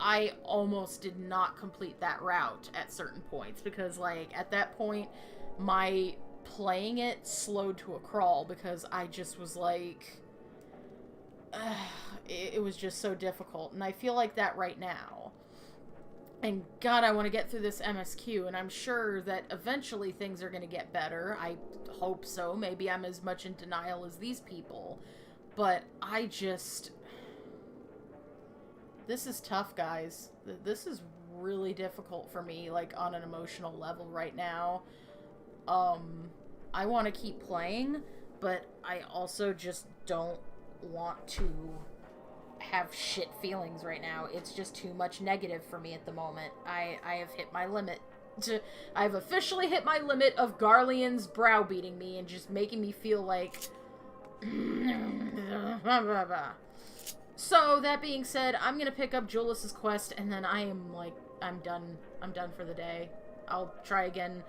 I almost did not complete that route at certain points, because, like, at that point, my playing it slowed to a crawl, because I just was like, it was just so difficult, and I feel like that right now. And God, I want to get through this MSQ, and I'm sure that eventually things are going to get better. I hope so. Maybe I'm as much in denial as these people. But I just... This is tough, guys. This is really difficult for me, like, on an emotional level right now. I want to keep playing, but I also just don't want to have shit feelings right now. It's just too much negative for me at the moment. I have hit my limit. I've officially hit my limit of Garlean's browbeating me and just making me feel like... So, that being said, I'm gonna pick up Julius's quest, and then I'm done. I'm done for the day. I'll try again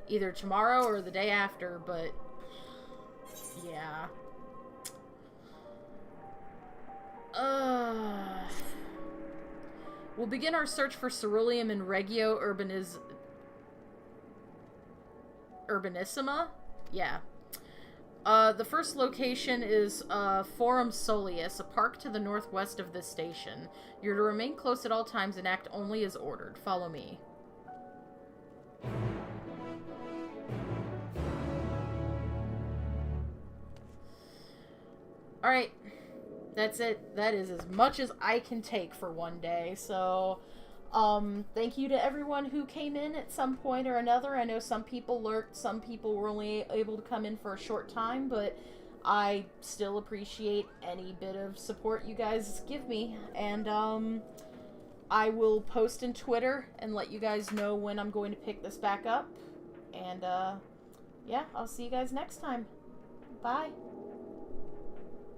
either tomorrow or the day after, but... yeah. We'll begin our search for ceruleum in Regio Urbanissima? Yeah. The first location is Forum Soleus, a park to the northwest of this station. You're to remain close at all times and act only as ordered. Follow me. Alright. That's it. That is as much as I can take for one day. So, thank you to everyone who came in at some point or another. I know some people lurked, some people were only able to come in for a short time, but I still appreciate any bit of support you guys give me. And, I will post in Twitter and let you guys know when I'm going to pick this back up. And, yeah, I'll see you guys next time. Bye.